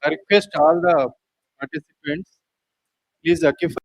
I request all the participants, please occupy.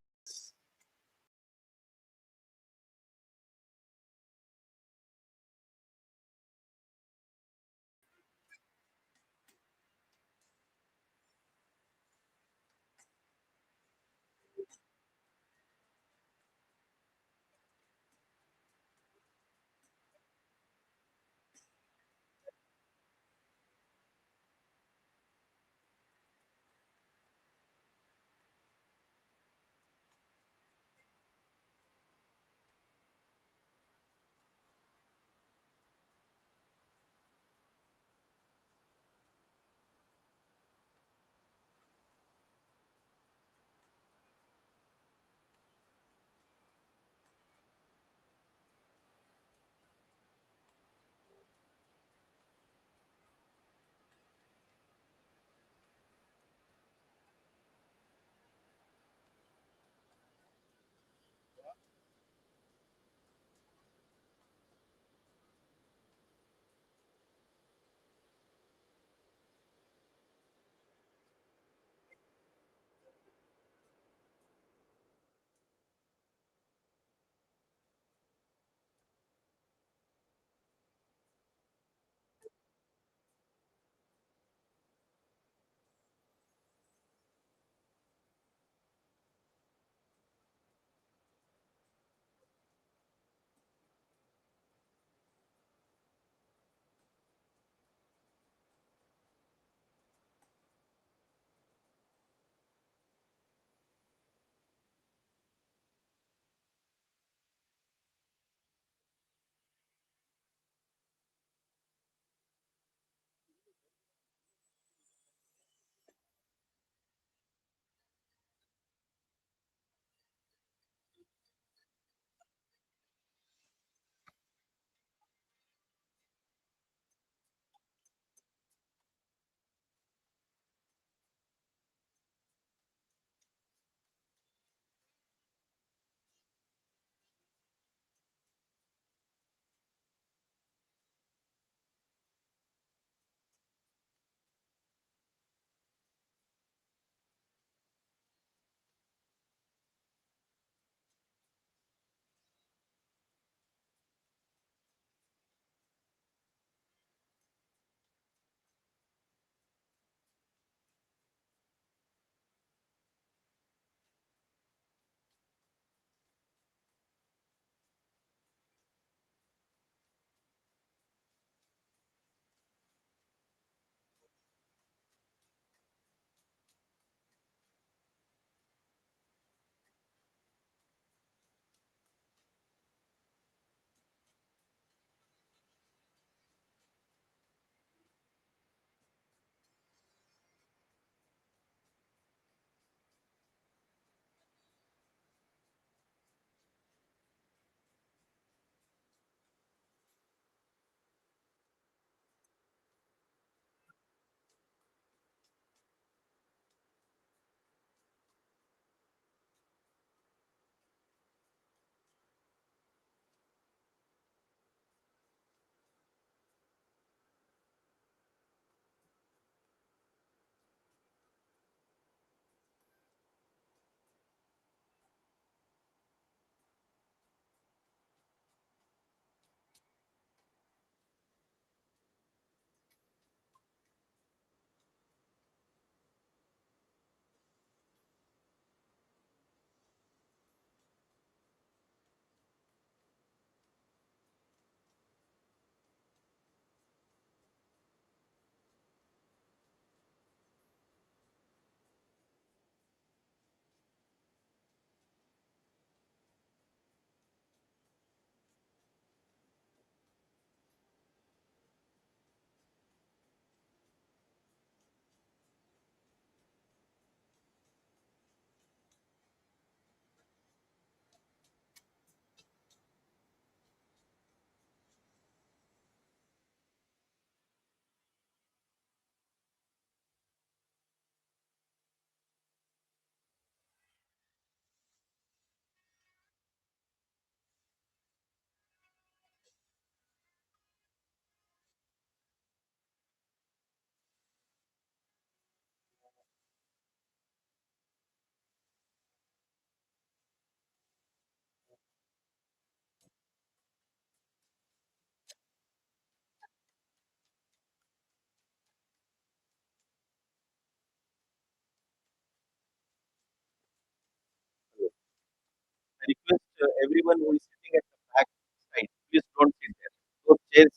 request everyone who is sitting at the back side, please don't sit there. Those chairs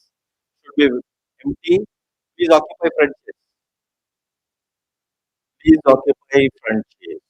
should be empty. Please occupy front chairs. Please occupy front chairs.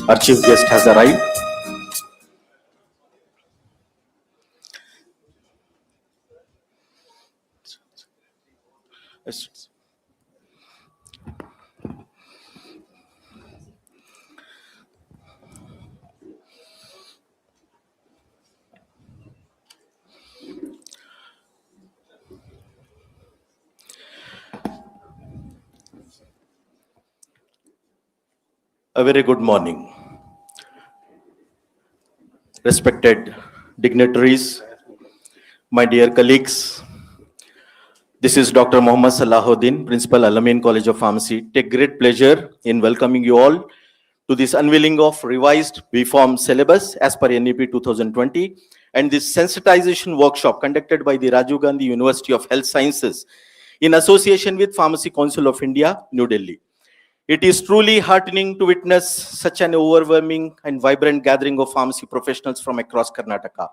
Our chief guest has arrived. A very good morning, respected dignitaries, my dear colleagues. This is Dr. Mohammad Salahuddin, Principal, Al-Amin College of Pharmacy. Take great pleasure in welcoming you all to this unveiling of revised Pharm Syllabus as per NEP 2020 and this sensitization workshop conducted by the Rajiv Gandhi University of Health Sciences in association with Pharmacy Council of India, New Delhi. It is truly heartening to witness such an overwhelming and vibrant gathering of pharmacy professionals from across Karnataka.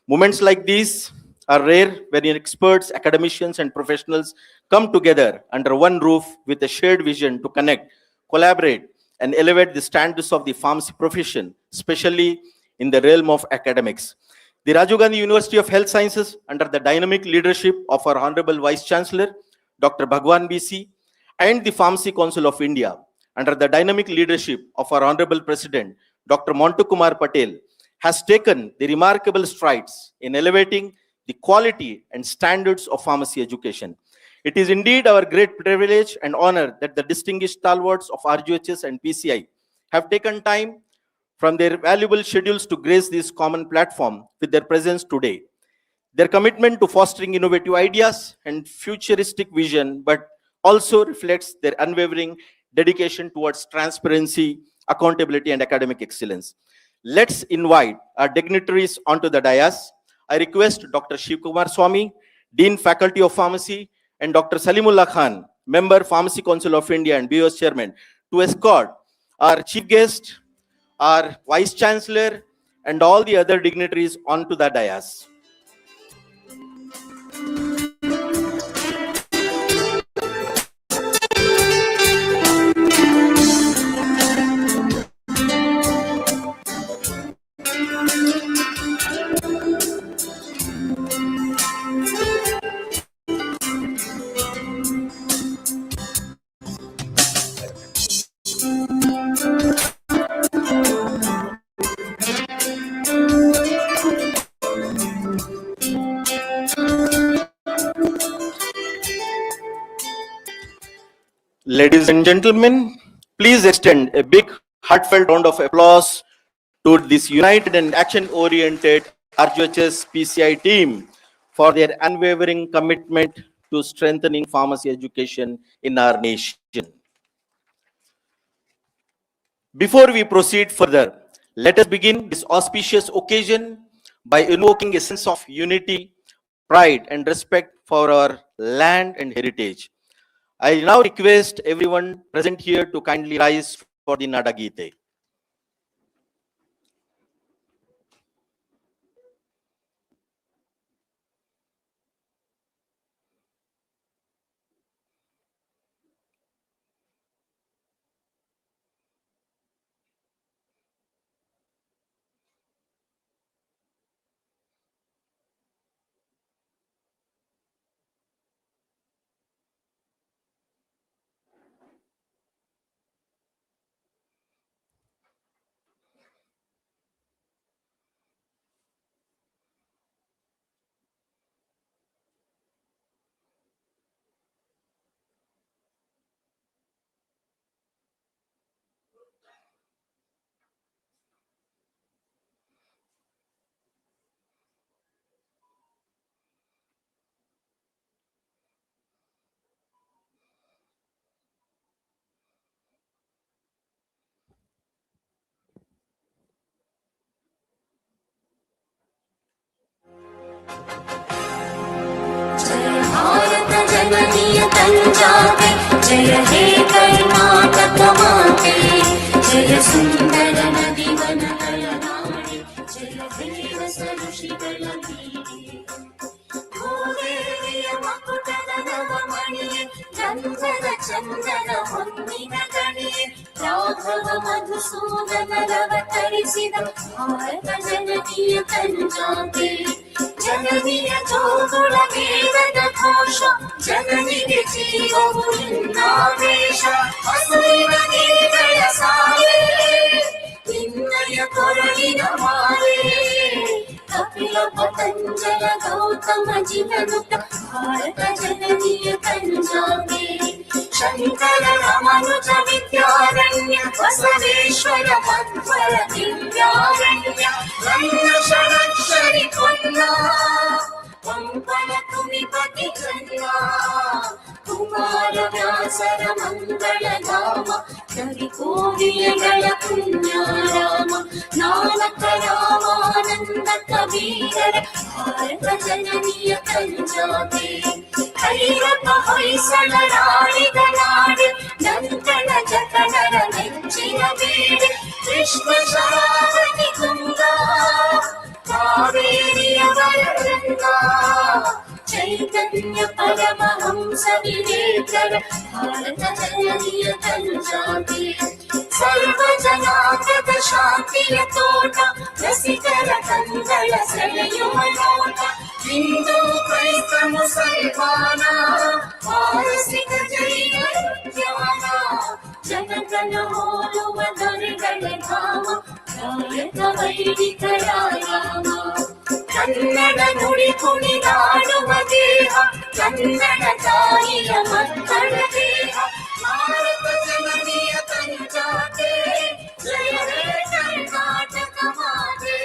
Moments like these are rare when experts, academicians, and professionals come together under one roof with a shared vision to connect, collaborate, and elevate the standards of the pharmacy profession, especially in the realm of academics. The Rajiv Gandhi University of Health Sciences, under the dynamic leadership of our Honorable Vice Chancellor, Dr. Bhagwan BC, and the Pharmacy Council of India, under the dynamic leadership of our Honorable President, Dr. Montu Kumar Patel, has taken the remarkable strides in elevating the quality and standards of pharmacy education. It is indeed our great privilege and honor that the distinguished stalwarts of RGHS and PCI have taken time from their valuable schedules to grace this common platform with their presence today. Their commitment to fostering innovative ideas and futuristic vision, but also reflects their unwavering dedication towards transparency, accountability, and academic excellence. Let's invite our dignitaries onto the dais. I request Dr. Shivkumar Swami, Dean Faculty of Pharmacy, and Dr. Salimullah Khan, Member, Pharmacy Council of India and BOS Chairman, to escort our chief guest, our Vice Chancellor, and all the other dignitaries onto the dais. Ladies and gentlemen, please extend a big heartfelt round of applause to this united and action-oriented RGHS PCI team for their unwavering commitment to strengthening pharmacy education in our nation. Before we proceed further, let us begin this auspicious occasion by invoking a sense of unity, pride, and respect for our land and heritage. I now request everyone present here to kindly rise for the Nada Gite. पंजाबे जय हे कर्नाटक माते जय सुंदर नदी one कलनाडे जय देव सऋषिगळ वीरे भूदेविय मकुटದ ನವಮಣಿಯೇ ಗಂಧದ ಚಂದನ ಹೊನ್ನಿನ ಗಣಿಯೇ ರಾಘವ ಮಧುಸೂದನರವತರಿಸಿದ ಭಾರತ ಜನನಿಯ ಕಂಜಾತೆ ಜನನಿಯ ಜೋಗುಳ ವೇದದ ಘೋಷ ಜನನಿಗೆ ಜೀವವು ಇನ್ನಾವೇಶ ಹಸುವಿನ ಗಿರಿಗಳ ಸಾಲೆ ನಿನ್ನಯ ಕೊರಳಿನ ಮಾಲೆ ಕಪಿಲ ಪತಂಜಲ ಗೌತಮ ಜಿನನುತ ಭಾರತ ಜನನಿಯ ಕಂಜಾತೆ ಶಂಕರ ರಮನುಜ ವಿದ್ಯಾರಣ್ಯ ಬಸವೇಶ್ವರ ಮಧ್ವರ ದಿವ್ಯಾರಣ್ಯ ನನ್ನ ಷಡಕ್ಷರಿ ಕೊನ್ನ ಪಂಪನ ತುಮಿಪತಿ ಜನ್ನ ಕುಮಾರ ವ್ಯಾಸರ ಮಂಗಳ ಧಾಮ ಕವಿ ಕೋಗಿಲೆಗಳ ಪುಣ್ಯಾರಾಮ ನಾನಕ ರಾಮಾನಂದ ಕಬೀರರ ಭಾರತ ಜನನಿಯ ಕಂಜಾತೆ ಕೈರಪ ಹೊಯ್ಸಳರಾಡಿದ ನಾಡು ನಂತನ ಜತನರ ನೆಚ್ಚಿನ ಬೇಡೆ ಕೃಷ್ಣ ಶರಾವತಿ ತುಂಗಾ ಕಾವೇರಿಯವರ ಗಂಗಾ ಚೈತನ್ಯ ಪರಮಹಂಸ ವಿವೇಕರ ಭಾರತ ಜನನಿಯ ಕಂಜಾತೆ ಸರ್ವ ಜನಾಂಗದ ಶಾಂತಿಯ ತೋಟ ರಸಿಕರ ಕಂಗಳ ಸೆಳೆಯುವ ನೋಟ ಹಿಂದೂ ಕ್ರೈಸ್ತ ಮುಸಲ್ಮಾನ ಪಾರಸಿಕ ಜೈನ ಜ್ಞಾನ ಜನಗಣ ಹೋಲುವ ದೊರೆಗಳ ಧಾಮ ಕಾಯಕ ವೈದಿಕರ ರಾಮ ಕನ್ನಡ ನುಡಿ ಕುಣಿದಾಡುವ ದೇಹ ಕನ್ನಡ ತಾಯಿಯ ಮಕ್ಕಳ ದೇಹ ಭಾರತ ಜನನಿಯ ಕಂಜಾತೆ ಜಯ ಹೇ ಕರ್ನಾಟಕ ಮಾತೆ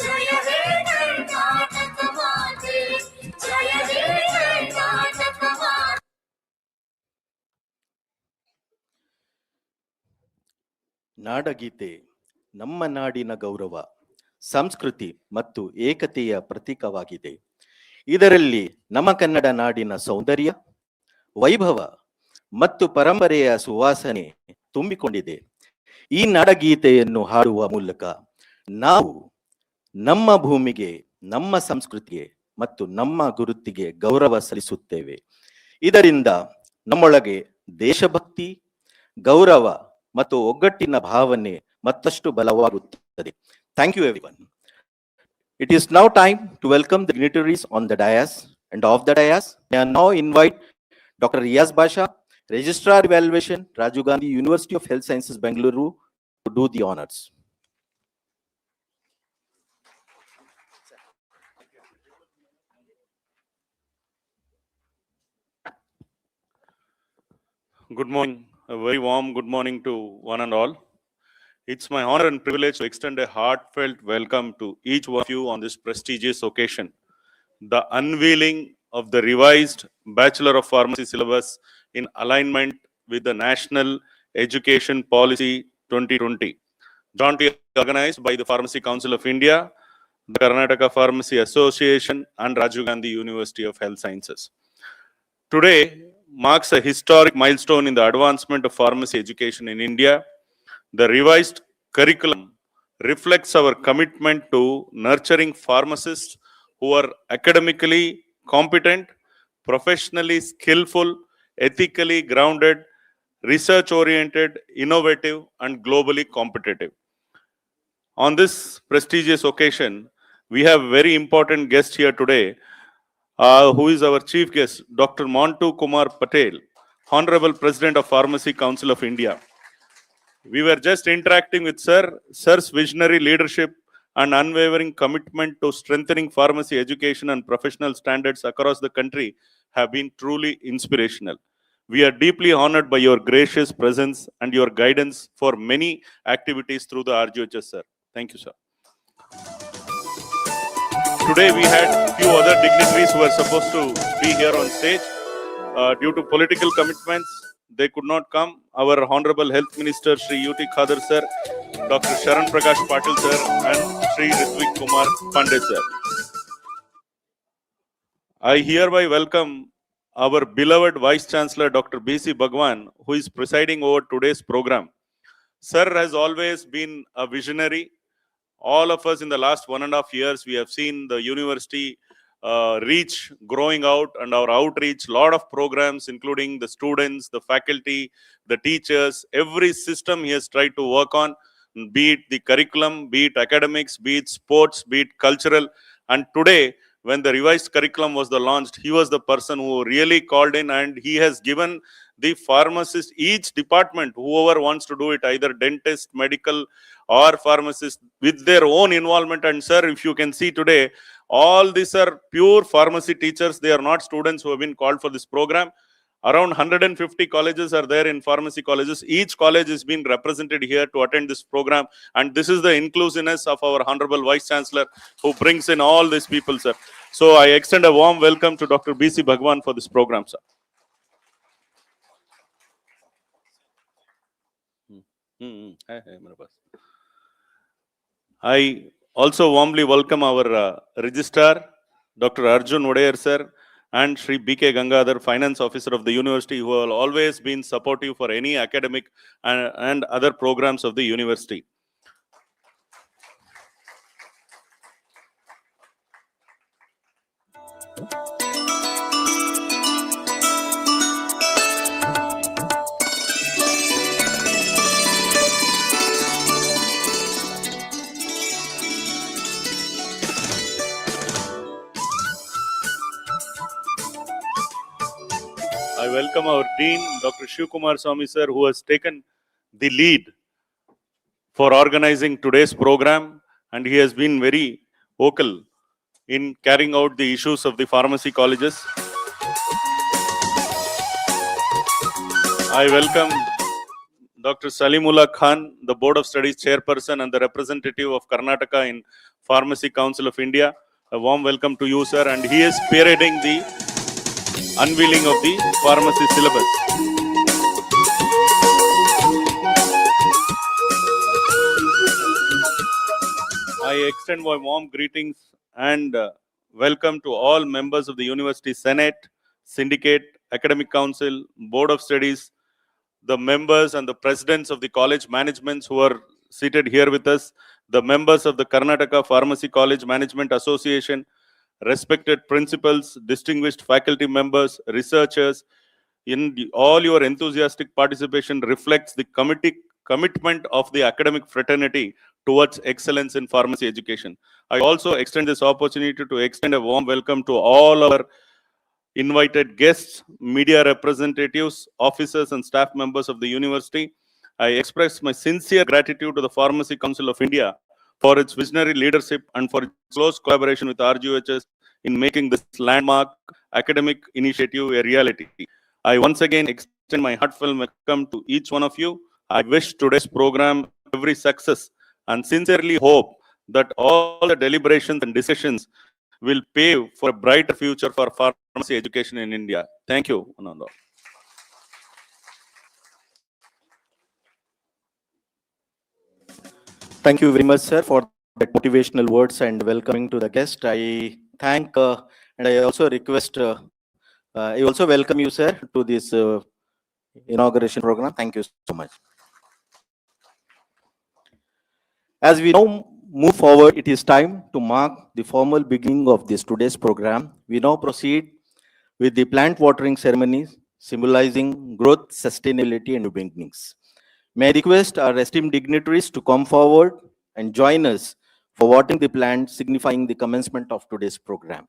ಜಯ ಹೇ ಕರ್ನಾಟಕ ಮಾತೆ ಜಯ ಹೇ ಕರ್ನಾಟಕ ಮಾತೆ. ನಾಡಗೀತೆ ನಮ್ಮ ನಾಡಿನ ಗೌರವ, ಸಂಸ್ಕೃತಿ ಮತ್ತು ಏಕತೆಯ ಪ್ರತೀಕವಾಗಿದೆ. ಇದರಲ್ಲಿ ನಮ್ಮ ಕನ್ನಡ ನಾಡಿನ ಸೌಂದರ್ಯ, ವೈಭವ ಮತ್ತು ಪರಂಪರೆಯ ಸುವಾಸನೆ ತುಂಬಿಕೊಂಡಿದೆ. ಈ ನಾಡಗೀತೆಯನ್ನು ಹಾಡುವ ಮೂಲಕ ನಾವು ನಮ್ಮ ಭೂಮಿಗೆ, ನಮ್ಮ ಸಂಸ್ಕೃತಿಗೆ ಮತ್ತು ನಮ್ಮ ಗುರುತಿಗೆ ಗೌರವ ಸಲ್ಲಿಸುತ್ತೇವೆ. ಇದರಿಂದ ನಮ್ಮೊಳಗೆ ದೇಶಭಕ್ತಿ, ಗೌರವ ಮತ್ತು ಒಗ್ಗಟ್ಟಿನ ಭಾವನೆ ಮತ್ತಷ್ಟು ಬಲವಾಗುತ್ತದೆ. Thank you, everyone. It is now time to welcome the dignitaries on the dais and off the dais. I now invite Dr. Riyaz Basha, Registrar Evaluation, Rajiv Gandhi University of Health Sciences, Bengaluru, to do the honors. Good morning, a very warm good morning to one and all. It's my honor and privilege to extend a heartfelt welcome to each one of you on this prestigious occasion, the unveiling of the revised Bachelor of Pharmacy syllabus in alignment with the National Education Policy 2020, jointly organized by the Pharmacy Council of India, the Karnataka Pharmacy Association, and Rajiv Gandhi University of Health Sciences. Today marks a historic milestone in the advancement of pharmacy education in India. The revised curriculum reflects our commitment to nurturing pharmacists who are academically competent, professionally skillful, ethically grounded, research-oriented, innovative, and globally competitive. On this prestigious occasion, we have a very important guest here today, who is our chief guest, Dr. Montu Kumar Patel, Honorable President of Pharmacy Council of India. We were just interacting with Sir's visionary leadership and unwavering commitment to strengthening pharmacy education and professional standards across the country have been truly inspirational. We are deeply honored by your gracious presence and your guidance for many activities through the RGHS, sir. Thank you, sir. Today we had few other dignitaries who were supposed to be here on stage. Due to political commitments, they could not come. Our Honorable Health Minister, Shri U.T. Khadar sir, Dr. Sharan Prakash Patil sir, and Shri Ritvik Kumar Pandey sir. I hereby welcome our beloved Vice Chancellor, Dr. B.C. Bhagwan, who is presiding over today's program. Sir has always been a visionary. All of us in the last 1.5 years, we have seen the university reach growing out and our outreach, lot of programs, including the students, the faculty, the teachers, every system he has tried to work on, be it the curriculum, be it academics, be it sports, be it cultural. And today, when the revised curriculum was launched, he was the person who really called in, and he has given the pharmacist, each department, whoever wants to do it, either dentist, medical, or pharmacist, with their own involvement. And sir, if you can see today, all these are pure pharmacy teachers. They are not students who have been called for this program. Around 150 colleges are there in pharmacy colleges. Each college is being represented here to attend this program. And this is the inclusiveness of our Honorable Vice Chancellor, who brings in all these people, sir. So I extend a warm welcome to Dr. B.C. Bhagwan for this program, sir. I also warmly welcome our registrar, Dr. Arjun Odayer, sir, and Shri B.K. Gangadhar, Finance Officer of the University, who have always been supportive for any academic and other programs of the University. I welcome our Dean, Dr. Shivkumar Swami, sir, who has taken the lead for organizing today's program, and he has been very vocal in carrying out the issues of the pharmacy colleges. I welcome Dr. Salimullah Khan, the Board of Studies Chairperson and the representative of Karnataka in Pharmacy Council of India. A warm welcome to you, sir, and he is spearheading the unveiling of the pharmacy syllabus. I extend my warm greetings and welcome to all members of the University Senate, Syndicate, Academic Council, Board of Studies, the members and the presidents of the college managements who are seated here with us, the members of the Karnataka Pharmacy College Management Association, respected principals, distinguished faculty members, researchers. All your enthusiastic participation reflects the commitment of the academic fraternity towards excellence in pharmacy education. I also extend this opportunity to extend a warm welcome to all our invited guests, media representatives, officers and staff members of the university. I express my sincere gratitude to the Pharmacy Council of India for its visionary leadership and for its close collaboration with RGHS in making this landmark academic initiative a reality. I once again extend my heartfelt welcome to each one of you. I wish today's program every success and sincerely hope that all the deliberations and decisions will pave for a brighter future for pharmacy education in India. Thank you, Ananda. Thank you very much, sir, for that motivational words and welcoming to the guest. I thank and I also request, I also welcome you, sir, to this inauguration program. Thank you so much. As we now move forward, it is time to mark the formal beginning of this today's program. We now proceed with the plant watering ceremonies symbolizing growth, sustainability, and new beginnings. May I request our esteemed dignitaries to come forward and join us for watering the plant, signifying the commencement of today's program.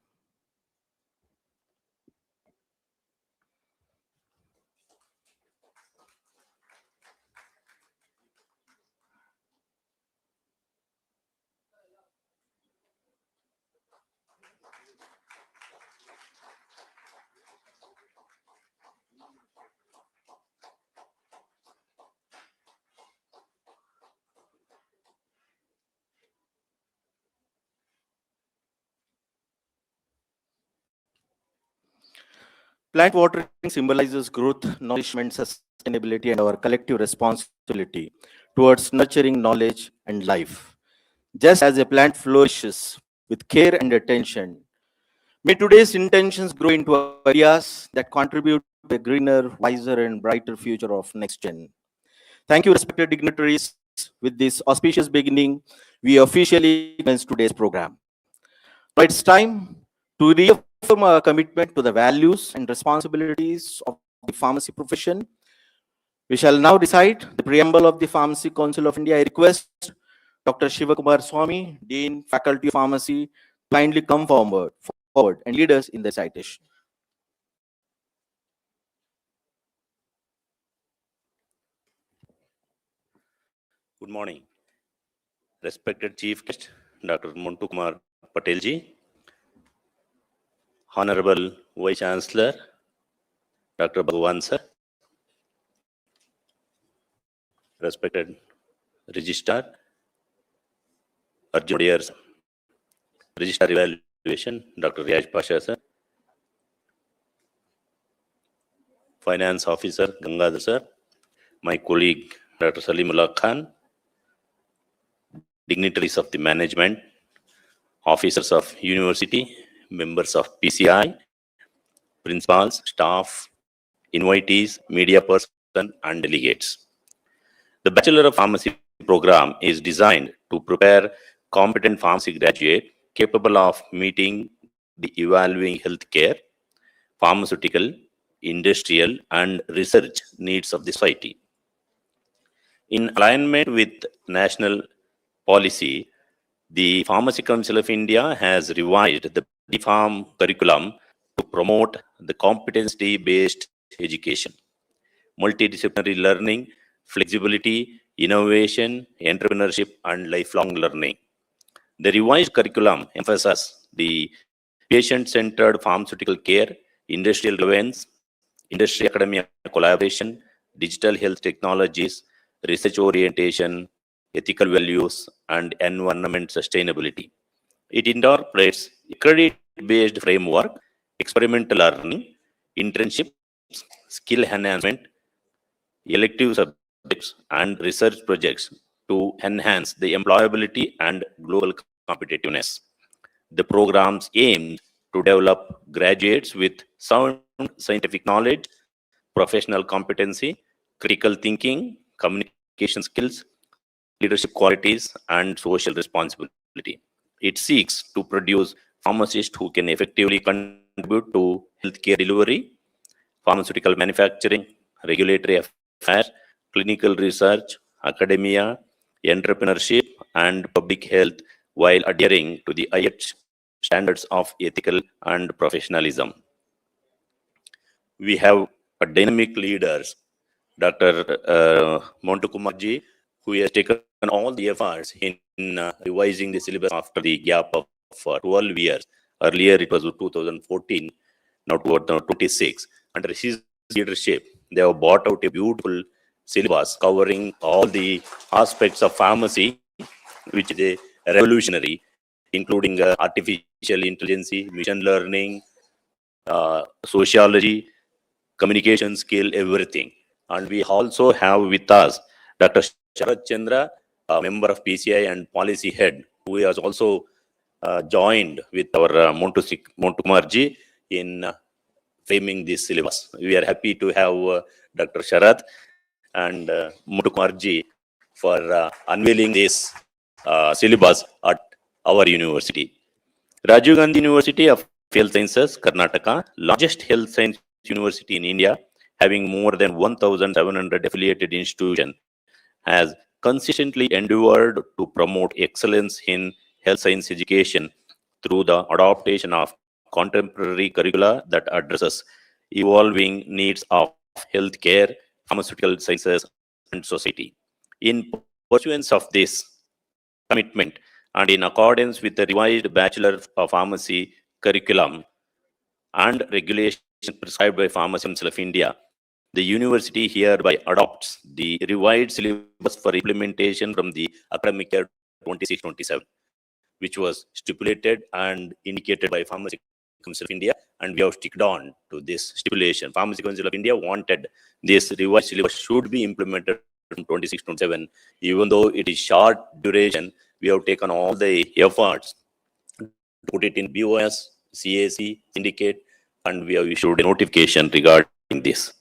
Plant watering symbolizes growth, nourishment, sustainability, and our collective responsibility towards nurturing knowledge and life. Just as a plant flourishes with care and attention, may today's intentions grow into areas that contribute to a greener, wiser, and brighter future of next gen. Thank you, respected dignitaries. With this auspicious beginning, we officially commence today's program. Now it's time To reaffirm our commitment to the values and responsibilities of the pharmacy profession, we shall now recite the preamble of the Pharmacy Council of India. I request Dr. Shivakumar Swami, Dean, Faculty of Pharmacy, kindly come forward and lead us in the citation. Good morning. Respected Chief Guest, Dr. Montu Kumar Patelji, Honorable Vice Chancellor, Dr. Bhagwan Sir, respected Registrar, Arjun Dear, Registrar Evaluation, Dr. Riaj Pasha Sir, Finance Officer, Gangadhar Sir, my colleague, Dr. Salimullah Khan, dignitaries of the management, officers of university, members of PCI, principals, staff, invitees, media person, and delegates. The Bachelor of Pharmacy program is designed to prepare competent pharmacy graduate capable of meeting the evolving healthcare, pharmaceutical, industrial, and research needs of the society. In alignment with national policy, the Pharmacy Council of India has revised the Pharm curriculum to promote the competency-based education, multidisciplinary learning, flexibility, innovation, entrepreneurship, and lifelong learning. The revised curriculum emphasizes the patient-centered pharmaceutical care, industrial relevance, industry-academia collaboration, digital health technologies, research orientation, ethical values, and environment sustainability. It incorporates a credit-based framework, experimental learning, internships, skill enhancement, elective subjects, and research projects to enhance the employability and global competitiveness. The programs aim to develop graduates with sound scientific knowledge, professional competency, critical thinking, communication skills, leadership qualities, and social responsibility. It seeks to produce pharmacists who can effectively contribute to healthcare delivery, pharmaceutical manufacturing, regulatory affairs, clinical research, academia, entrepreneurship, and public health while adhering to the highest standards of ethical and professionalism. We have a dynamic leaders, Dr. Montu Kumarji, who has taken all the efforts in revising the syllabus after the gap of 12 years. Earlier it was 2014, now 2026. Under his leadership, they have brought out a beautiful syllabus covering all the aspects of pharmacy, which is a revolutionary, including artificial intelligence, machine learning, sociology, communication skill, everything. And we also have with us Dr. Sharat Chandra, a member of PCI and policy head, who has also joined with our Montu Kumarji in framing this syllabus. We are happy to have Dr. Sharat and Montu Kumarji for unveiling this syllabus at our university. Rajiv Gandhi University of Health Sciences, Karnataka, largest health science university in India, having more than 1,700 affiliated institutions, has consistently endeavored to promote excellence in health science education through the adaptation of contemporary curricula that addresses evolving needs of healthcare, pharmaceutical sciences, and society. In pursuance of this commitment and in accordance with the revised Bachelor of Pharmacy curriculum and regulations prescribed by Pharmacy Council of India, the university hereby adopts the revised syllabus for implementation from the academic year 26-27, which was stipulated and indicated by Pharmacy Council of India, and we have sticked on to this stipulation. Pharmacy Council of India wanted this revised syllabus should be implemented from 26-27, even though it is short duration. We have taken all the efforts to put it in BOS, CAC, syndicate, and we have issued a notification regarding this.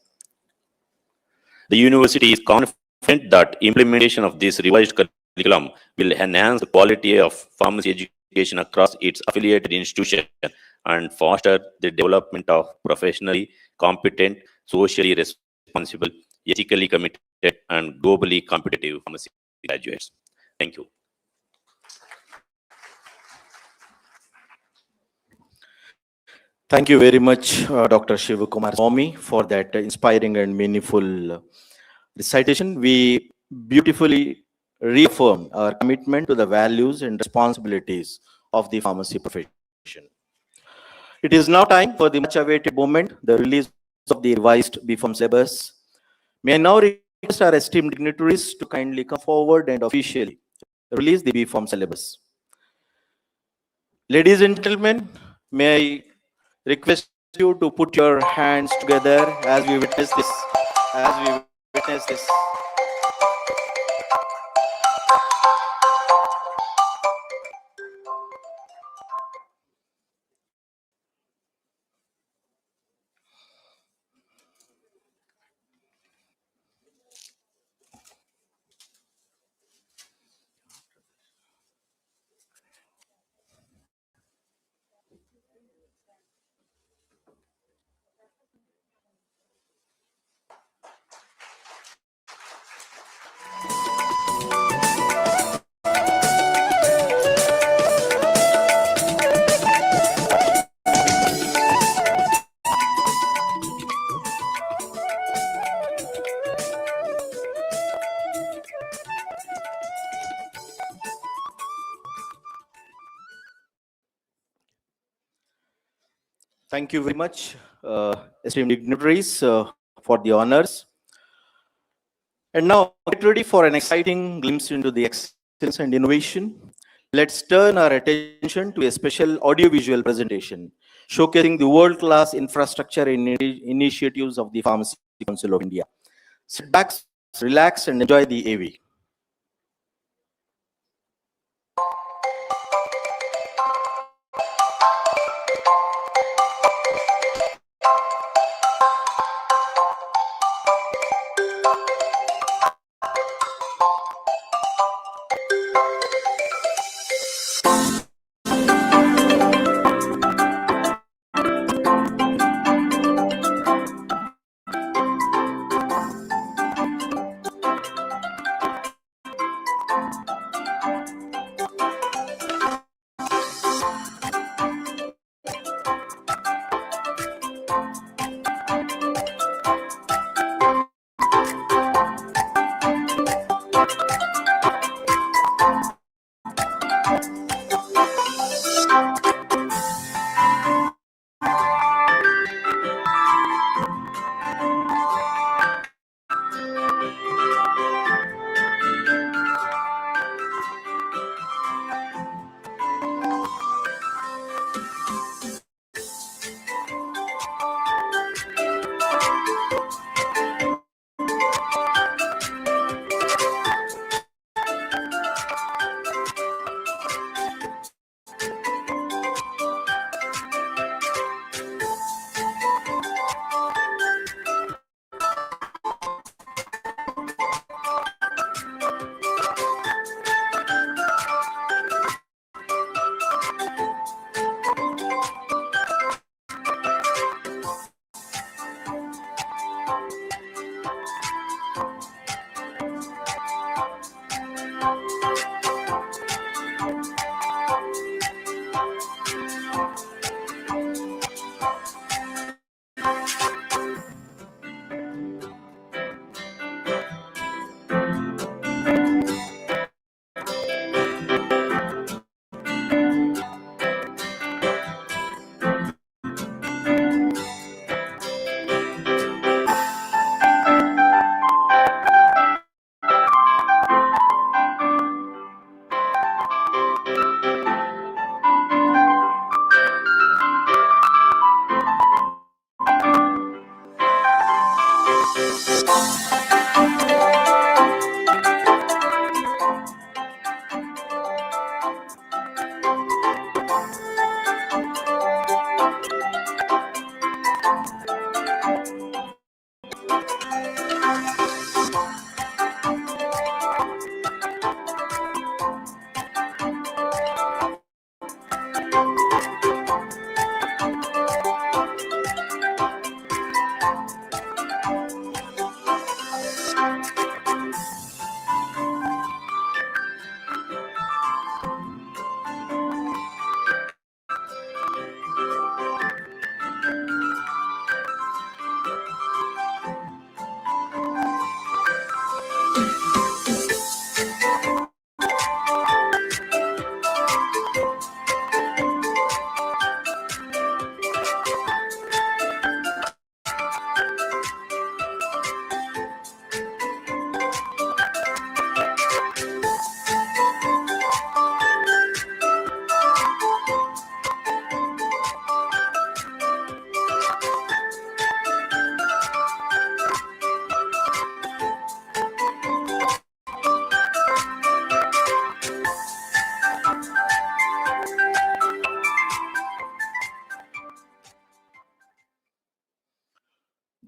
The university is confident that implementation of this revised curriculum will enhance the quality of pharmacy education across its affiliated institutions and foster the development of professionally competent, socially responsible, ethically committed, and globally competitive pharmacy graduates. Thank you. Thank you very much, Dr. Shivakumar Swami, for that inspiring and meaningful recitation. We beautifully reaffirm our commitment to the values and responsibilities of the pharmacy profession. It is now time for the much-awaited moment, the release of the revised B-Pharm syllabus. May I now request our esteemed dignitaries to kindly come forward and officially release the B-Pharm syllabus. Ladies and gentlemen, may I request you to put your hands together as we witness this. As we witness this. Thank you very much, esteemed dignitaries, for the honors. And now, get ready for an exciting glimpse into the excellence and innovation. Let's turn our attention to a special audiovisual presentation showcasing the world-class infrastructure and initiatives of the Pharmacy Council of India. Sit back, relax, and enjoy the AV.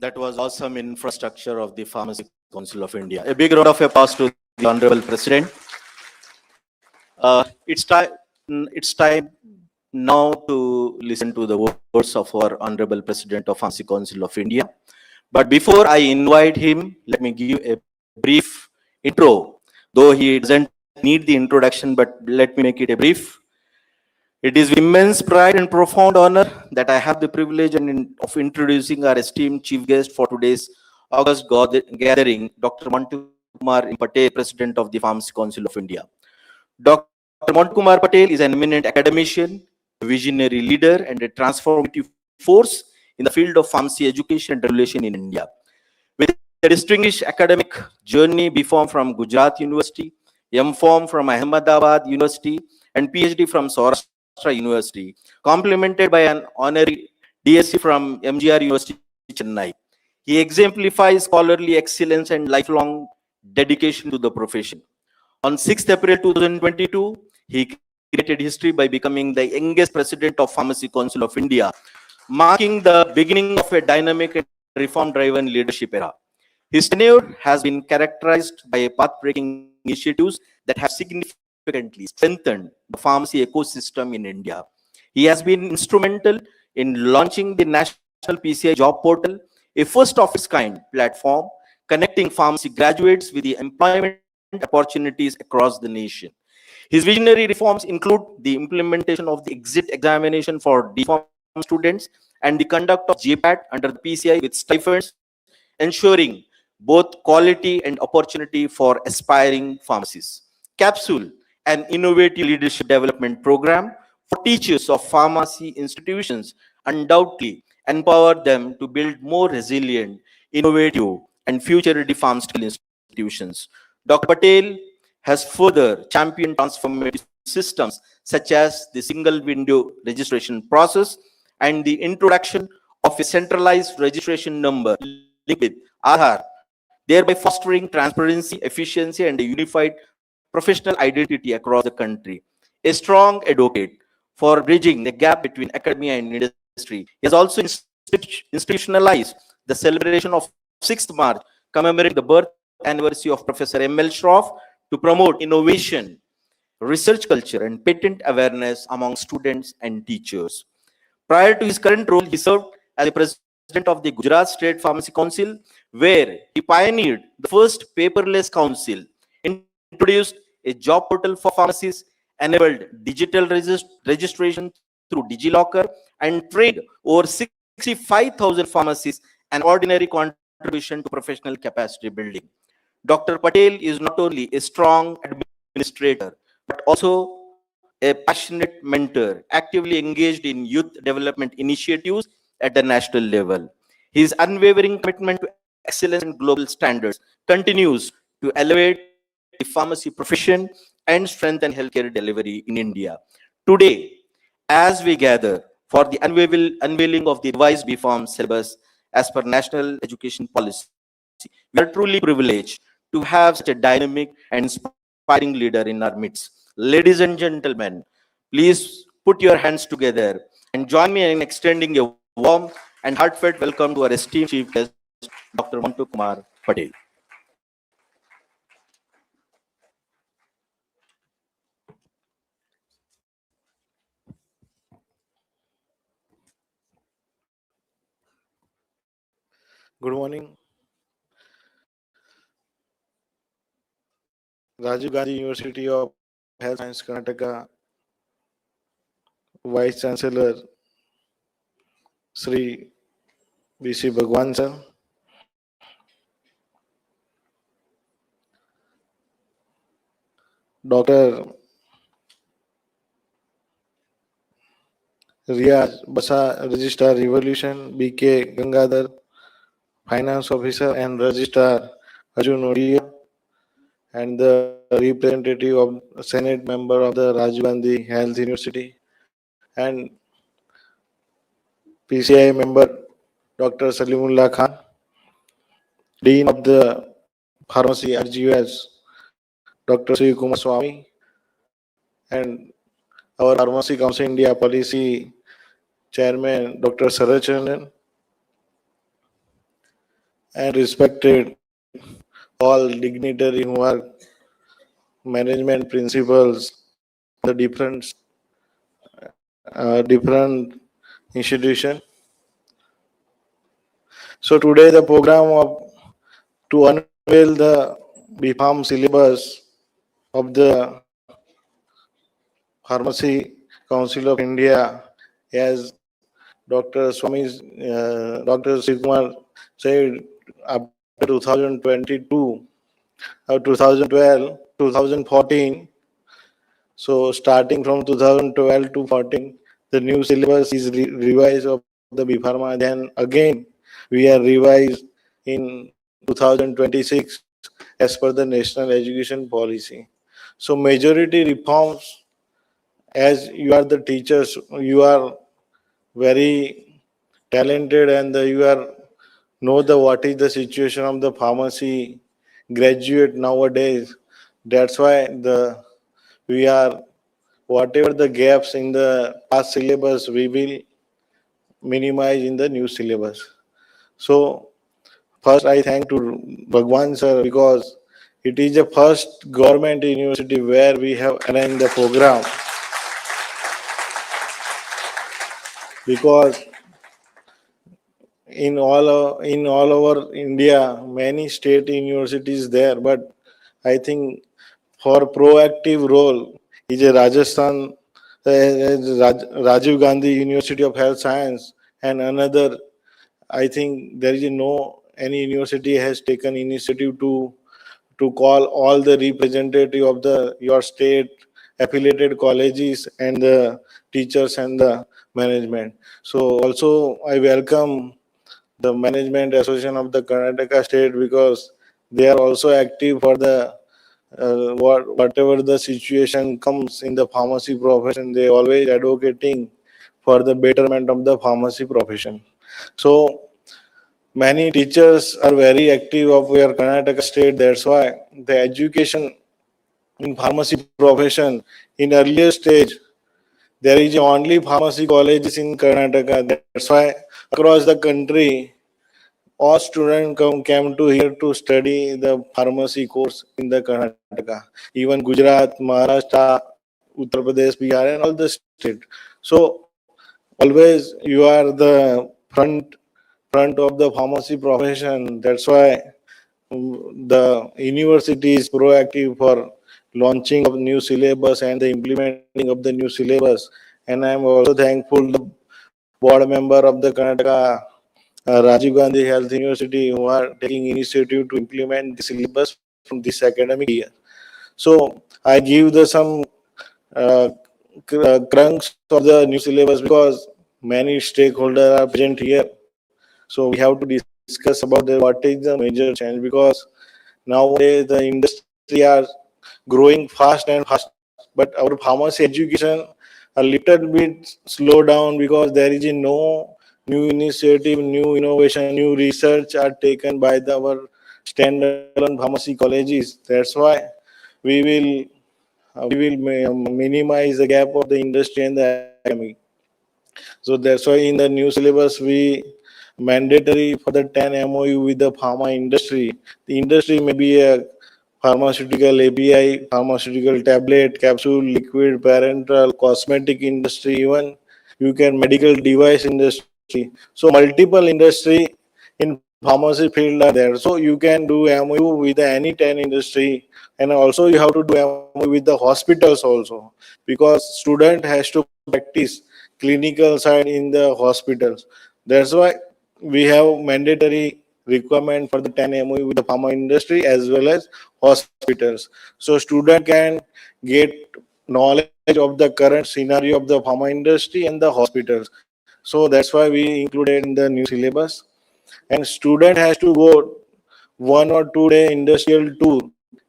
That was awesome infrastructure of the Pharmacy Council of India. A big round of applause to the Honorable President. It's time now to listen to the words of our Honorable President of Pharmacy Council of India. But before I invite him, let me give a brief intro. Though he doesn't need the introduction, but let me make it a brief. It is with immense pride and profound honor that I have the privilege of introducing our esteemed chief guest for today's August gathering, Dr. Mantu Kumar Patel, President of the Pharmacy Council of India. Dr. Mantu Kumar Patel is an eminent academician, a visionary leader, and a transformative force in the field of pharmacy education and regulation in India. With a distinguished academic journey, B.Pharm from Gujarat University, M.Pharm from Ahmedabad University, and PhD from Saurashtra University, complemented by an honorary DSc from MGR University, Chennai. He exemplifies scholarly excellence and lifelong dedication to the profession. On 6th April 2022, he created history by becoming the youngest president of Pharmacy Council of India, marking the beginning of a dynamic and reform-driven leadership era. His tenure has been characterized by path-breaking initiatives that have significantly strengthened the pharmacy ecosystem in India. He has been instrumental in launching the National PCI Job Portal, a first of its kind platform connecting pharmacy graduates with the employment opportunities across the nation. His visionary reforms include the implementation of the exit examination for D-Pharm students and the conduct of JPAT under the PCI with stipends, ensuring both quality and opportunity for aspiring pharmacists. Capsule, an innovative leadership development program for teachers of pharmacy institutions, undoubtedly empower them to build more resilient, innovative, and future-ready pharmaceutical institutions. Dr. Patel has further championed transformative systems such as the single window registration process and the introduction of a centralized registration number linked with Aadhaar, thereby fostering transparency, efficiency, and a unified professional identity across the country. A strong advocate for bridging the gap between academia and industry, he has also institutionalized the celebration of 6th March, commemorating the birth anniversary of Professor M.L. Shroff to promote innovation, research culture, and patent awareness among students and teachers. Prior to his current role, he served as the president of the Gujarat State Pharmacy Council, where he pioneered the first paperless council, introduced a job portal for pharmacists, enabled digital registration through DigiLocker, and trained over 65,000 pharmacists, an ordinary contribution to professional capacity building. Dr. Patel is not only a strong administrator, but also a passionate mentor, actively engaged in youth development initiatives at the national level. His unwavering commitment to excellence and global standards continues to elevate the pharmacy profession and strengthen healthcare delivery in India. Today, as we gather for the unveiling of the revised B.Pharm syllabus as per national education policy, we are truly privileged to have such a dynamic and inspiring leader in our midst. Ladies and gentlemen, please put your hands together and join me in extending a warm and heartfelt welcome to our esteemed chief guest, Dr. Mantu Kumar Patel. Good morning. Rajiv Gandhi University of Health Science Karnataka Vice Chancellor Sri B.C. Bhagwan sir, Dr. Riyaz Basa, Registrar Revolution, B.K. Gangadhar, Finance Officer and Registrar Arjun Odia, and the representative of Senate member of the Rajiv Gandhi Health University, and PCI member Dr. Salimullah Khan, Dean of the Pharmacy RGUS Dr. Sri Kumar Swami, and our Pharmacy Council India Policy Chairman Dr. Sarachandran, and respected all dignitary who are management principals from the different institution. So today the program of to unveil the BPharm syllabus of the Pharmacy Council of India, as Dr. Swami, Dr. Sigmar said, after 2022 or 2012, 2014. So starting from 2012 to 14, the new syllabus is revised of the BPharma. Then again, we are revised in 2026 as per the National Education Policy. So majority reforms, as you are the teachers, you are very talented and you are know the what is the situation of the pharmacy graduate nowadays. That's why the we are whatever the gaps in the past syllabus we will minimize in the new syllabus. So first I thank to Bhagwan sir because it is the first government university where we have arranged the program because in all over India many state universities there, but I think for proactive role is a Rajasthan, Rajiv Gandhi University of Health Science, and another. I think there is no any university has taken initiative to call all the representative of the your state affiliated colleges and the teachers and the management. So also I welcome the management association of the Karnataka state because they are also active for the whatever the situation comes in the pharmacy profession, they always advocating for the betterment of the pharmacy profession. So many teachers are very active of your Karnataka state. That's why the education in pharmacy profession in earlier stage there is only pharmacy colleges in Karnataka. That's why across the country all students came to here to study the pharmacy course in the Karnataka. Even Gujarat, Maharashtra, Uttar Pradesh, Bihar, and all the state. So always you are the front of the pharmacy profession. That's why the university is proactive for launching of new syllabus and the implementing of the new syllabus. And I am also thankful the board member of the Karnataka Rajiv Gandhi Health University who are taking initiative to implement the syllabus from this academic year. So I give the some uh, crunks of the new syllabus because many stakeholders are present here. So we have to discuss about the, what is the major change because nowadays the industry are growing fast and fast, but our pharmacy education a little bit slow down because there is no new initiative, new innovation, new research are taken by our standalone pharmacy colleges. That's why we will minimize the gap of the industry and the academy. So that's why in the new syllabus we mandatory for the 10 MOU with the pharma industry. The industry may be a pharmaceutical API, pharmaceutical tablet, capsule, liquid, parenteral, cosmetic industry, even you can medical device industry. So multiple industry in pharmacy field are there. So you can do MOU with any 10 industry and also you have to do MOU with the hospitals also because student has to practice clinical side in the hospitals. That's why we have mandatory requirement for the 10 MOU with the pharma industry as well as hospitals. So student can get knowledge of the current scenario of the pharma industry and the hospitals. So that's why we included in the new syllabus. And student has to go 1 or 2 day industrial tour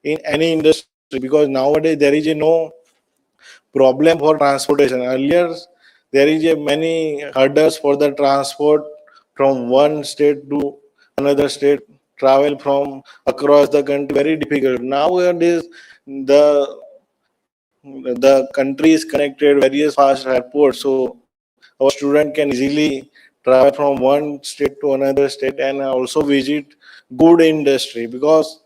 in any industry because nowadays there is a no problem for transportation. Earlier, there is a many hurdles for the transport from one state to another state, travel from across the country, very difficult. Nowadays, the country is connected various fast airports, so our student can easily travel from one state to another state and also visit good industry, because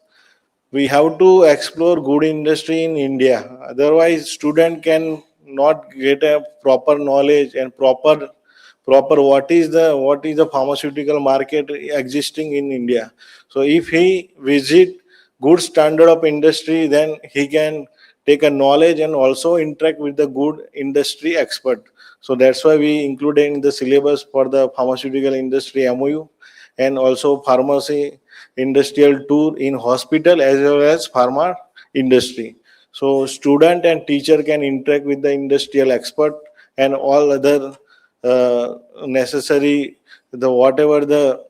we have to explore good industry in India. Otherwise, student can not get a proper knowledge and proper what is the pharmaceutical market existing in India. So if he visit good standard of industry, then he can take a knowledge and also interact with the good industry expert. So that's why we included in the syllabus for the pharmaceutical industry MOU, and also pharmacy industrial tour in hospital as well as pharma industry. So student and teacher can interact with the industrial expert and all other necessary, the whatever the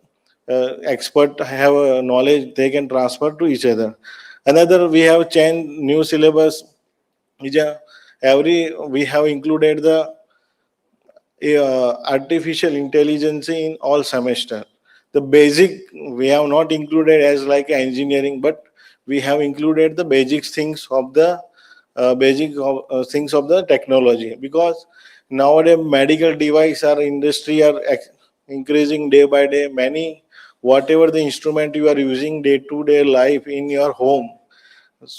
expert have knowledge, they can transfer to each other. Another, we have changed new syllabus. is a- Every we have included the artificial intelligence in all semester. The basic we have not included as like engineering, but we have included the basic things of the things of the technology, because nowadays medical device or industry are increasing day by day. Many whatever the instrument you are using day to day life in your home,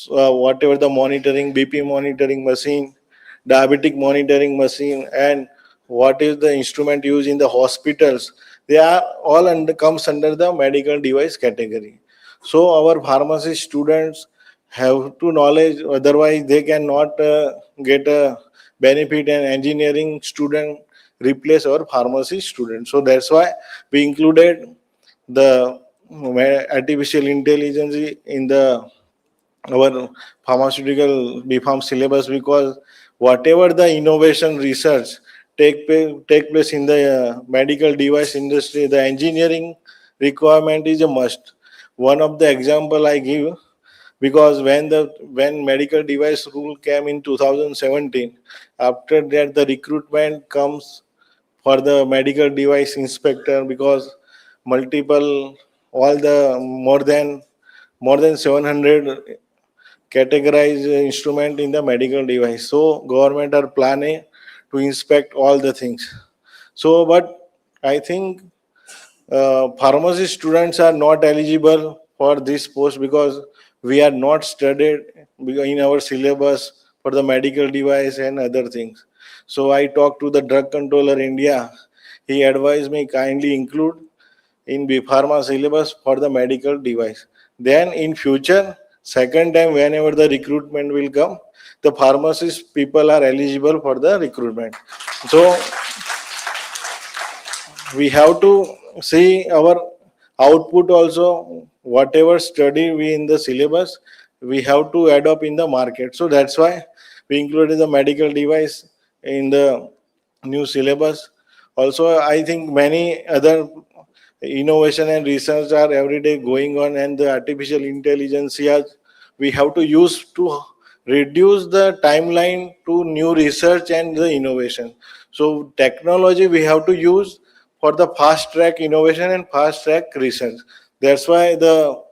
whatever the monitoring, BP monitoring machine, diabetic monitoring machine, and what is the instrument used in the hospitals, they are all under, comes under the medical device category. So our pharmacy students have to knowledge, otherwise they cannot get a benefit, and engineering student replace our pharmacy student. So that's why we included the artificial intelligence in the our pharmaceutical BPharm syllabus, because whatever the innovation research take place in the medical device industry, the engineering requirement is a must. One of the example I give, because when medical device rule came in 2017, after that the recruitment comes for the medical device inspector, because multiple all the more than 700 categorize instrument in the medical device. So government are planning to inspect all the things. So, but I think pharmacy students are not eligible for this post, because we are not studied in our syllabus for the medical device and other things. So I talked to the drug controller India. He advised me kindly include in B Pharma syllabus for the medical device. Then in future, second time whenever the recruitment will come, the pharmacist people are eligible for the recruitment. So we have to see our output also. Whatever study we in the syllabus, we have to adopt in the market. So that's why we included the medical device in the new syllabus. Also, I think many other innovation and research are every day going on, and the artificial intelligence has, we have to use to reduce the timeline to new research and the innovation. So technology we have to use for the fast track innovation and fast track research. That's why the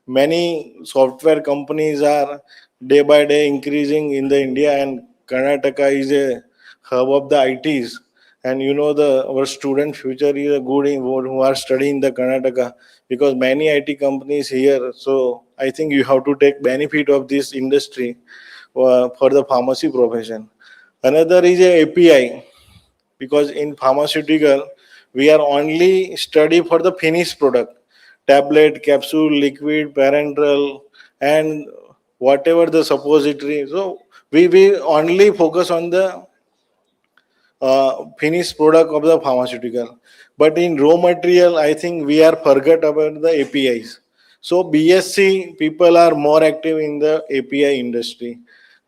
many software companies are day by day increasing in the India, and Karnataka is a hub of the ITs. And you know the our student future is a good in who are studying the Karnataka, because many IT companies here. So I think you have to take benefit of this industry for the pharmacy profession. Another is a API, because in pharmaceutical we are only study for the finished product, tablet, capsule, liquid, parenteral, and whatever the suppository. So we only focus on the finished product of the pharmaceutical. But in raw material, I think we are forget about the APIs. So BSc people are more active in the API industry.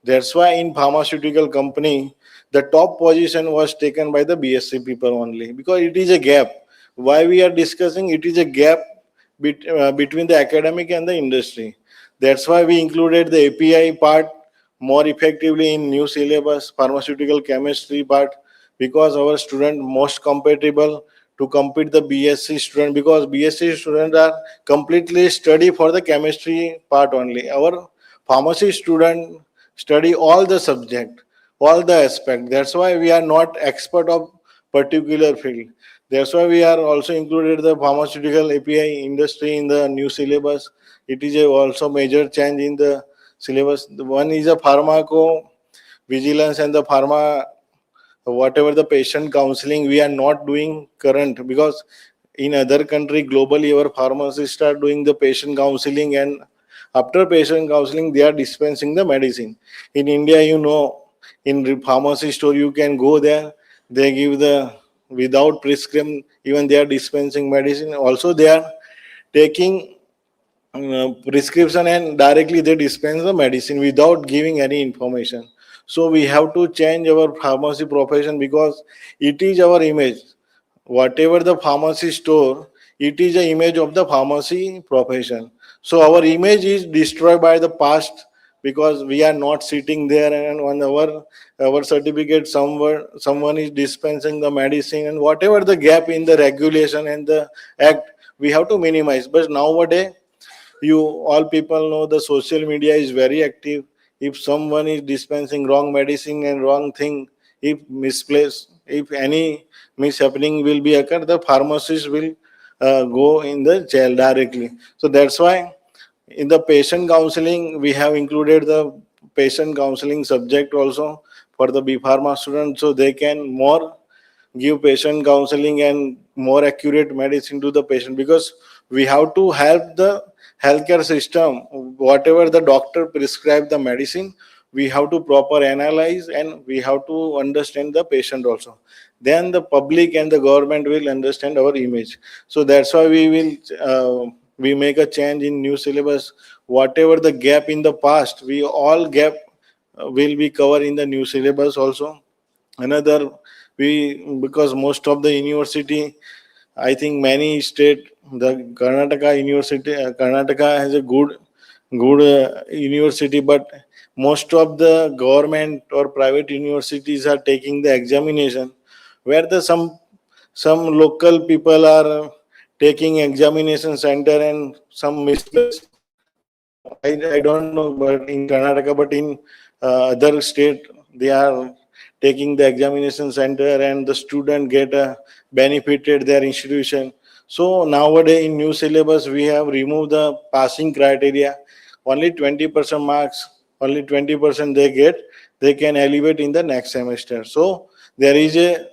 That's why in pharmaceutical company, the top position was taken by the BSc people only, because it is a gap. Why we are discussing? It is a gap between the academic and the industry. That's why we included the API part more effectively in new syllabus, pharmaceutical chemistry part, because our student most compatible to compete the BSc student, because BSc students are completely study for the chemistry part only. Our pharmacy student study all the subject, all the aspect. That's why we are not expert of particular field. That's why we are also included the pharmaceutical API industry in the new syllabus. It is also major change in the syllabus. The one is a pharmaco vigilance and the pharma whatever the patient counseling we are not doing current, because in other country globally our pharmacists are doing the patient counseling, and after patient counseling they are dispensing the medicine. In India, in the pharmacy store you can go there, they give the without prescription, even they are dispensing medicine, also they are taking prescription and directly they dispense the medicine without giving any information. So we have to change our pharmacy profession, because it is our image. Whatever the pharmacy store, it is an image of the pharmacy profession. So our image is destroyed by the past, because we are not sitting there and on our certificate someone is dispensing the medicine, and whatever the gap in the regulation and the act, we have to minimize. But nowadays, you all people know the social media is very active. If someone is dispensing wrong medicine and wrong thing, if misplaced, if any mishappening will be occur, the pharmacist will go in the jail directly. So that's why in the patient counseling we have included the patient counseling subject also for the B Pharma students, so they can more give patient counseling and more accurate medicine to the patient, because we have to help the healthcare system. Whatever the doctor prescribe the medicine, we have to proper analyze and we have to understand the patient also. Then the public and the government will understand our image. So that's why we make a change in new syllabus. Whatever the gap in the past, we all gap will be covered in the new syllabus also. Another, we because most of the university, I think many state, the Karnataka university, Karnataka has a good university, but most of the government or private universities are taking the examination where the some local people are taking examination center and some misplaced. I don't know, but in Karnataka, but in other state, they are taking the examination center and the student get benefited their institution. So nowadays in new syllabus, we have removed the passing criteria. Only 20% marks, only 20% they get, they can elevate in the next semester. So there is a,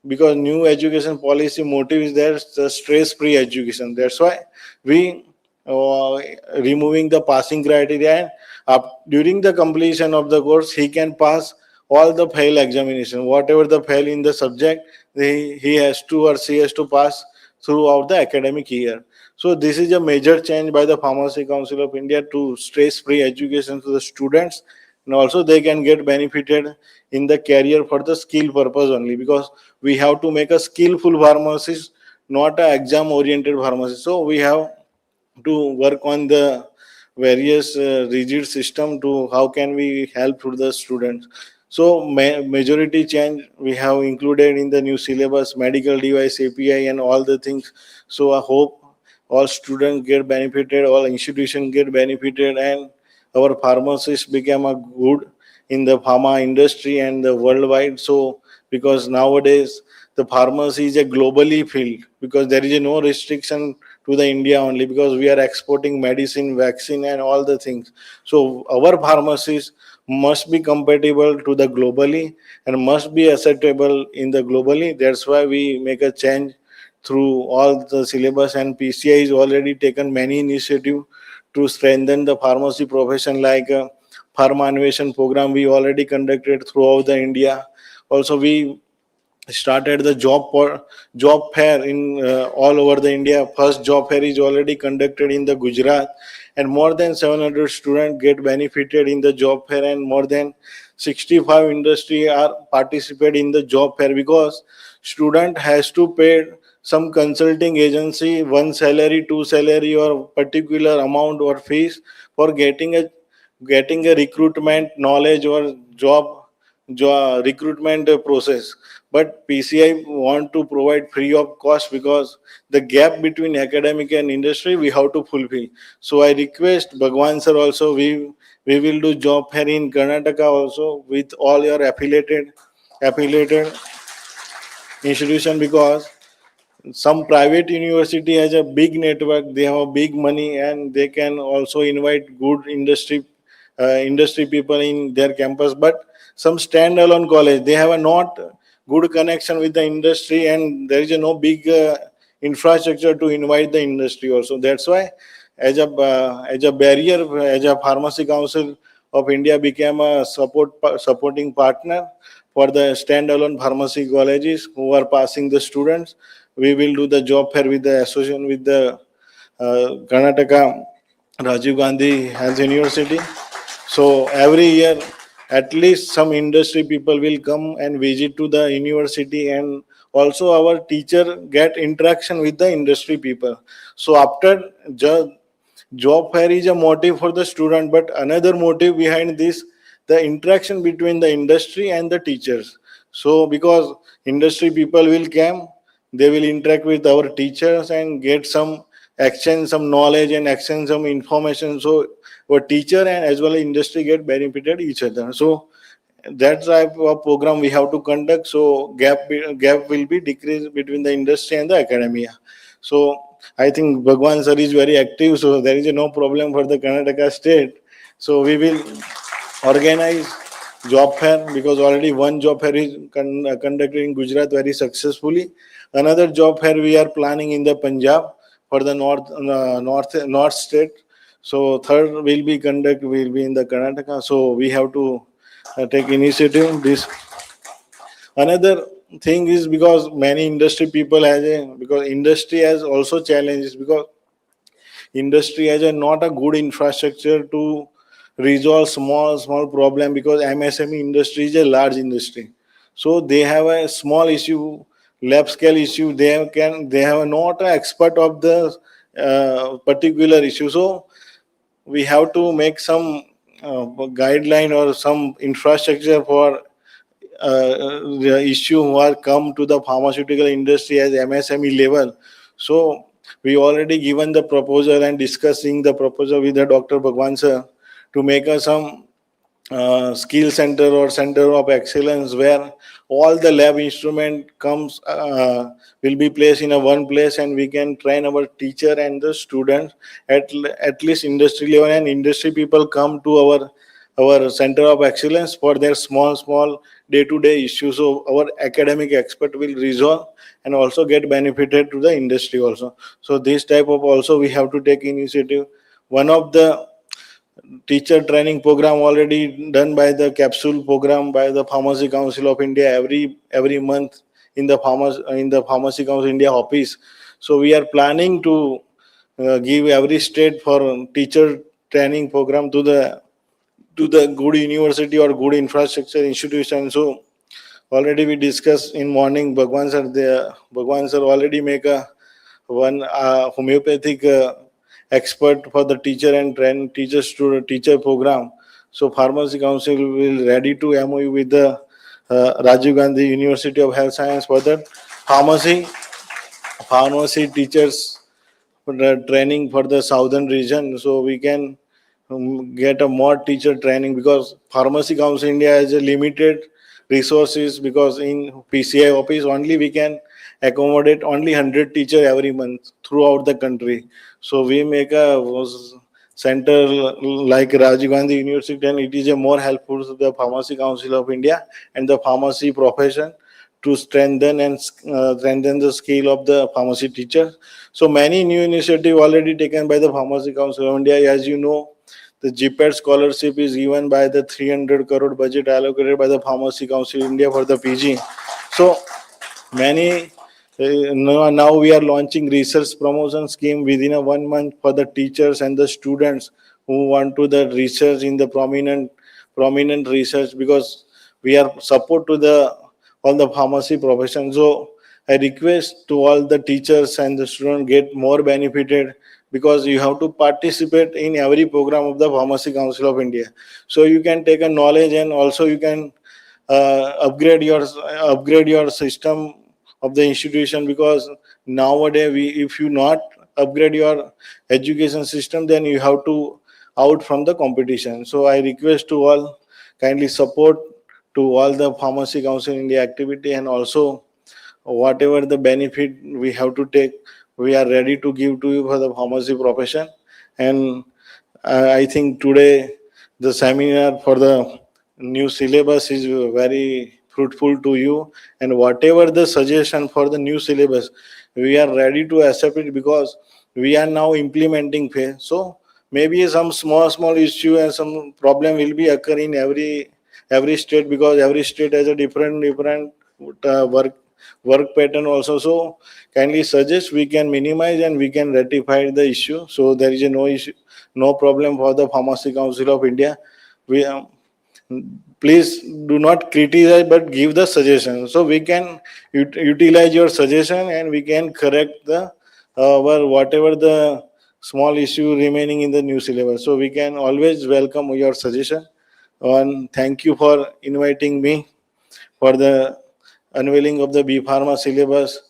because new education policy motive is there, the stress-free education. That's why we uh, removing the passing criteria, and during the completion of the course he can pass all the fail examination, whatever the fail in the subject, he has to or she has to pass throughout the academic year. So this is a major change by the Pharmacy Council of India to stress-free education to the students, and also they can get benefited in the career for the skill purpose only, because we have to make a skillful pharmacist, not a exam oriented pharmacist. So we have to work on the various rigid system to how can we help to the students. So majority change we have included in the new syllabus, medical device API and all the things. So I hope all students get benefited, all institutions get benefited, and our pharmacists become a good in the pharma industry and the worldwide. So because nowadays the pharmacy is a globally field, because there is no restriction to the India only, because we are exporting medicine, vaccine, and all the things. So our pharmacies must be compatible to the globally and must be acceptable in the globally. That's why we make a change through all the syllabus, and PCI is already taken many initiative to strengthen the pharmacy profession, like pharma innovation program we already conducted throughout the India. Also we started the job fair in all over the India. First job fair is already conducted in the Gujarat, and more than 700 students get benefited in the job fair, and more than 65 industry are participate in the job fair, because student has to pay some consulting agency one salary, two salary, or particular amount or fees for getting a recruitment knowledge or job recruitment process. But PCI want to provide free of cost, because the gap between academic and industry we have to fulfill. So I request Bhagwan sir also, we will do job fair in Karnataka also with all your affiliated institution, because some private university has a big network, they have a big money, and they can also invite good industry people in their campus. But some standalone college, they have a not good connection with the industry, and there is a no big infrastructure to invite the industry also. That's why as a barrier, as a Pharmacy Council of India became a supporting partner for the standalone pharmacy colleges who are passing the students. We will do the job fair with the association with the Karnataka Rajiv Gandhi Health University. So every year, at least some industry people will come and visit to the university, and also our teacher get interaction with the industry people. So after job fair is a motive for the student, but another motive behind this, the interaction between the industry and the teachers. So because industry people will come, they will interact with our teachers and get some exchange some knowledge and exchange some information. So our teacher and as well as industry get benefited each other. So that type of program we have to conduct. So gap will be decreased between the industry and the academia. So I think Bhagwan sir is very active, so there is no problem for the Karnataka state. So we will organize job fair, because already one job fair is conducted in Gujarat very successfully. Another job fair we are planning in the Punjab for the north state. So third will be in the Karnataka. So we have to take initiative. This another thing is because many industry people because industry has also challenges, because industry has not a good infrastructure to resolve small problem, because MSME industry is a large industry. So they have a small issue, lab scale issue. They have not an expert of the particular issue. So we have to make some guideline or some infrastructure for the issue who are come to the pharmaceutical industry as MSME level. So we already given the proposal and discussing the proposal with the Dr. Bhagwan sir to make some skill center or center of excellence where all the lab instrument comes will be placed in a one place, and we can train our teacher and the students at least industry level, and industry people come to our center of excellence for their small day to day issues. So our academic expert will resolve and also get benefited to the industry also. So this type of also we have to take initiative. One of the teacher training program already done by the capsule program by the Pharmacy Council of India every month in the Pharmacy Council India office. So we are planning to give every state for teacher training program to the good university or good infrastructure institution. So already we discussed in morning. Bhagwan sir already make a one homeopathic expert for the teacher and train teachers to teacher program. So Pharmacy Council will ready to MOU with the Rajiv Gandhi University of Health Science for the pharmacy teachers for the training for the southern region. So we can get a more teacher training, because Pharmacy Council India has a limited resources, because in PCI office only we can accommodate only 100 teacher every month throughout the country. So we make a center like Rajiv Gandhi University, and it is a more helpful to the Pharmacy Council of India and the pharmacy profession to strengthen the skill of the pharmacy teacher. So many new initiative already taken by the Pharmacy Council of India. As you know, the GPET scholarship is given by the 300 crore budget allocated by the Pharmacy Council of India for the PG. So many now we are launching research promotion scheme within a 1 month for the teachers and the students who want to the research in the prominent research, because we are support to the all the pharmacy profession. So I request to all the teachers and the students get more benefited, because you have to participate in every program of the Pharmacy Council of India. So you can take a knowledge, and also you can upgrade your system of the institution, because nowadays if you not upgrade your education system, then you have to out from the competition. So I request to all kindly support to all the Pharmacy Council in the activity, and also whatever the benefit we have to take, we are ready to give to you for the pharmacy profession. And I think today the seminar for the new syllabus is very fruitful to you. And whatever the suggestion for the new syllabus, we are ready to accept it because we are now implementing phase. So maybe some small issue and some problem will be occur in every state, because every state has a different work pattern also. So kindly suggest, we can minimize and we can rectify the issue. So there is no issue, no problem for the Pharmacy Council of India. We please do not criticize but give the suggestion, so we can utilize your suggestion and we can correct the whatever the small issue remaining in the new syllabus. So we can always welcome your suggestion. And thank you for inviting me for the unveiling of the B Pharma syllabus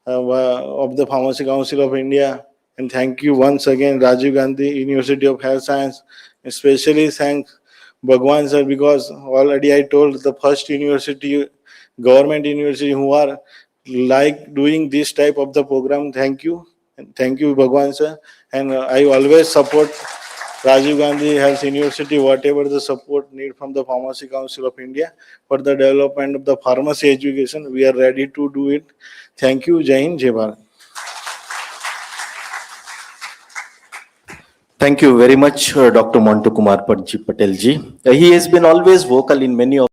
of the Pharmacy Council of India. And thank you once again, Rajiv Gandhi University of Health Science. Especially thanks Bhagwan sir, because already I told the first university, government university who are like doing this type of the program. Thank you. And thank you, Bhagwan sir. And I always support Rajiv Gandhi Health University, whatever the support need from the Pharmacy Council of India for the development of the pharmacy education, we are ready to do it. Thank you. Jai Hind, Jai Bharat. Thank you very much, Dr. Montu Kumar Patel ji. He has been always vocal in many of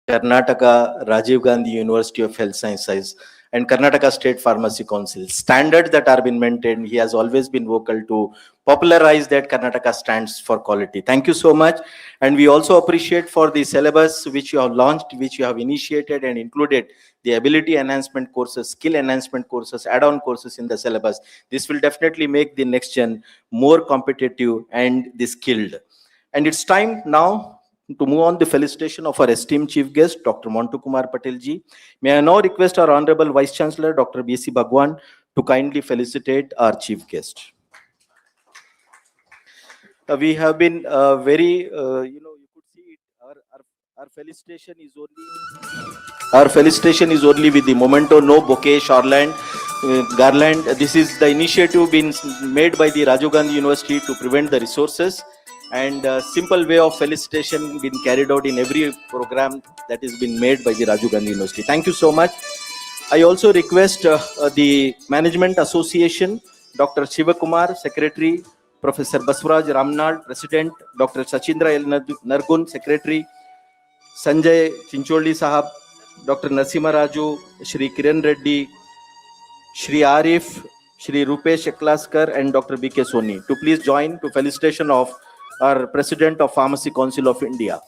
Karnataka, Rajiv Gandhi University of Health Sciences, and Karnataka State Pharmacy Council. Standards that are been maintained, he has always been vocal to popularize that Karnataka stands for quality. Thank you so much. And we also appreciate for the syllabus which you have launched, which you have initiated and included the ability enhancement courses, skill enhancement courses, add-on courses in the syllabus. This will definitely make the next gen more competitive and the skilled. And it's time now to move on the felicitation of our esteemed chief guest, Dr. Montu Kumar Patel ji. May I now request our Honorable Vice Chancellor, Dr. B.C. Bhagwan, to kindly felicitate our chief guest. We have been you could see it, our felicitation is only with the memento, no bouquet, garland. This is the initiative been made by the Rajiv Gandhi University to prevent the resources, and a simple way of felicitation been carried out in every program that has been made by the Rajiv Gandhi University. Thank you so much. I also request the Management Association, Dr. Shivakumar, Secretary, Professor Baswaraj Ramnal, President, Dr. Sachindra L. Nargun, Secretary, Sanjay Chincholi Sahab, Dr. Narsima Raju, Shri Kiran Reddy, Shri Arif, Shri Rupesh Eklaskar, and Dr. B.K. Soni to please join to felicitation of our President of Pharmacy Council of India.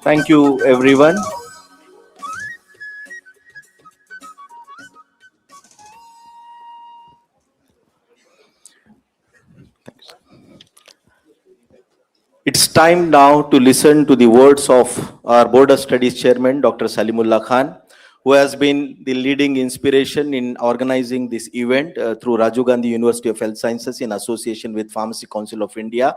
Thank you, everyone. It's time now to listen to the words of our Board of Studies Chairman, Dr. Salimullah Khan, who has been the leading inspiration in organizing this event through Rajiv Gandhi University of Health Sciences in association with Pharmacy Council of India.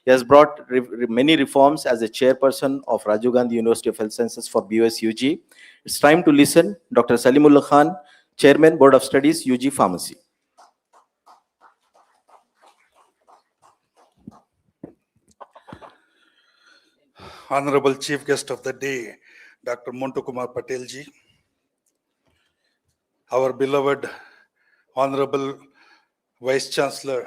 He has brought many reforms as a chairperson of Rajiv Gandhi University of Health Sciences for BOS UG. It's time to listen. Dr. Salimullah Khan, Chairman, Board of Studies, UG Pharmacy. Honorable Chief Guest of the Day, Dr. Montu Kumar Patel ji, our beloved Honorable Vice Chancellor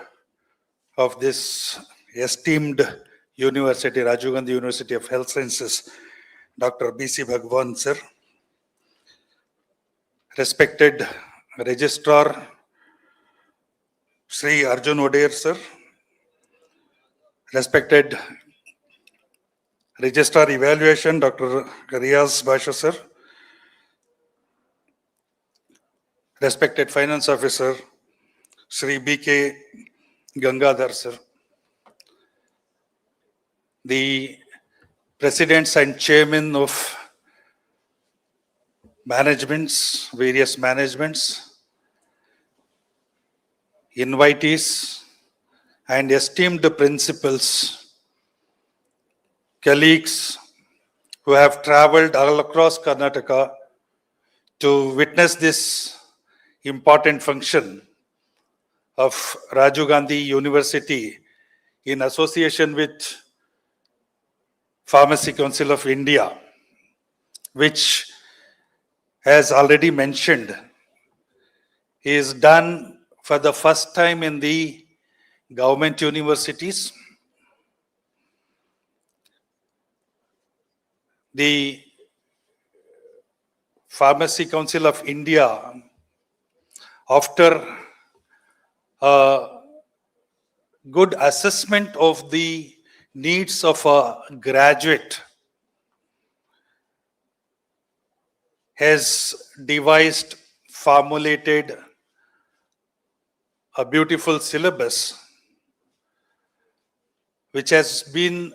of this esteemed University, Rajiv Gandhi University of Health Sciences, Dr. B.C. Bhagwan sir, respected Registrar Sri Arjun Odair sir, respected Registrar Evaluation Dr. Riaz Basha sir, respected Finance Officer Sri B.K. Gangadhar sir, the presidents and chairmen of managements, various managements, invitees, and esteemed principals, colleagues who have traveled all across Karnataka to witness this important function of Rajiv Gandhi University in association with Pharmacy Council of India, which, as already mentioned, is done for the first time in the government universities. The Pharmacy Council of India, after a good assessment of the needs of a graduate, has devised, formulated a beautiful syllabus which has been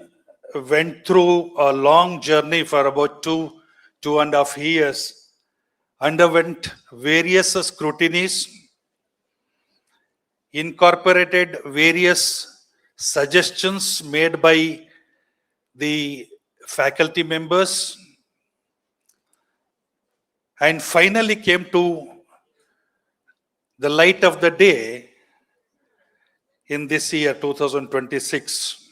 went through a long journey for about 2.5 years, underwent various scrutinies, incorporated various suggestions made by the faculty members, and finally came to the light of the day in this year, 2026.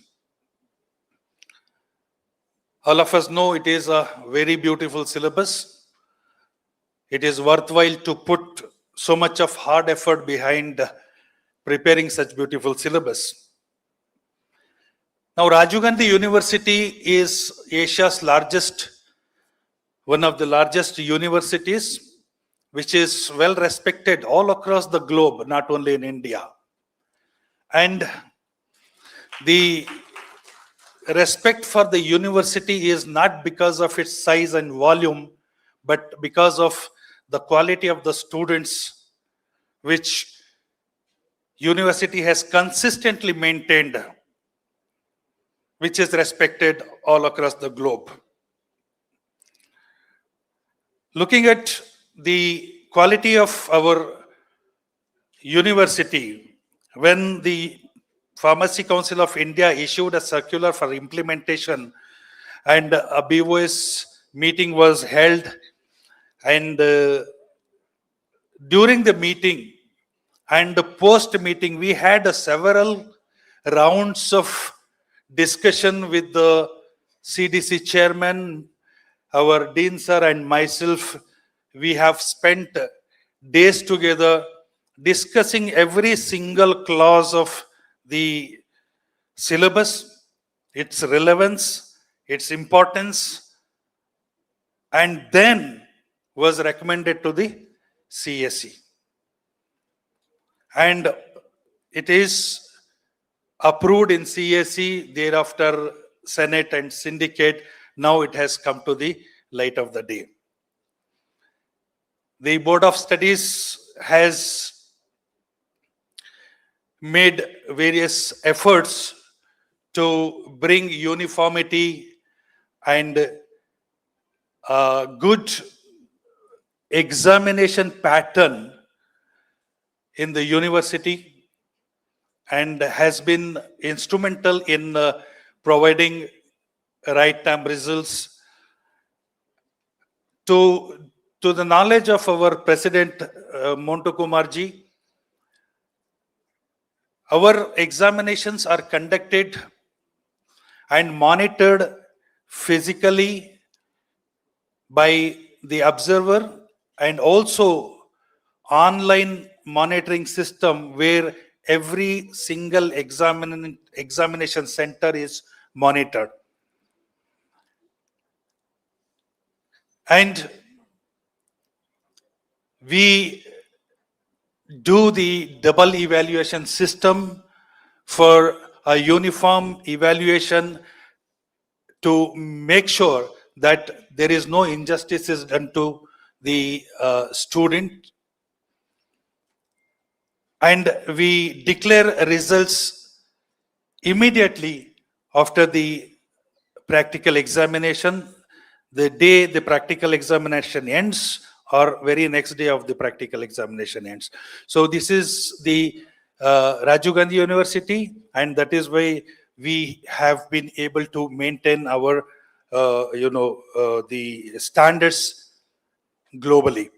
All of us know it is a very beautiful syllabus. It is worthwhile to put so much of hard effort behind preparing such beautiful syllabus. Now, Rajiv Gandhi University is Asia's largest, one of the largest universities, which is well respected all across the globe, not only in India. And the respect for the university is not because of its size and volume, but because of the quality of the students, which university has consistently maintained, which is respected all across the globe. Looking at the quality of our university, when the Pharmacy Council of India issued a circular for implementation and a BOS meeting was held, and during the meeting and the post meeting, we had several rounds of discussion with the CDC chairman, our dean sir, and myself. We have spent days together discussing every single clause of the syllabus, its relevance, its importance, and then was recommended to the CSE. And it is approved in CSE, thereafter Senate and Syndicate. Now it has come to the light of the day. The Board of Studies has made various efforts to bring uniformity and a good examination pattern in the university, and has been instrumental in providing right time results. To the knowledge of our President Montu Kumar ji, our examinations are conducted and monitored physically by the observer, and also online monitoring system where every single examination center is monitored. And we do the double evaluation system for a uniform evaluation to make sure that there is no injustices done to the student. And we declare results immediately after the practical examination, the day the practical examination ends, or very next day of the practical examination ends. So this is the Rajiv Gandhi University, and that is why we have been able to maintain our, the standards globally.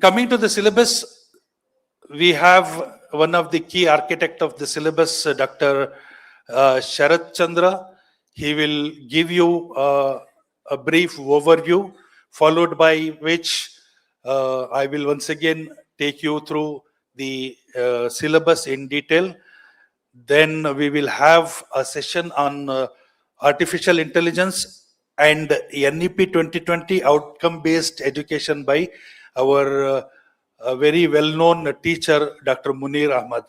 Coming to the syllabus, we have one of the key architect of the syllabus, Dr. Sharat Chandra. He will give you a brief overview, followed by which I will once again take you through the syllabus in detail. Then we will have a session on artificial intelligence and NEP 2020 outcome-based education by our very well-known teacher, Dr. Munir Ahmad.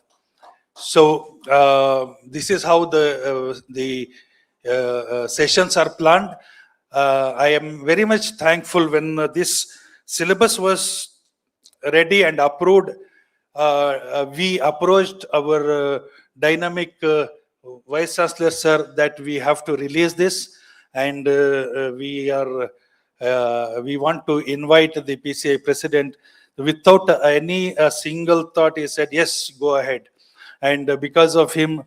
So this is how the sessions are planned. I am very much thankful when this syllabus was ready and approved. We approached our dynamic Vice Chancellor sir that we have to release this, and we want to invite the PCI president. Without any single thought, he said, yes, go ahead. And because of him,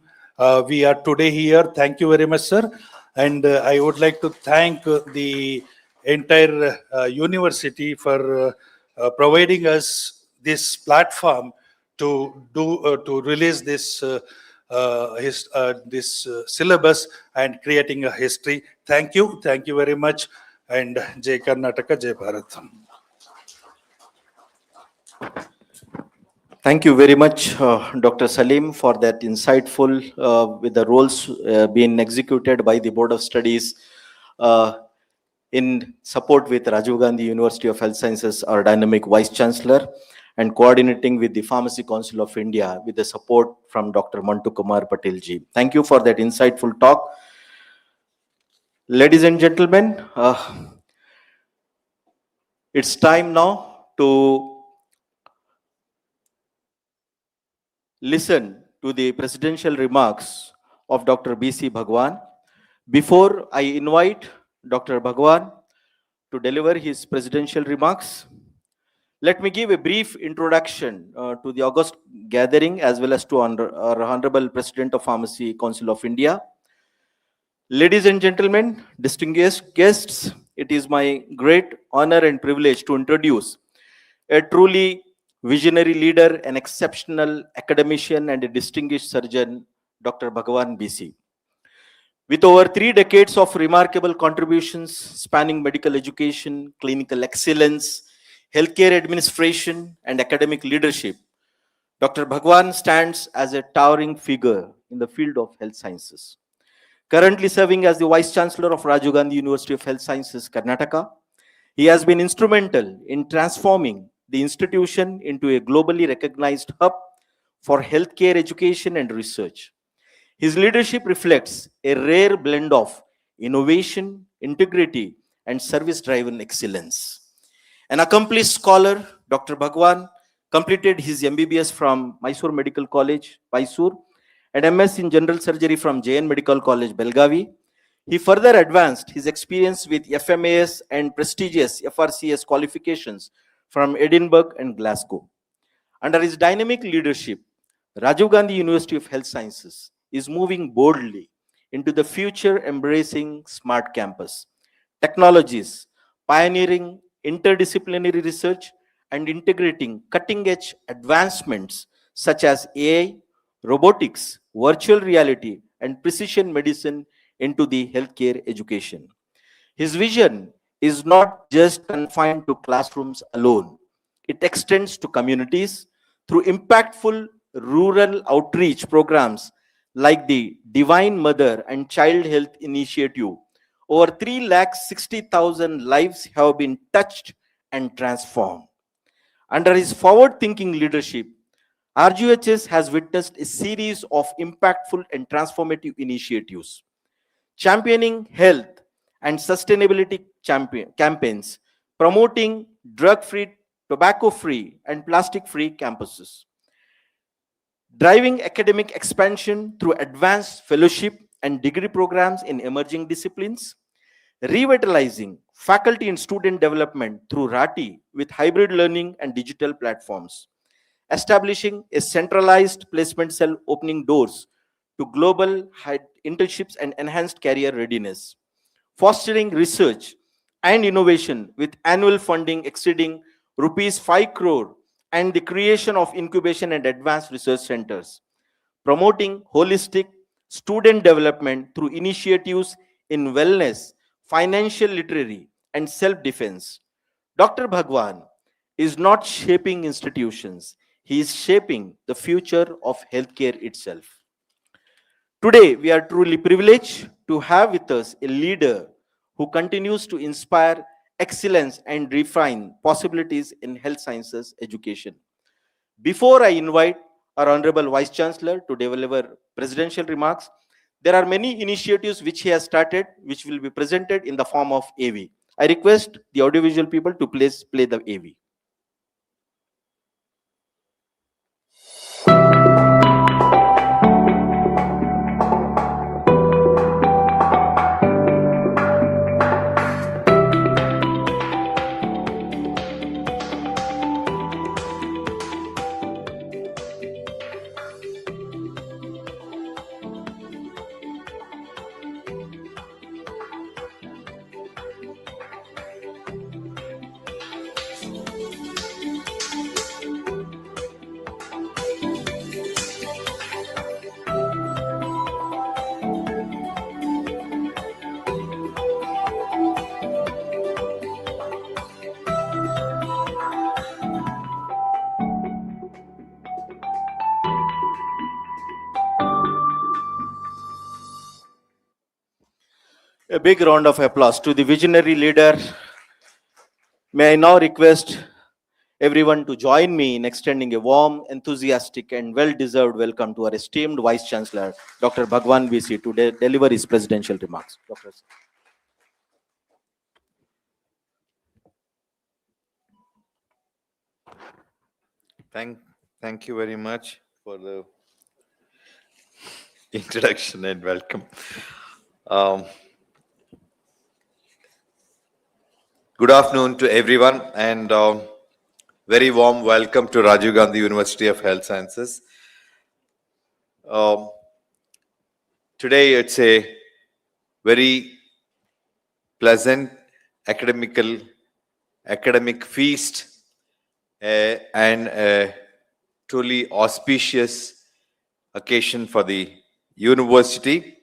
we are today here. Thank you very much, sir. And I would like to thank the entire university for providing us this platform to release this syllabus and creating a history. Thank you very much. And Jai Karnataka, Jai Bharat. Thank you very much, Dr. Salim, for that insightful, with the roles being executed by the Board of Studies in support with Rajiv Gandhi University of Health Sciences, our dynamic Vice Chancellor, and coordinating with the Pharmacy Council of India with the support from Dr. Mantu Kumar Patel ji. Thank you for that insightful talk. Ladies and gentlemen, it's time now to listen to the presidential remarks of Dr. B.C. Bhagwan. Before I invite Dr. Bhagwan to deliver his presidential remarks, let me give a brief introduction to the August gathering as well as to our Honorable President of Pharmacy Council of India. Ladies and gentlemen, distinguished guests, it is my great honor and privilege to introduce a truly visionary leader, an exceptional academician, and a distinguished surgeon, Dr. Bhagwan BC. With over 3 decades of remarkable contributions spanning medical education, clinical excellence, healthcare administration, and academic leadership, Dr. Bhagwan stands as a towering figure in the field of health sciences. Currently serving as the Vice Chancellor of Rajiv Gandhi University of Health Sciences, Karnataka, he has been instrumental in transforming the institution into a globally recognized hub for healthcare education and research. His leadership reflects a rare blend of innovation, integrity, and service-driven excellence. An accomplished scholar, Dr. Bhagwan completed his MBBS from Mysore Medical College, Mysore, and MS in General Surgery from JN Medical College, Belgavi. He further advanced his experience with FMAS and prestigious FRCS qualifications from Edinburgh and Glasgow. Under his dynamic leadership, Rajiv Gandhi University of Health Sciences is moving boldly into the future, embracing smart campus technologies, pioneering interdisciplinary research, and integrating cutting-edge advancements such as AI, robotics, virtual reality, and precision medicine into the healthcare education. His vision is not just confined to classrooms alone. It extends to communities through impactful rural outreach programs like the Divine Mother and Child Health Initiative. Over 360,000 lives have been touched and transformed. Under his forward-thinking leadership, RGHS has witnessed a series of impactful and transformative initiatives, championing health and sustainability campaigns, promoting drug-free, tobacco-free, and plastic-free campuses, driving academic expansion through advanced fellowship and degree programs in emerging disciplines, revitalizing faculty and student development through RATI with hybrid learning and digital platforms, establishing a centralized placement cell opening doors to global internships and enhanced career readiness, fostering research and innovation with annual funding exceeding rupees 5 crore and the creation of incubation and advanced research centers, promoting holistic student development through initiatives in wellness, financial literacy, and self-defense. Dr. Bhagwan is not shaping institutions, he is shaping the future of healthcare itself. Today, we are truly privileged to have with us a leader who continues to inspire excellence and refine possibilities in health sciences education. Before I invite our Honorable Vice Chancellor to deliver presidential remarks, there are many initiatives which he has started, which will be presented in the form of AV. I request the audiovisual people to please play the AV. A big round of applause to the visionary leader. May I now request everyone to join me in extending a warm, enthusiastic, and well-deserved welcome to our esteemed Vice Chancellor, Dr. Bhagwan VC, to deliver his presidential remarks. Dr. Thank you very much for the introduction and welcome. Good afternoon to everyone, and very warm welcome to Rajiv Gandhi University of Health Sciences. Today it's a very pleasant academic feast and a truly auspicious occasion for the university,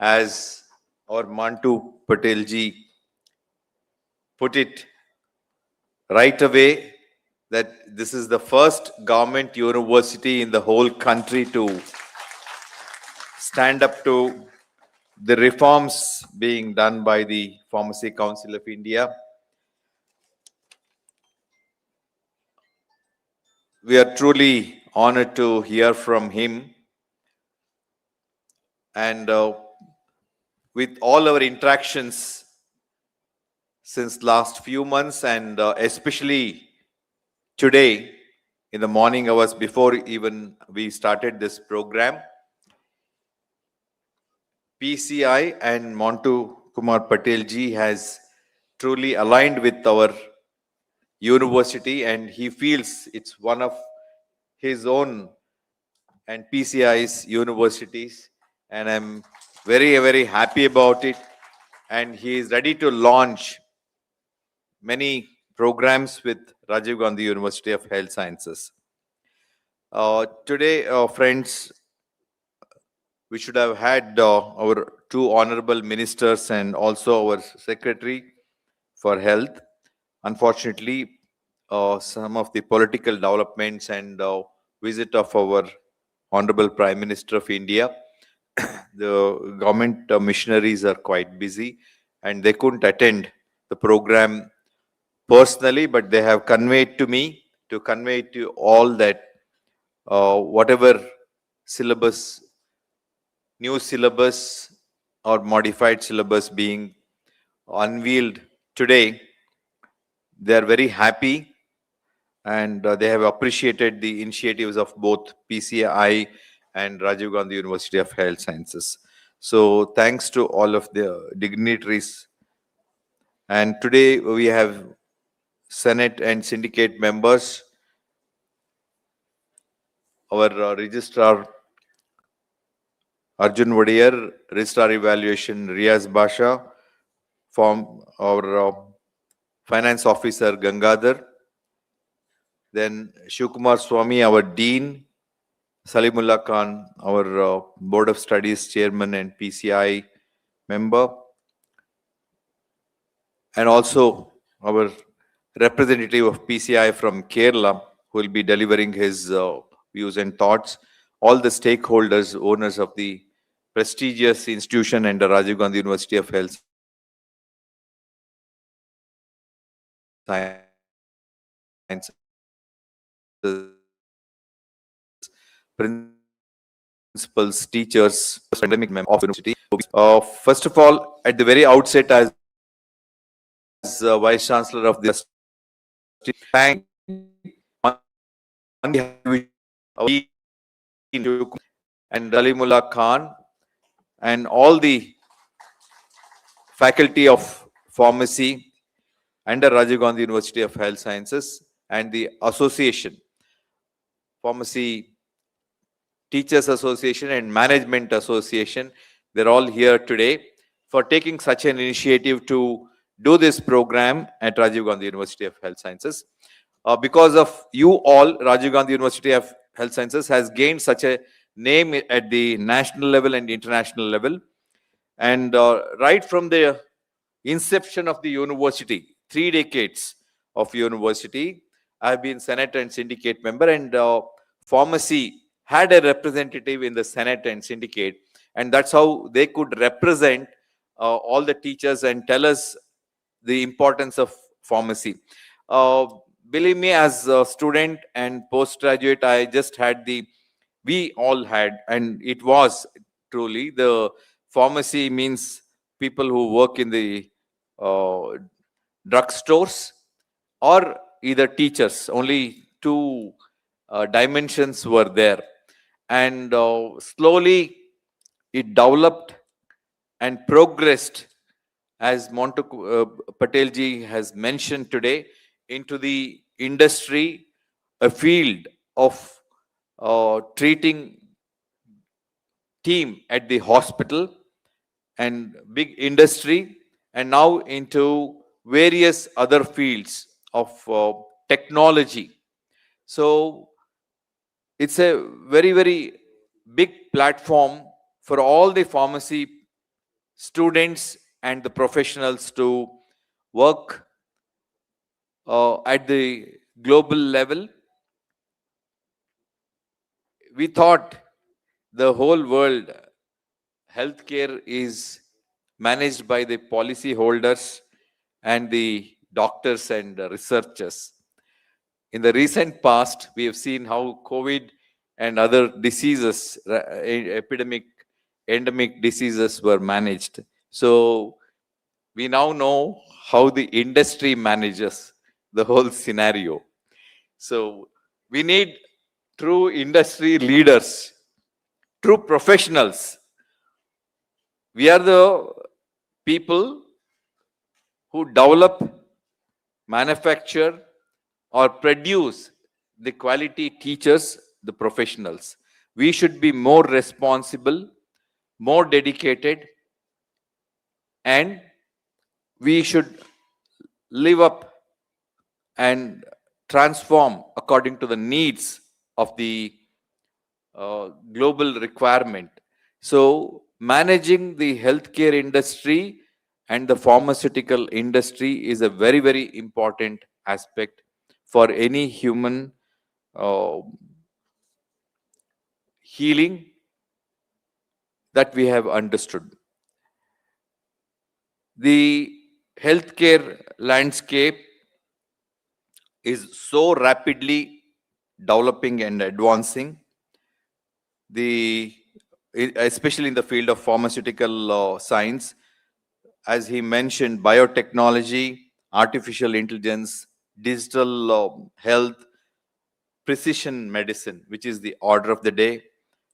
as our Mantu Patel ji put it right away, that this is the first government university in the whole country to stand up to the reforms being done by the Pharmacy Council of India. We are truly honored to hear from him, and with all our interactions since last few months, and especially today in the morning hours before even we started this program, PCI and Montu Kumar Patel ji has truly aligned with our university, and he feels it's one of his own and PCI's universities, and I'm very, very happy about it. And he is ready to launch many programs with Rajiv Gandhi University of Health Sciences. Today, friends, we should have had our two honorable ministers and also our secretary for health. Unfortunately, some of the political developments and visit of our honorable Prime Minister of India, the government missionaries are quite busy and they couldn't attend the program personally, but they have conveyed to me to convey to all that whatever syllabus, new syllabus or modified syllabus being unveiled today, they are very happy and they have appreciated the initiatives of both PCI and Rajiv Gandhi University of Health Sciences. So thanks to all of the dignitaries. And today we have Senate and syndicate members, our registrar Arjun Vadiyar, registrar evaluation Riaz Basha, from our finance officer Gangadhar, then Shivkumar Swami, our dean, Salimullah Khan, our board of studies chairman and PCI member, and also our representative of PCI from Kerala, who will be delivering his views and thoughts. All the stakeholders, owners of the prestigious institution and the Rajiv Gandhi University of Health principals, teachers, academic members of university. First of all, at the very outset, as Vice Chancellor of the thank and Salimullah Khan and all the faculty of pharmacy under Rajiv Gandhi University of Health Sciences and the association, Pharmacy Teachers Association and Management Association. They're all here today for taking such an initiative to do this program at Rajiv Gandhi University of Health Sciences. Because of you all, Rajiv Gandhi University of Health Sciences has gained such a name at the national level and international level. And right from the inception of the university, 3 decades of university, I've been Senate and Syndicate member, and pharmacy had a representative in the Senate and Syndicate, and that's how they could represent all the teachers and tell us the importance of pharmacy. Believe me, as a student and postgraduate, I just had we all had, and it was truly the pharmacy means people who work in the drugstores or either teachers. Only two dimensions were there, and slowly it developed and progressed, as Patel ji has mentioned today, into the industry, a field of treating team at the hospital and big industry, and now into various other fields of technology. So it's a very, very big platform for all the pharmacy students and the professionals to work at the global level. We thought the whole world healthcare is managed by the policy holders and the doctors and the researchers. In the recent past, we have seen how COVID and other diseases, endemic diseases were managed. So we now know how the industry manages the whole scenario. So we need true industry leaders, true professionals. We are the people who develop, manufacture, or produce the quality teachers, the professionals. We should be more responsible, more dedicated, and we should live up and transform according to the needs of the global requirement. So managing the healthcare industry and the pharmaceutical industry is a very, very important aspect for any human uh, healing that we have understood. The healthcare landscape is so rapidly developing and advancing. Especially in the field of pharmaceutical science, as he mentioned, biotechnology, artificial intelligence, digital health, precision medicine, which is the order of the day,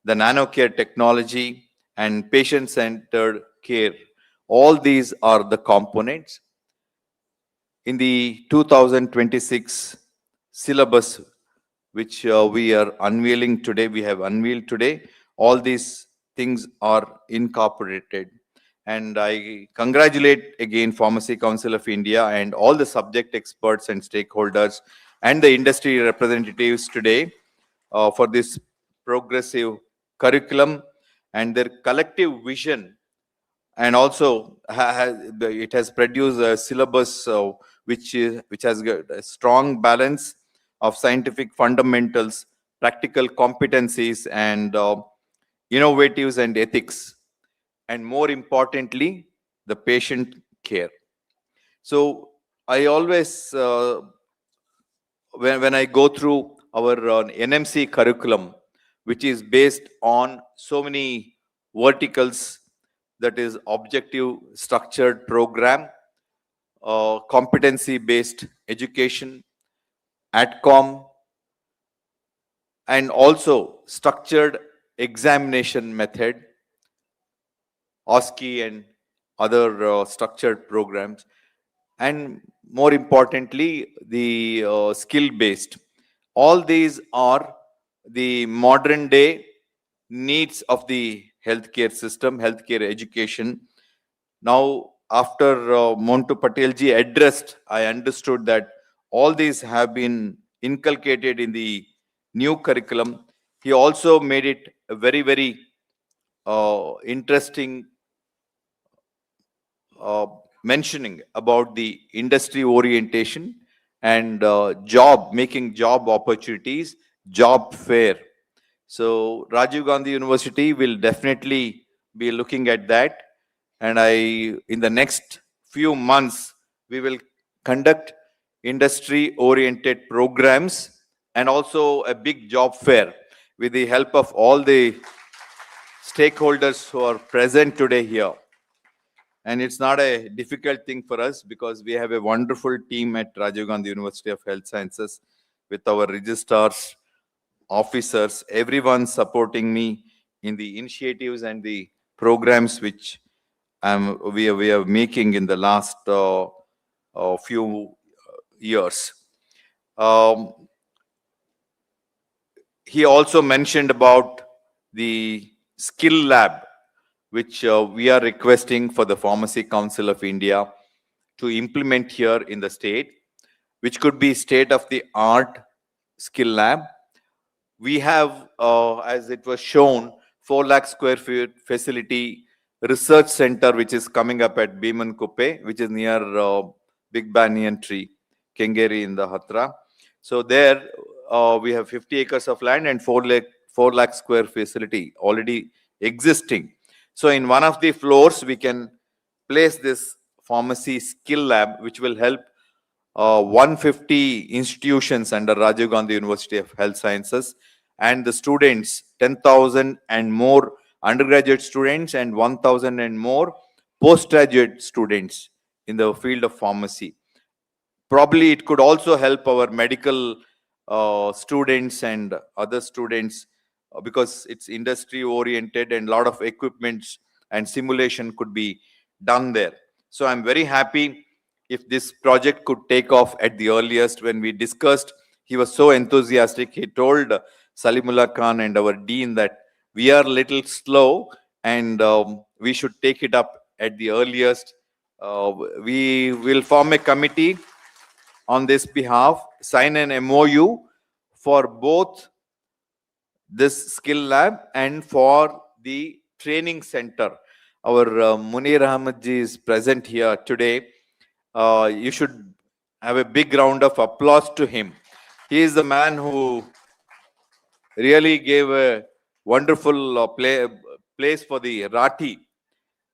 the nanocare technology, and patient-centered care. All these are the components. In the 2026 syllabus, which we are unveiling today, we have unveiled today, all these things are incorporated. And I congratulate again Pharmacy Council of India and all the subject experts and stakeholders and the industry representatives today for this progressive curriculum and their collective vision. And also it has produced a syllabus which has got a strong balance of scientific fundamentals, practical competencies, and innovatives and ethics, and more importantly, the patient care. So I always, when I go through our NMC curriculum, which is based on so many verticals, that is objective structured program, competency based education, ADCOM, and also structured examination method, OSCE, and other structured programs, and more importantly, the skill based. All these are the modern day needs of the healthcare system, healthcare education. Now, after Montu Patelji addressed, I understood that all these have been inculcated in the new curriculum. He also made it a very, very interesting mentioning about the industry orientation and making job opportunities, job fair. So Rajiv Gandhi University will definitely be looking at that. And in the next few months, we will conduct industry oriented programs and also a big job fair with the help of all the stakeholders who are present today here. And it's not a difficult thing for us because we have a wonderful team at Rajiv Gandhi University of Health Sciences with our registrars, officers, everyone supporting me in the initiatives and the programs which we are making in the last few years. He also mentioned about the skill lab, which we are requesting for the Pharmacy Council of India to implement here in the state, which could be state-of-the-art skill lab. We have, as it was shown, 4 lakh square feet facility research center, which is coming up at Bhiman Kuppe, which is near Big Banyan Tree, Kengeri in the Hatra. So there we have 50 acres of land and 4 lakh square facility already existing. So in one of the floors, we can place this pharmacy skill lab, which will help 150 institutions under Rajiv Gandhi University of Health Sciences and the students, 10,000 and more undergraduate students and 1,000 and more postgraduate students in the field of pharmacy. Probably it could also help our medical students and other students because it's industry oriented and a lot of equipments and simulation could be done there. So I'm very happy if this project could take off at the earliest. When we discussed, he was so enthusiastic. He told Salimullah Khan and our dean that we are a little slow and we should take it up at the earliest. We will form a committee on this behalf, sign an MOU for both this skill lab and for the training center. Our Munir Ahmed ji is present here today. You should have a big round of applause to him. He is the man who really gave a wonderful place for the Rati,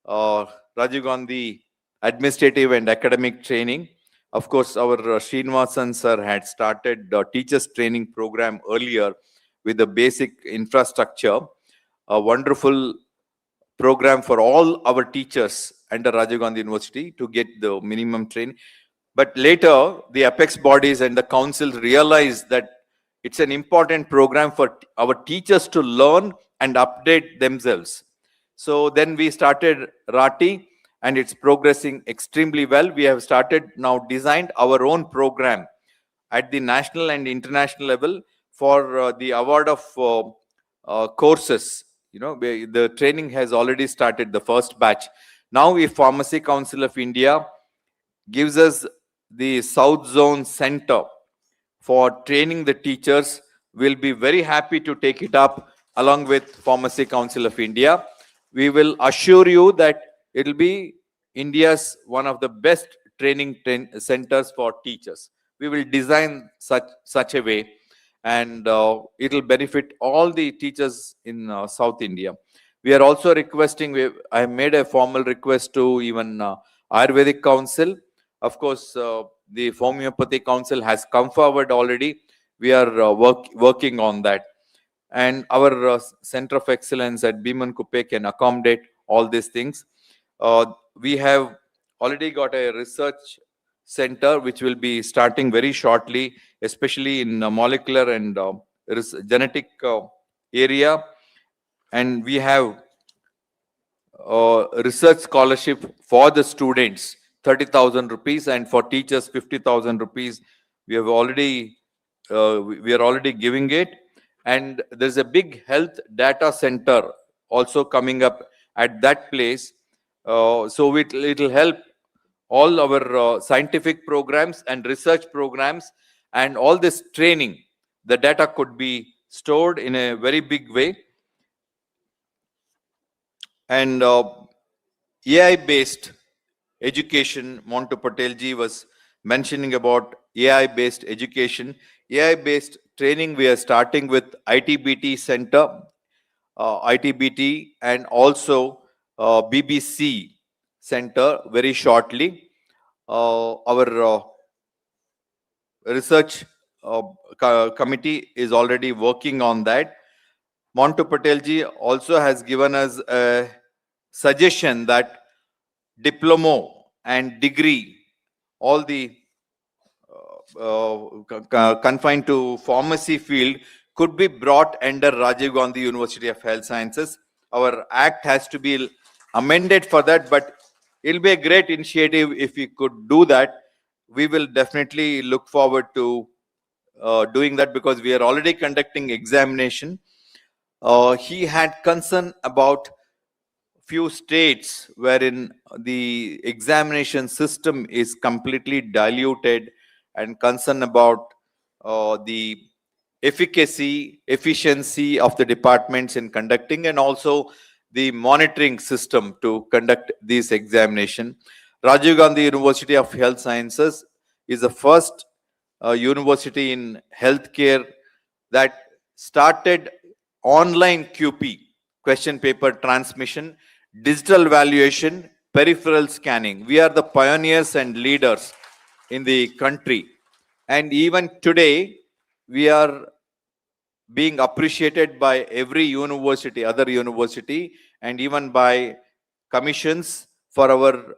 Rajiv Gandhi administrative and academic training. Of course, our Srinivasan sir had started the teachers training program earlier with the basic infrastructure, a wonderful program for all our teachers under Rajiv Gandhi University to get the minimum training. But later, the apex bodies and the council realized that it's an important program for our teachers to learn and update themselves. So then we started Rati, and it's progressing extremely well. We have started now designed our own program at the national and international level for the award of courses. You know, the training has already started, the first batch. Now, if Pharmacy Council of India gives us the South Zone Center for training the teachers, we'll be very happy to take it up along with Pharmacy Council of India. We will assure you that it will be India's one of the best training centers for teachers. We will design such a way, and it will benefit all the teachers in South India. We are also requesting, I have made a formal request to even Ayurvedic Council. Of course, the Homeopathy Council has come forward already. We are working on that. And our Center of Excellence at Biman Kuppe can accommodate all these things. We have already got a research center which will be starting very shortly, especially in molecular and genetic area. And we have research scholarship for the students, 30,000 rupees, and for teachers, 50,000 rupees. We are already giving it. And there's a big health data center also coming up at that place. So it'll help all our scientific programs and research programs, and all this training. The data could be stored in a very big way. And AI-based education, Montu Patel ji was mentioning about AI-based education. AI-based training, we are starting with ITBT Center, ITBT, and also BBC Center very shortly. Our research committee is already working on that. Montu Patel ji also has given us a suggestion that diploma and degree, all the confined to pharmacy field, could be brought under Rajiv Gandhi University of Health Sciences. Our act has to be amended for that, but it'll be a great initiative if we could do that. We will definitely look forward to doing that, because we are already conducting examination. He had concern about few states wherein the examination system is completely diluted, and concern about the efficiency of the departments in conducting, and also the monitoring system to conduct this examination. Rajiv Gandhi University of Health Sciences is the first university in healthcare that started online QP, question paper transmission, digital valuation, peripheral scanning. We are the pioneers and leaders in the country. And even today, we are being appreciated by every university, other university, and even by commissions for our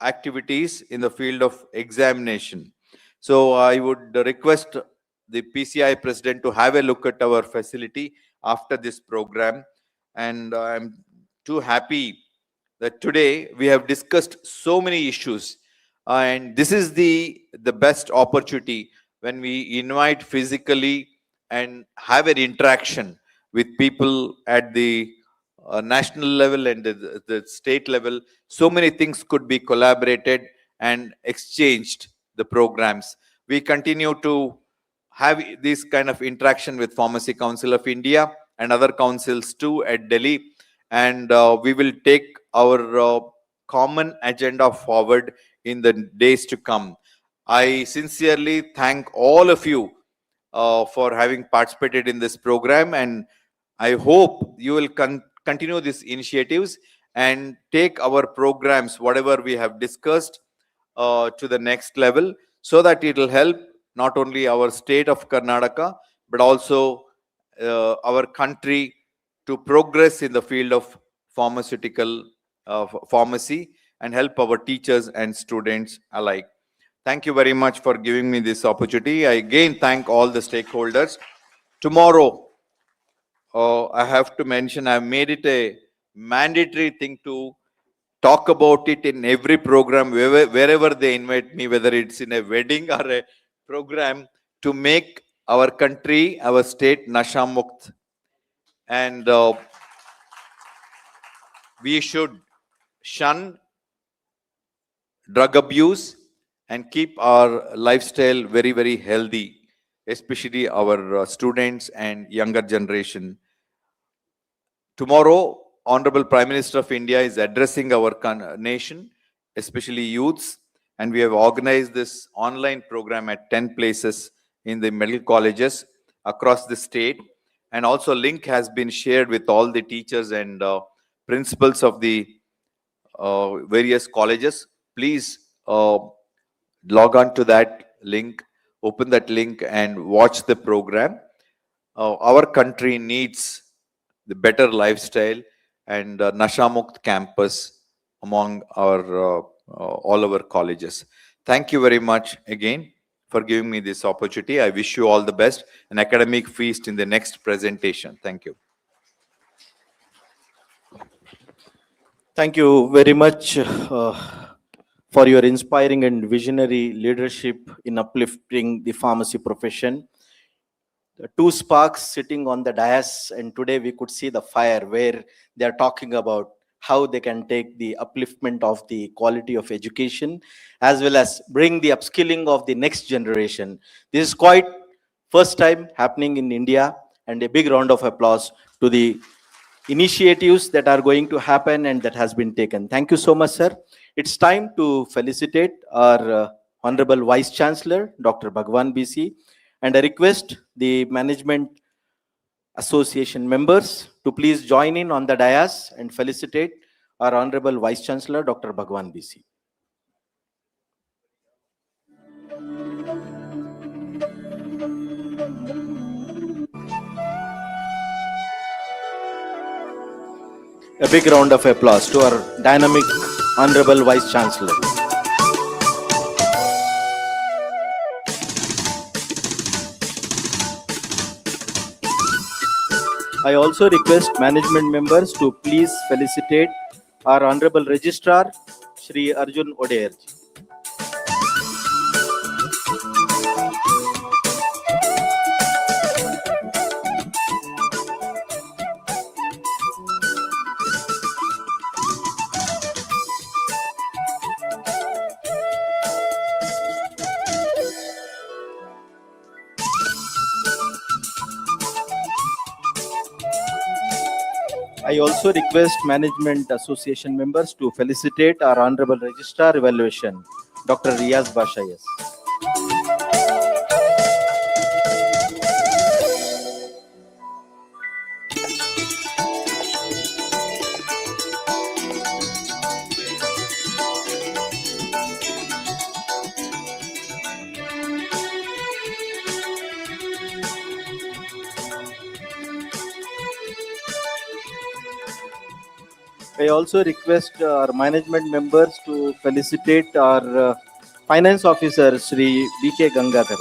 activities in the field of examination. So I would request the PCI president to have a look at our facility after this program. And I'm too happy that today we have discussed so many issues, and this is the best opportunity when we invite physically and have an interaction with people at the national level and the state level. So many things could be collaborated and exchanged, the programs. We continue to have this kind of interaction with Pharmacy Council of India and other councils too at Delhi. and we will take our common agenda forward in the days to come. I sincerely thank all of you for having participated in this program, and I hope you will continue these initiatives and take our programs, whatever we have discussed, to the next level, so that it will help not only our state of Karnataka, but also our country to progress in the field of pharmaceutical pharmacy, and help our teachers and students alike. Thank you very much for giving me this opportunity. I again thank all the stakeholders. Tomorrow, I have to mention, I've made it a mandatory thing to talk about it in every program, wherever they invite me, whether it's in a wedding or a program, to make our country, our state, Nasha Mukt. And we should shun drug abuse and keep our lifestyle very, very healthy, especially our students and younger generation. Tomorrow, Honorable Prime Minister of India is addressing our nation, especially youths, and we have organized this online program at 10 places in the medical colleges across the state. And also link has been shared with all the teachers and principals of the various colleges. Please log on to that link, open that link and watch the program. Our country needs the better lifestyle and Nashamukt campus among our all our colleges. Thank you very much again for giving me this opportunity. I wish you all the best. An academic feast in the next presentation. Thank you. Thank you very much for your inspiring and visionary leadership in uplifting the pharmacy profession. The two sparks sitting on the dais, and today we could see the fire where they are talking about how they can take the upliftment of the quality of education as well as bring the upskilling of the next generation. This is quite first time happening in India, and a big round of applause to the initiatives that are going to happen and that has been taken. Thank you so much, sir. It's time to felicitate our Honorable Vice Chancellor, Dr. Bhagwan BC, and I request the Management Association members to please join in on the dais and felicitate our Honorable Vice Chancellor, Dr. Bhagwan BC. A big round of applause to our dynamic Honorable Vice Chancellor. I also request management members to please felicitate our Honorable Registrar, Shri Arjun Odeer. I also request Management Association members to felicitate our Honorable Registrar Evaluation, Dr. Riaz Bashayas. I also request our management members to felicitate our Finance Officer, Shri B.K. Gangadhar.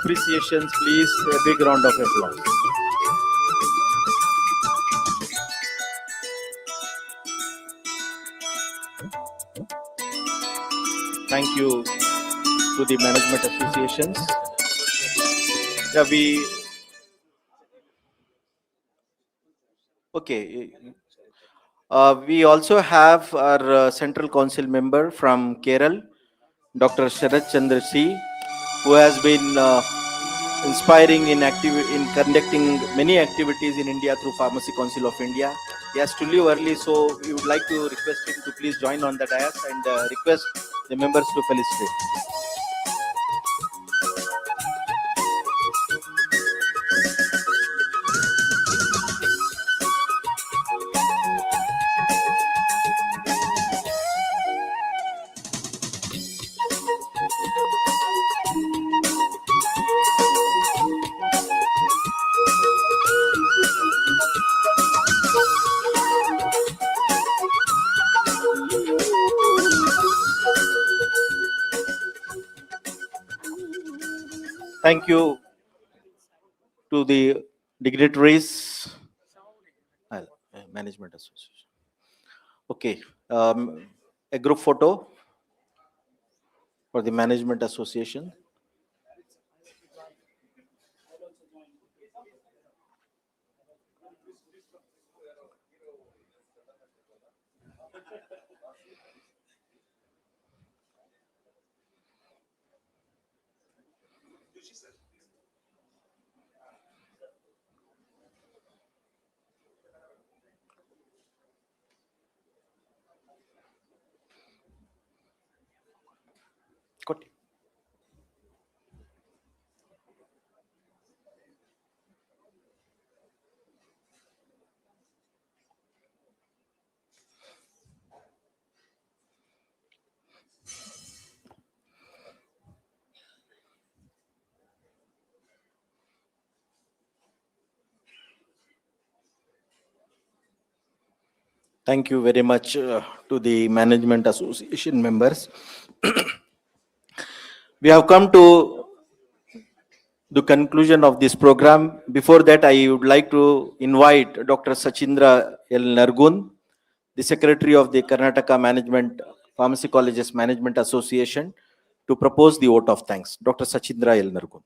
appreciations, please a big round of applause. Thank you to the management associations. Yeah, okay. We also have our Central Council member from Kerala, Dr. Sharat Chandra C, who has been inspiring in conducting many activities in India through Pharmacy Council of India. He has to leave early, so we would like to request him to please join on the dais and request the members to felicitate. Thank you to the dignitaries, Management Association. Okay, a group photo for the Management Association. Got it. Thank you very much to the Management Association members. We have come to the conclusion of this program. Before that, I would like to invite Dr. Sachindra L. Nargun, the Secretary of the Karnataka Pharmacy Colleges Management Association, to propose the vote of thanks. Dr. Sachindra L. Nargun.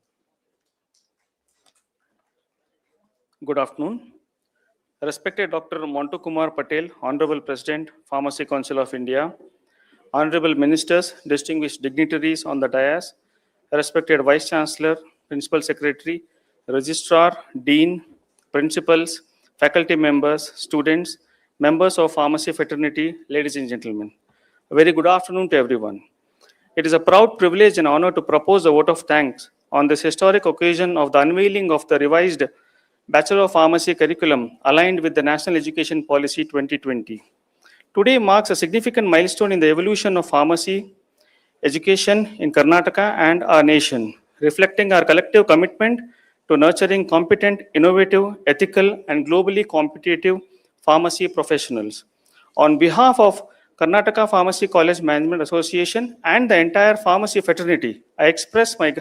Good afternoon. Respected Dr. Montu Kumar Patel, Honorable President, Pharmacy Council of India, Honorable Ministers, distinguished dignitaries on the dais, respected Vice Chancellor, Principal Secretary, Registrar, Dean, Principals, faculty members, students, members of Pharmacy Fraternity, ladies and gentlemen. A very good afternoon to everyone. It is a proud privilege and honor to propose a vote of thanks on this historic occasion of the unveiling of the revised Bachelor of Pharmacy curriculum aligned with the National Education Policy 2020. Today marks a significant milestone in the evolution of pharmacy education in Karnataka and our nation, reflecting our collective commitment to nurturing competent, innovative, ethical, and globally competitive pharmacy professionals. On behalf of Karnataka Pharmacy College Management Association and the entire pharmacy fraternity, I express my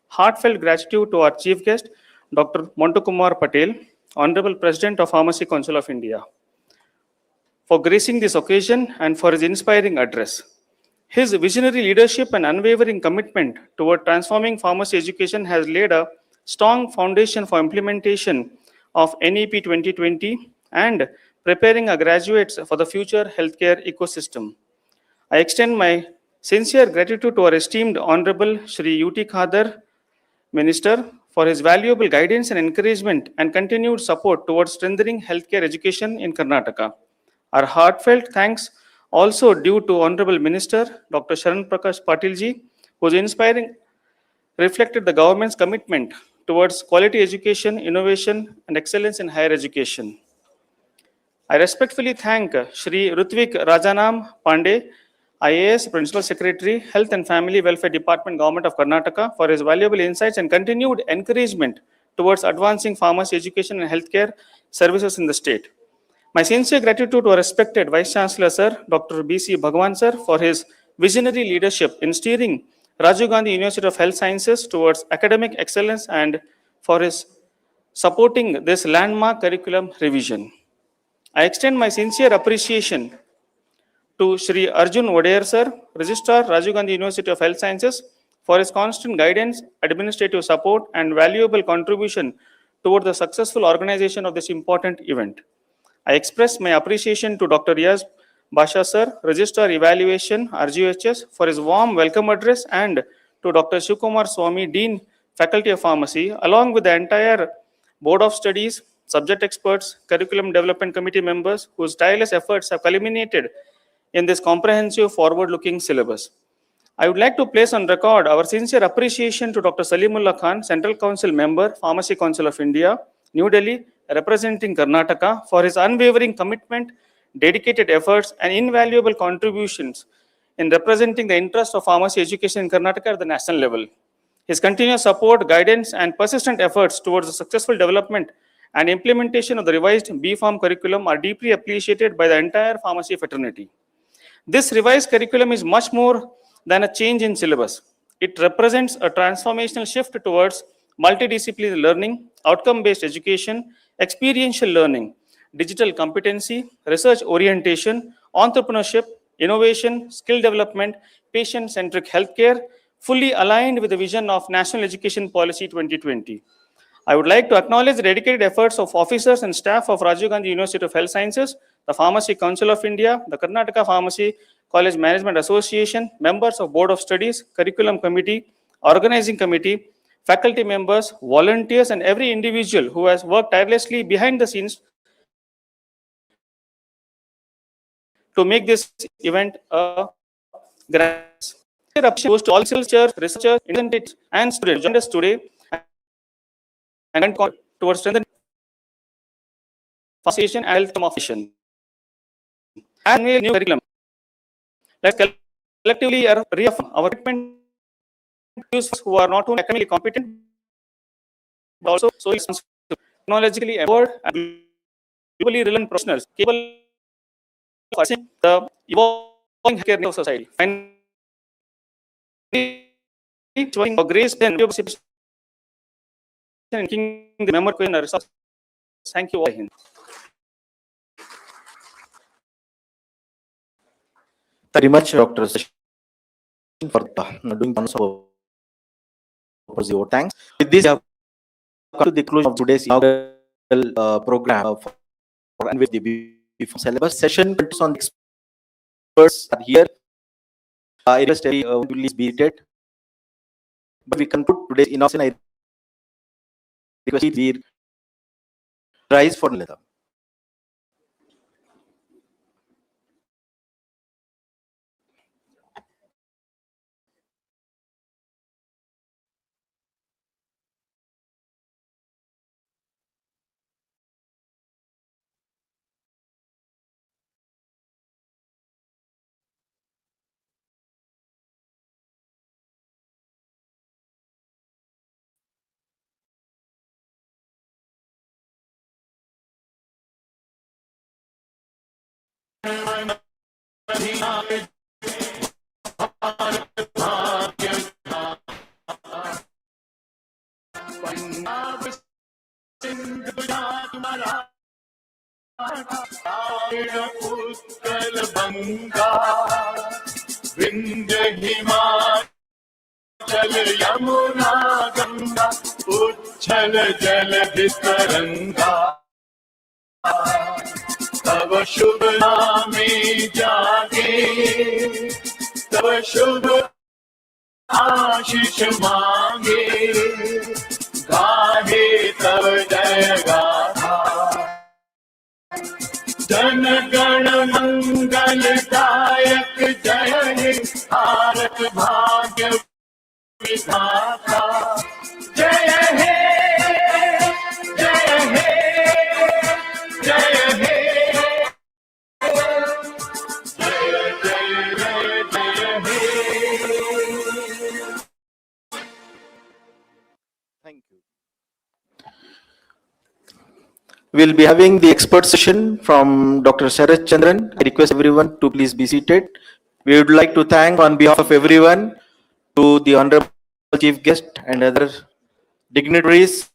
heartfelt gratitude to our chief guest, Dr. Montu Kumar Patel, Honorable President of Pharmacy Council of India, for gracing this occasion and for his inspiring address. His visionary leadership and unwavering commitment toward transforming pharmacy education has laid a strong foundation for implementation of NEP 2020 and preparing our graduates for the future healthcare ecosystem. I extend my sincere gratitude to our esteemed Honorable Shri UT Khadar, Minister, for his valuable guidance and encouragement and continued support towards strengthening healthcare education in Karnataka. Our heartfelt thanks also due to Honorable Minister Dr. Sharan Prakash Patilji, whose inspiring reflected the government's commitment towards quality education, innovation, and excellence in higher education. I respectfully thank Shri Rutvik Rajanam Pandey, IAS Principal Secretary, Health and Family Welfare Department, Government of Karnataka, for his valuable insights and continued encouragement towards advancing pharmacy education and healthcare services in the state. My sincere gratitude to our respected Vice Chancellor, Sir, Dr. B.C. Bhagwan, Sir, for his visionary leadership in steering Rajiv Gandhi University of Health Sciences towards academic excellence and for his supporting this landmark curriculum revision. I extend my sincere appreciation to Shri Arjun Wadeyar sir, Registrar, Rajiv Gandhi University of Health Sciences, for his constant guidance, administrative support, and valuable contribution toward the successful organization of this important event. I express my appreciation to Dr. Riaz Basha sir, Registrar Evaluation, RGHS, for his warm welcome address, and to Dr. Shivkumar Swami, Dean, Faculty of Pharmacy, along with the entire Board of Studies, subject experts, curriculum development committee members, whose tireless efforts have culminated in this comprehensive forward-looking syllabus. I would like to place on record our sincere appreciation to Dr. Salimullah Khan, Central Council Member, Pharmacy Council of India, New Delhi, representing Karnataka, for his unwavering commitment, dedicated efforts, and invaluable contributions in representing the interests of pharmacy education in Karnataka at the national level. His continuous support, guidance, and persistent efforts towards the successful development and implementation of the revised B-Pharm curriculum are deeply appreciated by the entire pharmacy fraternity. This revised curriculum is much more than a change in syllabus. It represents a transformational shift towards multidisciplinary learning, outcome-based education, experiential learning, digital competency, research orientation, entrepreneurship, innovation, skill development, patient-centric healthcare, fully aligned with the vision of National Education Policy 2020. I would like to acknowledge the dedicated efforts of officers and staff of Rajiv Gandhi University of Health Sciences, the Pharmacy Council of India, the Karnataka Pharmacy College Management Association, members of Board of Studies, Curriculum Committee, Organizing Committee, faculty members, volunteers, and every individual who has worked tirelessly behind the scenes to make this event a grand success. Goes to all researchers, and students joined us today and towards strengthening facilitation and health of nation. And new curriculum. Let's collectively reaffirm our commitment to those who are not only academically competent but also socially, technologically empowered, and globally relevant professionals capable of addressing the evolving healthcare needs of society. Finally, showing a grace and in the memory and resources. Thank you all. Very much, Dr. Session, for doing so. Thanks. With this, we have come to the close of today's program for with the Pharm Syllabus session. On the experts are here. University will be seated. But we conclude today's inauguration. I request the rise for Nilita. Utkal बंगा विंध्य हिमाचल यमुना गंगा उच्छल जलधि तरंगा तव शुभ नामे जागे तव शुभ आशीष मांगे गाहे तव जय गाथा जन गण मंगलदायक जय हे भारत भाग्य विधाता जय हे जय हे जय हे जय जय जय हे। Thank you. We'll be having the expert session from Dr. Sharad Chandran. I request everyone to please be seated. We would like to thank on behalf of everyone to the Honorable Chief Guest and other dignitaries.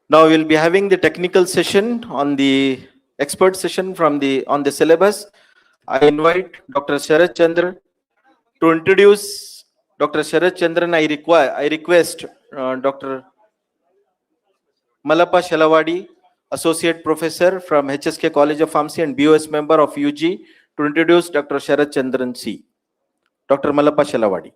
Now we'll be having the technical session on the expert session from on the syllabus. I invite Dr. Sharad Chandra to introduce Dr. Sharad Chandran. I request Dr. Malappa Shalawadi, Associate Professor from HSK College of Pharmacy and BOS member of UG, to introduce Dr. Sharad Chandran C. Dr. Malappa Shalawadi.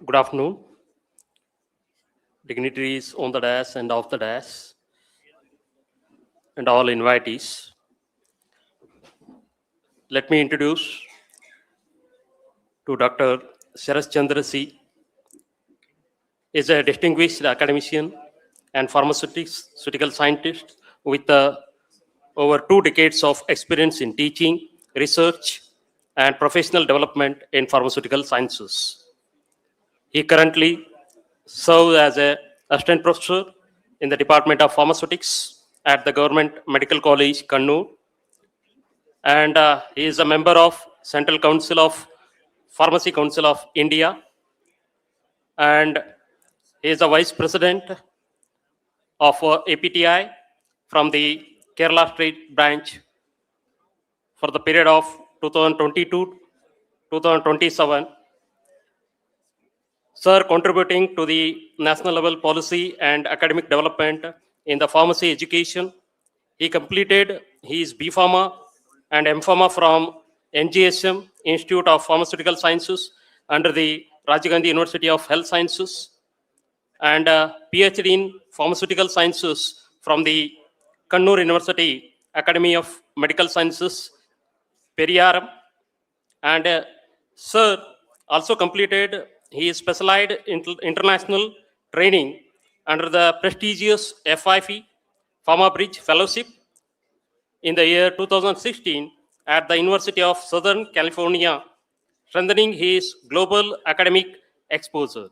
Good afternoon, dignitaries on the dais and off the dais, and all invitees. Let me introduce to Dr. Sharad Chandra C. Is a distinguished academician and pharmaceutical scientist with over 2 decades of experience in teaching, research, and professional development in pharmaceutical sciences. He currently serves as an assistant professor in the Department of Pharmaceutics at the Government Medical College, Kannur. And he is a member of Central Council of Pharmacy Council of India. And he is a vice president of APTI from the Kerala State branch for the period of 2022-2027. Sir, contributing to the national level policy and academic development in the pharmacy education. He completed his B Pharma and M Pharma from NGSM, Institute of Pharmaceutical Sciences, under the Rajiv Gandhi University of Health Sciences, and PhD in Pharmaceutical Sciences from the Kannur University Academy of Medical Sciences, Periyaram. And Sir also completed his specialized international training under the prestigious FIFE Pharma Bridge Fellowship in the year 2016 at the University of Southern California, strengthening his global academic exposure.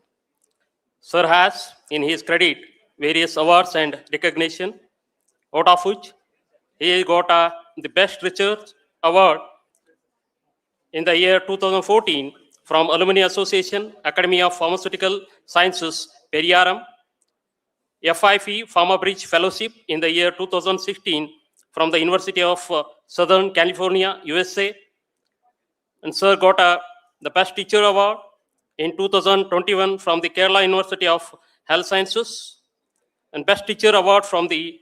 Sir has in his credit various awards and recognition, out of which he got the Best Research Award in the year 2014 from Alumni Association, Academy of Pharmaceutical Sciences, Periyaram, FIFE Pharma Bridge Fellowship in the year 2016 from the University of Southern California, USA. And Sir got the Best Teacher Award in 2021 from the Kerala University of Health Sciences, and Best Teacher Award from the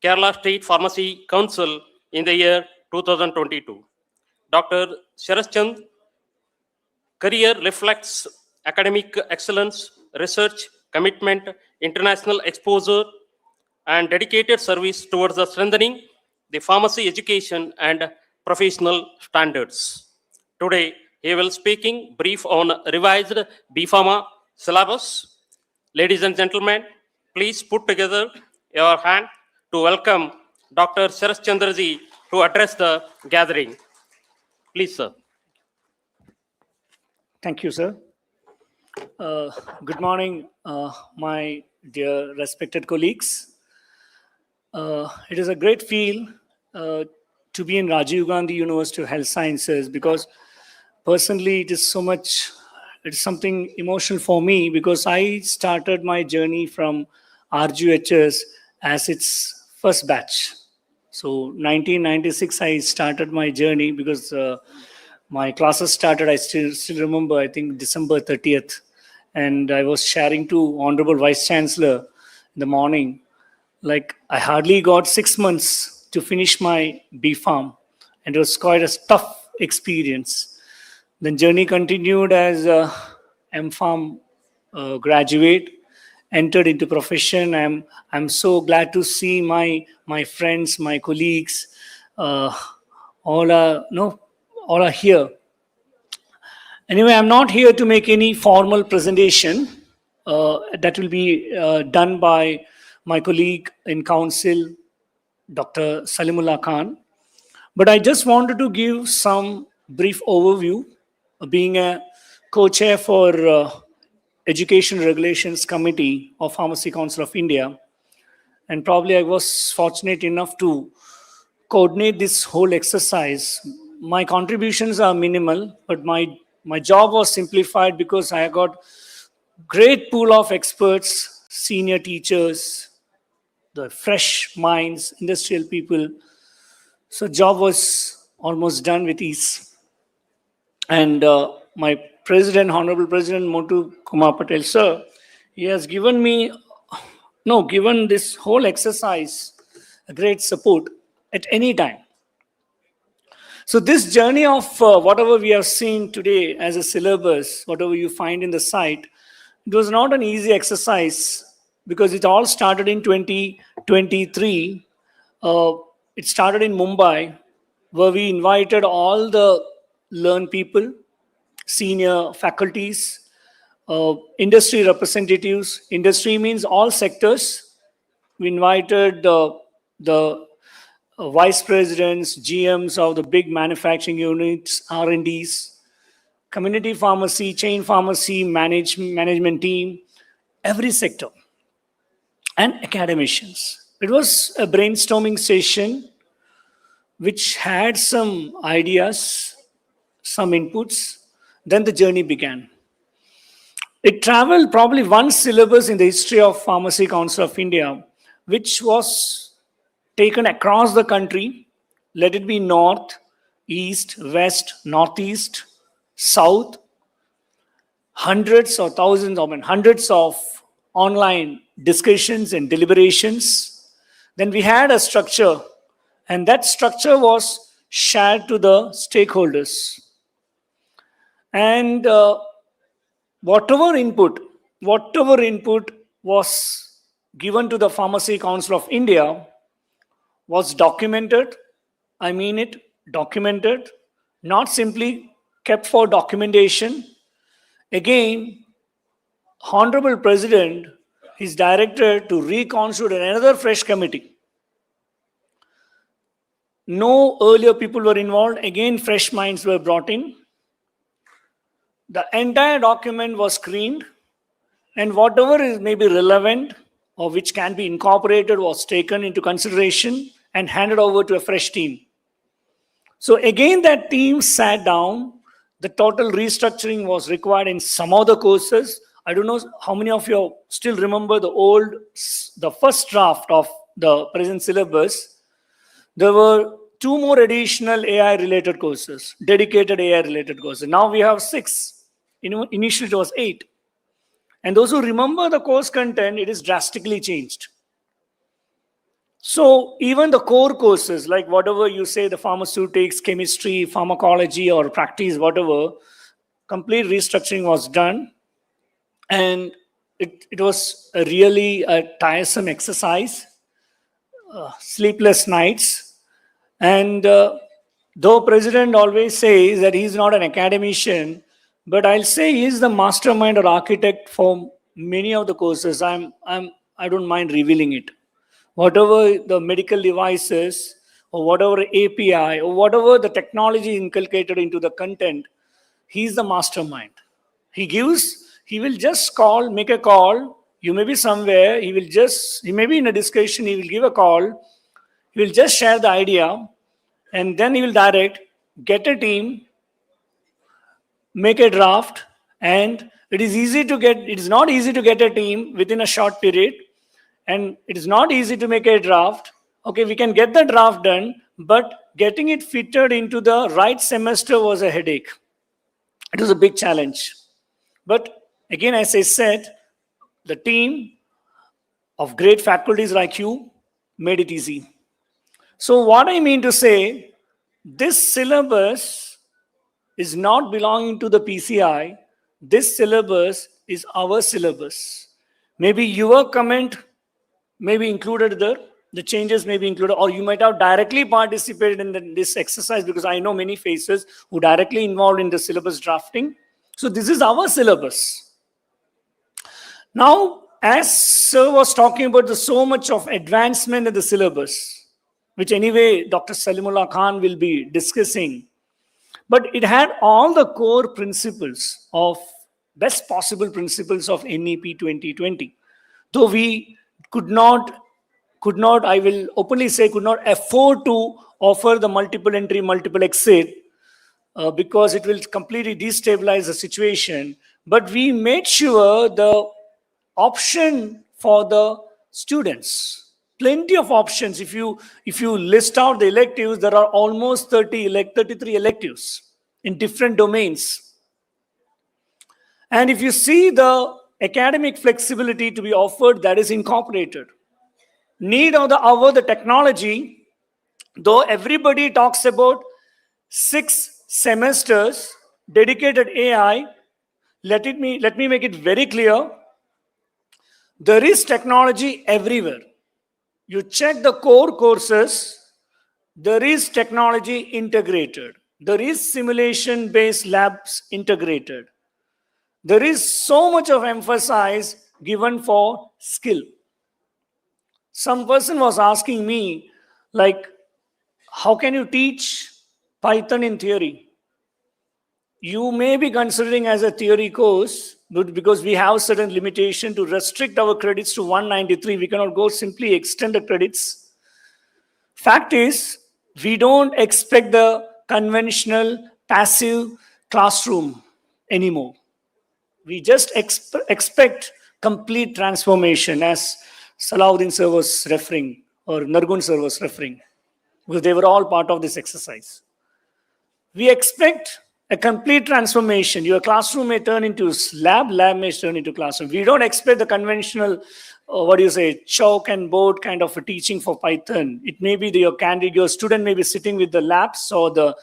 Kerala State Pharmacy Council in the year 2022. Dr. Sharad Chandra career reflects academic excellence, research commitment, international exposure, and dedicated service towards the strengthening the pharmacy education and professional standards. Today, he will speaking brief on revised B Pharma syllabus. Ladies and gentlemen, please put together your hand to welcome Dr. Sharad Chandra ji to address the gathering. Please, sir. Thank you, sir. Good morning, my dear respected colleagues. It is a great feel to be in Rajiv Gandhi University of Health Sciences, because personally it is something emotional for me, because I started my journey from RGHS as its first batch. So 1996 I started my journey, because my classes started, I still remember, I think December 30th. And I was sharing to Honorable Vice Chancellor in the morning, like I hardly got 6 months to finish my B Pharm. And it was quite a tough experience. Then journey continued as M Pharm graduate, entered into profession. I'm so glad to see my friends, my colleagues, all are here. Anyway, I'm not here to make any formal presentation. That will be done by my colleague in council, Dr. Salimullah Khan. But I just wanted to give some brief overview, being a co-chair for Education Regulations Committee of Pharmacy Council of India. And probably I was fortunate enough to coordinate this whole exercise. My contributions are minimal, but my job was simplified because I got great pool of experts, senior teachers, the fresh minds, industrial people. So job was almost done with ease. And my president, Honorable President Montu Kumar Patel, sir, he has given this whole exercise a great support at any time. So this journey of whatever we have seen today as a syllabus, whatever you find in the site, it was not an easy exercise because it all started in 2023. It started in Mumbai, where we invited all the learned people, senior faculties, industry representatives. Industry means all sectors. We invited the vice presidents, GMs of the big manufacturing units, R&Ds, community pharmacy, chain pharmacy, management team, every sector, and academicians. It was a brainstorming session which had some ideas, some inputs. Then the journey began. It traveled probably one syllabus in the history of Pharmacy Council of India, which was taken across the country, let it be north, east, west, northeast, south, hundreds or thousands, hundreds of online discussions and deliberations. Then we had a structure, and that structure was shared to the stakeholders. And whatever input was given to the Pharmacy Council of India was documented. I mean it, documented, not simply kept for documentation. Again, Honorable President is directed to reconstitute another fresh committee. No earlier people were involved. Again, fresh minds were brought in. The entire document was screened, and whatever is maybe relevant or which can be incorporated was taken into consideration and handed over to a fresh team. So again, that team sat down. The total restructuring was required in some of the courses. I don't know how many of you still remember the first draft of the present syllabus. There were 2 more additional AI-related courses, dedicated AI-related courses. Now we have 6. Initially it was 8. And those who remember the course content, it is drastically changed. So even the core courses, like whatever you say, the pharmaceutics, chemistry, pharmacology, or practice, whatever, complete restructuring was done. And it was really a tiresome exercise, sleepless nights. And though President always says that he's not an academician, but I'll say he's the mastermind or architect for many of the courses. I don't mind revealing it. Whatever the medical devices or whatever API or whatever the technology inculcated into the content, he's the mastermind. He will just make a call. You may be somewhere, he may be in a discussion, he will give a call. He will just share the idea, and then he will direct, get a team, make a draft, and it is not easy to get a team within a short period, and it is not easy to make a draft. Okay, we can get the draft done, but getting it fitted into the right semester was a headache. It was a big challenge. But again, as I said, the team of great faculties like you made it easy. So what I mean to say, this syllabus is not belonging to the PCI. This syllabus is our syllabus. Maybe your comment may be included there. The changes may be included, or you might have directly participated in this exercise, because I know many faces who directly involved in the syllabus drafting. So this is our syllabus. Now, as Sir was talking about so much of advancement in the syllabus, which anyway Dr. Salimullah Khan will be discussing. But it had all the core principles of best possible principles of NEP 2020. Though we could not, I will openly say, could not afford to offer the multiple entry, multiple exit because it will completely destabilize the situation. But we made sure the option for the students, plenty of options. If you list out the electives, there are almost 33 electives in different domains. And if you see the academic flexibility to be offered, that is incorporated. Need of the hour, the technology, though everybody talks about 6 semesters dedicated AI, let me make it very clear. There is technology everywhere. You check the core courses, there is technology integrated. There is simulation-based labs integrated. There is so much of emphasis given for skill. Some person was asking me, like, how can you teach Python in theory? You may be considering as a theory course, but because we have certain limitation to restrict our credits to 193, we cannot go simply extend the credits. Fact is, we don't expect the conventional passive classroom anymore. We just expect complete transformation, as Salahuddin sir was referring, or Nargun sir was referring, because they were all part of this exercise. We expect a complete transformation. Your classroom may turn into lab may turn into classroom. We don't expect the conventional, chalk and board kind of a teaching for Python. It may be that your student may be sitting with the laps or the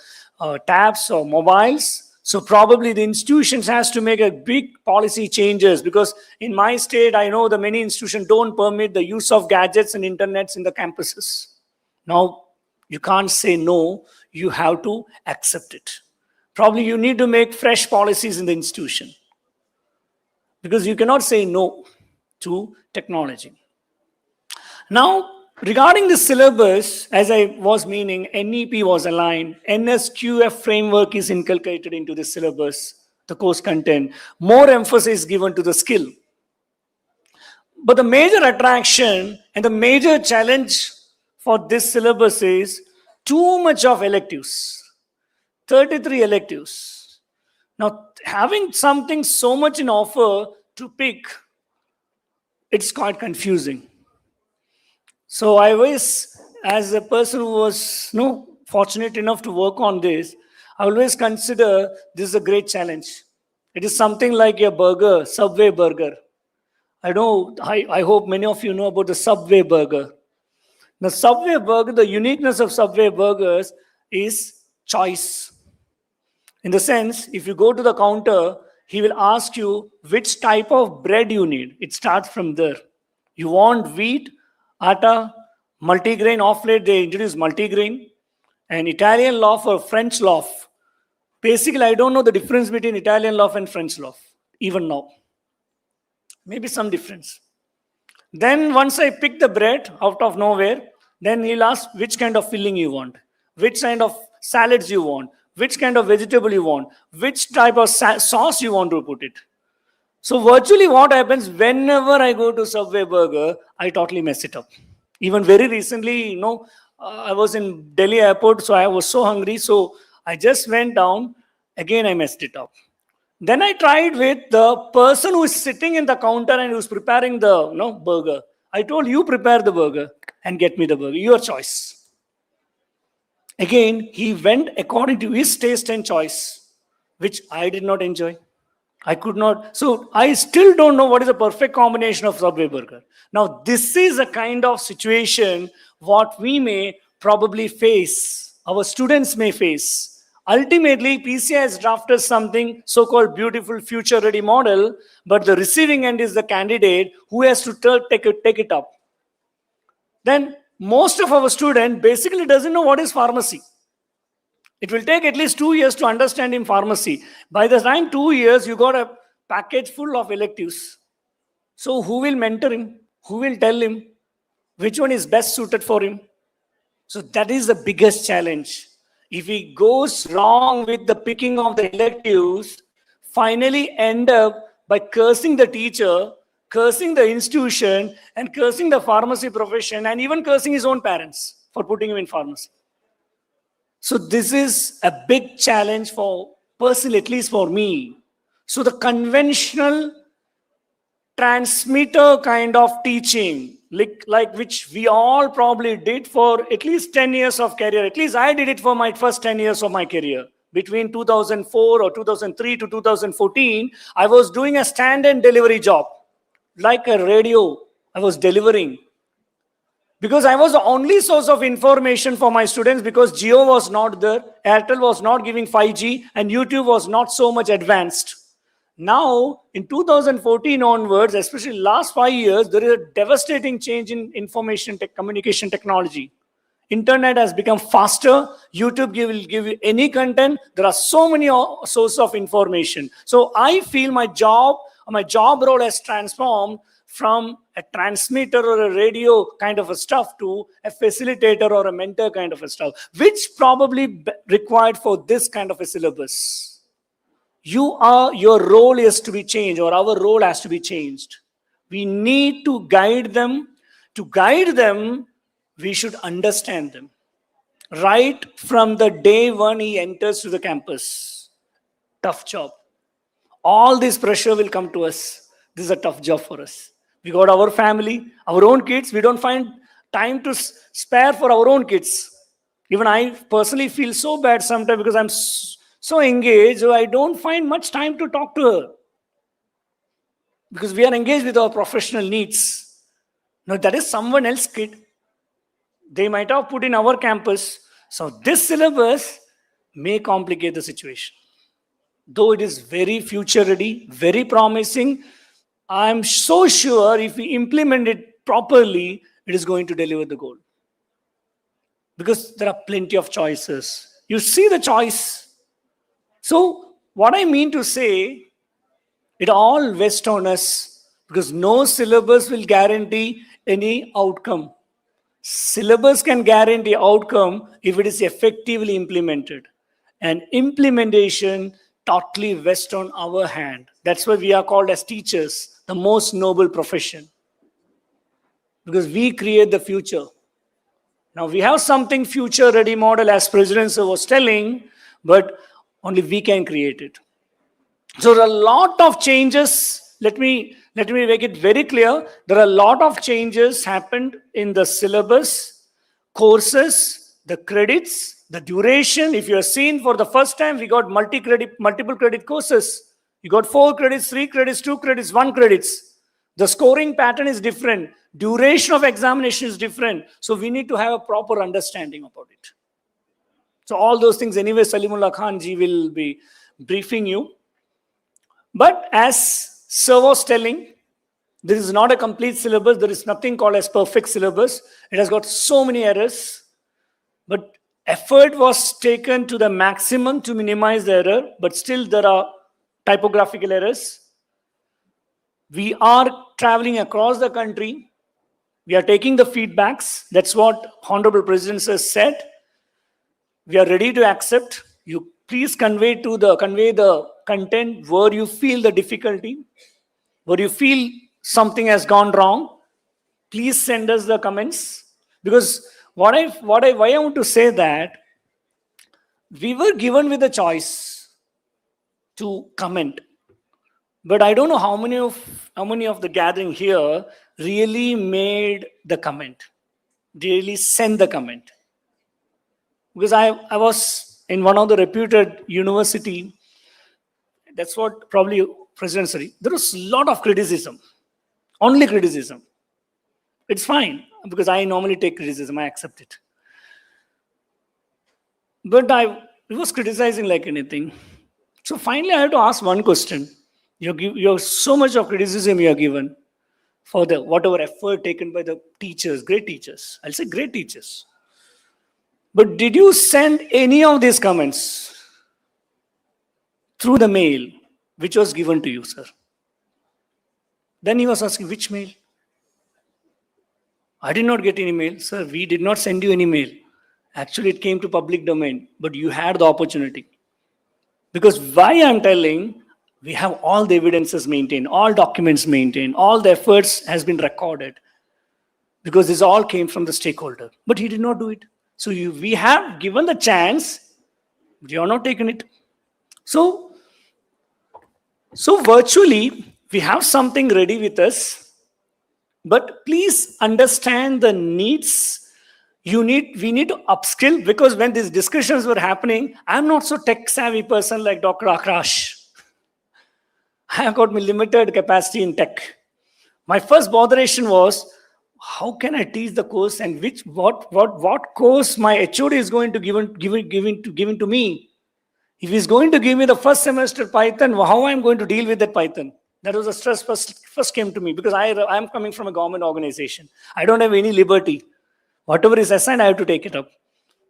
tabs or mobiles. So probably the institutions has to make a big policy changes, because in my state, I know the many institutions don't permit the use of gadgets and internets in the campuses. Now, you can't say no, you have to accept it. Probably you need to make fresh policies in the institution, because you cannot say no to technology. Now, regarding the syllabus, as I was meaning, NEP was aligned, NSQF framework is inculcated into the syllabus, the course content, more emphasis given to the skill. But the major attraction and the major challenge for this syllabus is too much of electives, 33 electives. Now, having something so much in offer to pick, it's quite confusing. So I was, as a person who was fortunate enough to work on this, I always consider this is a great challenge. It is something like a burger, Subway burger. I hope many of you know about the Subway burger. The Subway burger, the uniqueness of Subway burgers is choice. In the sense, if you go to the counter, he will ask you which type of bread you need. It starts from there. You want wheat, atta, multigrain. Off late they introduced multigrain, and Italian loaf or French loaf. Basically, I don't know the difference between Italian loaf and French loaf, even now. Maybe some difference. Then once I pick the bread out of nowhere, then he'll ask which kind of filling you want, which kind of salads you want, which kind of vegetable you want, which type of sauce you want to put it. So virtually what happens whenever I go to Subway burger, I totally mess it up. Even very recently, I was in Delhi airport, so I was so hungry, so I just went down. Again, I messed it up. Then I tried with the person who is sitting in the counter and who's preparing the burger. I told you prepare the burger and get me the burger, your choice. Again, he went according to his taste and choice, which I did not enjoy. I could not. So I still don't know what is the perfect combination of Subway burger. Now, this is a kind of situation what we may probably face, our students may face. Ultimately, PCI has drafted something so-called beautiful future-ready model, but the receiving end is the candidate who has to take it up. Then most of our student basically doesn't know what is pharmacy. It will take at least 2 years to understand in pharmacy. By the time 2 years, you got a package full of electives. So who will mentor him? Who will tell him which one is best suited for him? So that is the biggest challenge. If he goes wrong with the picking of the electives, finally end up by cursing the teacher, cursing the institution, and cursing the pharmacy profession, and even cursing his own parents for putting him in pharmacy. So this is a big challenge for personally, at least for me. So the conventional transmitter kind of teaching, like which we all probably did for at least 10 years of career. At least I did it for my first 10 years of my career. Between 2004 or 2003 to 2014, I was doing a stand-and delivery job. Like a radio, I was delivering. Because I was the only source of information for my students, because Jio was not there, Airtel was not giving 5G, and YouTube was not so much advanced. Now, in 2014 onwards, especially last 5 years, there is a devastating change in information communication technology. Internet has become faster. YouTube will give you any content. There are so many sources of information. So I feel my job role has transformed from a transmitter or a radio kind of a stuff to a facilitator or a mentor kind of a stuff, which probably required for this kind of a syllabus. Your role is to be changed, or our role has to be changed. We need to guide them. To guide them, we should understand them. Right from the day one he enters to the campus. Tough job. All this pressure will come to us. This is a tough job for us. We got our family, our own kids. We don't find time to spare for our own kids. Even I personally feel so bad sometimes because I'm so engaged, so I don't find much time to talk to her. Because we are engaged with our professional needs. Now that is someone else's kid. They might have put in our campus. So this syllabus may complicate the situation. Though it is very future ready, very promising, I'm so sure if we implement it properly, it is going to deliver the goal. Because there are plenty of choices. You see the choice. So what I mean to say, it all rests on us, because no syllabus will guarantee any outcome. Syllabus can guarantee outcome if it is effectively implemented. And implementation totally rests on our hand. That's why we are called as teachers, the most noble profession. Because we create the future. Now we have something future ready model, as President Sir was telling, but only we can create it. So there are a lot of changes. Let me make it very clear. There are a lot of changes happened in the syllabus, courses, the credits, the duration. If you have seen for the first time, we got multiple credit courses. You got 4 credits, 3 credits, 2 credits, 1 credits. The scoring pattern is different. Duration of examination is different. So we need to have a proper understanding about it. So all those things, anyway, Salimullah Khan ji will be briefing you. But as Sir was telling, this is not a complete syllabus. There is nothing called as perfect syllabus. It has got so many errors. But effort was taken to the maximum to minimize the error. But still there are typographical errors. We are traveling across the country. We are taking the feedbacks. That's what Honorable President has said. We are ready to accept. You please convey the content where you feel the difficulty, where you feel something has gone wrong. Please send us the comments. Because why I want to say that, we were given with a choice to comment. But I don't know how many of the gathering here really made the comment, really sent the comment. Because I was in one of the reputed university. That's what probably President said. There was a lot of criticism, only criticism. It's fine, because I normally take criticism, I accept it. But I was criticizing like anything. So finally I have to ask one question. You're so much of criticism you are given for the whatever effort taken by the teachers, great teachers. I'll say great teachers. But did you send any of these comments through the mail which was given to you, sir? Then he was asking, which mail? I did not get any mail. Sir, we did not send you any mail. Actually, it came to public domain, but you had the opportunity. Because why I'm telling, we have all the evidences maintained, all documents maintained, all the efforts has been recorded. Because this all came from the stakeholder. But he did not do it. So we have given the chance, but you are not taken it. So virtually, we have something ready with us, but please understand the needs. We need to upskill, because when these discussions were happening, I'm not so tech savvy person like Dr. Akrash. I have got my limited capacity in tech. My first botheration was, how can I teach the course, and what course my HOD is going to give to me? If he's going to give me the first semester Python, how I'm going to deal with that Python? That was a stress first came to me, because I'm coming from a government organization. I don't have any liberty. Whatever is assigned, I have to take it up.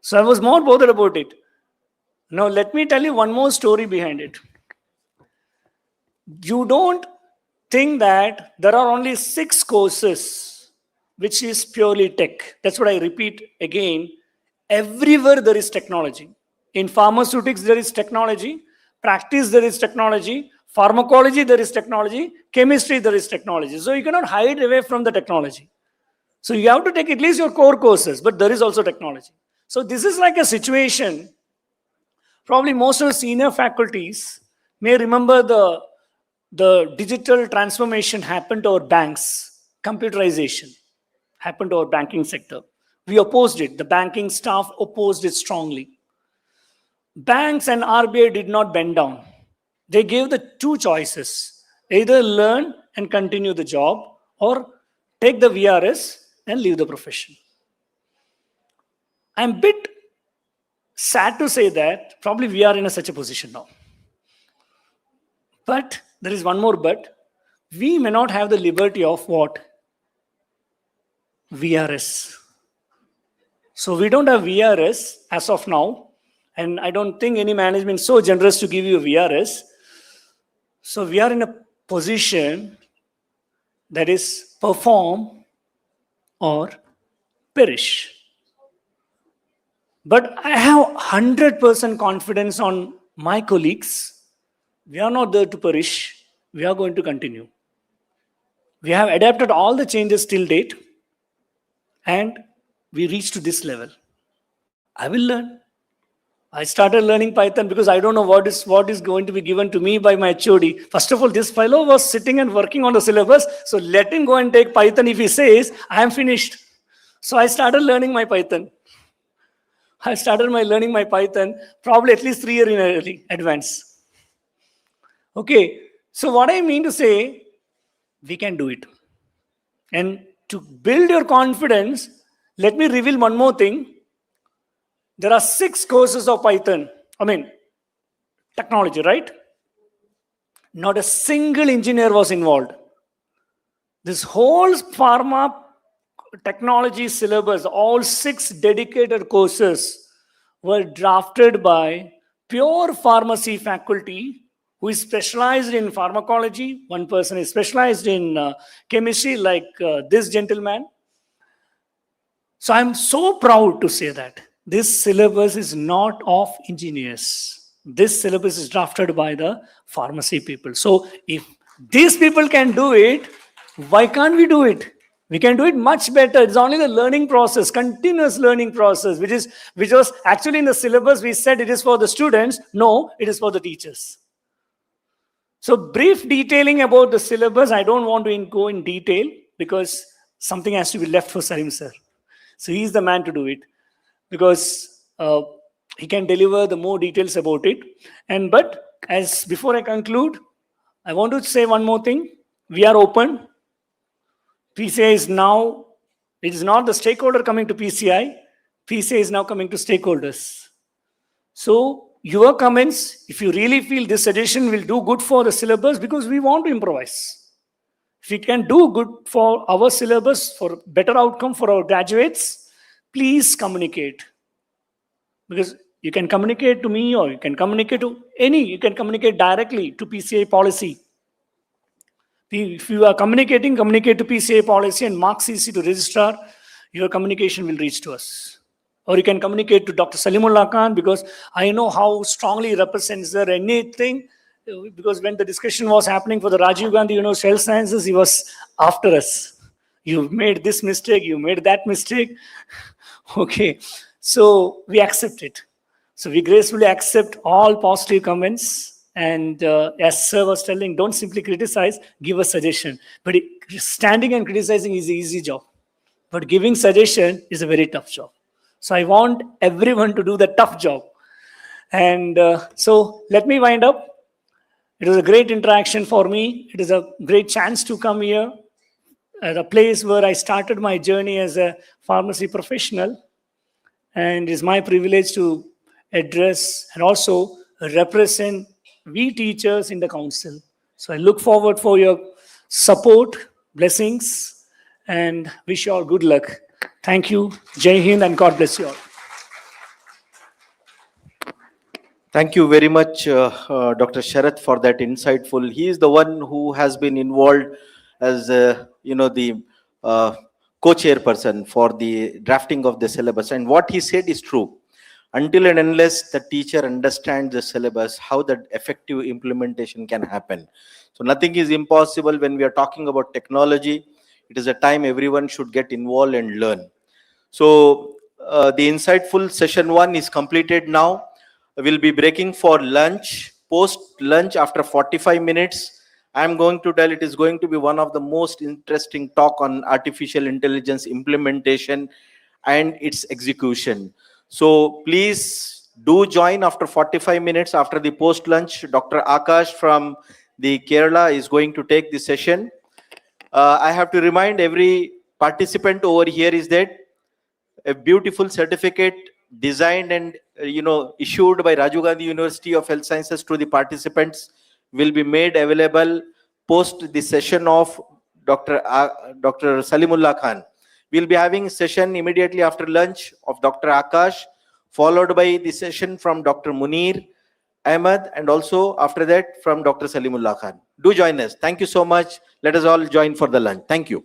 So I was more bothered about it. Now, let me tell you one more story behind it. You don't think that there are only 6 courses which is purely tech. That's what I repeat again. Everywhere there is technology. In pharmaceutics, there is technology. Practice, there is technology. Pharmacology, there is technology. Chemistry, there is technology. So you cannot hide away from the technology. So you have to take at least your core courses, but there is also technology. So this is like a situation. Probably most of the senior faculties may remember the digital transformation happened to our banks, computerization happened to our banking sector. We opposed it. The banking staff opposed it strongly. Banks and RBI did not bend down. They gave the 2 choices: either learn and continue the job, or take the VRS and leave the profession. I'm a bit sad to say that probably we are in such a position now. But there is one more but. We may not have the liberty of what? VRS. So we don't have VRS as of now. And I don't think any management is so generous to give you a VRS. So we are in a position that is perform or perish. But I have 100% confidence on my colleagues. We are not there to perish. We are going to continue. We have adapted all the changes till date, and we reached to this level. I will learn. I started learning Python because I don't know what is going to be given to me by my HOD. First of all, this fellow was sitting and working on the syllabus, so let him go and take Python if he says, I am finished. So I started learning my Python. I started learning my Python probably at least 3 years in early advance. Okay, so what I mean to say, we can do it. And to build your confidence, let me reveal one more thing. There are 6 courses of Python. Technology, right? Not a single engineer was involved. This whole pharma technology syllabus, all 6 dedicated courses were drafted by pure pharmacy faculty who is specialized in pharmacology. One person is specialized in chemistry, like this gentleman. So I'm so proud to say that this syllabus is not of engineers. This syllabus is drafted by the pharmacy people. So if these people can do it, why can't we do it? We can do it much better. It's only the learning process, continuous learning process, which was actually in the syllabus. We said it is for the students. No, it is for the teachers. So brief detailing about the syllabus. I don't want to go in detail because something has to be left for Salim sir. So he's the man to do it, because he can deliver the more details about it. But as before I conclude, I want to say one more thing. We are open. PCI is now, it is not the stakeholder coming to PCI. PCI is now coming to stakeholders. So your comments, if you really feel this suggestion will do good for the syllabus, because we want to improvise. If it can do good for our syllabus, for better outcome for our graduates, please communicate. Because you can communicate to me, or you can communicate to you can communicate directly to PCI policy. If you are communicate to PCI policy and mark CC to registrar, your communication will reach to us. or you can communicate to Dr. Salimullah Khan, because I know how strongly he represents there. Anything, because when the discussion was happening for the Rajiv Gandhi University Health Sciences, he was after us. You made this mistake, you made that mistake. Okay, so we accept it. So we gracefully accept all positive comments. And as Sir was telling, don't simply criticize, give a suggestion. But standing and criticizing is an easy job. But giving suggestion is a very tough job. So I want everyone to do the tough job. And so let me wind up. It was a great interaction for me. It is a great chance to come here at a place where I started my journey as a pharmacy professional. And it's my privilege to address and also represent we teachers in the council. So I look forward for your support, blessings, and wish you all good luck. Thank you. Jai Hind, and God bless you all. Thank you very much, Dr. Sharath, for that insightful. He is the one who has been involved as, the co-chairperson for the drafting of the syllabus. And what he said is true. Until and unless the teacher understands the syllabus, how the effective implementation can happen. So nothing is impossible when we are talking about technology. It is a time everyone should get involved and learn. So the insightful session 1 is completed now. We'll be breaking for lunch. Post lunch, after 45 minutes, I'm going to tell it is going to be one of the most interesting talk on artificial intelligence implementation and its execution. So please do join after 45 minutes after the post lunch. Dr. Akash from the Kerala is going to take the session. I have to remind every participant over here is that a beautiful certificate designed and issued by Rajiv Gandhi University of Health Sciences to the participants will be made available post the session of Dr. Salimullah Khan. We'll be having a session immediately after lunch of Dr. Akash, followed by the session from Dr. Munir Ahmed, and also after that from Dr. Salimullah Khan. Do join us. Thank you so much. Let us all join for the lunch. Thank you.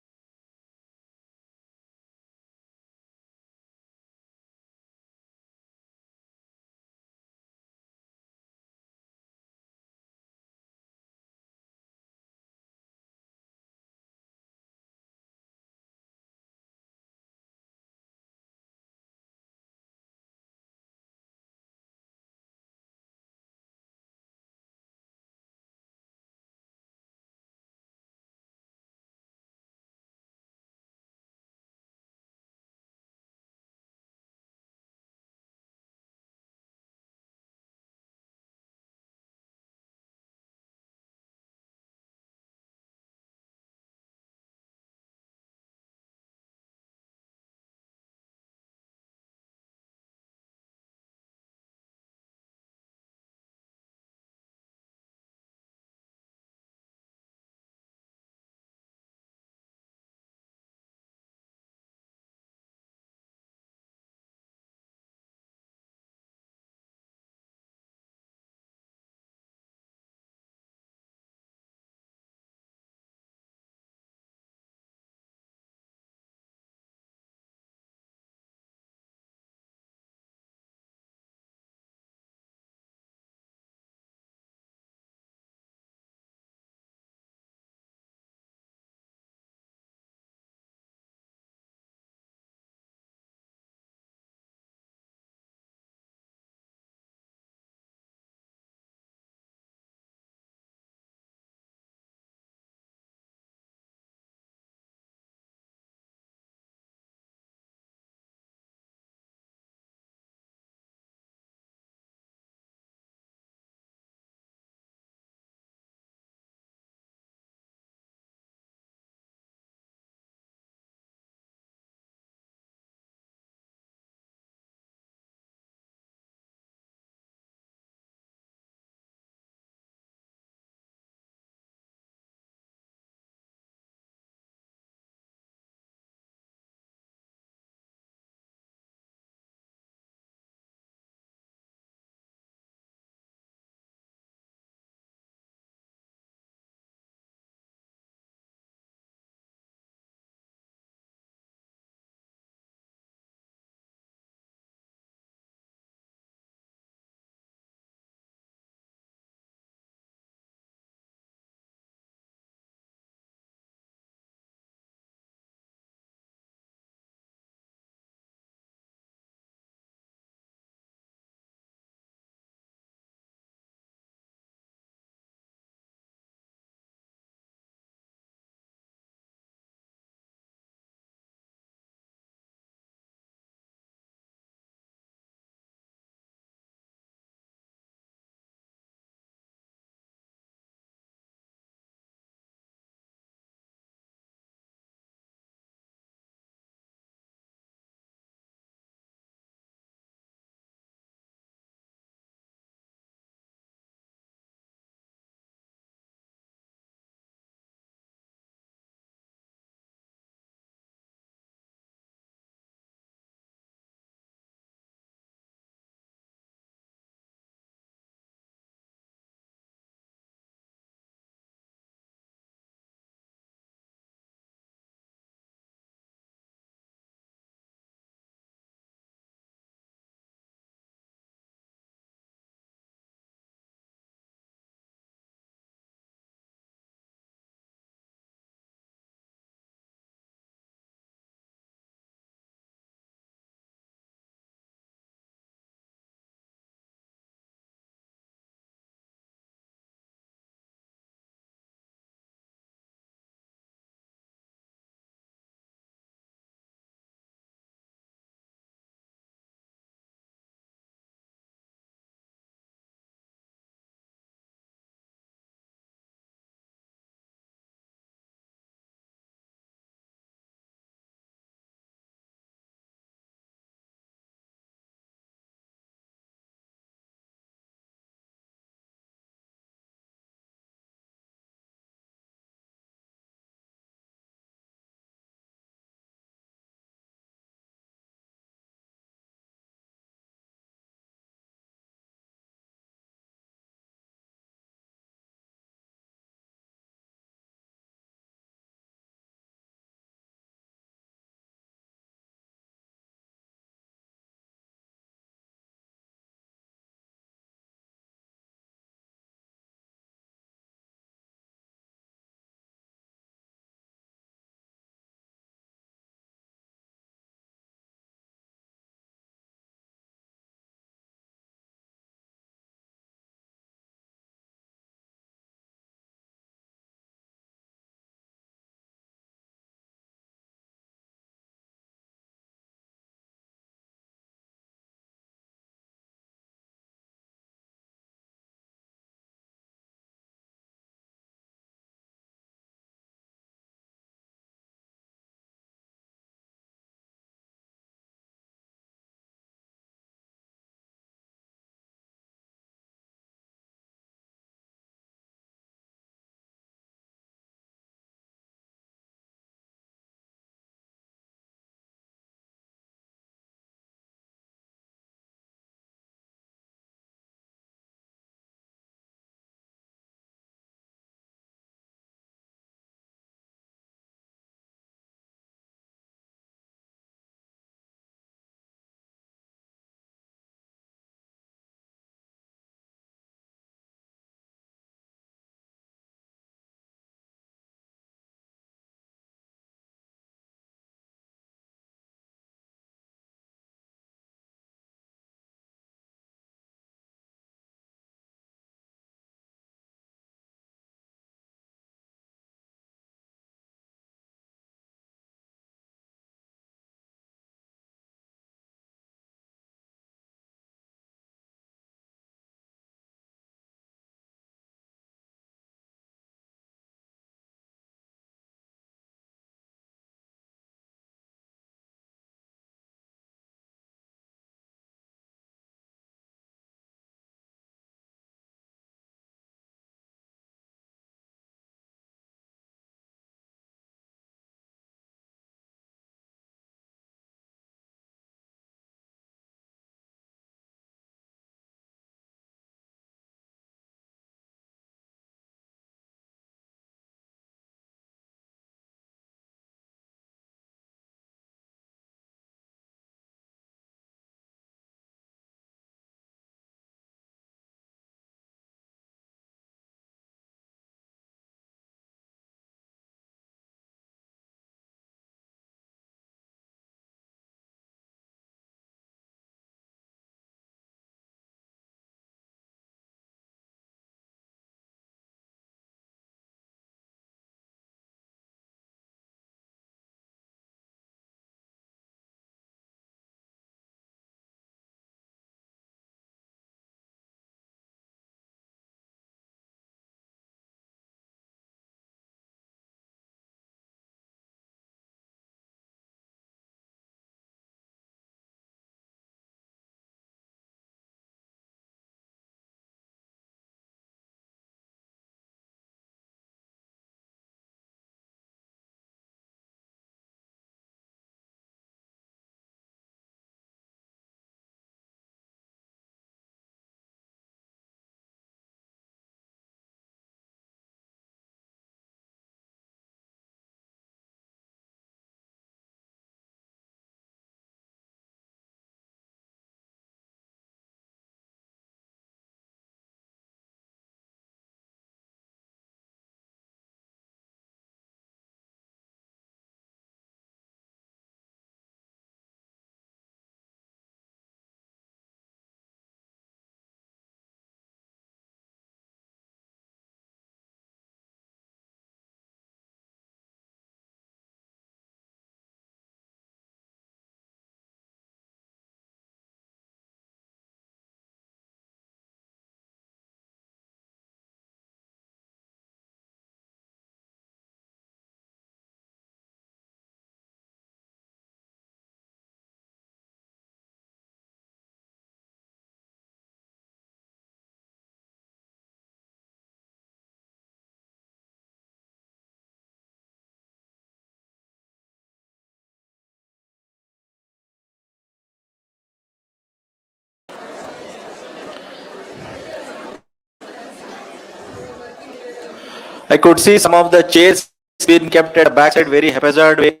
I could see some of the chairs being kept at the backside very haphazard way.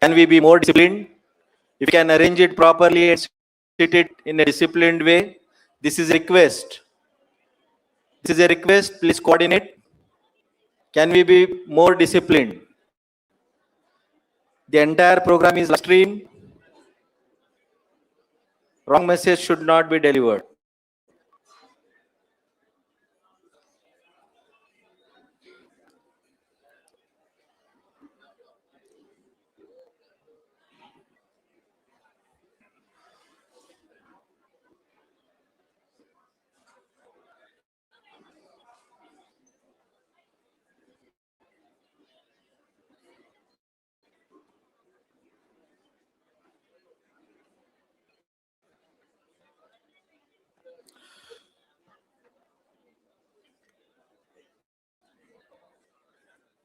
Can we be more disciplined? If we can arrange it properly and sit it in a disciplined way, this is a request. This is a request, please coordinate. Can we be more disciplined? The entire program is live streamed. Wrong message should not be delivered.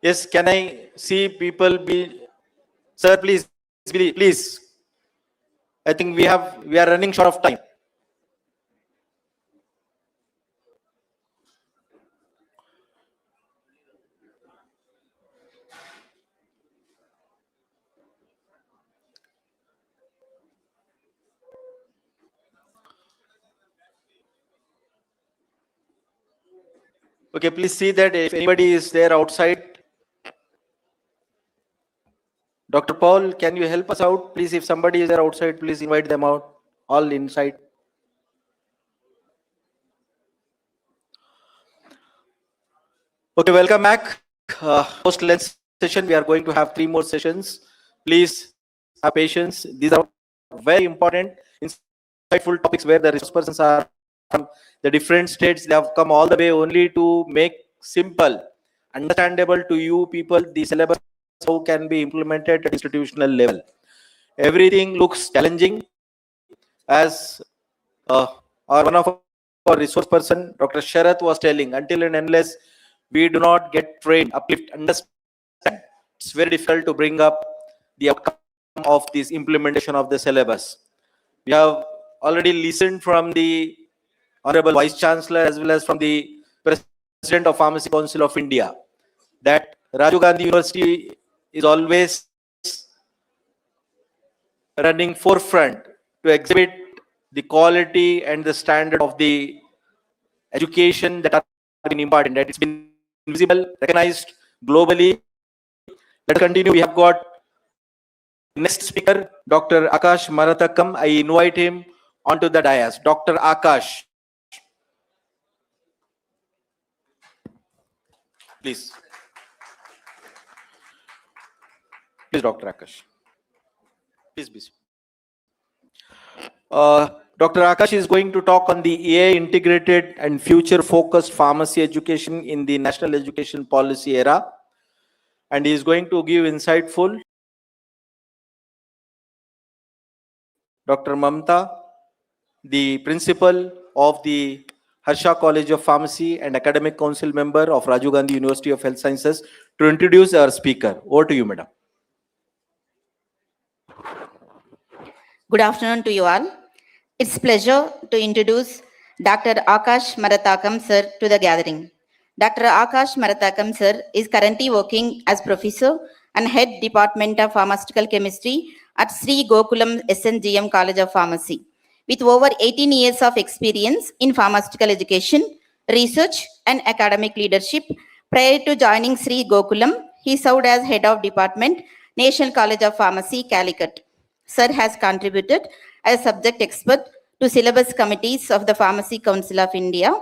Yes, can I see people be, sir, please, please. I think we are running short of time. Okay, please see that if anybody is there outside. Dr. Paul, can you help us out? Please, if somebody is there outside, please invite them out. All inside. Okay, welcome back. Post-lunch session, we are going to have 3 more sessions. Please have patience. These are very important, insightful topics where the resource persons are from the different states. They have come all the way only to make simple, understandable to you people, the syllabus how can be implemented at institutional level. Everything looks challenging, as one of our resource person, Dr. Sharath, was telling, until and unless we do not get trained, uplift, understand, it's very difficult to bring up the outcome of this implementation of the syllabus. We have already listened from the Honorable Vice Chancellor as well as from the President of Pharmacy Council of India that Rajiv Gandhi University is always running forefront to exhibit the quality and the standard of the education that are being imparted, that it's been visible, recognized globally. Let's continue. We have got next speaker, Dr. Akash Marathakam. I invite him onto the dais. Dr. Akash. Please. Please, Dr. Akash. Please be. Dr. Akash is going to talk on the AI integrated and future focused pharmacy education in the national education policy era. And he is going to give insightful. Dr. Mamta, the principal of the Harsha College of Pharmacy and academic council member of Rajiv Gandhi University of Health Sciences, to introduce our speaker. Over to you, madam. Good afternoon to you all. It's a pleasure to introduce Dr. Akash Marathakam sir to the gathering. Dr. Akash Marathakam sir is currently working as professor and head department of pharmaceutical chemistry at Sri Gokulam SNGM College of Pharmacy. With over 18 years of experience in pharmaceutical education, research and academic leadership, prior to joining Sri Gokulam, he served as head of department, National College of Pharmacy, Calicut. Sir has contributed as subject expert to syllabus committees of the Pharmacy Council of India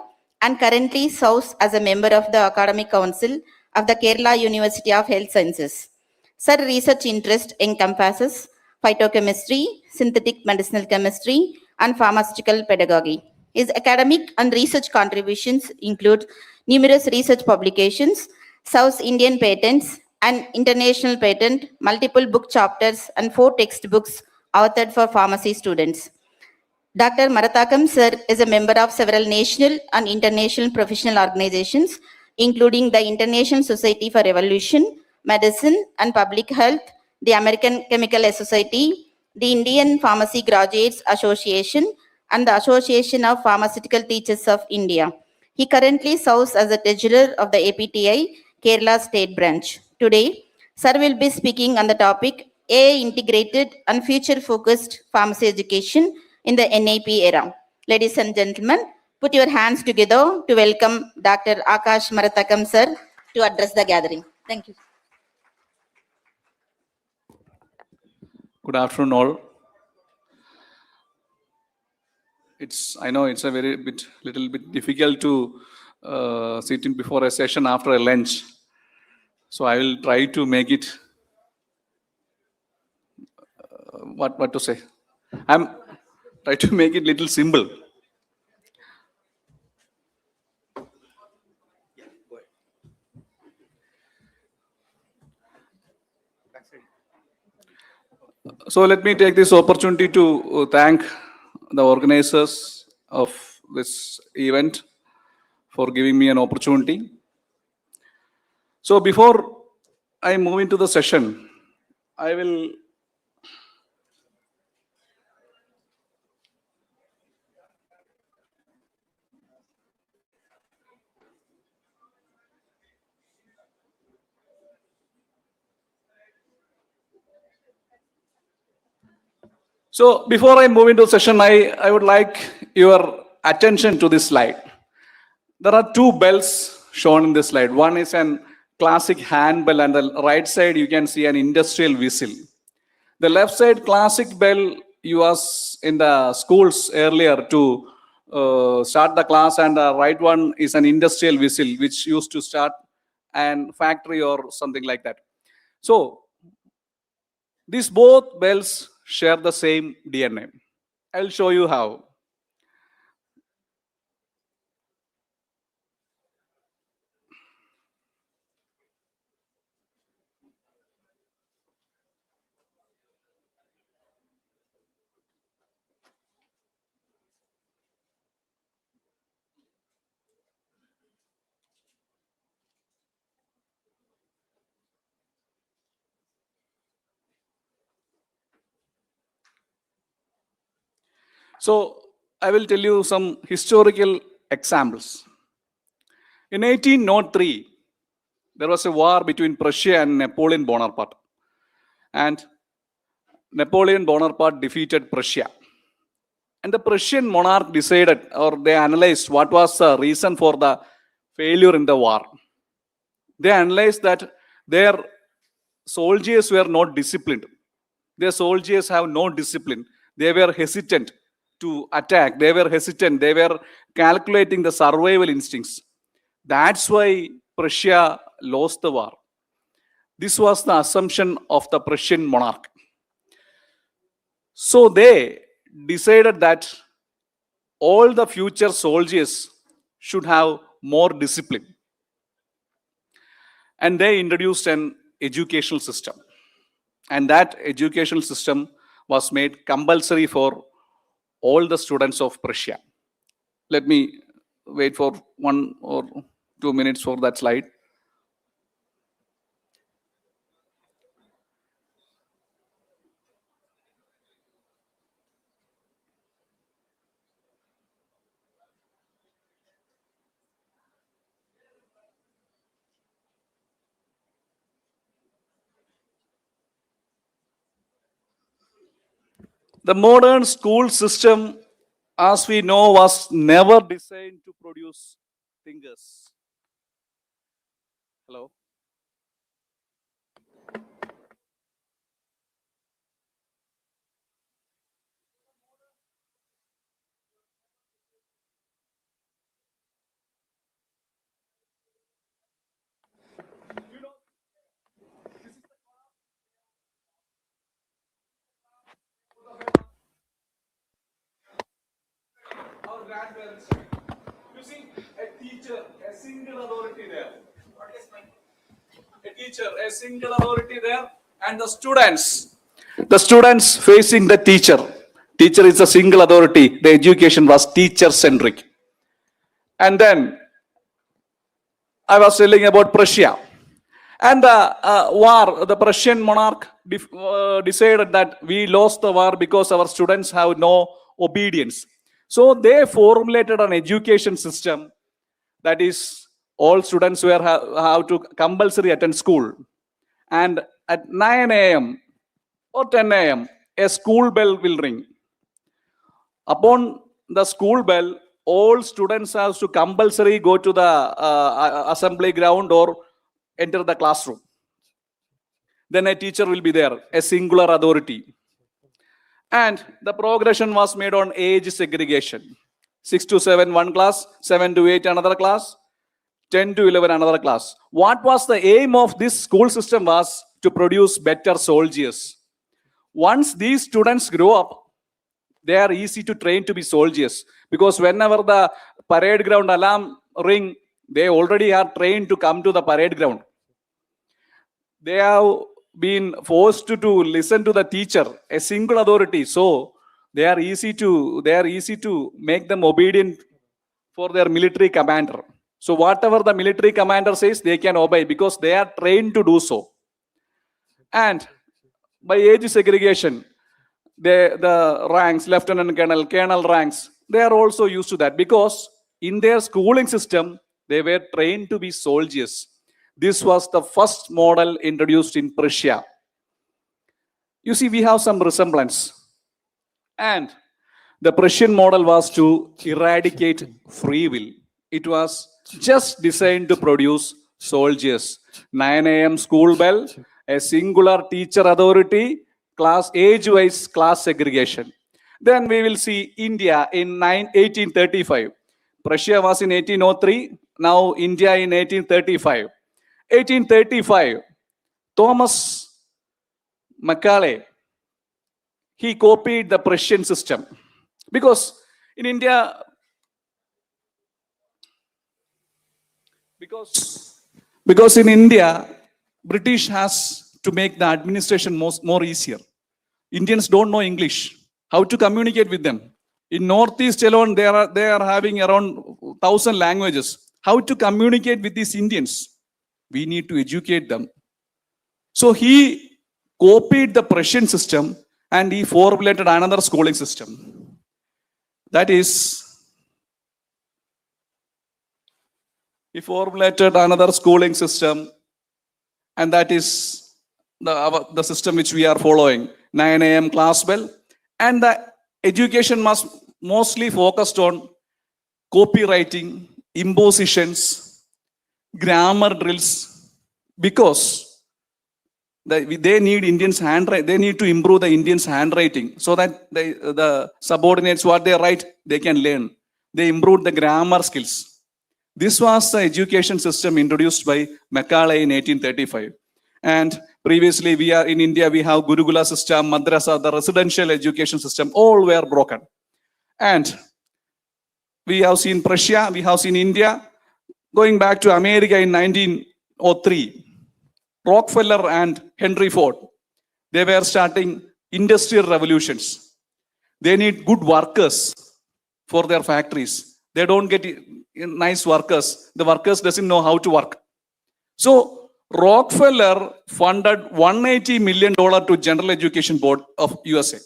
and currently serves as a member of the Academic Council of the Kerala University of Health Sciences. Sir research interest encompasses phytochemistry, synthetic medicinal chemistry, and pharmaceutical pedagogy. His academic and research contributions include numerous research publications, South Indian patents, and international patent, multiple book chapters, and 4 textbooks authored for pharmacy students. Dr. Marathakam sir is a member of several national and international professional organizations, including the International Society for Evolution, Medicine and Public Health, the American Chemical Society, the Indian Pharmacy Graduates Association, and the Association of Pharmaceutical Teachers of India. He currently serves as the treasurer of the APTI, Kerala State Branch. Today, Sir will be speaking on the topic AI integrated and future-focused pharmacy education in the NEP era. Ladies and gentlemen, put your hands together to welcome Dr. Akash Marathakam, Sir, to address the gathering. Thank you. Good afternoon, all. I know it's a little bit difficult to sit in before a session after a lunch. So I will try to make it, what to say? I'm try to make it little simple. So let me take this opportunity to thank the organizers of this event for giving me an opportunity. So before I move into the session, I will So before I move into the session, I would like your attention to this slide. There are two bells shown in this slide. One is an classic handbell, and the right side you can see an industrial whistle. The left side classic bell you was in the schools earlier to start the class, and the right one is an industrial whistle which used to start an factory or something like that. So these both bells share the same DNA. I'll show you how. So I will tell you some historical examples. In 1803, there was a war between Prussia and Napoleon Bonaparte. And Napoleon Bonaparte defeated Prussia. And the Prussian monarch decided, or they analyzed what was the reason for the failure in the war. They analyzed that their soldiers were not disciplined. Their soldiers have no discipline. They were hesitant to attack. They were hesitant. They were calculating the survival instincts. That's why Prussia lost the war. This was the assumption of the Prussian monarch. So they decided that all the future soldiers should have more discipline. And they introduced an educational system. And that educational system was made compulsory for all the students of Prussia. Let me wait for 1 or 2 minutes for that slide. The modern school system, as we know, was never designed to produce thinkers. Hello? Our grandparents. You see, a teacher, a single authority there. A teacher, a single authority there, and the students facing the teacher. Teacher is a single authority. The education was teacher-centric. And then I was telling about Prussia. And the war, the Prussian monarch decided that we lost the war because our students have no obedience. So they formulated an education system that is all students were have to compulsory attend school. And at 9 a.m. or 10 a.m., a school bell will ring. Upon the school bell, all students have to compulsory go to the assembly ground or enter the classroom. Then a teacher will be there, a singular authority. And the progression was made on age segregation. 6 to 7, one class, 7 to 8, another class, 10 to 11, another class. What was the aim of this school system was to produce better soldiers. Once these students grow up, they are easy to train to be soldiers, because whenever the parade ground alarm ring, they already are trained to come to the parade ground. They have been forced to listen to the teacher, a single authority. So they are easy to make them obedient for their military commander. So whatever the military commander says, they can obey because they are trained to do so. And by age segregation, the ranks, lieutenant colonel, colonel ranks, they are also used to that, because in their schooling system, they were trained to be soldiers. This was the first model introduced in Persia. You see, we have some resemblance. And the Persian model was to eradicate free will. It was just designed to produce soldiers. 9 a.m. school bell, a singular teacher authority, class age-wise class segregation. Then we will see India in 1835. Prussia was in 1803. Now India in 1835. 1835, Thomas Macaulay, he copied the Prussian system, because in India, because in India, British has to make the administration more easier. Indians don't know English. How to communicate with them? In Northeast alone, they are having around 1,000 languages. How to communicate with these Indians? We need to educate them. So he copied the Prussian system and he formulated another schooling system. That is, he formulated another schooling system, and that is the system which we are following. 9 a.m. class bell, and the education was mostly focused on copywriting, impositions, grammar drills, because they need Indians' handwriting. They need to improve the Indians' handwriting so that the subordinates, what they write, they can learn. They improved the grammar skills. This was the education system introduced by Macaulay in 1835. And previously, in India, we have Gurukula system, Madrasa, the residential education system, all were broken. And we have seen Prussia, we have seen India. Going back to America in 1903, Rockefeller and Henry Ford, they were starting industrial revolutions. They need good workers for their factories. They don't get nice workers. The workers doesn't know how to work. So Rockefeller funded $180 million to General Education Board of USA.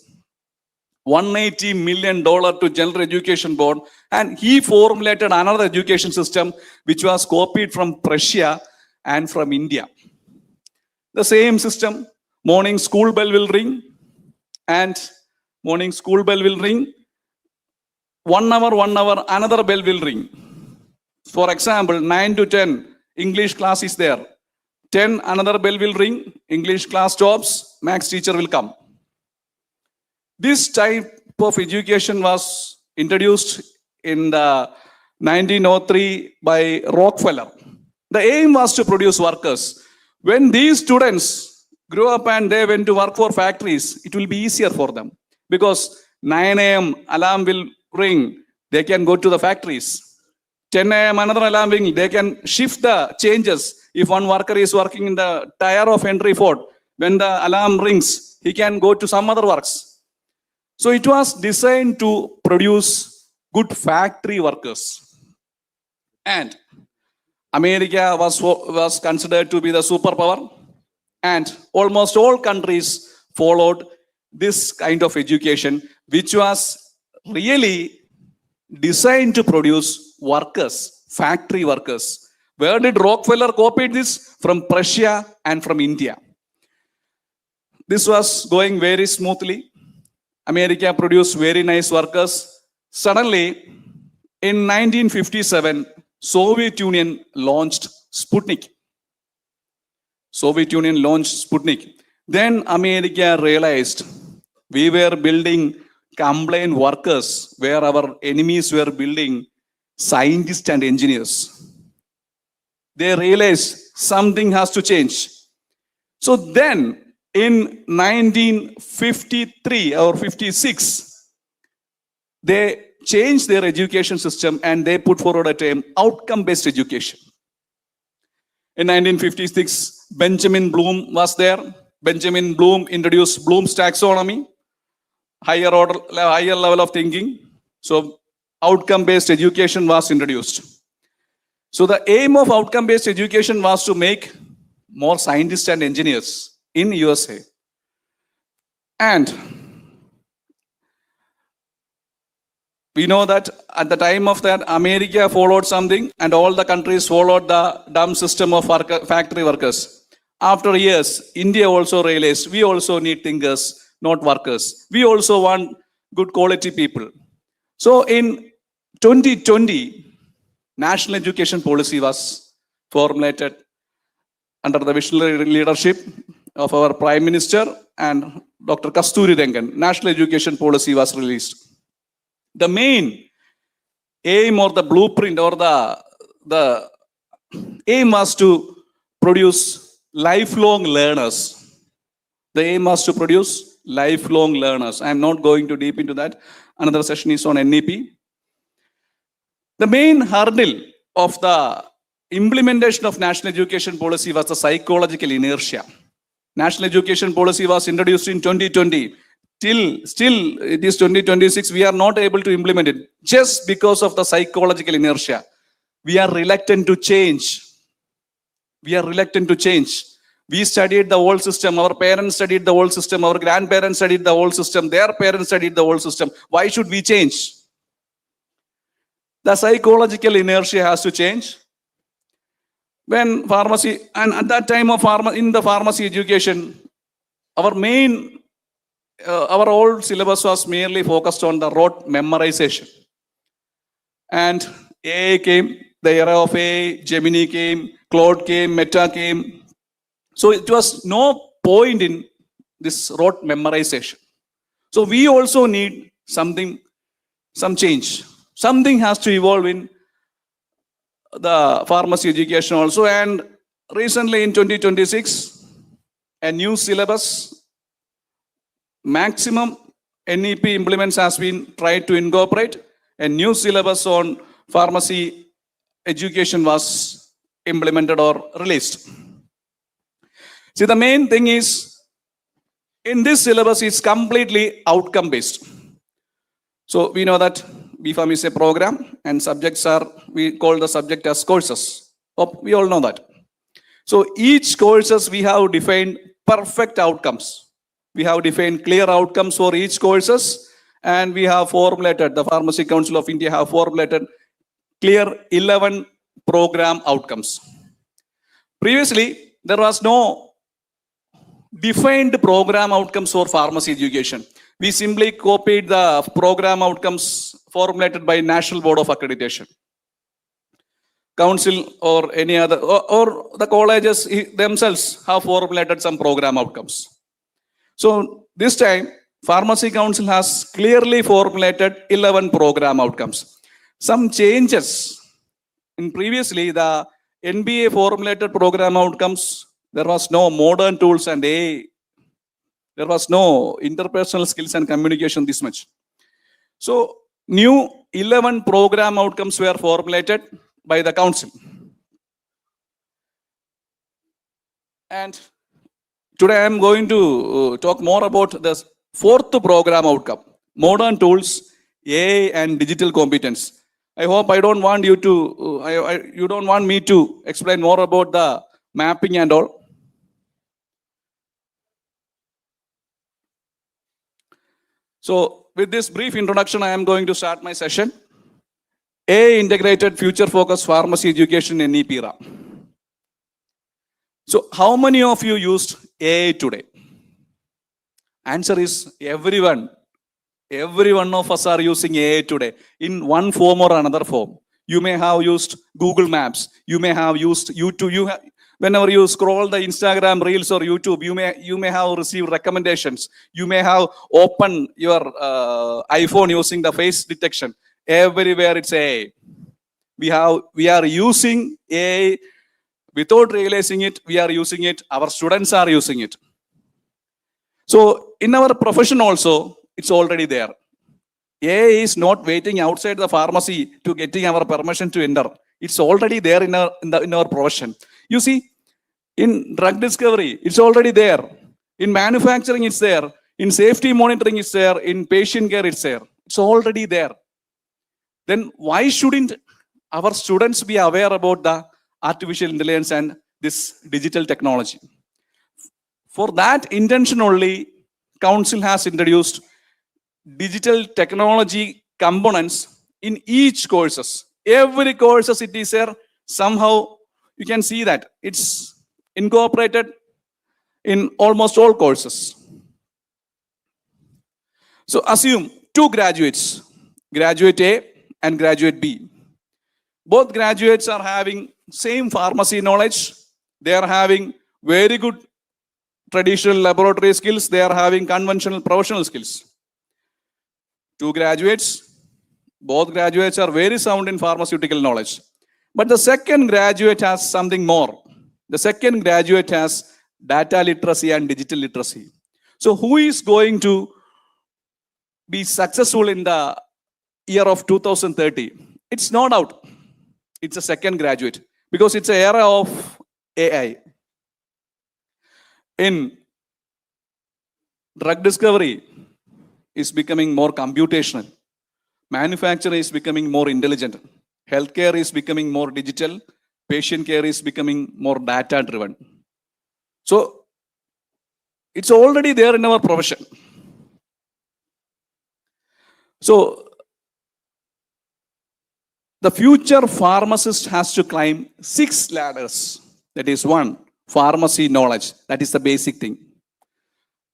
$180 million to General Education Board, and he formulated another education system which was copied from Prussia and from India. The same system, morning school bell will ring, and morning school bell will ring. 1 hour, another bell will ring. For example, 9 to 10, English class is there. 10, another bell will ring, English class stops, maths teacher will come. This type of education was introduced in the 1903 by Rockefeller. The aim was to produce workers. When these students grow up and they went to work for factories, it will be easier for them, because 9 a.m. alarm will ring, they can go to the factories. 10 a.m. another alarm ring, they can shift the changes. If one worker is working in the tire of Henry Ford, when the alarm rings, he can go to some other works. So it was designed to produce good factory workers. And America was considered to be the superpower, and almost all countries followed this kind of education, which was really designed to produce workers, factory workers. Where did Rockefeller copy this? From Prussia and from India. This was going very smoothly. America produced very nice workers. Suddenly, in 1957, Soviet Union launched Sputnik. Soviet Union launched Sputnik. Then America realized we were building compliant workers where our enemies were building scientists and engineers. They realized something has to change. So then in 1953 or 56, they changed their education system and they put forward a term outcome-based education. In 1956, Benjamin Bloom was there. Benjamin Bloom introduced Bloom's taxonomy, higher level of thinking. So outcome-based education was introduced. So the aim of outcome-based education was to make more scientists and engineers in USA. And we know that at the time of that, America followed something and all the countries followed the dumb system of factory workers. After years, India also realized we also need thinkers, not workers. We also want good quality people. So in 2020, National Education Policy was formulated under the visionary leadership of our Prime Minister and Dr. Kasturi Rengan. National Education Policy was released. The main aim or the blueprint or the aim was to produce lifelong learners. The aim was to produce lifelong learners. I am not going too deep into that. Another session is on NEP. The main hurdle of the implementation of national education policy was the psychological inertia. National education policy was introduced in 2020. Still, it is 2026. We are not able to implement it just because of the psychological inertia. We are reluctant to change. We studied the old system. Our parents studied the old system. Our grandparents studied the old system. Their parents studied the old system. Why should we change? The psychological inertia has to change. When pharmacy, and at that time of in the pharmacy education, our old syllabus was mainly focused on the rote memorization. And AI came, the era of AI, Gemini came, Claude came, Meta came. So it was no point in this rote memorization. So we also need some change. Something has to evolve in the pharmacy education also. And recently in 2026, a new syllabus, maximum NEP implements has been tried to incorporate. A new syllabus on pharmacy education was implemented or released. See, the main thing is, in this syllabus, it's completely outcome-based. So we know that BPharm is a program and subjects are, we call the subject as courses. We all know that. So each courses we have defined perfect outcomes. We have defined clear outcomes for each courses and we have formulated, the Pharmacy Council of India have formulated clear 11 program outcomes. Previously, there was no defined program outcomes for pharmacy education. We simply copied the program outcomes formulated by National Board of Accreditation. Council or any other, or the colleges themselves have formulated some program outcomes. So this time, Pharmacy Council has clearly formulated 11 program outcomes. Some changes. In previously, the NBA formulated program outcomes, there was no modern tools and there was no interpersonal skills and communication this much. So new 11 program outcomes were formulated by the council. And today I am going to talk more about the fourth program outcome, modern tools, AI and digital competence. I hope I don't want you to, you don't want me to explain more about the mapping and all. So with this brief introduction, I am going to start my session. AI integrated future focused pharmacy education in NEP era. So how many of you used AI today? Answer is everyone. Every one of us are using AI today in one form or another form. You may have used Google Maps. You may have used YouTube. Whenever you scroll the Instagram Reels or YouTube, you may have received recommendations. You may have opened your iPhone using the face detection. Everywhere it's AI. We are using AI without realizing it. We are using it. Our students are using it. So in our profession also, it's already there. AI is not waiting outside the pharmacy to getting our permission to enter. It's already there in our profession. You see, in drug discovery, it's already there. In manufacturing, it's there. In safety monitoring, it's there. In patient care, it's there. It's already there. Then why shouldn't our students be aware about the artificial intelligence and this digital technology? For that intention only, Council has introduced digital technology components in each courses. Every courses it is there. Somehow you can see that it's incorporated in almost all courses. So assume two graduates, graduate A and graduate B. Both graduates are having same pharmacy knowledge. They are having very good traditional laboratory skills. They are having conventional professional skills. Two graduates, both graduates are very sound in pharmaceutical knowledge. But the second graduate has something more. The second graduate has data literacy and digital literacy. So who is going to be successful in the year of 2030? It's no doubt. It's a second graduate because it's an era of AI. In drug discovery is becoming more computational. Manufacturing is becoming more intelligent. Healthcare is becoming more digital. Patient care is becoming more data driven. So it's already there in our profession. So the future pharmacist has to climb 6 ladders. That is 1, pharmacy knowledge. That is the basic thing.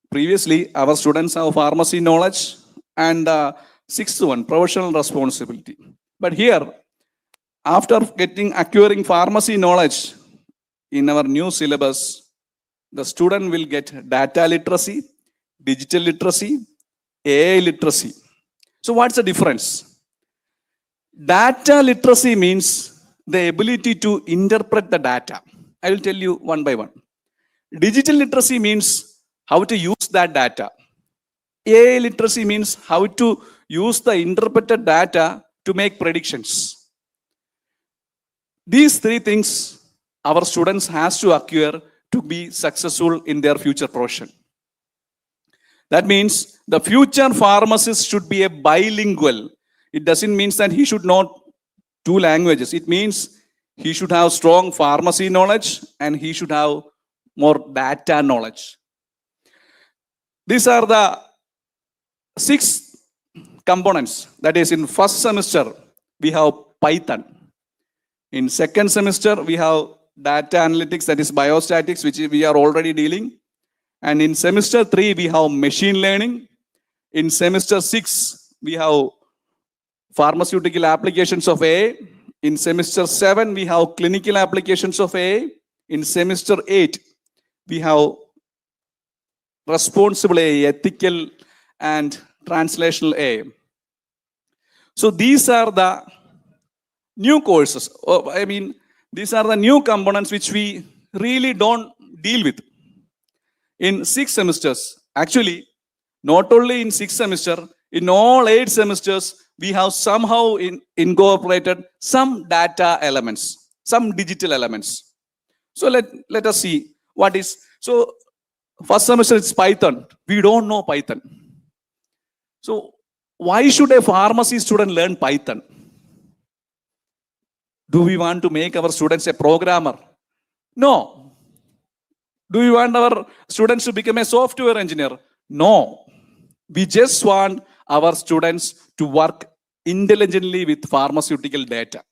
Previously, our students have pharmacy knowledge and 6th one, professional responsibility. But here, after acquiring pharmacy knowledge in our new syllabus, the student will get data literacy, digital literacy, AI literacy. So what's the difference? Data literacy means the ability to interpret the data. I will tell you one by one. Digital literacy means how to use that data. AI literacy means how to use the interpreted data to make predictions. These 3 things our students has to acquire to be successful in their future profession. That means the future pharmacist should be a bilingual. It doesn't mean that he should know 2 languages. It means he should have strong pharmacy knowledge and he should have more data knowledge. These are the 6 components. That is, in first semester, we have Python. In second semester, we have data analytics, that is biostatics, which we are already dealing. And in semester 3, we have machine learning. In semester 6, we have pharmaceutical applications of AI. In semester 7, we have clinical applications of AI. In semester 8, we have responsible AI, ethical and translational AI. So these are the new courses. These are the new components which we really don't deal with in 6 semesters. Actually, not only in 6 semesters, in all 8 semesters, we have somehow incorporated some data elements, some digital elements. So let us see what is. So first semester it's Python. We don't know Python. So why should a pharmacy student learn Python? Do we want to make our students a programmer? No. Do we want our students to become a software engineer? No. We just want our students to work intelligently with pharmaceutical data.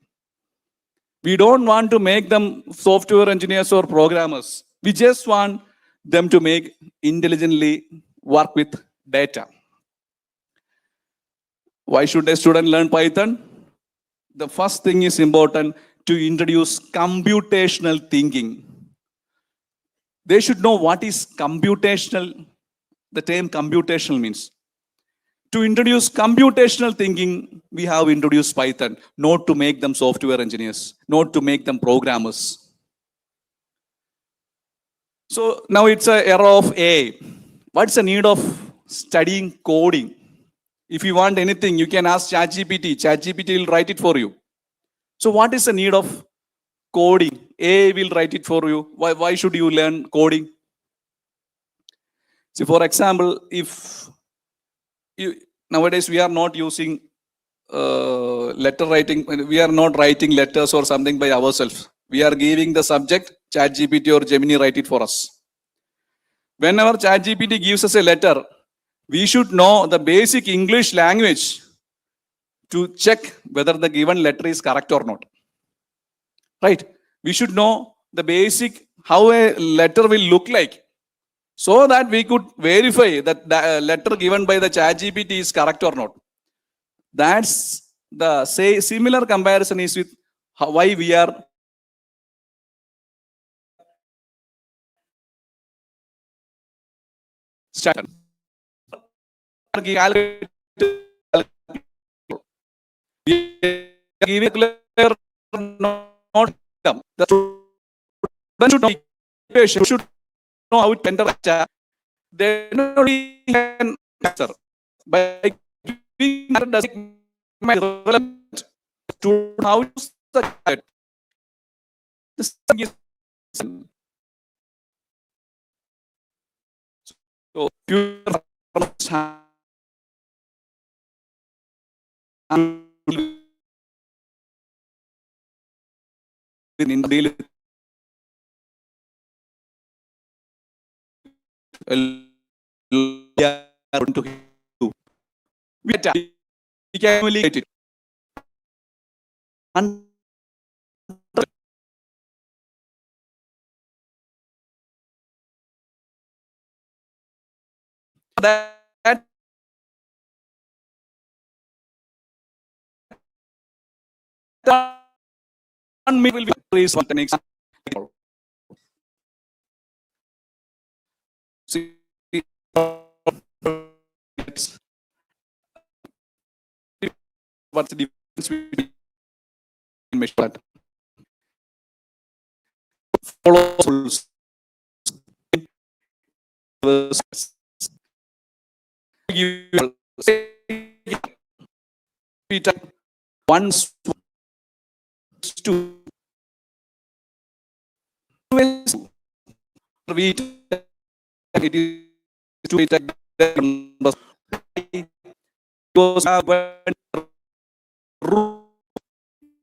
We don't want to make them software engineers or programmers. We just want them to make intelligently work with data. Why should a student learn Python? The first thing is important to introduce computational thinking. They should know what is computational, the term computational means. To introduce computational thinking, we have introduced Python, not to make them software engineers, not to make them programmers. So now it's an era of AI. What's the need of studying coding? If you want anything, you can ask ChatGPT. ChatGPT will write it for you. So what is the need of coding? AI will write it for you. Why should you learn coding? See, for example, if nowadays we are not using letter writing, we are not writing letters or something by ourselves. We are giving the subject, ChatGPT or Gemini write it for us. Whenever ChatGPT gives us a letter, we should know the basic English language to check whether the given letter is correct or not. Right? We should know the basic, how a letter will look like, so that we could verify that the letter given by the ChatGPT is correct or not. That's the similar comparison is with why we are studying. The student should know how to enter a chat. Then only can answer. By giving does it relevant to how to use the chat. This is so future in deal we can only get it. And that one will be raised on the next. See, what's the difference between machine? Follow rules. Once to it is to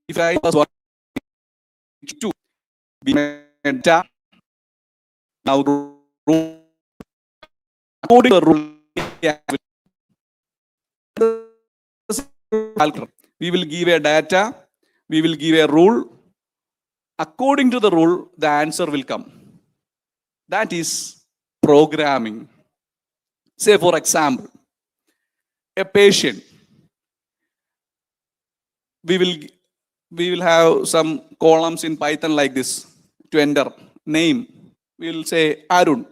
if I was to be now according to the rule we will give a data, we will give a rule. According to the rule, the answer will come. That is programming. Say, for example, a patient. We will have some columns in Python like this to enter. Name. We will say Arun,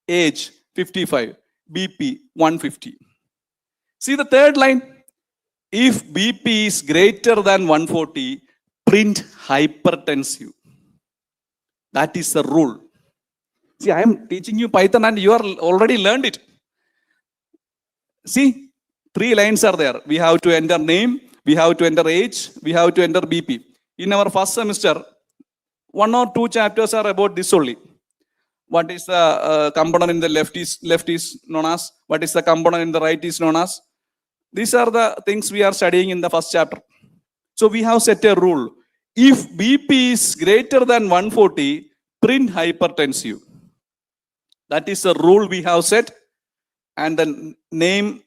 age 55, BP 150. See the third line. If BP is greater than 140, print hypertensive. That is the rule. See, I am teaching you Python and you are already learned it. See, 3 lines are there. We have to enter name, we have to enter age, we have to enter BP. In our first semester, 1 or 2 chapters are about this only. What is the component in the left is known as, what is the component in the right is known as. These are the things we are studying in the first chapter. So we have set a rule. If BP is greater than 140, print hypertensive. That is the rule we have set. And the name,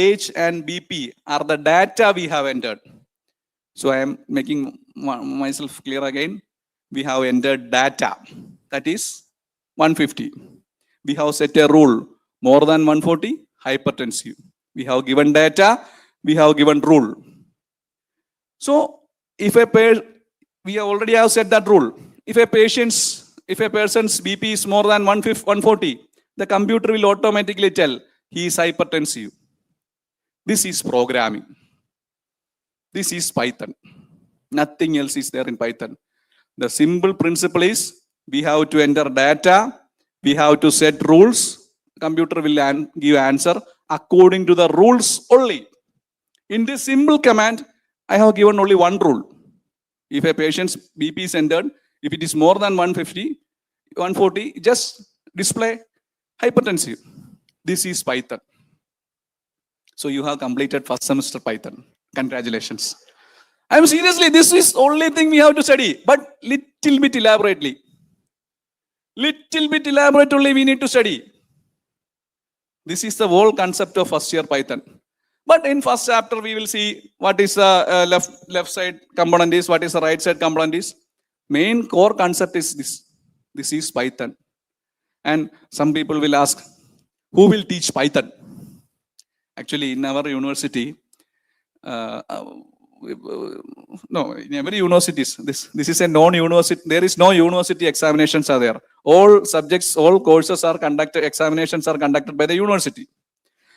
age and BP are the data we have entered. So I am making myself clear again. We have entered data, that is 150. We have set a rule, more than 140, hypertensive. We have given data, we have given rule. So if we already have set that rule. If a person's BP is more than 140, the computer will automatically tell he is hypertensive. This is programming. This is Python. Nothing else is there in Python. The simple principle is we have to enter data, we have to set rules, computer will give answer according to the rules only. In this simple command, I have given only one rule. If a patient's BP is entered, if it is more than 150, 140, just display hypertensive. This is Python. So you have completed first semester Python. Congratulations. I am seriously, this is only thing we have to study, but little bit elaborately. Little bit elaborately we need to study. This is the whole concept of first year Python. But in first chapter, we will see what is the left side component is, what is the right side component is. Main core concept is this. This is Python. And some people will ask, who will teach Python? Actually, in our university, no, in every universities, this is a non-university, there is no university examinations are there. All subjects, all courses are conducted, examinations are conducted by the university.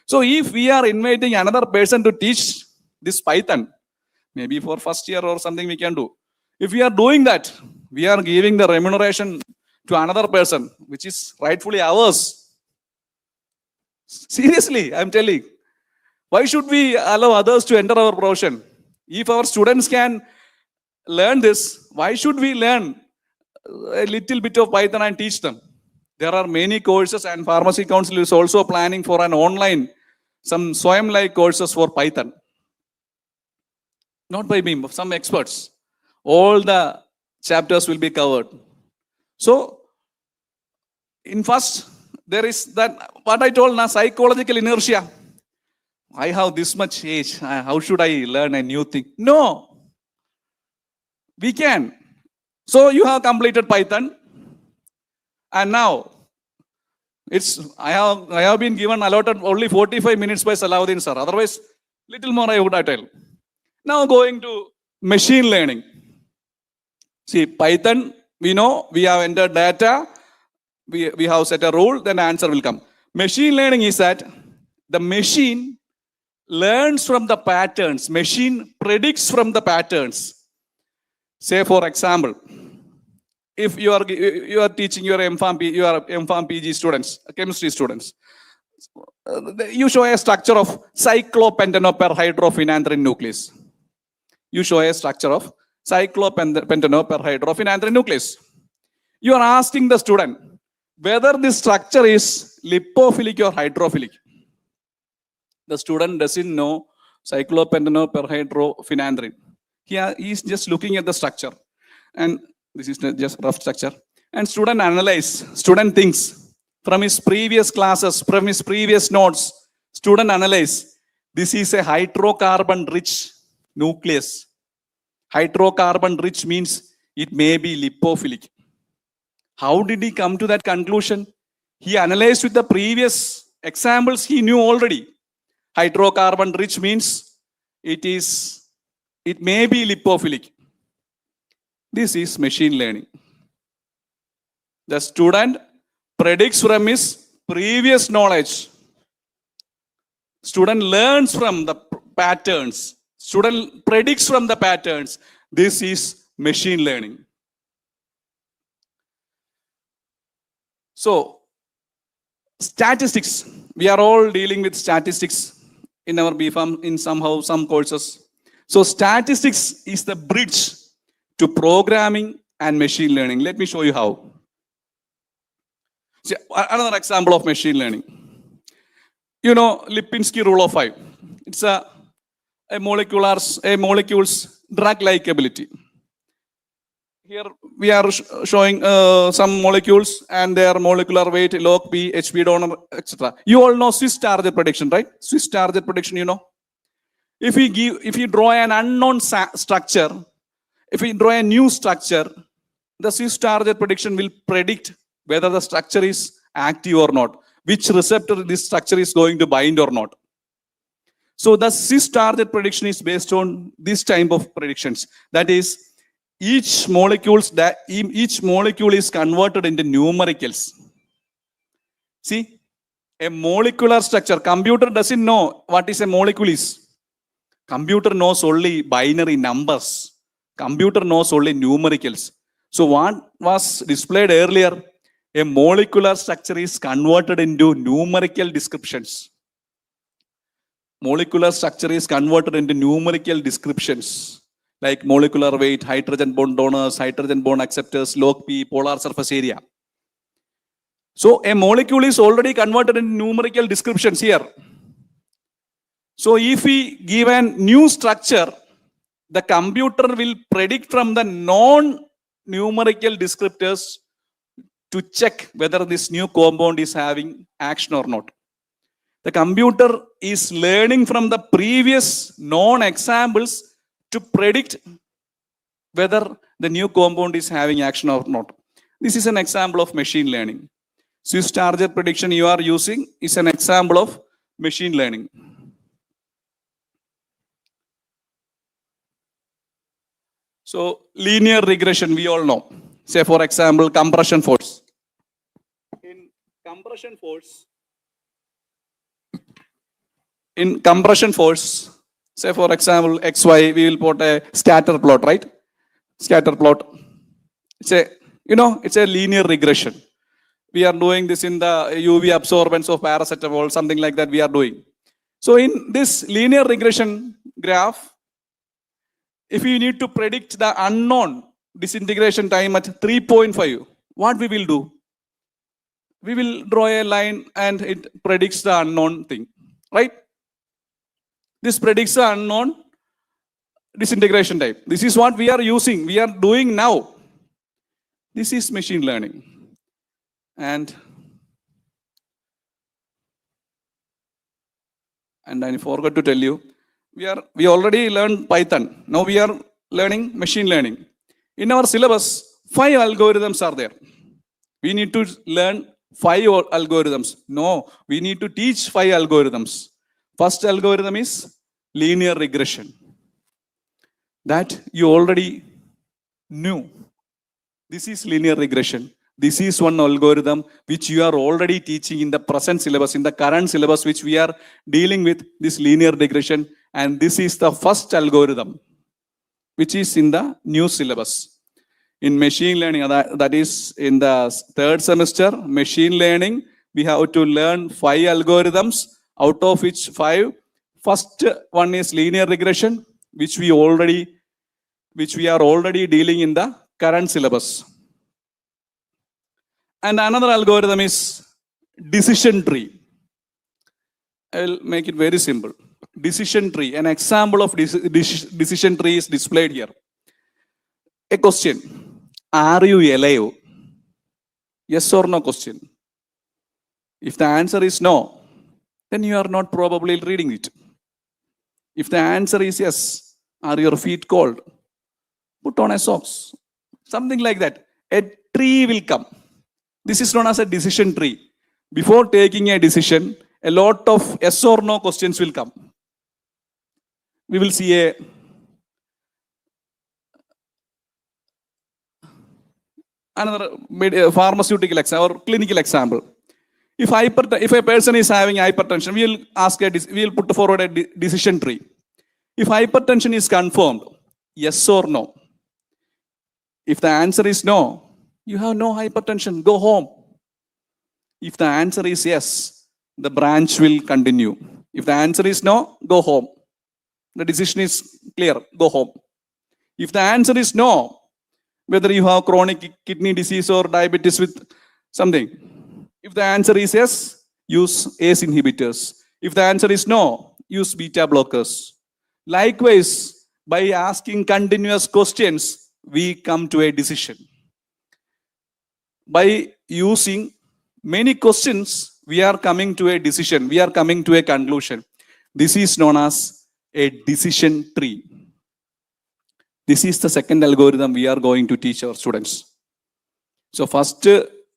So if we are inviting another person to teach this Python, maybe for first year or something we can do. If we are doing that, we are giving the remuneration to another person, which is rightfully ours. Seriously, I'm telling. Why should we allow others to enter our profession? If our students can learn this, why should we learn a little bit of Python and teach them? There are many courses, and Pharmacy Council is also planning for an online, some Swayam-like courses for Python. Not by me, but some experts. All the chapters will be covered. So, in first, there is that, what I told now, psychological inertia. I have this much age, how should I learn a new thing? No, we can. So you have completed Python, and now I have been given allotted only 45 minutes by Salahuddin sir. Otherwise, little more I would tell. Now going to machine learning. See, Python, we know we have entered data, we have set a rule, then answer will come. Machine learning is that the machine learns from the patterns. Machine predicts from the patterns. Say for example, if you are teaching your M.Pharm PG students, chemistry students, you show a structure of cyclopentanoperhydrophenanthrene nucleus. You show a structure of cyclopentanoperhydrophenanthrene nucleus. You are asking the student whether this structure is lipophilic or hydrophilic. The student doesn't know cyclopentanoperhydrophenanthrene. He is just looking at the structure, and this is just rough structure. And student thinks from his previous classes, from his previous notes. Student analyze. This is a hydrocarbon-rich nucleus. Hydrocarbon-rich means it may be lipophilic. How did he come to that conclusion? He analyzed with the previous examples he knew already. Hydrocarbon-rich means it may be lipophilic. This is machine learning. The student predicts from his previous knowledge. Student learns from the patterns. Student predicts from the patterns. This is machine learning. So, statistics. We are all dealing with statistics in our BPharm in somehow some courses. So, statistics is the bridge to programming and machine learning. Let me show you how. See, another example of machine learning. You know, Lipinski rule of 5. It's a molecule's drug-like ability. here we are showing some molecules and their molecular weight, log P, HP donor, etc. You all know Swiss target prediction, right? Swiss target prediction, you know. If you draw an unknown structure, if we draw a new structure, the Swiss target prediction will predict whether the structure is active or not, which receptor this structure is going to bind or not. So the Swiss target prediction is based on this type of predictions. That is, each molecule is converted into numericals. See, a molecular structure, computer doesn't know what is a molecule is. Computer knows only binary numbers. Computer knows only numericals. So what was displayed earlier, a molecular structure is converted into numerical descriptions. Molecular structure is converted into numerical descriptions like molecular weight, hydrogen bond donors, hydrogen bond acceptors, log P, polar surface area. So a molecule is already converted into numerical descriptions here. So if we give a new structure, the computer will predict from the non-numerical descriptors to check whether this new compound is having action or not. The computer is learning from the previous known examples to predict whether the new compound is having action or not. This is an example of machine learning. Swiss target prediction you are using is an example of machine learning. So linear regression, we all know. Say for example, compression force. In compression force, say for example, XY, we will put a scatter plot, right? Scatter plot. It's a linear regression. We are doing this in the UV absorbance of paracetamol, something like that we are doing. So in this linear regression graph, if you need to predict the unknown disintegration time at 3.5, what we will do? We will draw a line and it predicts the unknown thing, right? This predicts the unknown disintegration time. This is what we are using, we are doing now. This is machine learning. And I forgot to tell you, we already learned Python. Now we are learning machine learning. In our syllabus, 5 algorithms are there. We need to learn 5 algorithms. No, we need to teach 5 algorithms. First algorithm is linear regression. That you already knew. This is linear regression. This is one algorithm which you are already teaching in the present syllabus, in the current syllabus, which we are dealing with this linear regression. And this is the first algorithm, which is in the new syllabus. In machine learning, that is in the 3rd semester, machine learning, we have to learn 5 algorithms, out of which 5. First one is linear regression, which we are already dealing in the current syllabus. And another algorithm is decision tree. I will make it very simple. Decision tree, an example of decision tree is displayed here. A question, are you alive? Yes or no question. If the answer is no, then you are not probably reading it. If the answer is yes, are your feet cold? Put on a socks. Something like that. A tree will come. This is known as a decision tree. Before taking a decision, a lot of yes or no questions will come. We will see another pharmaceutical example or clinical example. If a person is having hypertension, we will put forward a decision tree. If hypertension is confirmed, yes or no. If the answer is no, you have no hypertension, go home. If the answer is yes, the branch will continue. If the answer is no, go home. The decision is clear, go home. If the answer is no, whether you have chronic kidney disease or diabetes with something, if the answer is yes, use ACE inhibitors. If the answer is no, use beta blockers. Likewise, by asking continuous questions, we come to a decision. By using many questions, we are coming to a decision. We are coming to a conclusion. This is known as a decision tree. This is the second algorithm we are going to teach our students. So first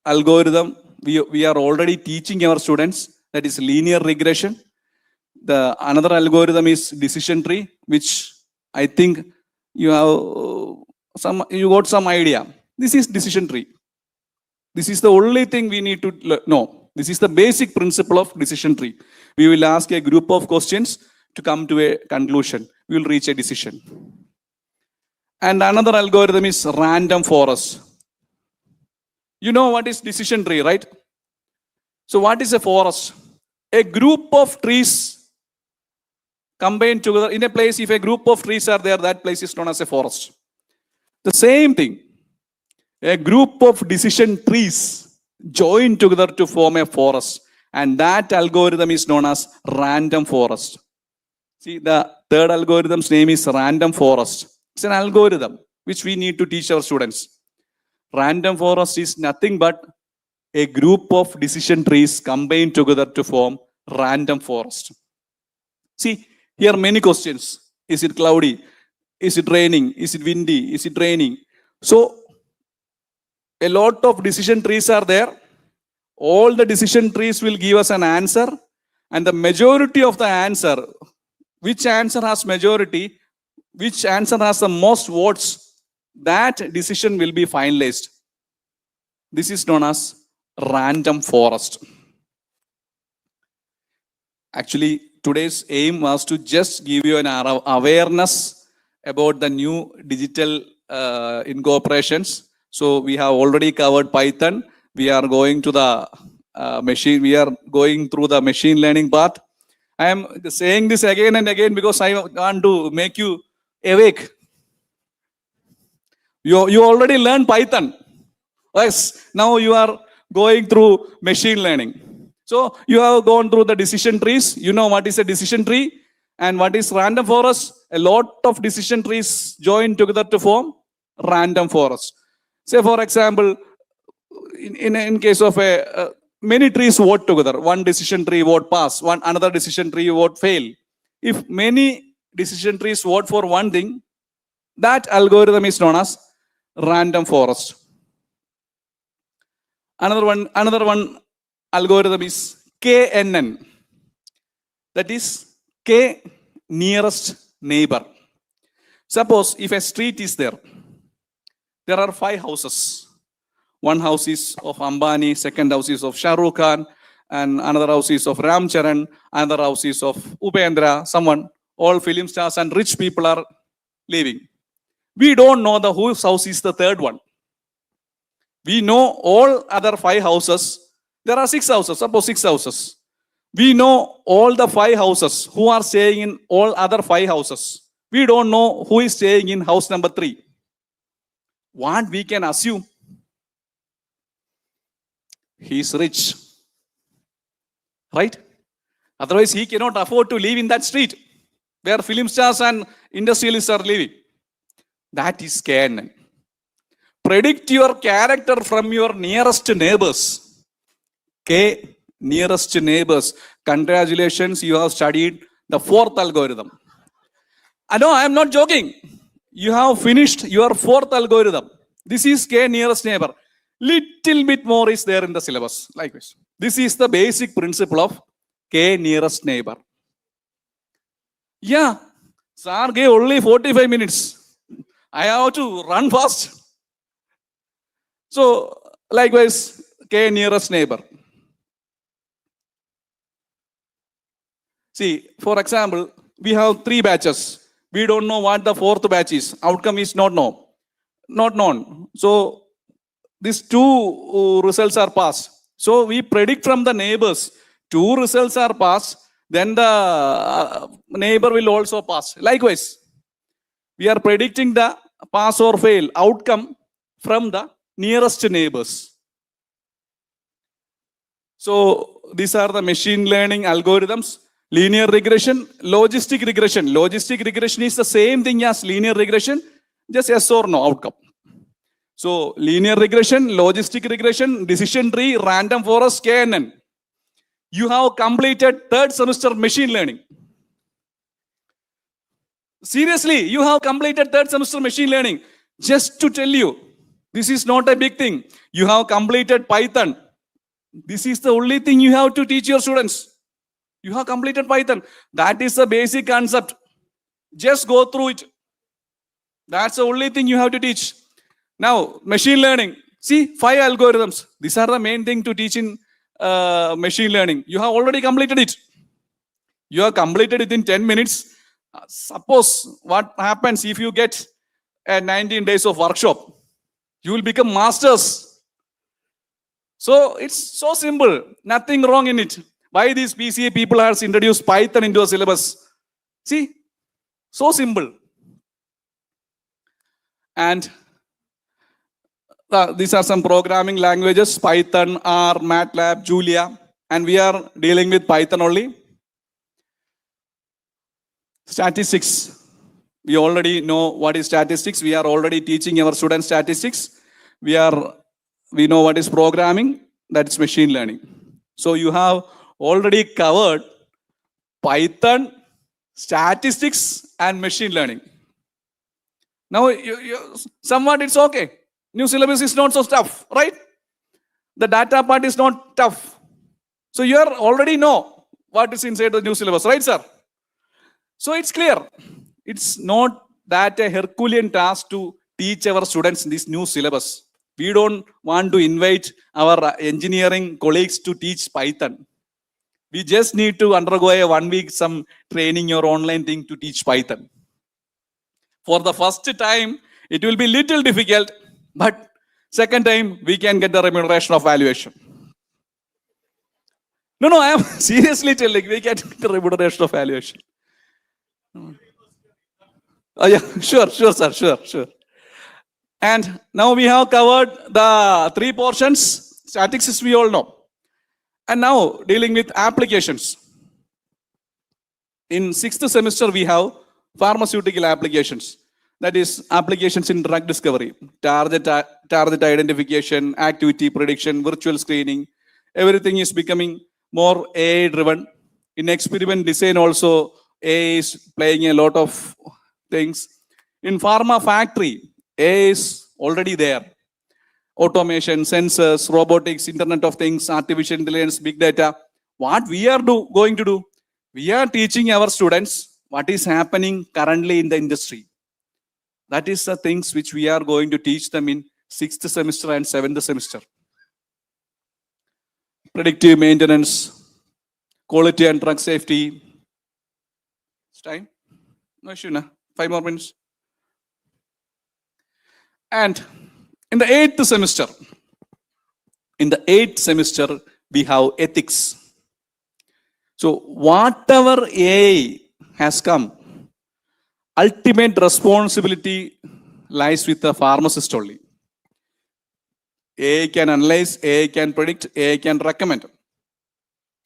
algorithm, we are already teaching our students, that is linear regression. The another algorithm is decision tree, which I think you got some idea. This is decision tree. This is the only thing we need to know. This is the basic principle of decision tree. We will ask a group of questions to come to a conclusion. We will reach a decision. And another algorithm is random forest. You know what is decision tree, right? So what is a forest? A group of trees combined together in a place. If a group of trees are there, that place is known as a forest. The same thing. A group of decision trees join together to form a forest. And that algorithm is known as random forest. See, the third algorithm's name is random forest. It's an algorithm which we need to teach our students. Random forest is nothing but a group of decision trees combined together to form random forest. See, here are many questions. Is it cloudy? Is it raining? Is it windy? Is it raining? So, a lot of decision trees are there. All the decision trees will give us an answer. And the majority of the answer, which answer has majority, which answer has the most votes, that decision will be finalized. This is known as random forest. Actually, today's aim was to just give you an awareness about the new digital incorporations. So we have already covered Python. We are going to the we are going through the machine learning part. I am saying this again and again because I want to make you awake. You already learned Python. Yes, now you are going through machine learning. So you have gone through the decision trees. You know what is a decision tree and what is random forest. A lot of decision trees join together to form random forest. Say for example, in case of many trees vote together. One decision tree vote pass, another decision tree vote fail. If many decision trees vote for one thing, that algorithm is known as random forest. Another one algorithm is KNN. That is K nearest neighbor. Suppose if a street is there are 5 houses. One house is of Ambani, second house is of Shah Rukh Khan, and another house is of Ram Charan, another house is of Upendra, someone. All film stars and rich people are living. We don't know whose house is the third one. We know all other 5 houses. There are 6 houses, suppose 6 houses. We know all the 5 houses who are staying in all other 5 houses. We don't know who is staying in house number 3. What we can assume? He is rich. Right? Otherwise, he cannot afford to live in that street where film stars and industrialists are living. That is KNN. Predict your character from your nearest neighbors. K, nearest neighbors. Congratulations, you have studied the 4th algorithm. No, I am not joking. You have finished your 4th algorithm. This is K, nearest neighbor. Little bit more is there in the syllabus. Likewise, this is the basic principle of K, nearest neighbor. Yeah, sir gave only 45 minutes. I have to run fast. So, likewise, K, nearest neighbor. See, for example, we have 3 batches. We don't know what the 4th batch is. Outcome is not known. So, these 2 results are passed. So, we predict from the neighbors. 2 results are passed. Then the neighbor will also pass. Likewise, we are predicting the pass or fail outcome from the nearest neighbors. So, these are the machine learning algorithms. Linear regression, logistic regression. Logistic regression is the same thing as linear regression. Just yes or no outcome. So linear regression, logistic regression, decision tree, random forest, KNN. You have completed third semester machine learning. Seriously, you have completed third semester machine learning. Just to tell you, this is not a big thing. You have completed Python. This is the only thing you have to teach your students. You have completed Python. That is the basic concept. Just go through it. That's the only thing you have to teach. Now, machine learning. See, 5 algorithms. These are the main thing to teach in machine learning. You have already completed it. You have completed it in 10 minutes. Suppose what happens if you get 19 days of workshop? You will become masters. So it's so simple. Nothing wrong in it. Why these PCA people has introduced Python into a syllabus? See, so simple. And these are some programming languages: Python, R, MATLAB, Julia, and we are dealing with Python only. Statistics. We already know what is statistics. We are already teaching our students statistics. We know what is programming. That's machine learning. So you have already covered Python, statistics, and machine learning. Now, somewhat it's okay. New syllabus is not so tough, right? The data part is not tough. So you already know what is inside the new syllabus, right, sir? So it's clear. It's not that a Herculean task to teach our students this new syllabus. We don't want to invite our engineering colleagues to teach Python. We just need to undergo a 1 week some training or online thing to teach Python. For the first time, it will be little difficult, but second time, we can get the remuneration of valuation. No, I am seriously telling, we get the remuneration of valuation. Oh yeah, sure, sir, sure. And now we have covered the 3 portions. Statistics we all know. And now dealing with applications. In 6th semester, we have pharmaceutical applications. That is applications in drug discovery, target identification, activity prediction, virtual screening. Everything is becoming more AI driven. In experiment design also, AI is playing a lot of things. In pharma factory, AI is already there. Automation, sensors, robotics, Internet of Things, artificial intelligence, big data. What we are going to do? We are teaching our students what is happening currently in the industry. That is the things which we are going to teach them in 6th semester and 7th semester. Predictive maintenance, quality and drug safety. It's time? No issue, na? 5 more minutes. And in the 8th semester, we have ethics. So whatever AI has come, ultimate responsibility lies with the pharmacist only. AI can analyze, AI can predict, AI can recommend.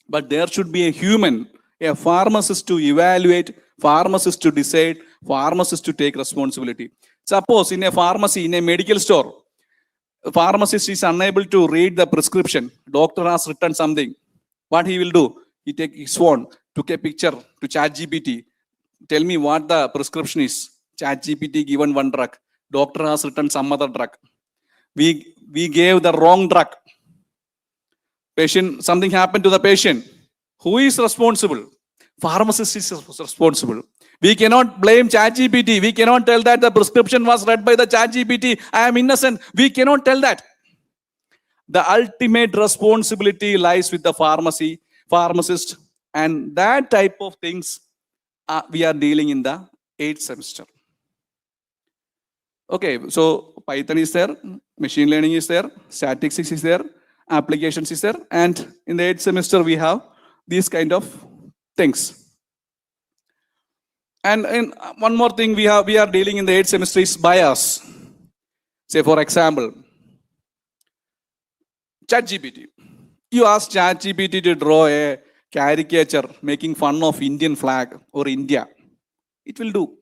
But there should be a human, a pharmacist to evaluate, pharmacist to decide, pharmacist to take responsibility. Suppose in a pharmacy, in a medical store, a pharmacist is unable to read the prescription. Doctor has written something. What he will do? He take his phone, took a picture to ChatGPT. Tell me what the prescription is. ChatGPT given one drug. Doctor has written some other drug. We gave the wrong drug. Patient, something happened to the patient. Who is responsible? Pharmacist is responsible. We cannot blame ChatGPT. We cannot tell that the prescription was read by the ChatGPT. I am innocent. We cannot tell that. The ultimate responsibility lies with the pharmacist, and that type of things we are dealing in the 8th semester. Okay, so Python is there, machine learning is there, statistics is there, applications is there, and in the 8th semester we have these kind of things. And one more thing we are dealing in the 8th semester is bias. Say for example, ChatGPT. You ask ChatGPT to draw a caricature making fun of Indian flag or India. It will do.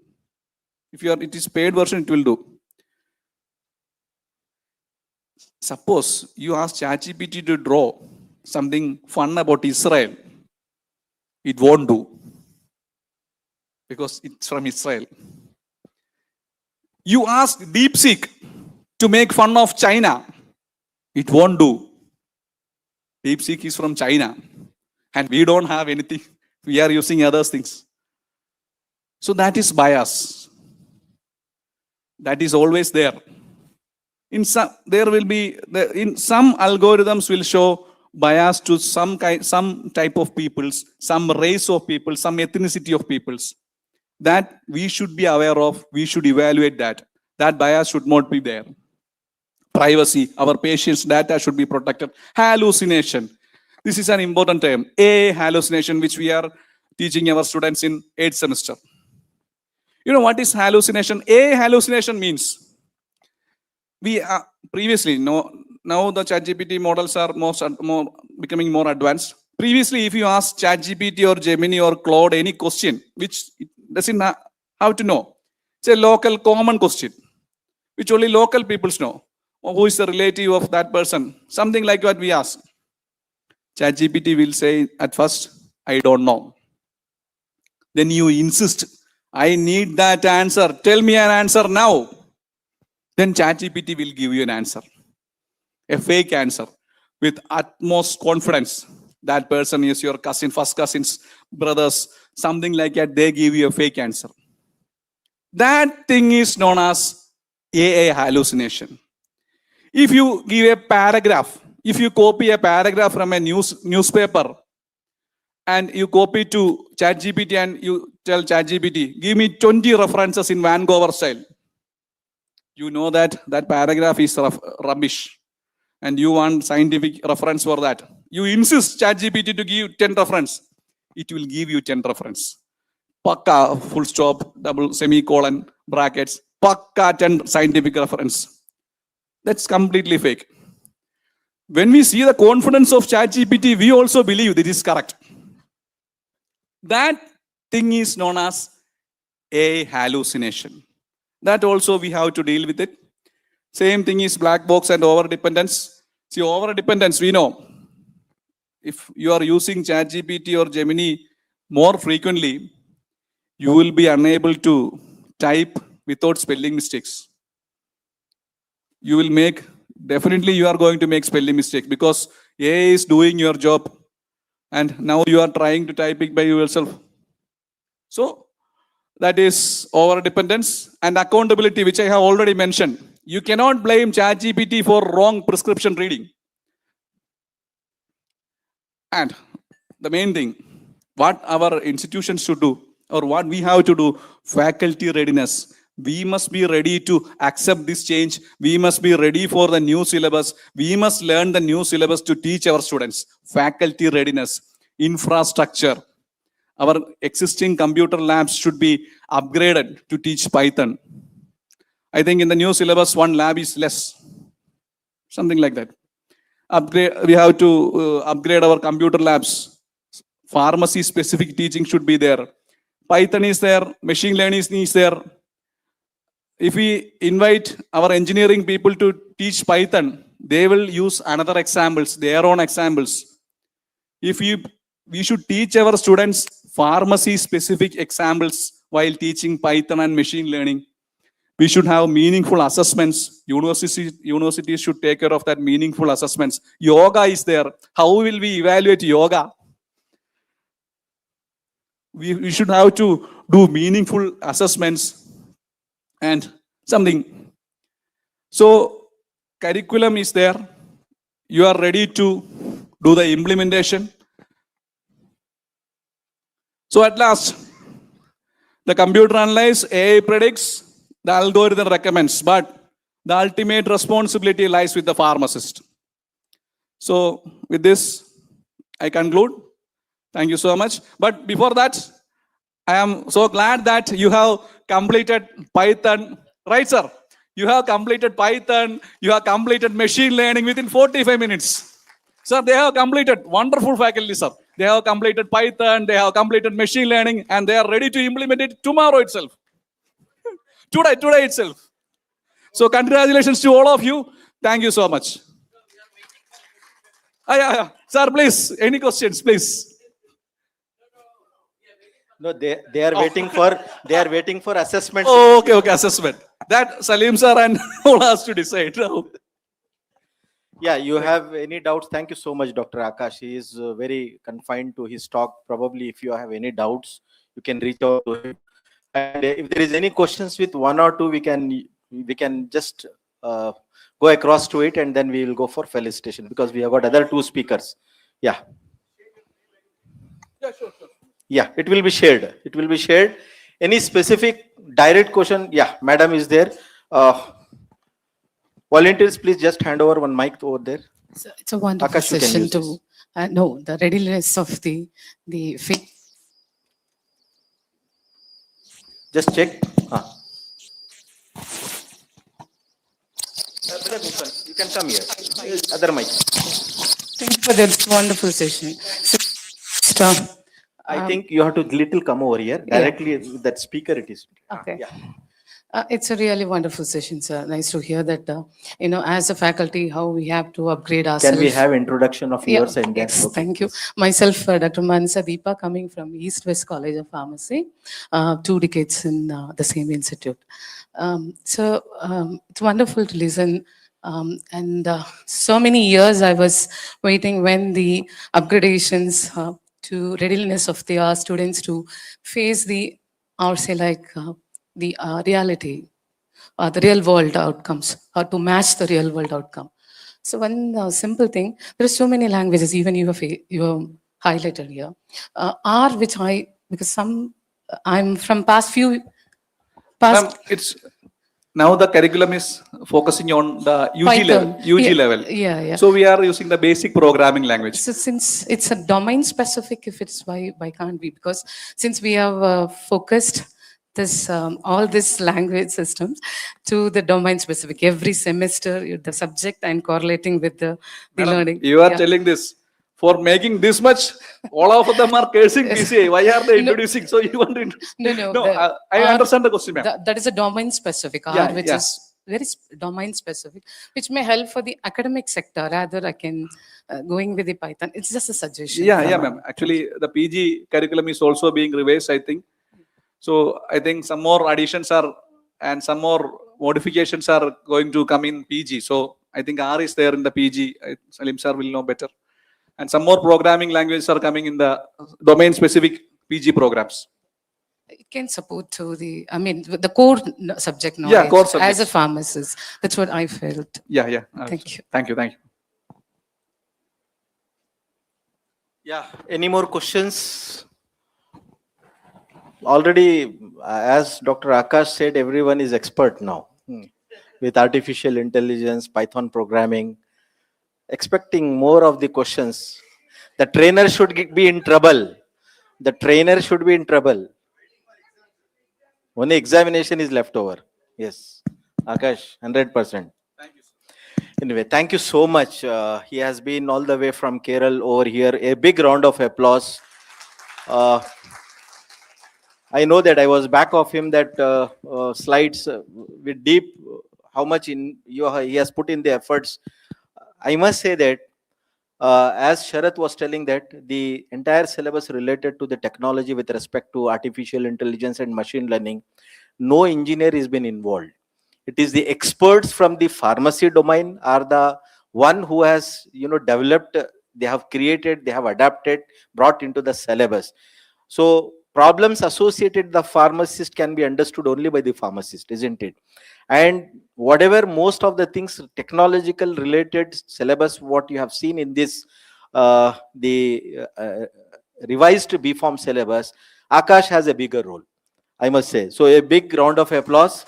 If it is paid version, it will do. Suppose you ask ChatGPT to draw something fun about Israel, it won't do because it's from Israel. You ask DeepSeek to make fun of China, it won't do. DeepSeek is from China and we don't have anything. We are using other things. So that is bias. That is always there. In some, there will be, in some algorithms will show bias to some type of peoples, some race of people, some ethnicity of peoples. That we should be aware of, we should evaluate that. That bias should not be there. Privacy, our patients' data should be protected. Hallucination. This is an important term. A hallucination, which we are teaching our students in 8th semester. You know what is hallucination? A hallucination means, we previously, now the ChatGPT models are becoming more advanced. Previously, if you ask ChatGPT or Gemini or Claude any question, which it doesn't have to know, it's a local common question, which only local people know. Or who is the relative of that person? Something like what we ask. ChatGPT will say at first, I don't know. Then you insist, I need that answer. Tell me an answer now. Then ChatGPT will give you an answer. A fake answer with utmost confidence. That person is your cousin, first cousins, brothers, something like that. They give you a fake answer. That thing is known as AI hallucination. If you give a paragraph, if you copy a paragraph from a newspaper and you copy to ChatGPT and you tell ChatGPT, give me 20 references in Vancouver style. You know that that paragraph is rubbish and you want scientific reference for that. You insist ChatGPT to give 10 reference. It will give you 10 reference. Pakka, full stop, double semicolon, brackets, pakka 10 scientific reference. That's completely fake. When we see the confidence of ChatGPT, we also believe this is correct. That thing is known as a hallucination. That also we have to deal with it. Same thing is black box and over-dependence. See, over-dependence, we know. If you are using ChatGPT or Gemini more frequently, you will be unable to type without spelling mistakes. You will definitely you are going to make spelling mistake because AI is doing your job and now you are trying to type it by yourself. So that is over-dependence and accountability, which I have already mentioned. You cannot blame ChatGPT for wrong prescription reading. And the main thing, what our institutions should do or what we have to do, faculty readiness. We must be ready to accept this change. We must be ready for the new syllabus. We must learn the new syllabus to teach our students. Faculty readiness, infrastructure. Our existing computer labs should be upgraded to teach Python. I think in the new syllabus, one lab is less. Something like that. We have to upgrade our computer labs. Pharmacy specific teaching should be there. Python is there. Machine learning is there. If we invite our engineering people to teach Python, they will use another examples, their own examples. If we should teach our students pharmacy specific examples while teaching Python and machine learning. We should have meaningful assessments. Universities should take care of that meaningful assessments. Yoga is there. How will we evaluate yoga? We should have to do meaningful assessments and something. So curriculum is there. You are ready to do the implementation. So at last, the computer analyzes, AI predicts, the algorithm recommends, but the ultimate responsibility lies with the pharmacist. So with this, I conclude. Thank you so much. But before that, I am so glad that you have completed Python. Right, sir? You have completed Python. You have completed machine learning within 45 minutes. Sir, they have completed. Wonderful faculty, sir. They have completed Python. They have completed machine learning. And they are ready to implement it tomorrow itself. Today itself. So congratulations to all of you. Thank you so much. Yeah. Sir, please, any questions, please? No, they are waiting for assessment. Oh, okay, assessment. That Salim sir and all has to decide now. Yeah, you have any doubts? Thank you so much, Dr. Akash. He is very confined to his talk. Probably, if you have any doubts, you can reach out to him. And if there is any questions with one or two, we can just go across to it, and then we will go for felicitation because we have got other two speakers. Yeah. Yeah, it will be shared. It will be shared. Any specific direct question? Yeah, madam is there. Volunteers, please just hand over one mic over there. It's a wonderful Akash, you can session use to this. know the readiness of the faith. Just check. You can come here. Other mic. Thank you for this wonderful session. I think you have to little come over here directly with that speaker. It is. Okay. Yeah. It's a really wonderful session, sir. Nice to hear that, as a faculty, how we have to upgrade ourselves. Can we have introduction of yours and then? Yes, thank you. Myself, Dr. Mansa Deepa, coming from East West College of Pharmacy, 2 decades in the same institute. It's wonderful to listen. So many years I was waiting when the upgradations to readiness of our students to face the reality, the real world outcomes, or to match the real world outcome. So one simple thing, there are so many languages, even you have highlighted here. Because I'm from past. Ma'am, it's now the curriculum is focusing on the UG level. Yeah. So we are using the basic programming language. So since it's a domain specific, if it's why can't we? Because since we have focused this all these language systems to the domain specific every semester, the subject and correlating with the learning. You are telling this for making this much, all of them are cursing PCI. Why are they introducing? So you want to introduce? No. I understand the question, ma'am. That is a domain specific, which is very domain specific, which may help for the academic sector. Rather, I can going with the Python. It's just a suggestion. Yeah, ma'am. Actually, the PG curriculum is also being revised, I think. So I think some more additions and some more modifications are going to come in PG. So I think R is there in the PG. Salim sir will know better. And some more programming languages are coming in the domain-specific PG programs. It can support to the core subject knowledge. Yeah, core subjects. As a pharmacist, that's what I felt. Yeah. Thank you. Thank you. Yeah. Any more questions? Already, as Dr. Akash said, everyone is expert now with artificial intelligence, Python programming. Expecting more of the questions. The trainer should be in trouble. The trainer should be in trouble. Only examination is left over. Yes. Akash, 100%. Thank you. Anyway, thank you so much. He has been all the way from Kerala over here. A big round of applause. I know that I was back of him that slides with deep, how much he has put in the efforts. I must say that as Sharath was telling that the entire syllabus related to the technology with respect to artificial intelligence and machine learning, no engineer has been involved. It is the experts from the pharmacy domain are the one who has developed, they have created, they have adapted, brought into the syllabus. So problems associated with the pharmacist can be understood only by the pharmacist, isn't it? And whatever most of the things technological related syllabus, what you have seen in this revised B-Pharm syllabus, Akash has a bigger role, I must say. So a big round of applause.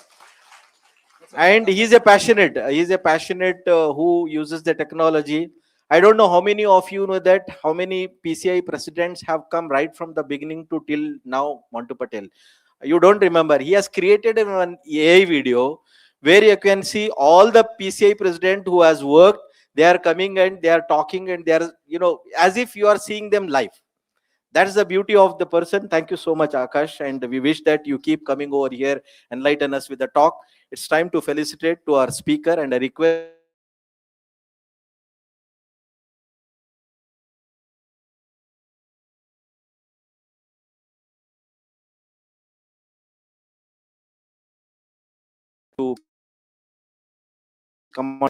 And he's a passionate who uses the technology. I don't know how many of you know that, how many PCI presidents have come right from the beginning to till now, Montu Patel. You don't remember. He has created an AI video where you can see all the PCI president who has worked. They are coming and they are talking and they are, as if you are seeing them live. That's the beauty of the person. Thank you so much, Akash. And we wish that you keep coming over here, enlighten us with the talk. It's time to felicitate to our speaker, and I request to come on.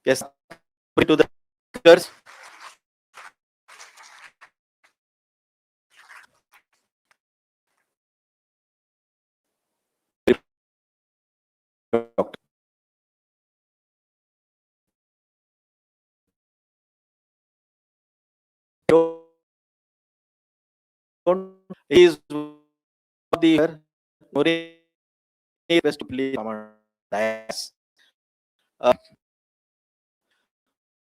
Yes, to the speakers. He is the best to play dice. Uh,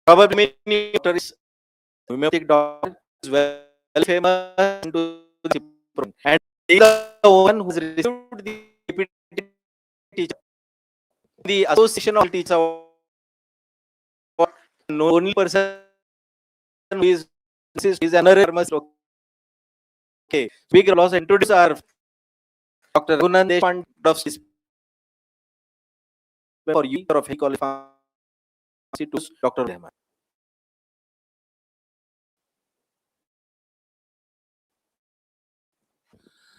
Probably many doctors, homeopathic doctor is well famous into the and he is the one who has received the repeated teacher. The association of teachers, no only person who is another must okay. Speaker will also introduce our Dr. Gunan Deshpande of for you of Health College Pharmacy to Dr. Rahman.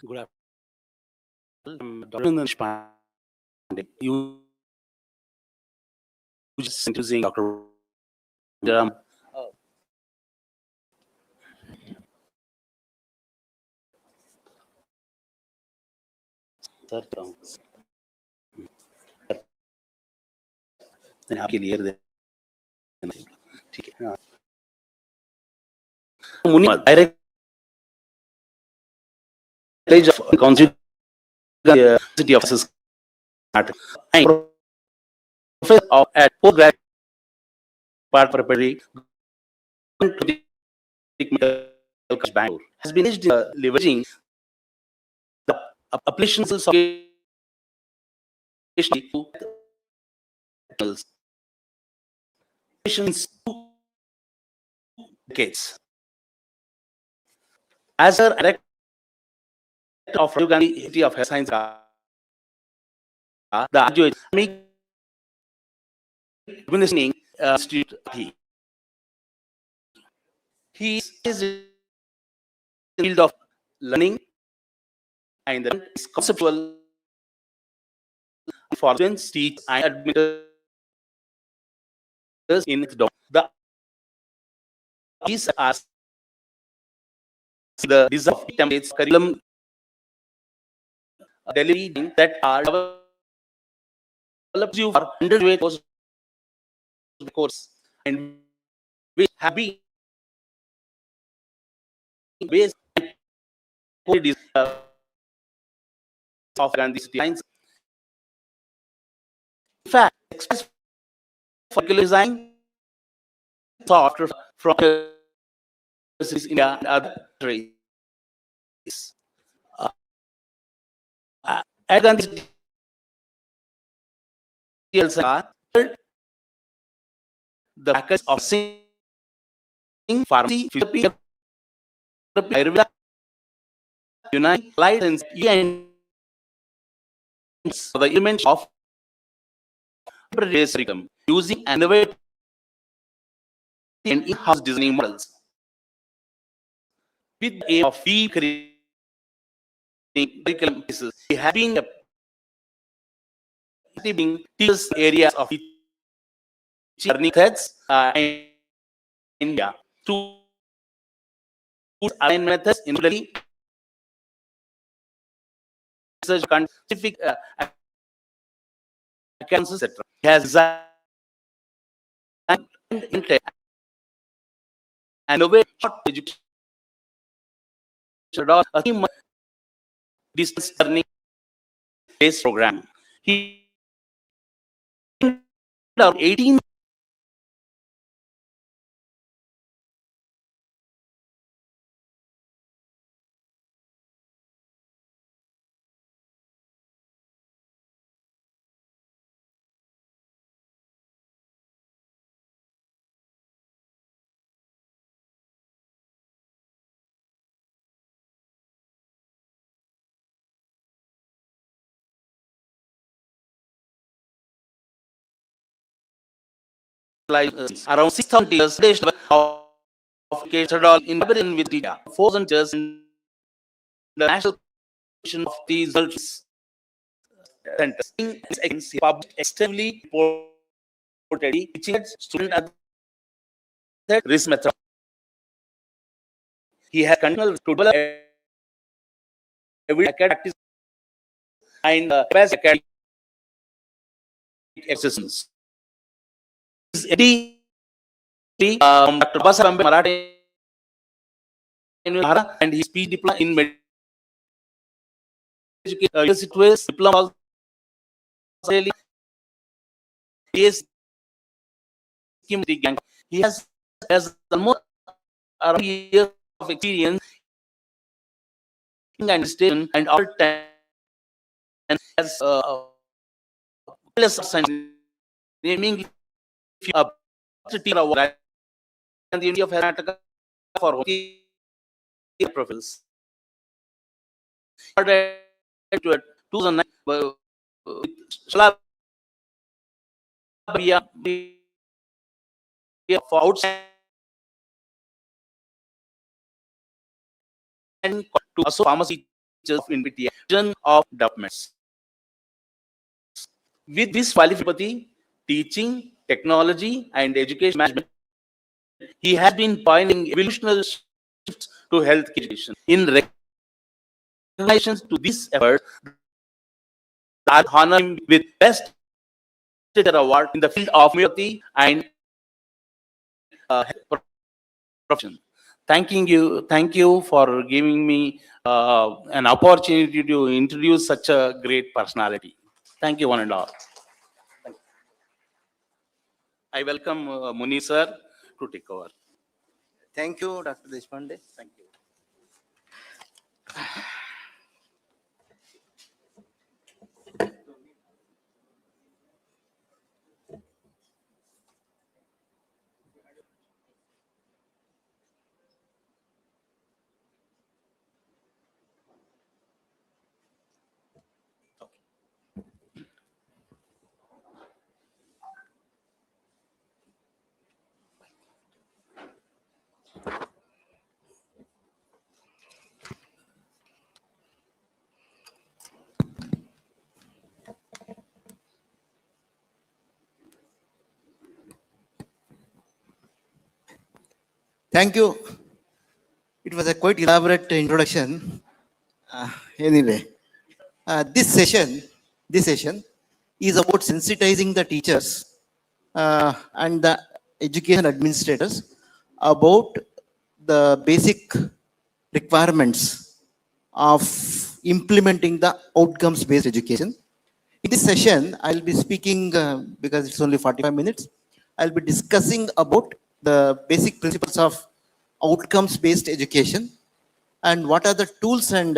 Good afternoon. Dr. Deshpande. You just introducing Dr. Um, sir आपके लिए ठीक है हाँ मुनि direct of City of at professor of at postgraduate part preparatory to the Medical College Bangalore has been leveraging the applications of patients decades. As a director of Rajiv Gandhi Institute of Health Science, the graduate Administering Institute. He is in the field of learning and the conceptual for students, teach and administrators in its domain. These are the design of templates curriculum delivery that are developed for undergraduate course and which have been based of Gandhi's designs. In fact, express for design software from India and other countries. At Gandhi's the package of pharmacy, physiotherapy, Ayurveda, United license and the elements of curriculum using innovative and in-house designing models with the aim of curriculum pieces. We have been teachers areas of learning methods in India to align methods including research scientific accounts, etc. Has designed and innovative education a theme distance learning based program. He 18 around 6,000 teachers of education all in collaboration with India. 4,000 teachers in the national commission of these centers. He published extensively reported teaching student at the risk method. He has continued to develop every academic and best academic exercises. His MD from Dr. Basarambhe Marathi and his PhD diploma in medical education, University diploma also he has almost around years of experience and station and all time and has naming a teacher award and the University of Karnataka for profils. 2009 for outside and to also pharmacy teachers in invitation of developments. With this qualification, teaching, technology, and education management, he has been pioneering evolutionary shifts to health education. In recognition to this effort, I honor him with Best Teacher Award in the field of homeopathy and profession. Thank you for giving me an opportunity to introduce such a great personality. Thank you, one and all. I welcome Muni sir to take over. Thank you, Dr. Deshpande. Thank you. Thank you. It was a quite elaborate introduction. Anyway, this session is about sensitizing the teachers and the education administrators about the basic requirements of implementing the outcomes-based education. In this session, I'll be speaking, because it's only 45 minutes, I'll be discussing about the basic principles of outcomes-based education and what are the tools and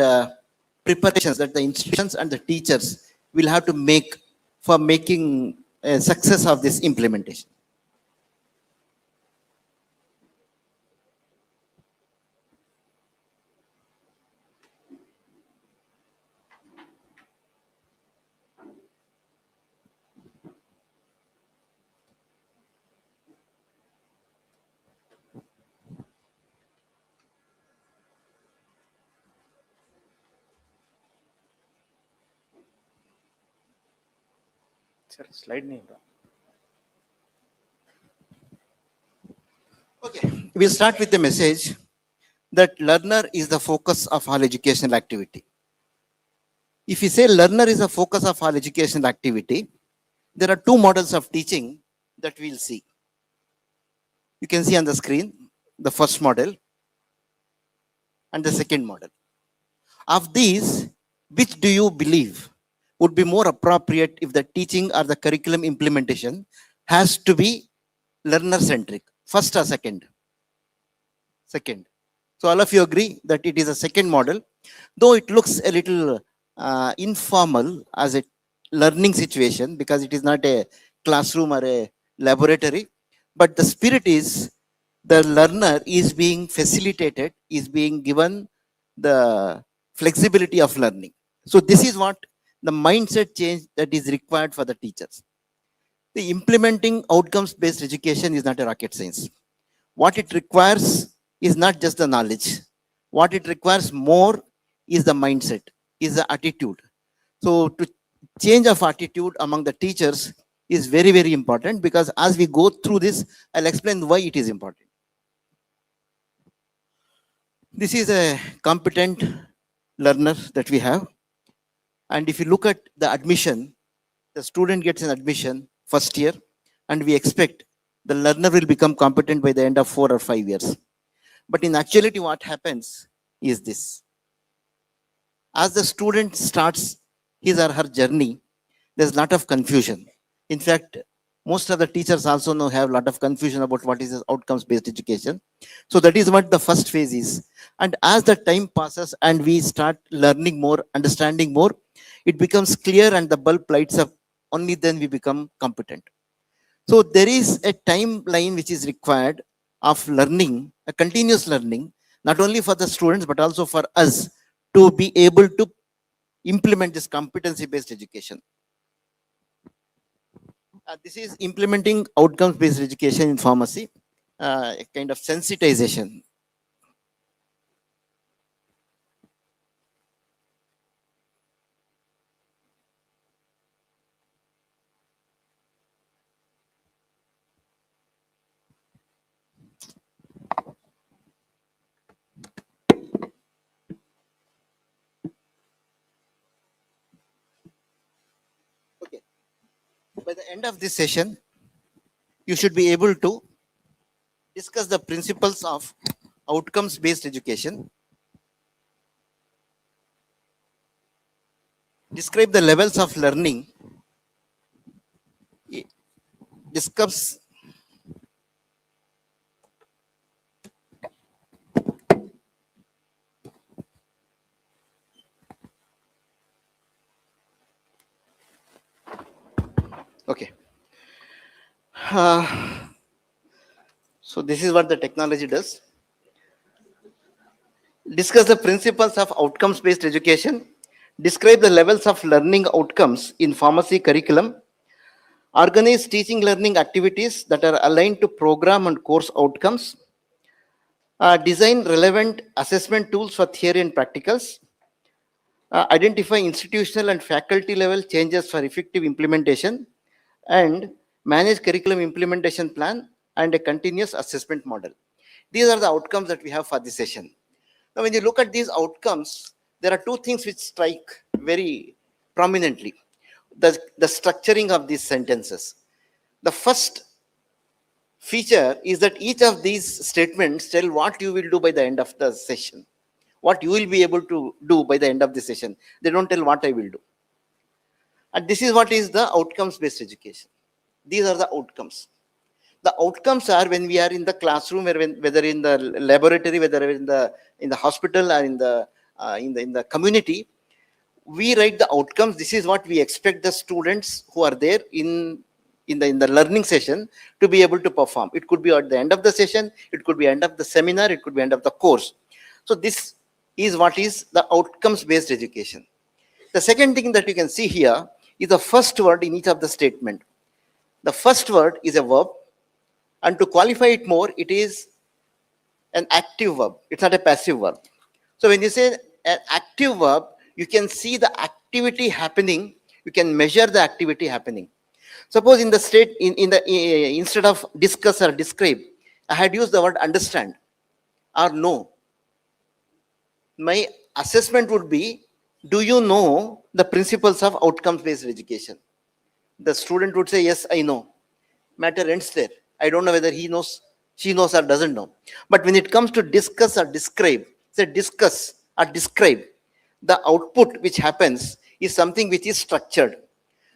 preparations that the institutions and the teachers will have to make for making a success of this implementation. Slide name. Okay, we'll start with the message that learner is the focus of all educational activity. If you say learner is the focus of all educational activity, there are two models of teaching that we'll see. You can see on the screen the first model and the second model. Of these, which do you believe would be more appropriate if the teaching or the curriculum implementation has to be learner-centric? First or second? Second. So all of you agree that it is a second model, though it looks a little informal as a learning situation because it is not a classroom or a laboratory, but the spirit is the learner is being facilitated, is being given the flexibility of learning. So this is what the mindset change that is required for the teachers. The implementing outcomes-based education is not a rocket science. What it requires is not just the knowledge. What it requires more is the mindset, is the attitude. So to change of attitude among the teachers is very, very important, because as we go through this, I'll explain why it is important. This is a competent learner that we have. And if you look at the admission, the student gets an admission first year, and we expect the learner will become competent by the end of 4 or 5 years. But in actuality, what happens is this. As the student starts his or her journey, there's a lot of confusion. In fact, most of the teachers also know have a lot of confusion about what is outcomes-based education. So that is what the first phase is. And as the time passes and we start learning more, understanding more, it becomes clear and the bulb lights up. Only then we become competent. So there is a timeline which is required of learning, a continuous learning, not only for the students, but also for us to be able to implement this competency-based education. This is implementing outcomes-based education in pharmacy, a kind of sensitization. Okay. By the end of this session, you should be able to discuss the principles of outcomes-based education, describe the levels of learning, discuss okay. So this is what the technology does. Discuss the principles of outcomes-based education, describe the levels of learning outcomes in pharmacy curriculum, organize teaching learning activities that are aligned to program and course outcomes, design relevant assessment tools for theory and practicals, identify institutional and faculty level changes for effective implementation, and manage curriculum implementation plan and a continuous assessment model. These are the outcomes that we have for this session. Now, when you look at these outcomes, there are two things which strike very prominently. The structuring of these sentences. The first feature is that each of these statements tell what you will do by the end of the session, what you will be able to do by the end of the session. They don't tell what I will do. And this is what is the outcomes-based education. These are the outcomes. The outcomes are when we are in the classroom, whether in the laboratory, whether in the hospital, or in the community, we write the outcomes. This is what we expect the students who are there in the learning session to be able to perform. It could be at the end of the session, it could be end of the seminar, it could be end of the course. So this is what is the outcomes-based education. The second thing that you can see here is the first word in each of the statement. The first word is a verb, and to qualify it more, it is an active verb. It's not a passive verb. So when you say an active verb, you can see the activity happening. You can measure the activity happening. Suppose in the state, instead of discuss or describe, I had used the word understand or know. My assessment would be, do you know the principles of outcomes-based education? The student would say, yes, I know. Matter ends there. I don't know whether he knows, she knows, or doesn't know. But when it comes to discuss or describe, say discuss or describe, the output which happens is something which is structured.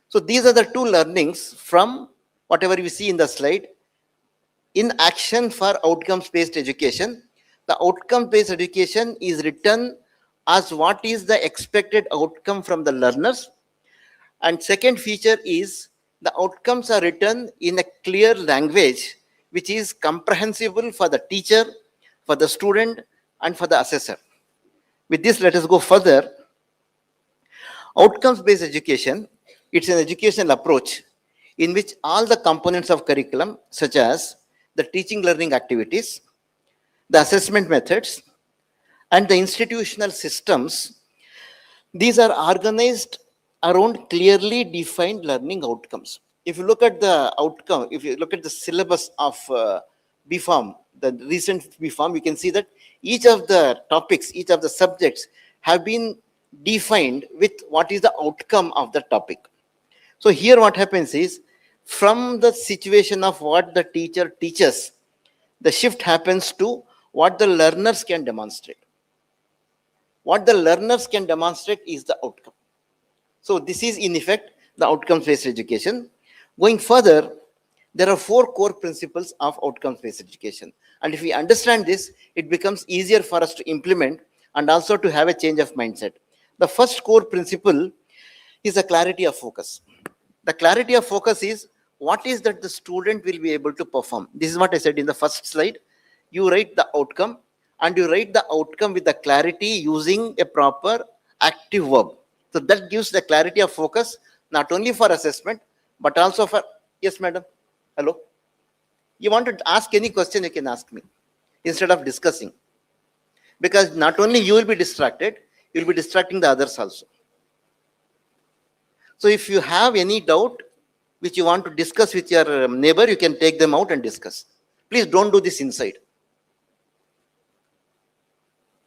So these are the two learnings from whatever we see in the slide. In action for outcomes-based education, the outcome-based education is written as what is the expected outcome from the learners. And second feature is the outcomes are written in a clear language which is comprehensible for the teacher, for the student, and for the assessor. With this, let us go further. Outcomes-based education, it's an educational approach. in which all the components of curriculum, such as the teaching learning activities, the assessment methods, and the institutional systems, these are organized around clearly defined learning outcomes. If you look at the outcome, if you look at the syllabus of BPharm, the recent BPharm, you can see that each of the topics, each of the subjects have been defined with what is the outcome of the topic. So here what happens is, from the situation of what the teacher teaches, the shift happens to what the learners can demonstrate. What the learners can demonstrate is the outcome. So this is in effect the outcomes-based education. Going further, there are 4 core principles of outcomes-based education. And if we understand this, it becomes easier for us to implement and also to have a change of mindset. The first core principle is the clarity of focus. The clarity of focus is what is that the student will be able to perform. This is what I said in the first slide. You write the outcome, and you write the outcome with the clarity using a proper active verb. So that gives the clarity of focus, not only for assessment, but also for, yes, madam, hello. You want to ask any question, you can ask me instead of discussing. Because not only you will be distracted, you will be distracting the others also. So if you have any doubt which you want to discuss with your neighbor, you can take them out and discuss. Please don't do this inside.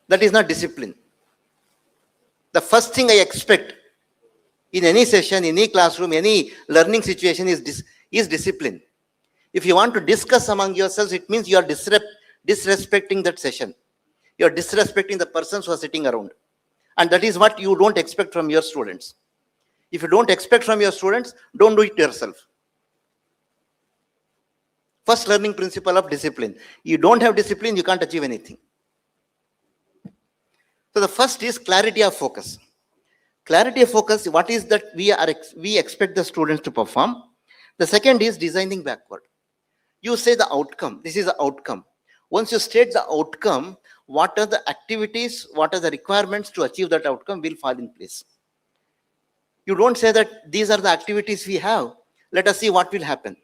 That is not discipline. The first thing I expect in any session, any classroom, any learning situation is discipline. If you want to discuss among yourselves, it means you are disrespecting that session. You are disrespecting the persons who are sitting around. And that is what you don't expect from your students. If you don't expect from your students, don't do it yourself. First learning principle of discipline. You don't have discipline, you can't achieve anything. So the first is clarity of focus. Clarity of focus, what is that we expect the students to perform. The second is designing backward. You say the outcome. This is the outcome. Once you state the outcome, what are the activities, what are the requirements to achieve that outcome will fall in place. You don't say that these are the activities we have. Let us see what will happen.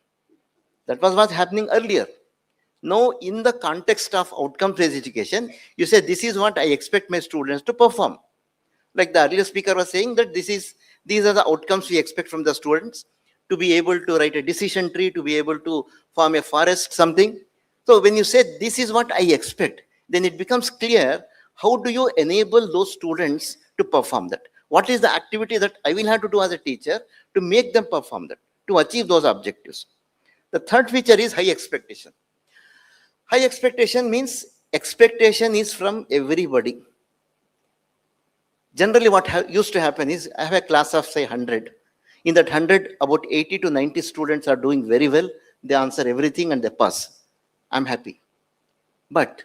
That was what's happening earlier. Now, in the context of outcome-based education, you say, this is what I expect my students to perform. Like the earlier speaker was saying that these are the outcomes we expect from the students, to be able to write a decision tree, to be able to form a forest, something. So when you say this is what I expect, then it becomes clear how do you enable those students to perform that. What is the activity that I will have to do as a teacher to make them perform that, to achieve those objectives. The third feature is high expectation. High expectation means expectation is from everybody. Generally, what used to happen is, I have a class of say 100. In that 100, about 80 to 90 students are doing very well. They answer everything and they pass. I'm happy. But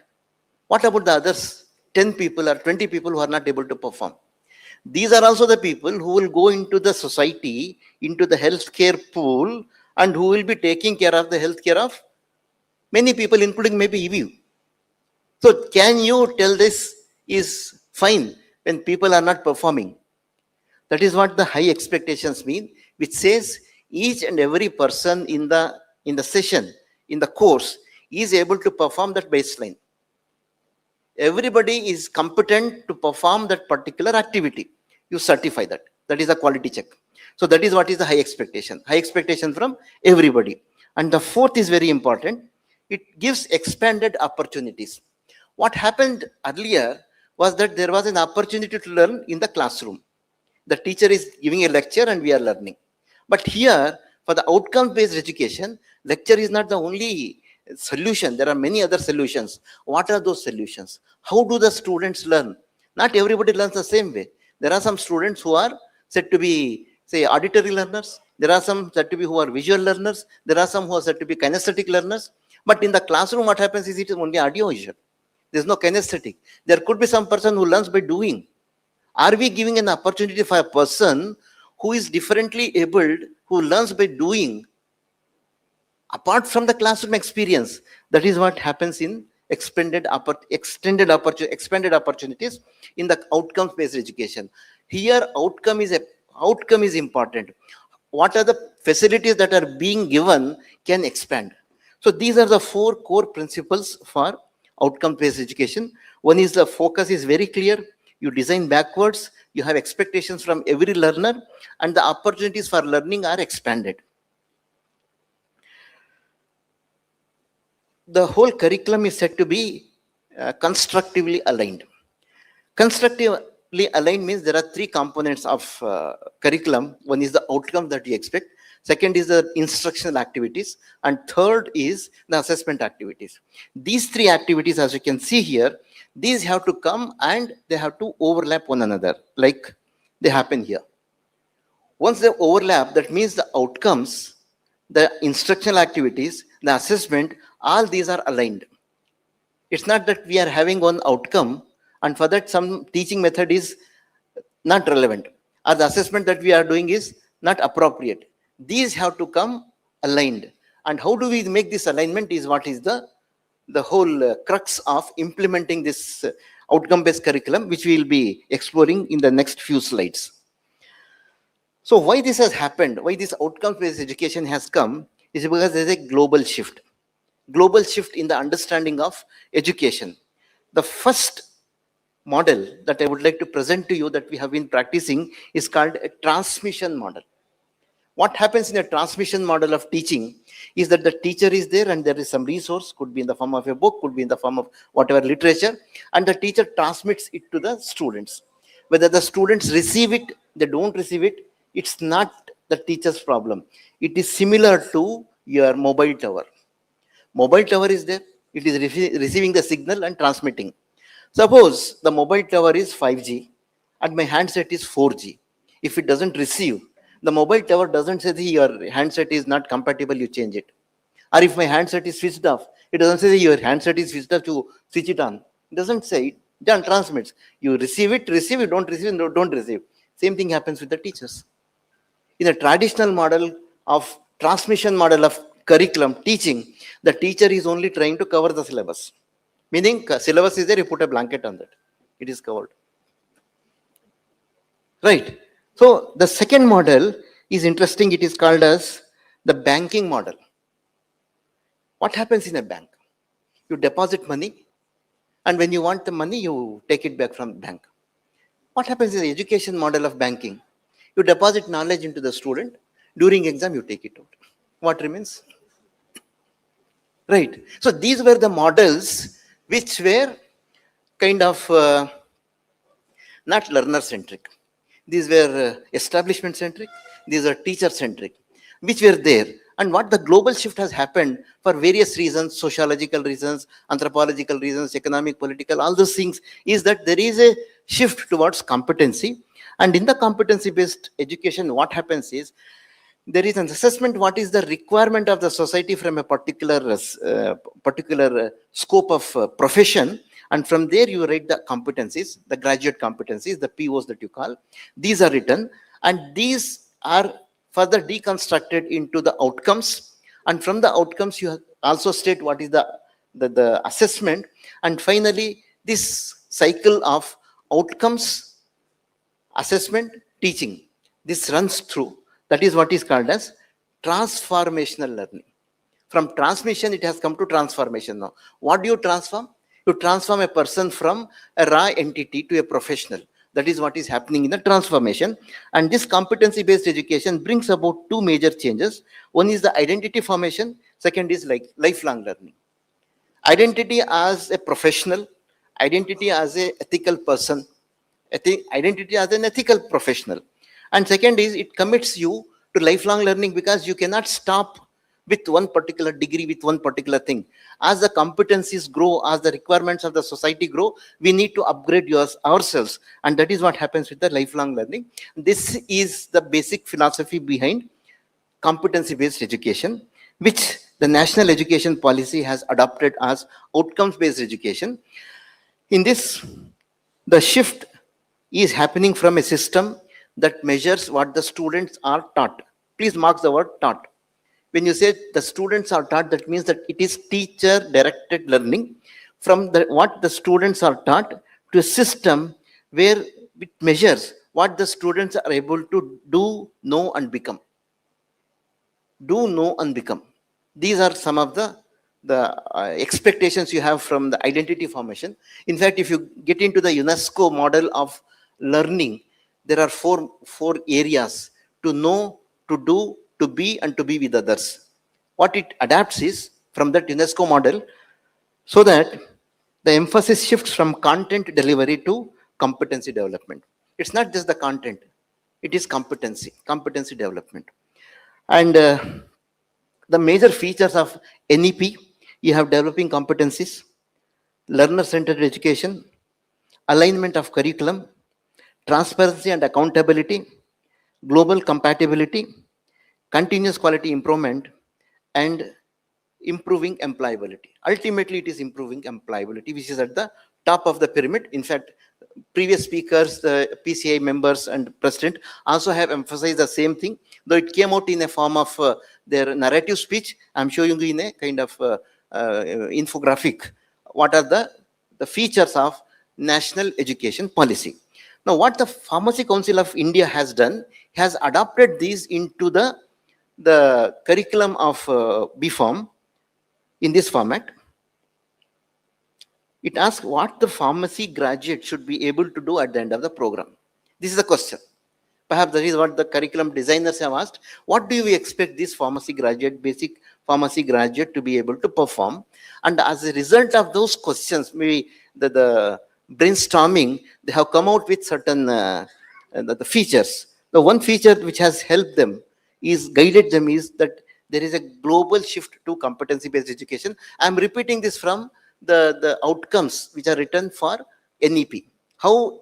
what about the others 10 people or 20 people who are not able to perform? These are also the people who will go into the society, into the healthcare pool, and who will be taking care of the healthcare of many people, including maybe you. So can you tell this is fine when people are not performing? That is what the high expectations mean, which says each and every person in the session, in the course, is able to perform that baseline. Everybody is competent to perform that particular activity. You certify that. That is a quality check. So that is what is the high expectation. High expectation from everybody. And the fourth is very important. It gives expanded opportunities. What happened earlier was that there was an opportunity to learn in the classroom. The teacher is giving a lecture and we are learning. But here, for the outcome-based education, lecture is not the only solution. There are many other solutions. What are those solutions? How do the students learn? Not everybody learns the same way. There are some students who are said to be, say, auditory learners. There are some said to be who are visual learners. There are some who are said to be kinesthetic learners. But in the classroom, what happens is it is only audio visual. There's no kinesthetic. There could be some person who learns by doing. Are we giving an opportunity for a person who is differently abled, who learns by doing, apart from the classroom experience? That is what happens in expanded opportunities in the outcomes-based education. Here, outcome is important. What are the facilities that are being given can expand. So these are the four core principles for outcome-based education. One is the focus is very clear. You design backwards. You have expectations from every learner, and the opportunities for learning are expanded. The whole curriculum is said to be constructively aligned. Constructively aligned means there are three components of curriculum. One is the outcome that you expect. Second is the instructional activities. And third is the assessment activities. These three activities, as you can see here, these have to come and they have to overlap one another, like they happen here. Once they overlap, that means the outcomes, the instructional activities, the assessment, all these are aligned. It's not that we are having one outcome and for that some teaching method is not relevant or the assessment that we are doing is not appropriate. These have to come aligned. And how do we make this alignment is what is the whole crux of implementing this outcome-based curriculum, which we will be exploring in the next few slides. So why this has happened, why this outcome-based education has come is because there is a global shift in the understanding of education. The first model that I would like to present to you that we have been practicing is called a transmission model. What happens in a transmission model of teaching is that the teacher is there and there is some resource, could be in the form of a book, could be in the form of whatever literature, and the teacher transmits it to the students. Whether the students receive it, they don't receive it, it's not the teacher's problem. It is similar to your mobile tower. Mobile tower is there, it is receiving the signal and transmitting. Suppose the mobile tower is 5G and my handset is 4G. If it doesn't receive, the mobile tower doesn't say your handset is not compatible, you change it. Or if my handset is switched off, it doesn't say your handset is switched off, to switch it on. It doesn't say it, then transmits. You receive it, you don't receive it, don't receive. Same thing happens with the teachers. In a traditional model of transmission model of curriculum teaching, the teacher is only trying to cover the syllabus. Meaning syllabus is there, you put a blanket on that. It is covered. Right. So the second model is interesting. It is called as the banking model. What happens in a bank? You deposit money and when you want the money, you take it back from the bank. What happens in the education model of banking? You deposit knowledge into the student. During exam, you take it out. What remains? Right. So these were the models which were kind of not learner-centric. These were establishment-centric. These are teacher-centric, which were there. And what the global shift has happened for various reasons, sociological reasons, anthropological reasons, economic, political, all those things, is that there is a shift towards competency. And in the competency-based education, what happens is, there is an assessment what is the requirement of the society from a particular scope of profession, and from there you write the competencies, the graduate competencies, the POs that you call. These are written and these are further deconstructed into the outcomes, and from the outcomes you also state what is the assessment, and finally this cycle of outcomes, assessment, teaching, this runs through. That is what is called as transformational learning. From transmission, it has come to transformation now. What do you transform? You transform a person from a raw entity to a professional. That is what is happening in the transformation. And this competency-based education brings about two major changes. One is the identity formation. Second is like lifelong learning. Identity as a professional, identity as an ethical person, identity as an ethical professional. And second is it commits you to lifelong learning because you cannot stop with one particular degree, with one particular thing. As the competencies grow, as the requirements of the society grow, we need to upgrade ourselves. And that is what happens with the lifelong learning. This is the basic philosophy behind competency-based education, which the National Education Policy has adopted as outcomes-based education. In this, the shift is happening from a system that measures what the students are taught. Please mark the word taught. When you say the students are taught, that means that it is teacher-directed learning from what the students are taught to a system where it measures what the students are able to do, know, and become. do, know, and become. These are some of the expectations you have from the identity formation. In fact, if you get into the UNESCO model of learning, there are four areas: to know, to do, to be, and to be with others. What it adapts is from that UNESCO model, so that the emphasis shifts from content delivery to competency development. It's not just the content, it is competency development. And the major features of NEP, you have developing competencies, learner-centered education, alignment of curriculum, transparency and accountability, global compatibility, continuous quality improvement, and improving employability. Ultimately, it is improving employability, which is at the top of the pyramid. In fact, previous speakers, the PCI members and president also have emphasized the same thing, though it came out in a form of their narrative speech. I'm showing you in a kind of infographic what are the features of national education policy. Now, what the Pharmacy Council of India has done, has adopted these into the curriculum of BPharm in this format. It asks what the pharmacy graduate should be able to do at the end of the program. This is the question. Perhaps that is what the curriculum designers have asked. What do we expect this pharmacy graduate, basic pharmacy graduate, to be able to perform? And as a result of those questions, maybe the brainstorming, they have come out with certain the features. The one feature which has helped them, guided them, is that there is a global shift to competency-based education. I'm repeating this from the outcomes which are written for NEP. How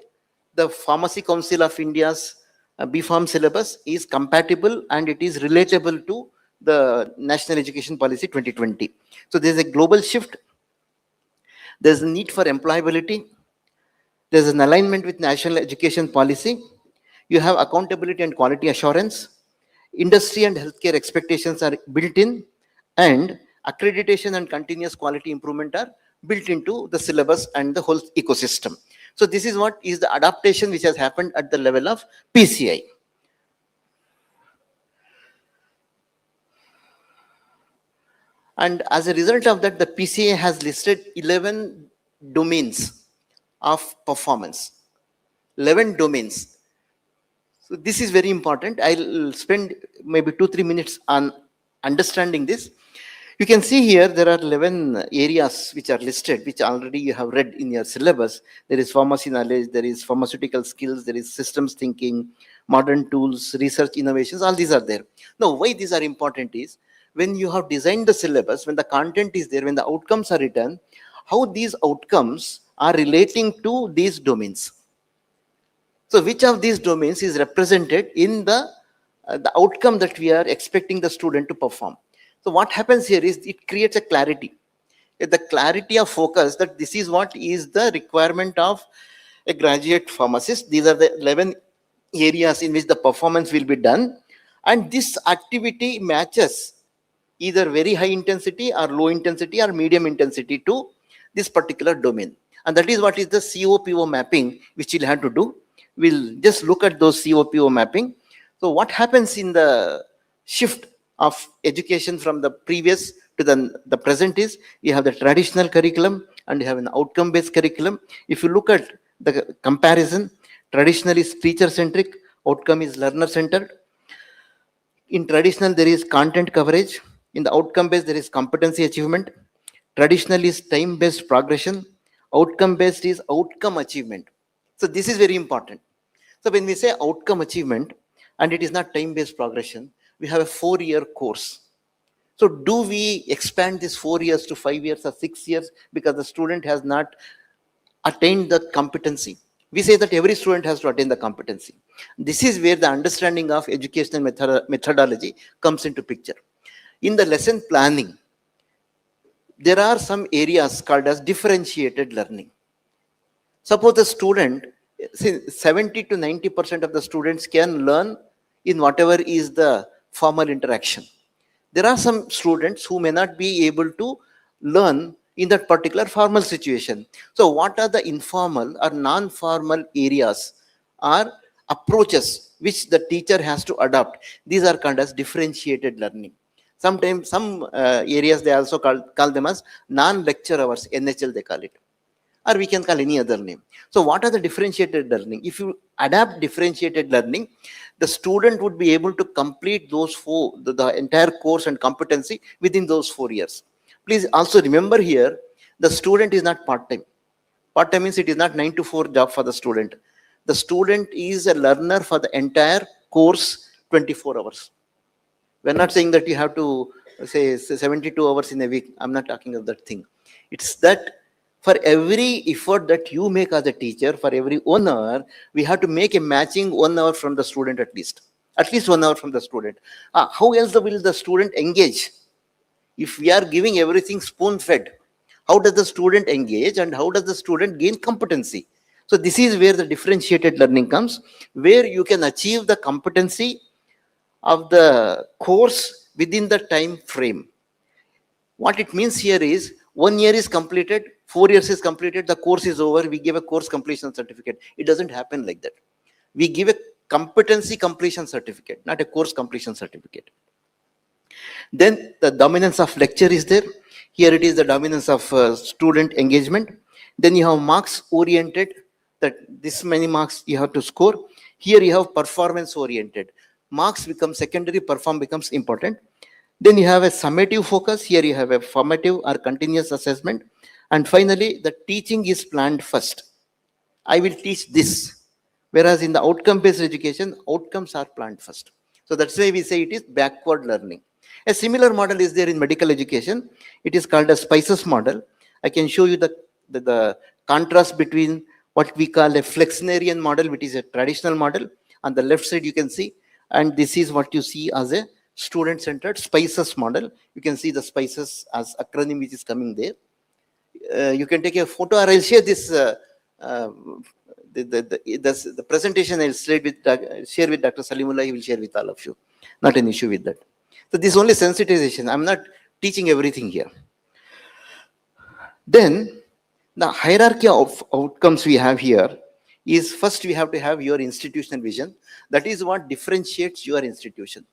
the Pharmacy Council of India's Pharm Syllabus is compatible and it is relatable to the National Education Policy 2020. So there's a global shift. There's a need for employability. There's an alignment with National Education Policy. You have accountability and quality assurance. Industry and healthcare expectations are built in, and accreditation and continuous quality improvement are built into the syllabus and the whole ecosystem. So this is what is the adaptation which has happened at the level of PCI. And as a result of that, the PCI has listed 11 domains of performance. 11 domains. So this is very important. I'll spend maybe 2-3 minutes on understanding this. You can see here there are 11 areas which are listed, which already you have read in your syllabus. There is pharmacy knowledge, there is pharmaceutical skills, there is systems thinking, modern tools, research innovations, all these are there. Now, why these are important is, when you have designed the syllabus, when the content is there, when the outcomes are written, how these outcomes are relating to these domains. So which of these domains is represented in the outcome that we are expecting the student to perform. So what happens here is it creates a clarity. The clarity of focus that this is what is the requirement of a graduate pharmacist. These are the 11 areas in which the performance will be done. And this activity matches either very high intensity or low intensity or medium intensity to this particular domain. And that is what is the COPO mapping, which we'll have to do. We'll just look at those COPO mapping. So what happens in the shift of education from the previous to the present is, you have the traditional curriculum and you have an outcome-based curriculum. If you look at the comparison, traditional is teacher-centric, outcome is learner-centered. In traditional, there is content coverage. In the outcome-based, there is competency achievement. Traditional is time-based progression. Outcome-based is outcome achievement. So this is very important. So when we say outcome achievement, and it is not time-based progression, we have a 4-year course. So do we expand this 4 years to 5 years or 6 years because the student has not attained the competency? We say that every student has to attain the competency. This is where the understanding of educational methodology comes into picture. In the lesson planning, there are some areas called as differentiated learning. Suppose the student, 70 to 90% of the students can learn in whatever is the formal interaction. There are some students who may not be able to learn in that particular formal situation. So what are the informal or non-formal areas or approaches which the teacher has to adopt? These are called as differentiated learning. Sometimes some areas they also call them as non-lecture hours, NHL they call it, or we can call any other name. So what are the differentiated learning? If you adapt differentiated learning, the student would be able to complete those the entire course and competency within those 4 years. Please also remember here, the student is not part-time. Part-time means it is not 9 to 4 job for the student. The student is a learner for the entire course 24 hours. We're not saying that you have to say 72 hours in a week. I'm not talking of that thing. It's that for every effort that you make as a teacher, for every 1 hour, we have to make a matching 1 hour from the student at least 1 hour from the student. How else will the student engage? If we are giving everything spoon-fed, how does the student engage and how does the student gain competency? So this is where the differentiated learning comes, where you can achieve the competency of the course within the time frame. What it means here is 1 year is completed, 4 years is completed, the course is over, we give a course completion certificate. It doesn't happen like that. We give a competency completion certificate, not a course completion certificate. Then the dominance of lecture is there. Here it is the dominance of student engagement. Then you have marks oriented, that this many marks you have to score. Here you have performance oriented. Marks become secondary, perform becomes important. Then you have a summative focus. Here you have a formative or continuous assessment. And finally, the teaching is planned first. I will teach this. Whereas in the outcome-based education, outcomes are planned first. So that's why we say it is backward learning. A similar model is there in medical education. It is called a SPICES model. I can show you the contrast between what we call a flexnerian model, which is a traditional model. On the left side, you can see, and this is what you see as a student-centered SPICES model. You can see the SPICES as acronym which is coming there. You can take a photo, or I'll share this. The presentation I'll share with Dr. Salimullah. He will share with all of you. Not an issue with that. So this is only sensitization. I'm not teaching everything here. Then the hierarchy of outcomes we have here is, first we have to have your institutional vision. That is what differentiates your institution.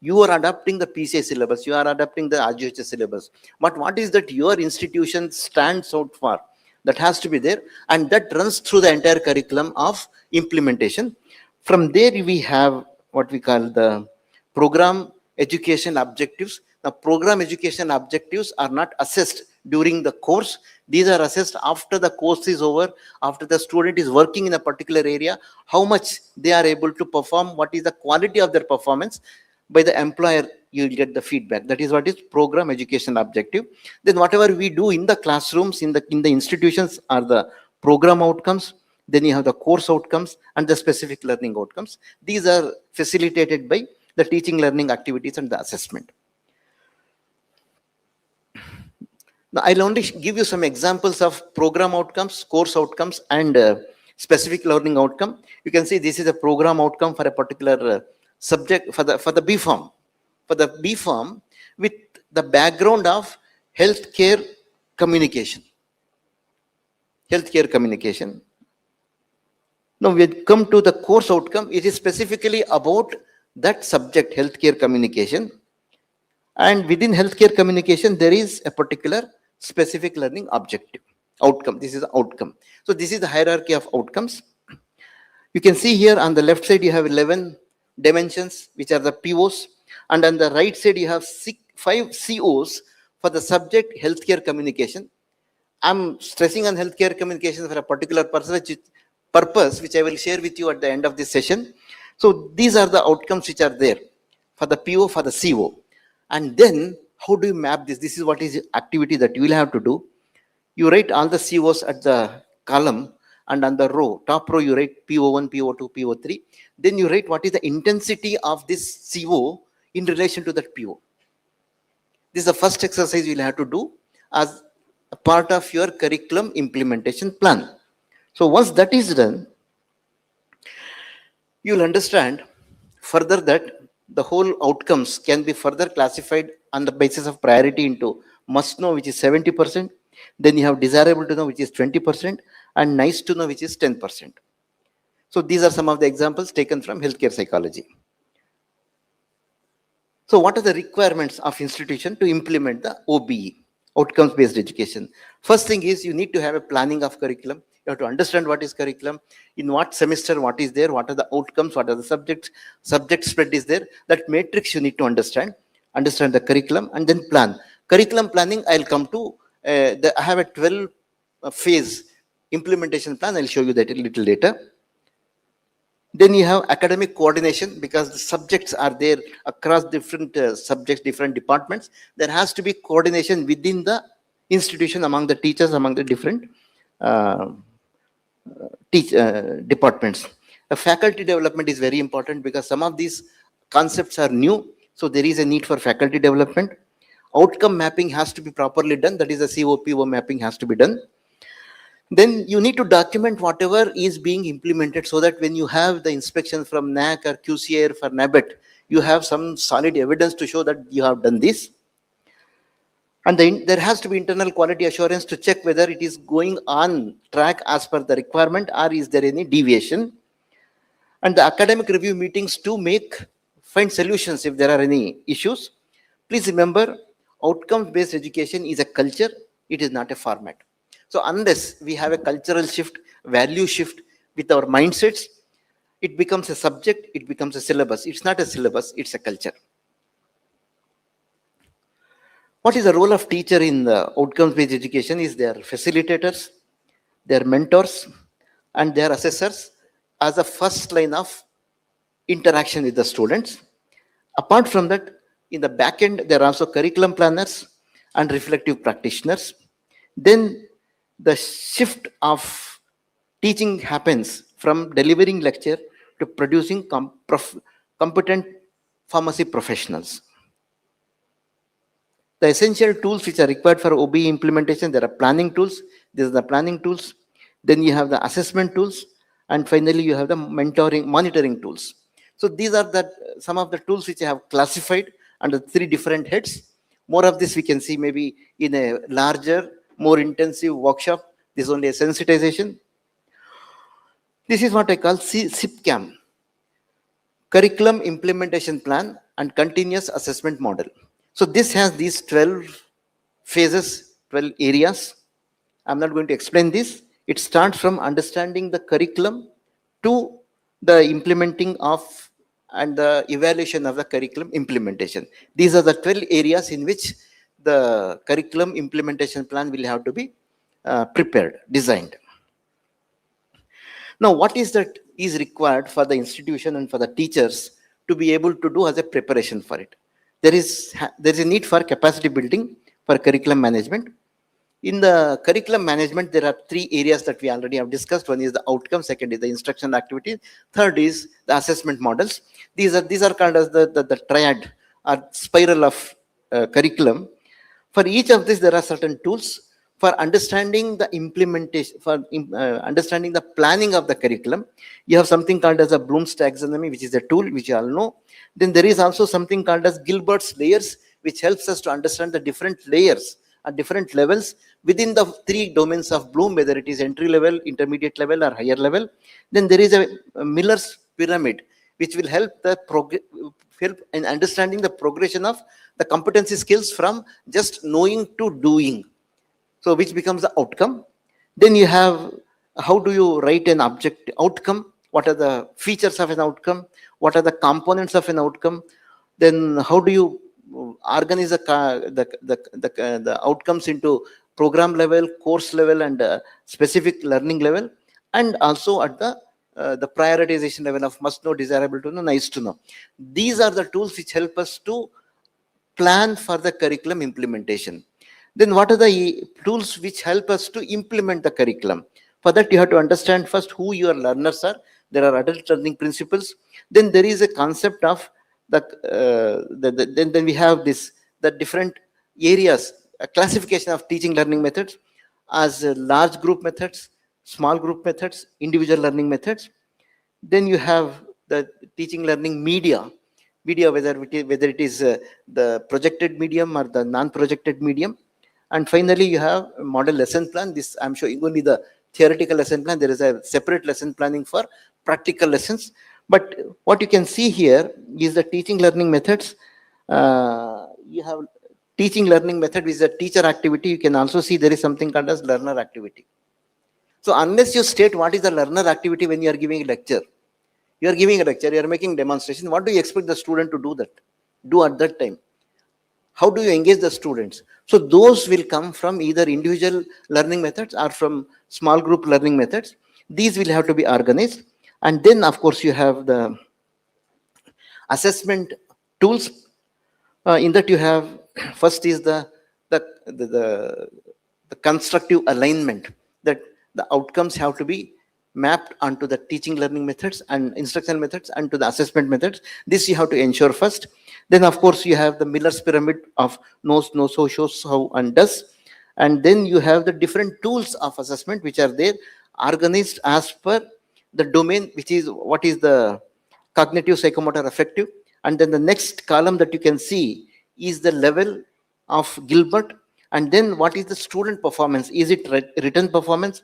You are adopting the PCI syllabus, you are adopting the RGHS syllabus. But what is that your institution stands out for? That has to be there, and that runs through the entire curriculum of implementation. From there we have what we call the program education objectives. Now, program education objectives are not assessed during the course. These are assessed after the course is over, after the student is working in a particular area, how much they are able to perform, what is the quality of their performance. By the employer, you will get the feedback. That is what is program education objective. Then whatever we do in the classrooms, in the institutions, are the program outcomes. Then you have the course outcomes and the specific learning outcomes. These are facilitated by the teaching learning activities and the assessment. Now, I'll only give you some examples of program outcomes, course outcomes, and specific learning outcome. You can see this is a program outcome for a particular subject, for the B Pharm. For the B Pharm, with the background of healthcare communication. Healthcare communication. Now we come to the course outcome. It is specifically about that subject, healthcare communication. And within healthcare communication, there is a particular specific learning objective, outcome. This is the outcome. So this is the hierarchy of outcomes. You can see here on the left side, you have 11 dimensions, which are the POs. And on the right side, you have 5 COs for the subject healthcare communication. I'm stressing on healthcare communication for a particular purpose, which I will share with you at the end of this session. So these are the outcomes which are there for the PO, for the CO. And then how do you map this? This is what is activity that you will have to do. You write all the COs at the column, and on the row, top row, you write PO1, PO2, PO3. Then you write what is the intensity of this CO in relation to that PO. This is the first exercise you will have to do as a part of your curriculum implementation plan. So once that is done, you will understand further that the whole outcomes can be further classified on the basis of priority into must know, which is 70%. Then you have desirable to know, which is 20%, and nice to know, which is 10%. So these are some of the examples taken from healthcare psychology. So what are the requirements of institution to implement the OBE, outcomes based education? First thing is you need to have a planning of curriculum. You have to understand what is curriculum, in what semester, what is there, what are the outcomes, what are the subjects, subject spread is there. That matrix you need to understand the curriculum and then plan. Curriculum planning, I'll come to, I have a 12 phase implementation plan. I'll show you that a little later. Then you have academic coordination, because the subjects are there across different subjects, different departments. There has to be coordination within the institution among the teachers, among the different departments. Faculty development is very important because some of these concepts are new. So there is a need for faculty development. Outcome mapping has to be properly done. That is a COPO mapping has to be done. Then you need to document whatever is being implemented so that when you have the inspection from NAC or QCA or for NABET, you have some solid evidence to show that you have done this. And then there has to be internal quality assurance to check whether it is going on track as per the requirement or is there any deviation. And the academic review meetings to find solutions if there are any issues. Please remember, outcomes-based education is a culture, it is not a format. So unless we have a cultural shift, value shift with our mindsets, it becomes a subject, it becomes a syllabus. It's not a syllabus, it's a culture. What is the role of teacher in the outcomes-based education? Is they are facilitators, they are mentors, and they are assessors as a first line of interaction with the students. Apart from that, in the back end, there are also curriculum planners and reflective practitioners. Then the shift of teaching happens from delivering lecture to producing competent pharmacy professionals. The essential tools which are required for OBE implementation, there are planning tools. These are the planning tools. Then you have the assessment tools. And finally, you have the monitoring tools. So these are some of the tools which I have classified under 3 different heads. More of this we can see maybe in a larger, more intensive workshop. This is only a sensitization. This is what I call SIPCAM, Curriculum Implementation Plan and Continuous Assessment Model. So this has these 12 phases, 12 areas. I'm not going to explain this. It starts from understanding the curriculum to the implementing of and the evaluation of the curriculum implementation. These are the 12 areas in which the curriculum implementation plan will have to be prepared, designed. Now, what is that is required for the institution and for the teachers to be able to do as a preparation for it? There is a need for capacity building for curriculum management. In the curriculum management, there are 3 areas that we already have discussed. One is the outcome, second is the instructional activities, third is the assessment models. These are called as the triad or spiral of curriculum. For each of these, there are certain tools for understanding the implementation, for understanding the planning of the curriculum. You have something called as a Bloom's taxonomy, which is a tool which you all know. Then there is also something called as Gilbert's layers, which helps us to understand the different layers at different levels within the 3 domains of Bloom, whether it is entry level, intermediate level, or higher level. Then there is a Miller's pyramid, which will help in understanding the progression of the competency skills from just knowing to doing. So which becomes the outcome. Then you have how do you write an objective outcome? What are the features of an outcome? What are the components of an outcome? Then how do you organize the outcomes into program level, course level, and specific learning level, and also at the prioritization level of must know, desirable to know, nice to know. These are the tools which help us to plan for the curriculum implementation. Then what are the tools which help us to implement the curriculum? For that, you have to understand first who your learners are. There are adult learning principles. Then there is a concept of then we have the different areas, a classification of teaching learning methods as large group methods, small group methods, individual learning methods. Then you have the teaching learning media, whether it is the projected medium or the non-projected medium. And finally, you have a model lesson plan. This I'm showing only the theoretical lesson plan. There is a separate lesson planning for practical lessons. But what you can see here is the teaching learning methods You have teaching learning method, which is a teacher activity. You can also see there is something called as learner activity. So unless you state what is the learner activity when you are giving a lecture, you are giving a lecture, you are making demonstration, what do you expect the student to do at that time? How do you engage the students? So those will come from either individual learning methods or from small group learning methods. These will have to be organized. And then, of course, you have the assessment tools. In that you have, first is the constructive alignment, that the outcomes have to be mapped onto the teaching learning methods and instructional methods and to the assessment methods. This you have to ensure first. Then, of course, you have the Miller's pyramid of knows, shows, how, and does. And then you have the different tools of assessment which are there, organized as per the domain, which is what is the cognitive, psychomotor, affective. And then the next column that you can see is the level of Gilbert. And then what is the student performance? Is it written performance,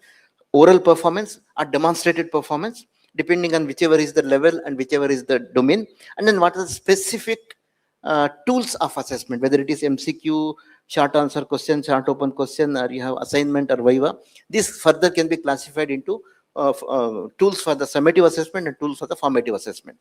oral performance, or demonstrated performance, depending on whichever is the level and whichever is the domain. And then what are the specific tools of assessment, whether it is MCQ, short answer question, short open question, or you have assignment or Viva. This further can be classified into tools for the summative assessment and tools for the formative assessment.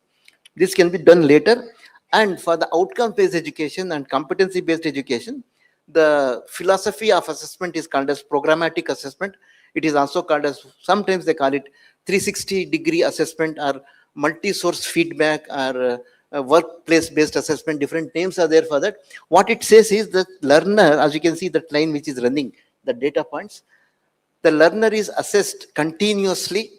This can be done later. And for the outcome-based education and competency-based education, the philosophy of assessment is called as programmatic assessment. It is also called as, sometimes they call it 360-degree assessment or multi-source feedback or workplace-based assessment. Different names are there for that. What it says is that learner, as you can see that line which is running, the data points, the learner is assessed continuously,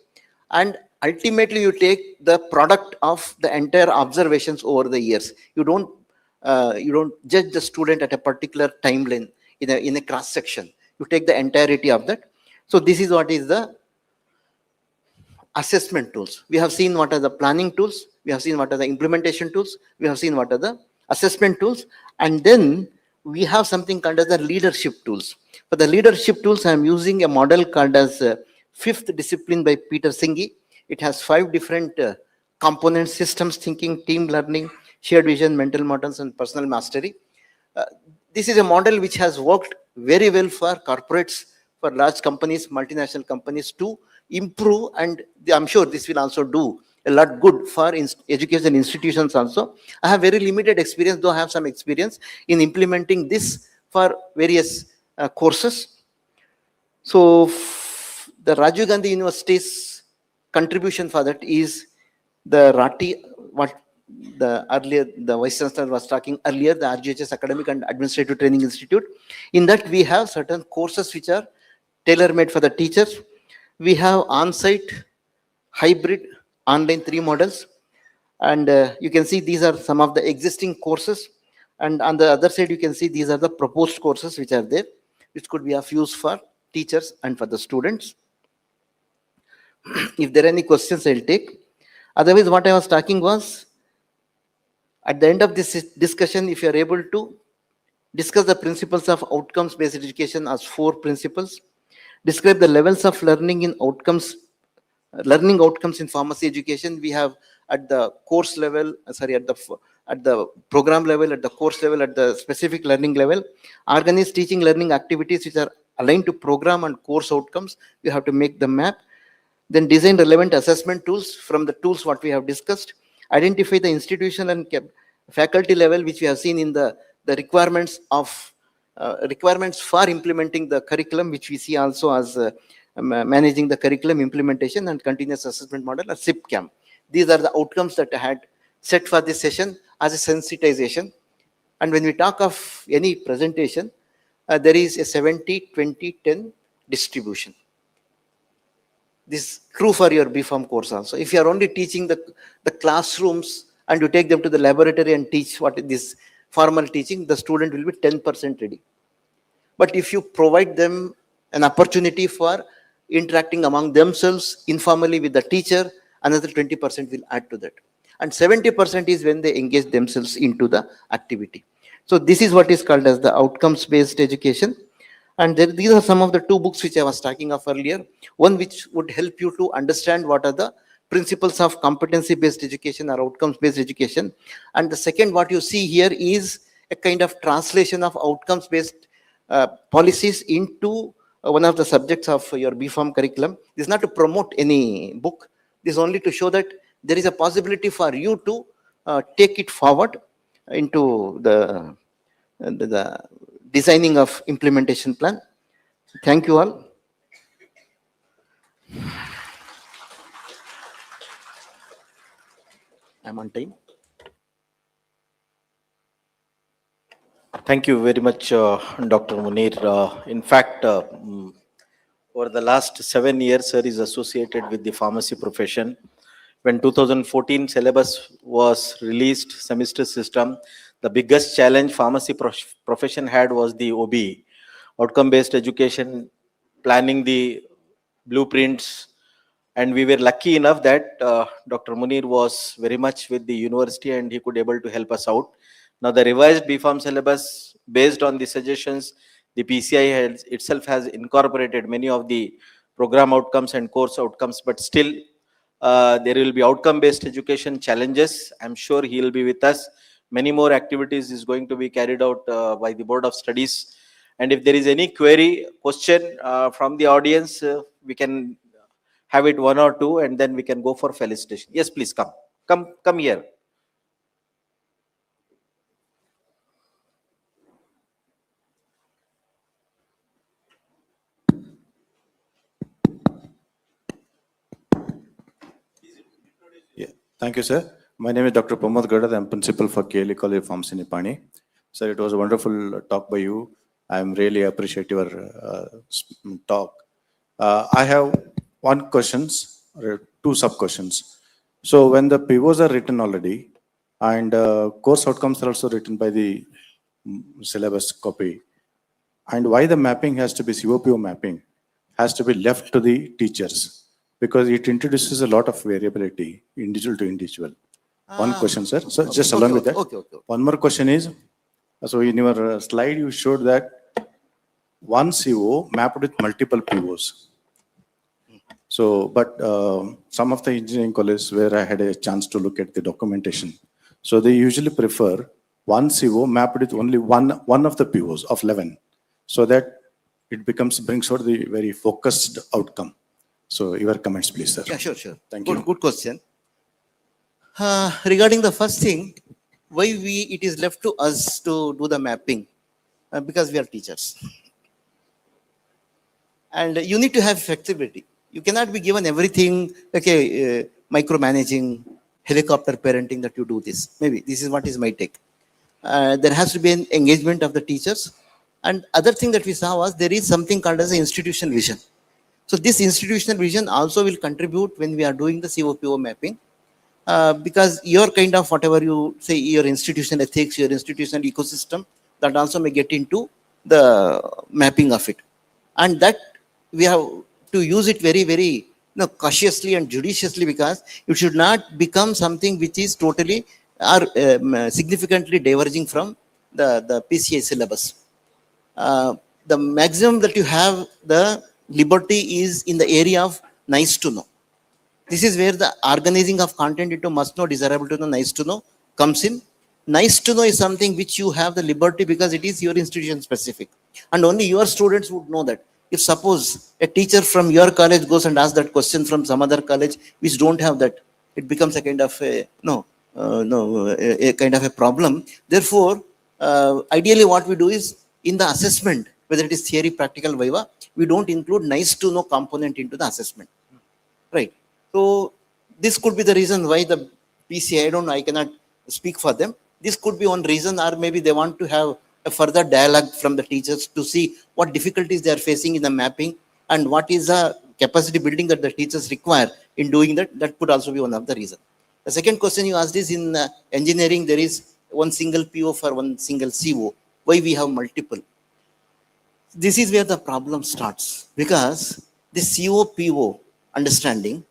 and ultimately you take the product of the entire observations over the years. You don't judge the student at a particular timeline in a cross section. You take the entirety of that. So this is what is the assessment tools. We have seen what are the planning tools. We have seen what are the implementation tools. We have seen what are the assessment tools. And then we have something called as the leadership tools. For the leadership tools, I am using a model called as Fifth Discipline by Peter Singhi. It has 5 different components: systems thinking, team learning, shared vision, mental models, and personal mastery. This is a model which has worked very well for corporates, for large companies, multinational companies to improve, and I'm sure this will also do a lot good for education institutions also. I have very limited experience, though I have some experience in implementing this for various courses. So the Rajiv Gandhi University's contribution for that is the RATI, what the Vice Chancellor was talking earlier, the RGHS Academic and Administrative Training Institute. In that we have certain courses which are tailor-made for the teachers. We have on-site, hybrid, online 3 models. And you can see these are some of the existing courses. And on the other side, you can see these are the proposed courses which are there, which could be of use for teachers and for the students. If there are any questions, I'll take. Otherwise, what I was talking was, at the end of this discussion, if you are able to discuss the principles of outcomes-based education as 4 principles, describe the levels of learning in outcomes, learning outcomes in pharmacy education. We have at the course level, at the program level, at the course level, at the specific learning level. Organize teaching learning activities which are aligned to program and course outcomes. You have to make the map. Then design relevant assessment tools from the tools what we have discussed. Identify the institutional and faculty level which we have seen in the requirements of requirements for implementing the curriculum, which we see also as managing the curriculum implementation and continuous assessment model, or SIPCAM. These are the outcomes that I had set for this session as a sensitization. And when we talk of any presentation, there is a 70-20-10 distribution. This is true for your B.Pharm course also. If you are only teaching the classrooms and you take them to the laboratory and teach what is this formal teaching, the student will be 10% ready. But if you provide them an opportunity for interacting among themselves informally with the teacher, another 20% will add to that. And 70% is when they engage themselves into the activity. So this is what is called as the outcomes-based education. And these are some of the 2 books which I was talking of earlier. One which would help you to understand what are the principles of competency-based education or outcomes-based education. And the second, what you see here is a kind of translation of outcomes-based policies into one of the subjects of your BPharm curriculum. This is not to promote any book. This is only to show that there is a possibility for you to take it forward into the designing of implementation plan. Thank you all. I'm on time. Thank you very much, Dr. Munir. In fact, over the last 7 years, sir is associated with the pharmacy profession. When 2014 syllabus was released, semester system, the biggest challenge pharmacy profession had was the OBE, outcome-based education, planning the blueprints, and we were lucky enough that Dr. Munir was very much with the university and he could able to help us out. Now the revised BPharm syllabus, based on the suggestions, the PCI itself has incorporated many of the program outcomes and course outcomes, but still there will be outcome-based education challenges. I'm sure he will be with us. Many more activities is going to be carried out by the Board of Studies. And if there is any query, question from the audience, we can have it one or two, and then we can go for felicitation. Yes, please come. Come here. Thank you, sir. My name is Dr. Pramod Gadad. I'm principal for KLE College of Pharmacy, Nipani. Sir, it was a wonderful talk by you. I'm really appreciate your talk. I have one questions, or two sub questions. So when the POs are written already, and course outcomes are also written by the syllabus copy, and why the mapping has to be COPO mapping has to be left to the teachers, because it introduces a lot of variability, individual to individual. One question, sir. So Okay, just along with that, okay. one more question is, so in your slide, you showed that one CO mapped with multiple POs. So, but some of the engineering colleges where I had a chance to look at the documentation, so they usually prefer one CO mapped with only one of the POs of 11, so that it brings out the very focused outcome. So your comments, please, sir. Yeah, sure. Thank you. Good question. Regarding the first thing, why it is left to us to do the mapping? Because we are teachers. And you need to have flexibility. You cannot be given everything, okay, micromanaging, helicopter parenting that you do this. Maybe this is what is my take. There has to be an engagement of the teachers. And other thing that we saw was there is something called as an institutional vision. So this institutional vision also will contribute when we are doing the COPO mapping, because your kind of whatever you say, your institutional ethics, your institutional ecosystem, that also may get into the mapping of it. And that we have to use it very, very cautiously and judiciously, because it should not become something which is totally or significantly diverging from the PCI syllabus. The maximum that you have the liberty is in the area of nice to know. This is where the organizing of content into must know, desirable to know, nice to know comes in. Nice to know is something which you have the liberty because it is your institution specific. And only your students would know that. If suppose a teacher from your college goes and asks that question from some other college which don't have that, it becomes a kind of a, a kind of a problem. Therefore, ideally what we do is in the assessment, whether it is theory, practical, viva, we don't include nice to know component into the assessment, right? So this could be the reason why the PCI, I don't know, I cannot speak for them. This could be one reason, or maybe they want to have a further dialogue from the teachers to see what difficulties they are facing in the mapping and what is the capacity building that the teachers require in doing that. That could also be one of the reasons. The second question you asked is in engineering, there is one single PO for one single CO. Why we have multiple? This is where the problem starts, because the COPO understanding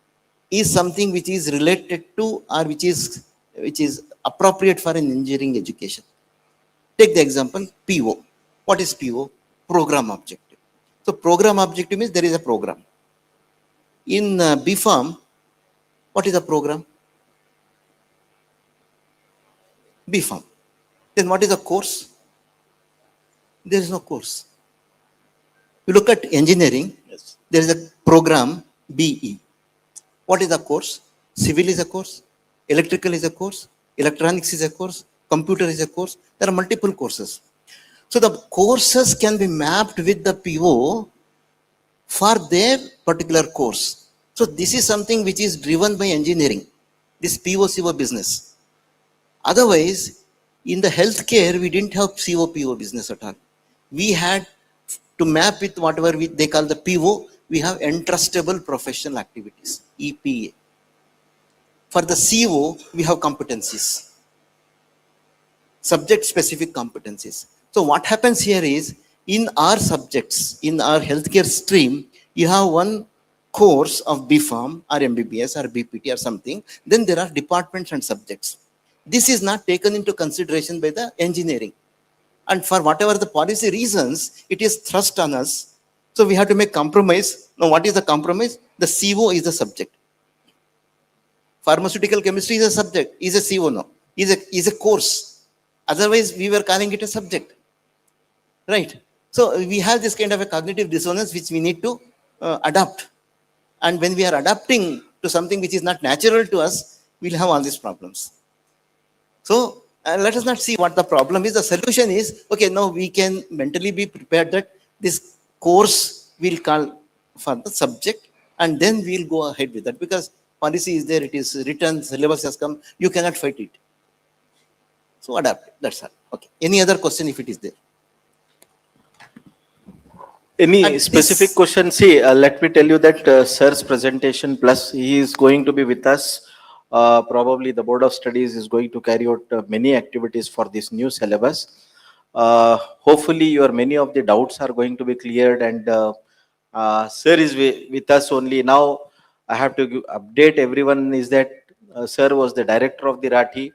is something which is related to or which is appropriate for an engineering education. Take the example PO. What is PO? Program objective. So program objective means there is a program. In BPharm, What is the program? B.Pharm. Then what is the course? There is no course. You look at engineering, there is a program BE. What is the course? Civil is a course, electrical is a course, electronics is a course, computer is a course. There are multiple courses. So the courses can be mapped with the PO for their particular course. So this is something which is driven by engineering, this PO-CO business. Otherwise, in the healthcare, we didn't have CO-PO business at all. We had to map with whatever they call the PO, we have entrustable professional activities, EPA. For the CO, we have competencies, subject-specific competencies. So what happens here is, in our subjects, in our healthcare stream, you have one course of B.Pharm or MBBS or BPT or something, then there are departments and subjects. This is not taken into consideration by the engineering. And for whatever the policy reasons, it is thrust on us. So we have to make compromise. Now, what is the compromise? The CO is the subject. Pharmaceutical chemistry is a subject, is a CO now, is a course. Otherwise, we were calling it a subject, right? So we have this kind of a cognitive dissonance which we need to adapt. And when we are adapting to something which is not natural to us, we'll have all these problems. So let us not see what the problem is. The solution is, okay, now we can mentally be prepared that this course we'll call for the subject, and then we'll go ahead with that, because policy is there, it is written, syllabus has come, you cannot fight it. So adapt, that's all. Okay. Any other question if it is there? Any specific question? See, let me tell you that sir's presentation, plus he is going to be with us. Probably the Board of Studies is going to carry out many activities for this new syllabus. Hopefully, many of the doubts are going to be cleared, and sir is with us only. Now, I have to update everyone is that sir was the director of the RATI.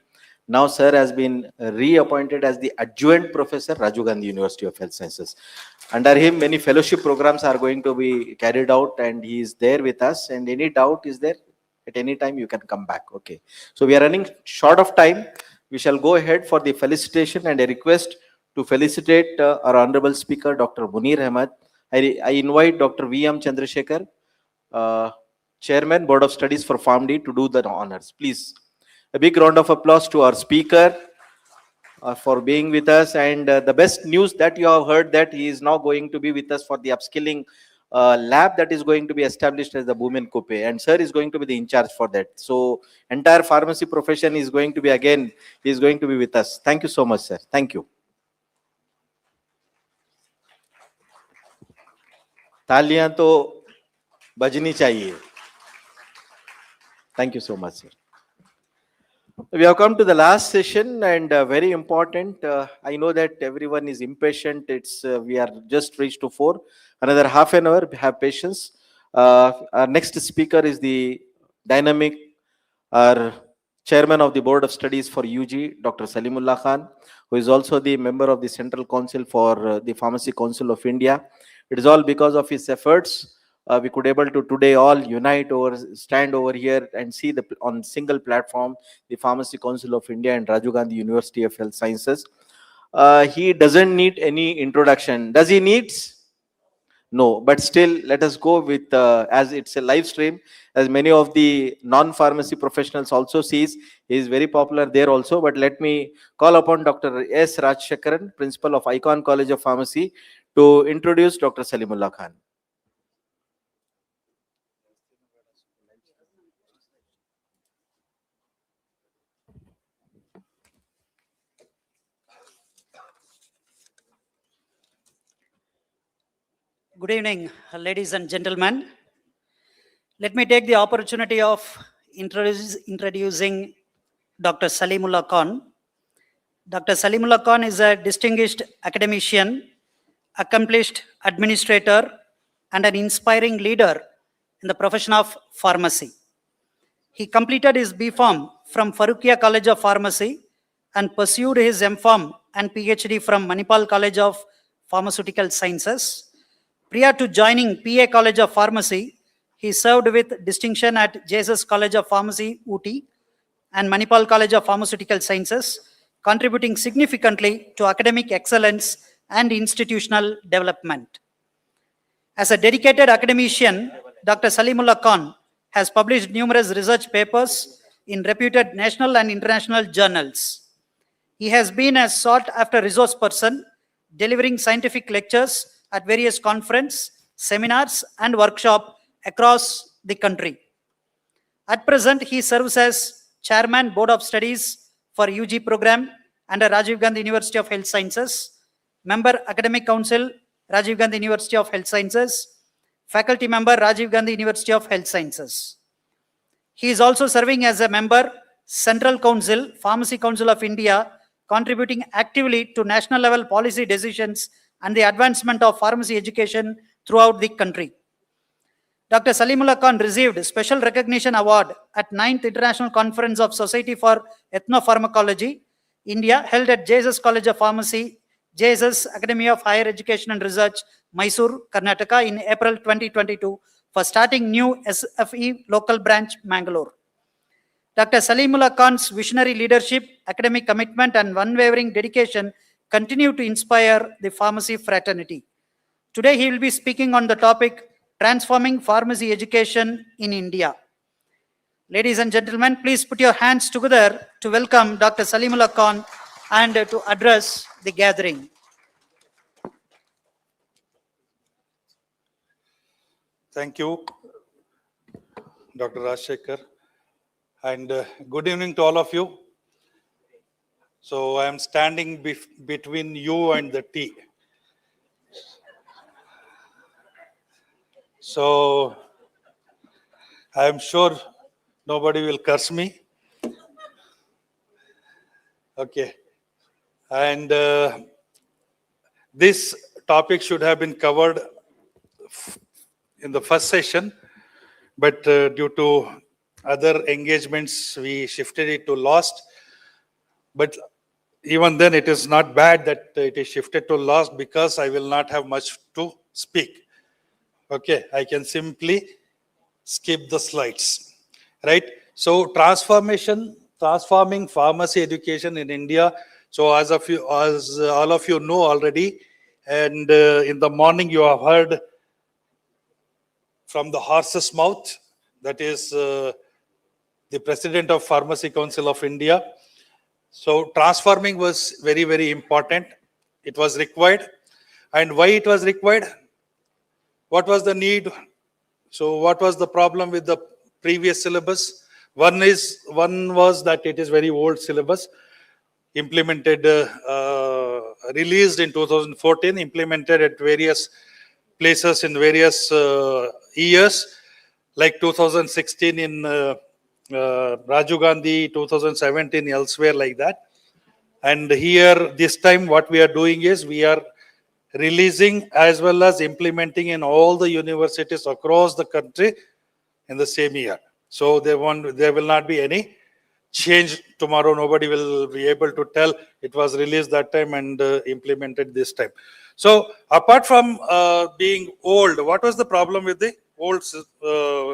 Now, sir has been reappointed as the adjunct professor, Rajiv Gandhi University of Health Sciences. Under him, many fellowship programs are going to be carried out, and he is there with us. And any doubt is there, at any time you can come back. Okay. So we are running short of time. We shall go ahead for the felicitation, and a request to felicitate our honorable speaker, Dr. Munir Ahmed. I invite Dr. V.M. Chandrasekhar, Chairman, Board of Studies for PharmD, to do the honors. Please, a big round of applause to our speaker for being with us. And the best news that you have heard, that he is now going to be with us for the upskilling lab that is going to be established as the Bhumen Coupe, and sir is going to be the in charge for that. So entire pharmacy profession is going to be, again, he is going to be with us. Thank you so much, sir. Thank you. तालियां तो बजनी चाहिए. Thank you so much, sir. We have come to the last session, and very important. I know that everyone is impatient. We are just reached to 4. Another half an hour. Have patience. Our next speaker is the dynamic, our chairman of the Board of Studies for UG, Dr. Salimullah Khan, who is also the member of the Central Council for the Pharmacy Council of India. It is all because of his efforts we could able to today all unite over, stand over here and see on single platform the Pharmacy Council of India and Rajiv Gandhi University of Health Sciences. He doesn't need any introduction. Does he needs? No, but still let us go with, as it's a live stream, as many of the non-pharmacy professionals also sees, he is very popular there also. But let me call upon Dr. S. Rajshekaran, Principal of Icon College of Pharmacy, to introduce Dr. Salimullah Khan. Good evening, ladies and gentlemen. Let me take the opportunity of introducing Dr. Salimullah Khan. Dr. Salimullah Khan is a distinguished academician, accomplished administrator, and an inspiring leader in the profession of pharmacy. He completed his B.Pharm from Farooqia College of Pharmacy and pursued his M.Pharm and PhD from Manipal College of Pharmaceutical Sciences. Prior to joining PA College of Pharmacy, He served with distinction at Jesus College of Pharmacy, Ooty, and Manipal College of Pharmaceutical Sciences, contributing significantly to academic excellence and institutional development. As a dedicated academician, Dr. Salimullah Khan has published numerous research papers in reputed national and international journals. He has been a sought-after resource person, delivering scientific lectures at various conferences, seminars, and workshops across the country. At present, he serves as Chairman, Board of Studies for UG program under Rajiv Gandhi University of Health Sciences, Member Academic Council, Rajiv Gandhi University of Health Sciences, Faculty Member, Rajiv Gandhi University of Health Sciences. He is also serving as a member, Central Council, Pharmacy Council of India, contributing actively to national level policy decisions and the advancement of pharmacy education throughout the country. Dr. Salimullah Khan received Special Recognition Award at 9th International Conference of Society for Ethnopharmacology, India, held at Jesus College of Pharmacy, Jesus Academy of Higher Education and Research, Mysore, Karnataka in April 2022 for starting new SFE local branch, Mangalore. Dr. Salimullah Khan's visionary leadership, academic commitment, and unwavering dedication continue to inspire the pharmacy fraternity. Today, he will be speaking on the topic, Transforming Pharmacy Education in India. Ladies and gentlemen, please put your hands together to welcome Dr. Salimullah Khan and to address the gathering. Thank you, Dr. Rajshekhar, and good evening to all of you. So I am standing between you and the tea. So I am sure nobody will curse me. Okay. And this topic should have been covered in the first session, but due to other engagements, we shifted it to last. But even then, it is not bad that it is shifted to last because I will not have much to speak. Okay, I can simply skip the slides, right? So transforming pharmacy education in India. So as all of you know already, and in the morning you have heard from the horse's mouth, that is the President of Pharmacy Council of India. So transforming was very, very important. It was required. And why it was required? What was the need? So what was the problem with the previous syllabus? One was that it is very old syllabus, implemented, released in 2014, implemented at various places in various years, like 2016 in Rajiv Gandhi, 2017 elsewhere like that. And here, this time what we are doing is we are releasing as well as implementing in all the universities across the country in the same year. So there will not be any change tomorrow. Nobody will be able to tell it was released that time and implemented this time. So apart from being old, what was the problem with the old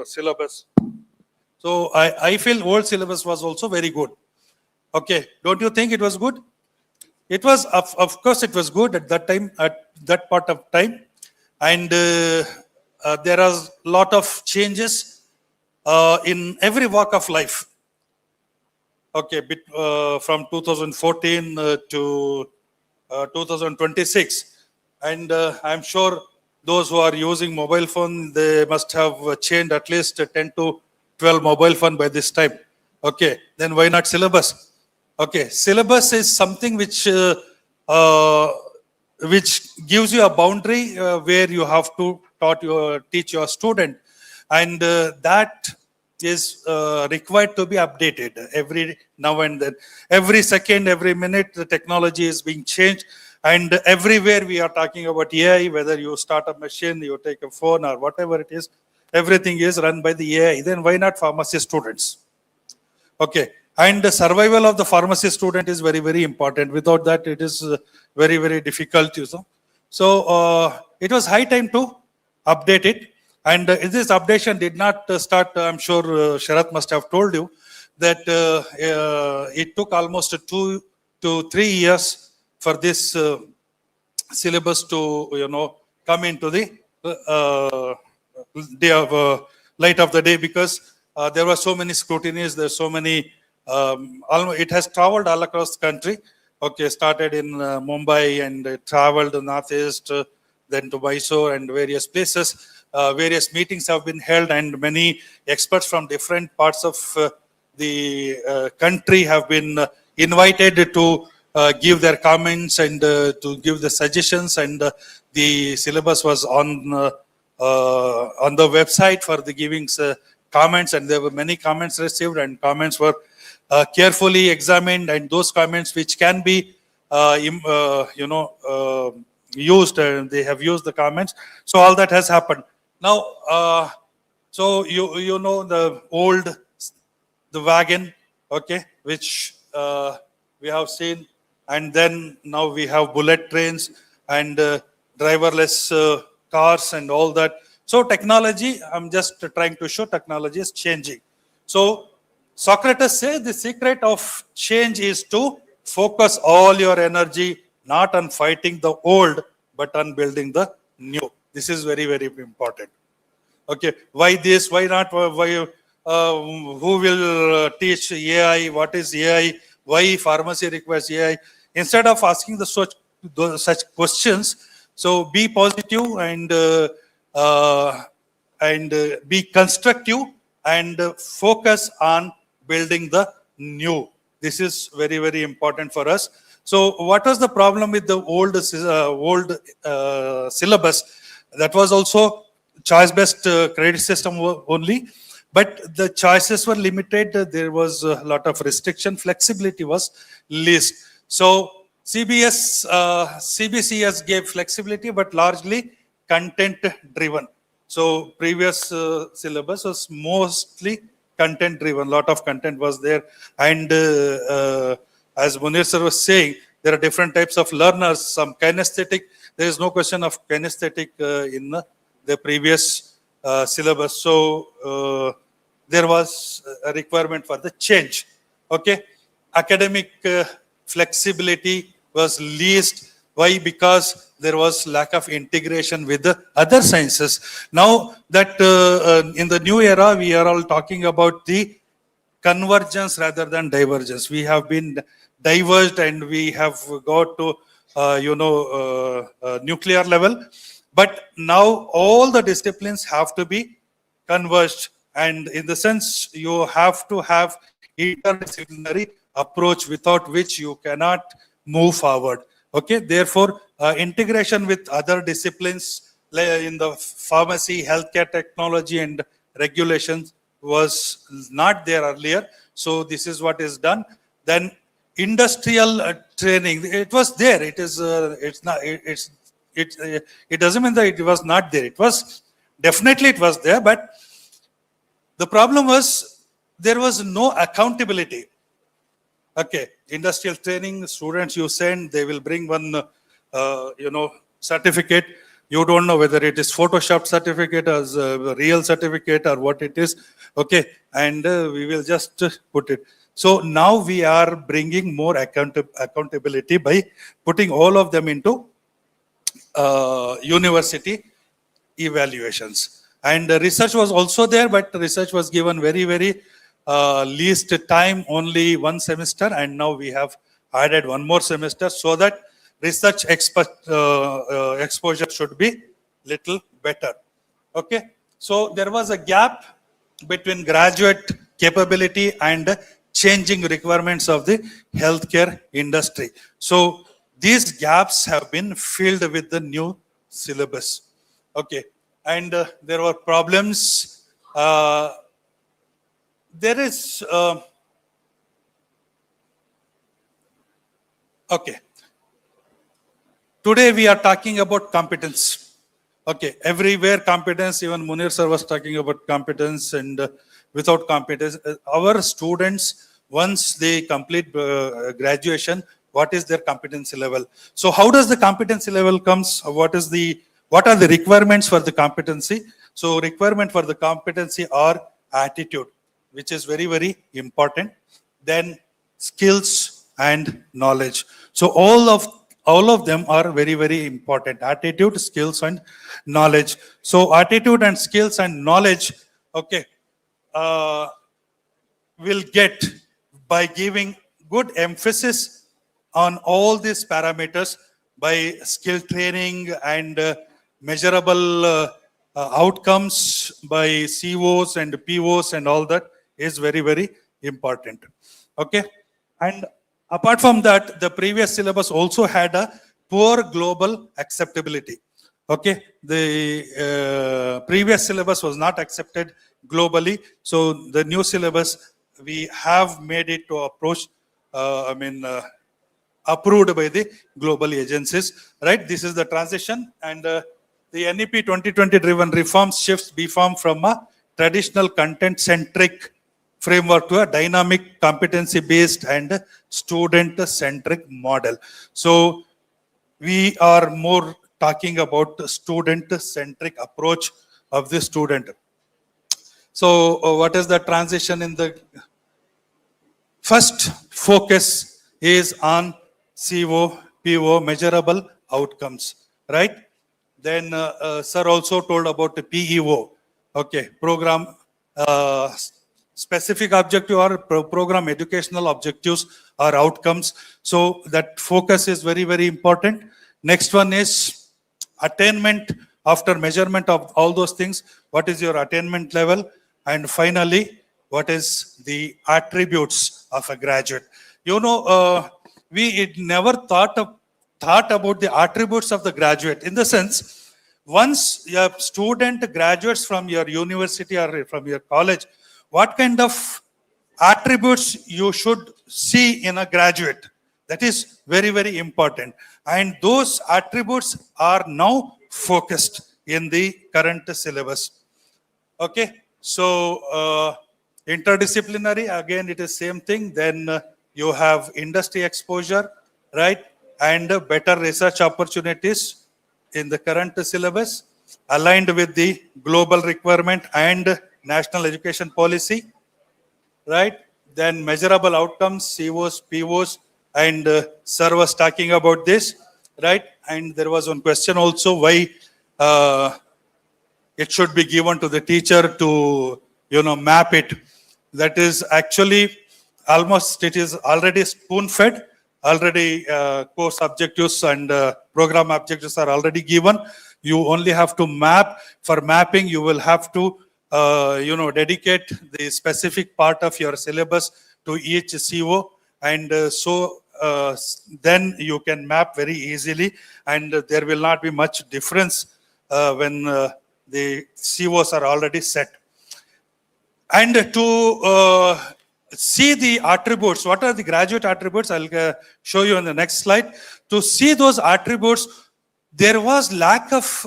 syllabus? So I feel old syllabus was also very good. Okay, don't you think it was good? It was, of course, it was good at that time, at that part of time. And there are a lot of changes in every walk of life. Okay, from 2014 to 2026. And I'm sure those who are using mobile phone, they must have changed at least 10 to 12 mobile phone by this time. Okay, then why not syllabus? Okay, syllabus is something which gives you a boundary where you have to teach your student, and that is required to be updated every now and then. Every second, every minute, the technology is being changed, and everywhere we are talking about AI. Whether you start a machine, you take a phone, or whatever it is, everything is run by the AI. Then why not pharmacy students? Okay. And the survival of the pharmacy student is very, very important. Without that, it is very, very difficult. So it was high time to update it. And this updation did not start, I'm sure Sharath must have told you, that it took almost 2 to 3 years for this syllabus to, come into the day of, light of the day, because there were so many scrutinies, there's so many, it has traveled all across the country. Okay, started in Mumbai and traveled northeast, then to Mysore and various places. Various meetings have been held, and many experts from different parts of the country have been invited to give their comments and to give the suggestions. And the syllabus was on the website for the giving comments, and there were many comments received, and comments were carefully examined, and those comments which can be used, they have used the comments. So all that has happened. Now, so you know the old, the wagon, okay, which we have seen, and then now we have bullet trains and driverless cars and all that. So technology, I'm just trying to show technology is changing. So Socrates says the secret of change is to focus all your energy not on fighting the old, but on building the new. This is very, very important. Okay, why this? Why not? Why? Who will teach AI? What is AI? Why pharmacy requires AI? Instead of asking such questions, so be positive and be constructive and focus on building the new. This is very, very important for us. So what was the problem with the old syllabus? That was also choice-based credit system only, but the choices were limited. There was a lot of restriction. Flexibility was least. So CBCS gave flexibility, but largely content-driven. So previous syllabus was mostly content-driven. A lot of content was there, and as Munir sir was saying, there are different types of learners. Some kinesthetic. There is no question of kinesthetic in the previous syllabus. So there was a requirement for the change. Okay, academic flexibility was least. Why? Because there was lack of integration with the other sciences. Now that in the new era, we are all talking about the convergence rather than divergence. We have been diverged and we have got to nuclear level, but now all the disciplines have to be converged, and in the sense you have to have interdisciplinary approach, without which you cannot move forward. Okay, therefore integration with other disciplines in the pharmacy, healthcare technology and regulations was not there earlier. So this is what is done. Then industrial training, it was there. It is it's not it doesn't mean that it was not there. It was definitely, it was there, but the problem was there was no accountability. Okay, industrial training, students you send, they will bring one certificate. You don't know whether it is Photoshop certificate or a real certificate or what it is. Okay, and we will just put it. So now we are bringing more accountability by putting all of them into university evaluations. And research was also there, but research was given very, very least time, only one semester, and now we have added one more semester so that research exposure should be little better. Okay, so there was a gap between graduate capability and changing requirements of the healthcare industry. So these gaps have been filled with the new syllabus. Okay, and there were problems. There is okay. Today we are talking about competence. Okay, everywhere competence. Even Munir sir was talking about competence, and without competence, our students, once they complete graduation, what is their competency level? So how does the competency level comes? What are the requirements for the competency? So requirement for the competency are attitude, which is very, very important. Then skills and knowledge. So all of them are very, very important. Attitude, skills, and knowledge. So attitude and skills and knowledge, okay, will get by giving good emphasis on all these parameters by skill training and measurable outcomes by COs and POs and all that is very, very important. Okay. And apart from that, the previous syllabus also had a poor global acceptability. Okay, the previous syllabus was not accepted globally. So the new syllabus, we have made it to approach, approved by the global agencies, right? This is the transition, and the NEP 2020 driven reforms shifts BPharm from a traditional content-centric framework to a dynamic competency-based and student-centric model. So we are more talking about the student-centric approach of the student. So what is the transition in the first focus is on CO, PO, measurable outcomes, right? Then sir also told about the PEO, okay, program specific objective or program educational objectives or outcomes. So that focus is very, very important. Next one is attainment. After measurement of all those things, what is your attainment level? And finally, what is the attributes of a graduate? You know, we never thought about the attributes of the graduate, in the sense, once your student graduates from your university or from your college, what kind of attributes you should see in a graduate? That is very, very important. And those attributes are now focused in the current syllabus. Okay, so interdisciplinary, again, it is same thing. Then you have industry exposure, right? And better research opportunities in the current syllabus, aligned with the global requirement and national education policy, right? Then measurable outcomes, COs, POs, and sir was talking about this, right? And there was one question also, why it should be given to the teacher to, map it. That is actually almost, it is already spoon-fed. Already course objectives and program objectives are already given. You only have to map. For mapping, you will have to, dedicate the specific part of your syllabus to each CO. And so then you can map very easily, and there will not be much difference when the COs are already set. And to see the attributes, what are the graduate attributes? I'll show you on the next slide. To see those attributes, there was lack of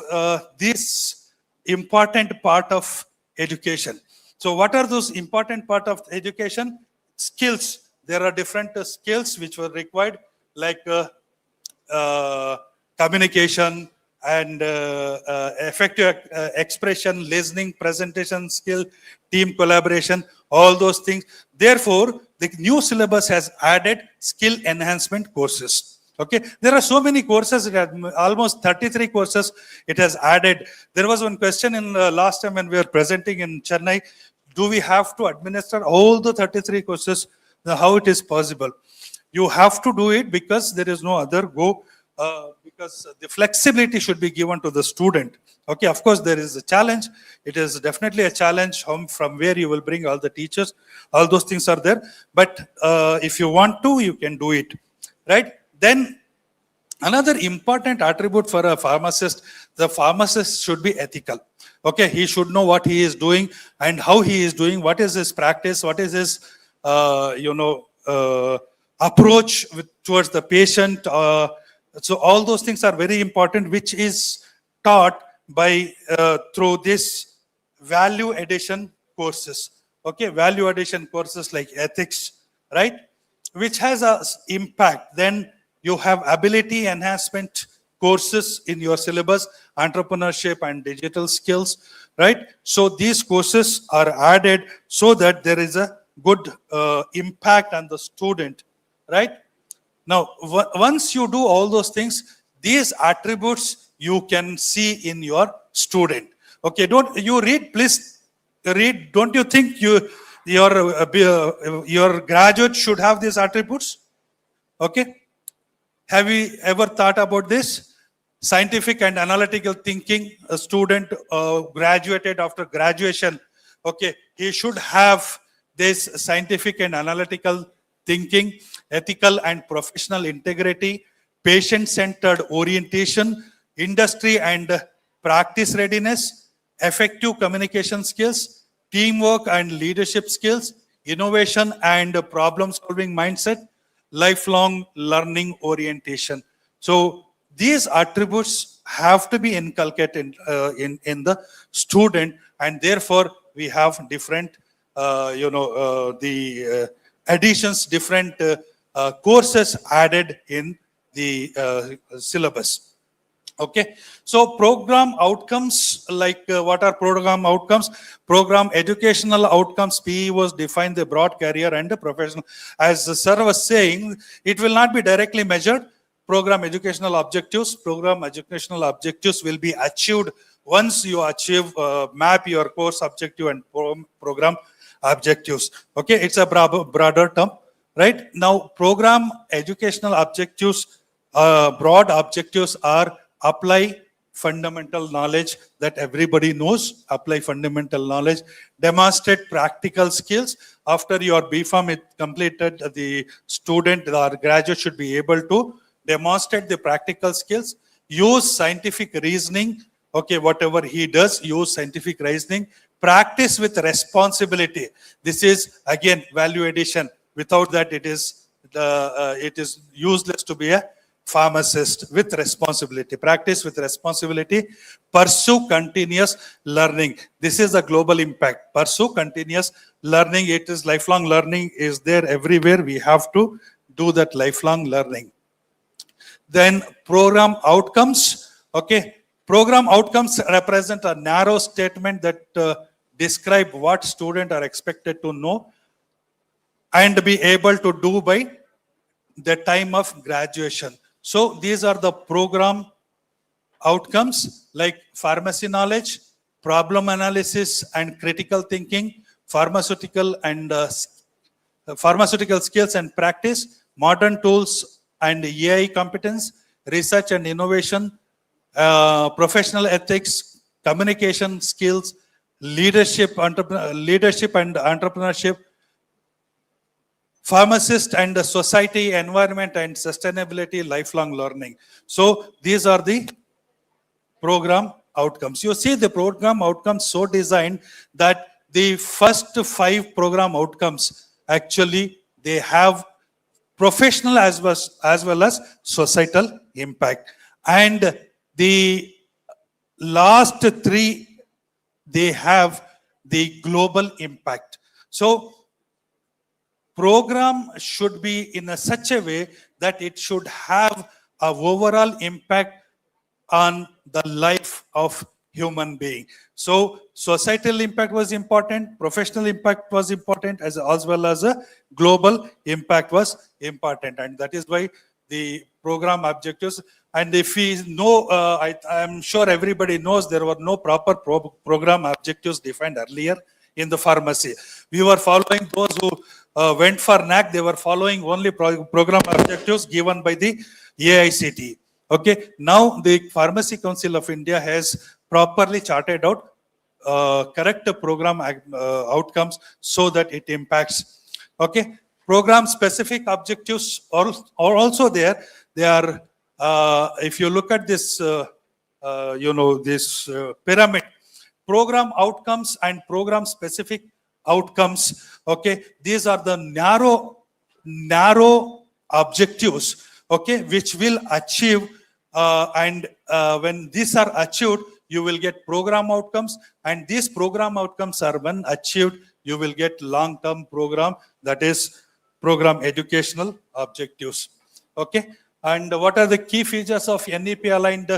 this important part of education. So what are those important part of education? Skills. There are different skills which were required, like communication and effective expression, listening, presentation skill, team collaboration, all those things. Therefore, the new syllabus has added skill enhancement courses. Okay, there are so many courses, it had almost 33 courses it has added. There was one question in last time when we were presenting in Chennai, do we have to administer all the 33 courses? How it is possible? You have to do it because there is no other go, because the flexibility should be given to the student. Okay, of course there is a challenge. It is definitely a challenge from where you will bring all the teachers. All those things are there. But if you want to, you can do it, right? Then another important attribute for a pharmacist, the pharmacist should be ethical. Okay, he should know what he is doing and how he is doing, what is his practice, what is his, approach towards the patient. So all those things are very important, which is taught by through this value addition courses. Okay, value addition courses like ethics, right? Which has a impact. Then you have ability enhancement courses in your syllabus, entrepreneurship and digital skills, right? So these courses are added so that there is a good impact on the student, right? Now, once you do all those things, these attributes you can see in your student. Okay, don't you read, please read. Don't you think your graduate should have these attributes? Okay. Have you ever thought about this? Scientific and analytical thinking, a student graduated after graduation, okay, he should have this scientific and analytical thinking, ethical and professional integrity, patient-centered orientation, industry and practice readiness, effective communication skills, teamwork and leadership skills, innovation and problem-solving mindset, lifelong learning orientation. So these attributes have to be inculcated in the student, and therefore we have different, additions, different courses added in the syllabus. Okay, so program outcomes, like what are program outcomes? Program educational outcomes, PE was defined the broad career and the professional. As the sir was saying, it will not be directly measured. Program educational objectives will be achieved once you achieve, map your course objective and program objectives. Okay, it's a broader term, right? Now, program educational objectives, broad objectives are apply fundamental knowledge that everybody knows, apply fundamental knowledge, demonstrate practical skills. After your BPharm is completed, the student or graduate should be able to demonstrate the practical skills, use scientific reasoning, okay, whatever he does, use scientific reasoning, practice with responsibility. This is again value addition. Without that, it is useless to be a pharmacist. With responsibility, practice with responsibility, pursue continuous learning. This is a global impact. Pursue continuous learning. It is lifelong learning is there everywhere. We have to do that lifelong learning. Then program outcomes. Okay, program outcomes represent a narrow statement that describe what students are expected to know and be able to do by the time of graduation. So these are the program outcomes, like pharmacy knowledge, problem analysis and critical thinking, pharmaceutical skills and practice, modern tools and AI competence, research and innovation, professional ethics, communication skills, leadership and entrepreneurship, pharmacist and society, environment and sustainability, lifelong learning. So these are the program outcomes. You see the program outcomes so designed that the first 5 program outcomes, actually they have professional as well as societal impact. And the last 3, they have the global impact. So program should be in such a way that it should have an overall impact on the life of human being. So societal impact was important, professional impact was important, as well as a global impact was important. And that is why the program objectives, and if we know, I'm sure everybody knows there were no proper program objectives defined earlier in the pharmacy. We were following those who went for NAC, they were following only program objectives given by the AICTE. Okay, now the Pharmacy Council of India has properly charted out correct program outcomes so that it impacts. Okay, program specific objectives are also there. They are, if you look at this, this pyramid, program outcomes and program specific outcomes. Okay, these are the narrow objectives, okay, which will achieve, and when these are achieved, you will get program outcomes, and these program outcomes are, when achieved, you will get long-term program, that is program educational objectives. Okay, And what are the key features of NEP aligned?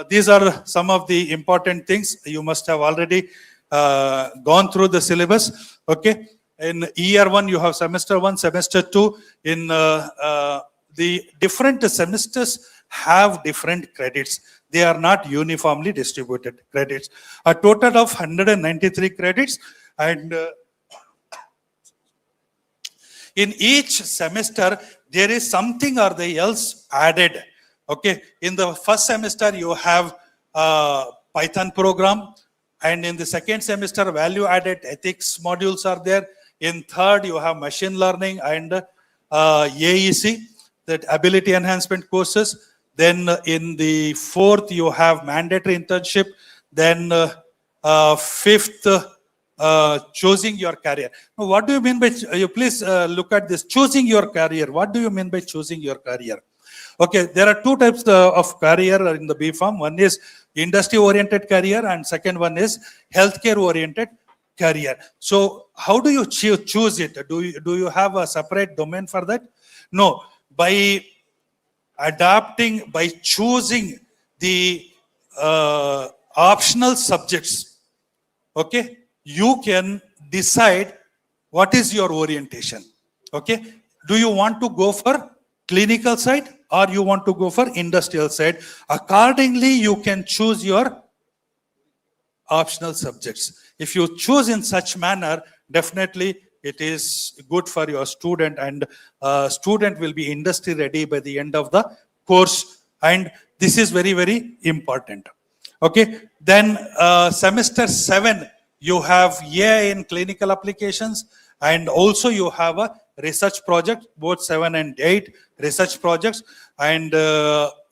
These are some of the important things. You must have already gone through the syllabus. Okay. In year 1, you have semester 1, semester 2. In the different semesters have different credits. They are not uniformly distributed credits. A total of 193 credits, and in each semester there is something or the else added. Okay, in the first semester you have Python program, and in the second semester value added ethics modules are there. In third you have machine learning and AEC, that ability enhancement courses. Then in the fourth you have mandatory internship. Then fifth, choosing your career. Now, what do you mean by, you please look at this, choosing your career. What do you mean by choosing your career? Okay, there are two types of career in the B Pharm. One is industry oriented career and second one is healthcare oriented career. So how do you choose it? Do you have a separate domain for that? No, by choosing the optional subjects, okay, you can decide what is your orientation. Okay, do you want to go for clinical side or you want to go for industrial side? Accordingly, you can choose your optional subjects. If you choose in such manner, definitely it is good for your student, and student will be industry ready by the end of the course, and this is very, very important. Okay, then semester 7 you have AI in clinical applications, and also you have a research project, both 7 and 8 research projects, and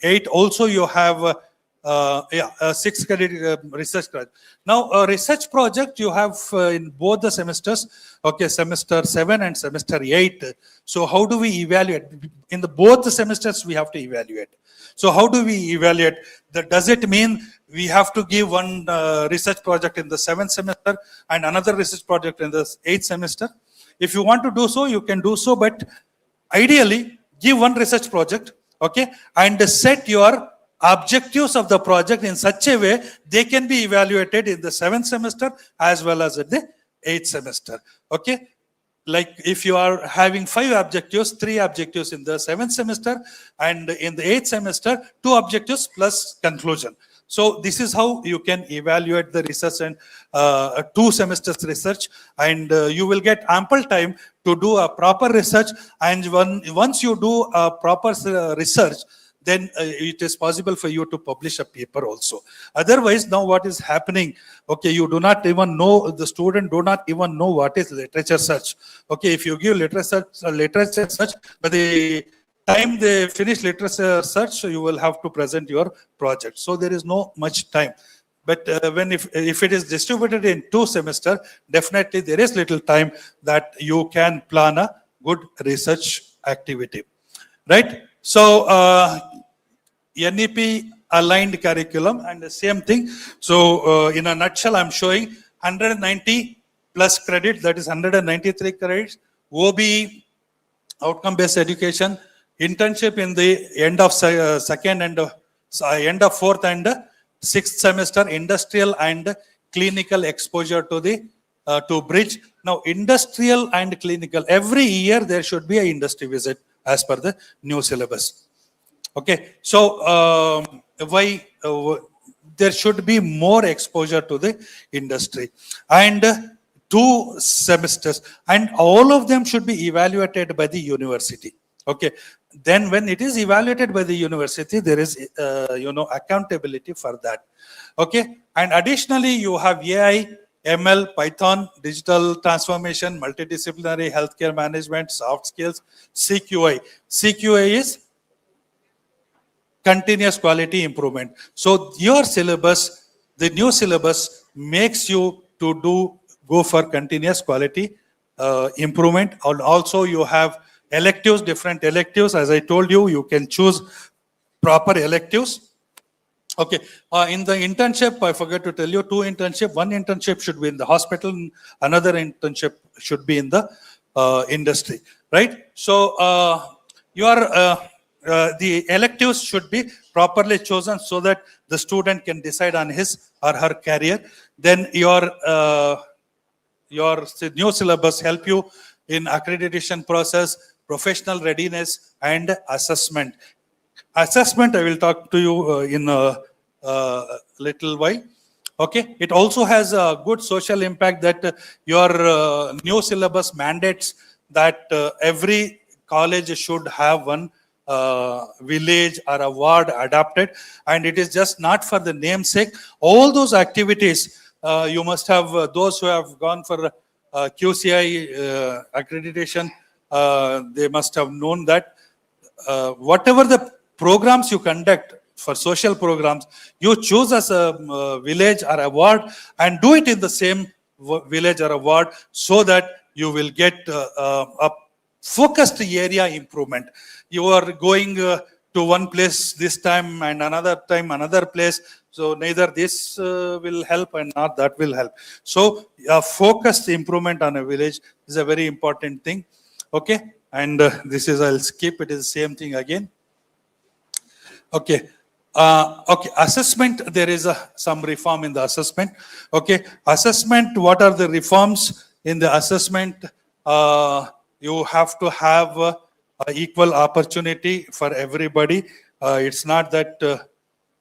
8 also you have 6 credit research project. Now a research project you have in both the semesters, okay, semester 7 and semester 8. So how do we evaluate? In the both the semesters we have to evaluate. So how do we evaluate? Does it mean we have to give one research project in the 7th semester and another research project in the 8th semester? If you want to do so, you can do so, but ideally give one research project, okay, and set your objectives of the project in such a way they can be evaluated in the 7th semester as well as at the 8th semester. Okay, like if you are having 5 objectives, 3 objectives in the 7th semester, and in the 8th semester 2 objectives plus conclusion. So this is how you can evaluate the research, and 2 semesters research, and you will get ample time to do a proper research. And once you do a proper research, then it is possible for you to publish a paper also. Otherwise, now what is happening? Okay, you do not even know, the student do not even know what is literature search. Okay, if you give literature search, by the time they finish literature search, you will have to present your project. So there is no much time. But if it is distributed in 2 semesters, definitely there is little time that you can plan a good research activity, right? So NEP aligned curriculum and the same thing. So in a nutshell, I'm showing 190 plus credit, that is 193 credits, OBE, outcome based education, internship in the end of second and end of 4th and 6th semester, industrial and clinical exposure to the to bridge. Now industrial and clinical, every year there should be an industry visit as per the new syllabus. Okay, so why there should be more exposure to the industry, and 2 semesters, and all of them should be evaluated by the university. Okay, then when it is evaluated by the university, there is accountability for that. Okay, and additionally you have AI, ML, Python, digital transformation, multidisciplinary healthcare management, soft skills, CQI. CQI is continuous quality improvement. So your syllabus, the new syllabus, makes you to go for continuous quality improvement. And also you have electives, different electives. As I told you, you can choose proper electives. Okay, in the internship, I forgot to tell you, 2 internship. 1 internship should be in the hospital, another internship should be in the industry, right? So your the electives should be properly chosen so that the student can decide on his or her career. Then your new syllabus help you in accreditation process, professional readiness, and assessment. Assessment, I will talk to you in a little while. Okay, it also has a good social impact that your new syllabus mandates that every college should have one village or a ward adapted, and it is just not for the namesake. All those activities, you must have those who have gone for QCI accreditation, they must have known that whatever the programs you conduct for social programs, you choose as a village or a ward and do it in the same village or a ward so that you will get a focused area improvement. You are going to one place this time and another time another place. So neither this will help and not that will help. So a focused improvement on a village is a very important thing. Okay. And this is, I'll skip, it is the same thing again. Okay. Okay, assessment, there is some reform in the assessment. Okay, assessment, what are the reforms in the assessment? You have to have equal opportunity for everybody. It's not that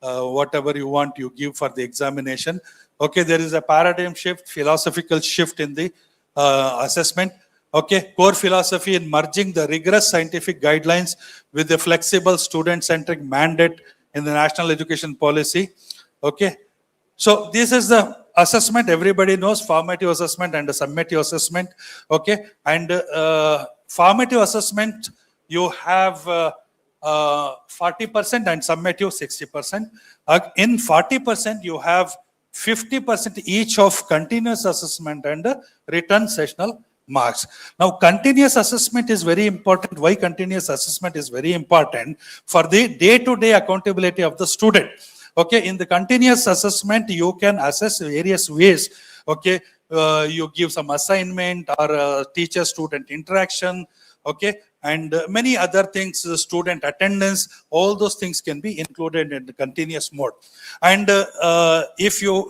whatever you want, you give for the examination. Okay, there is a paradigm shift, philosophical shift in the assessment. Okay, core philosophy in merging the rigorous scientific guidelines with the flexible student-centric mandate in the national education policy. Okay, so this is the assessment. Everybody knows formative assessment and the summative assessment. Okay, and formative assessment, you have 40% and summative 60%. In 40%, you have 50% each of continuous assessment and written sessional marks. Now, continuous assessment is very important. Why continuous assessment is very important? For the day-to-day accountability of the student. Okay, in the continuous assessment, you can assess various ways. Okay, you give some assignment or teacher-student interaction. Okay, and many other things, student attendance, all those things can be included in the continuous mode. And if you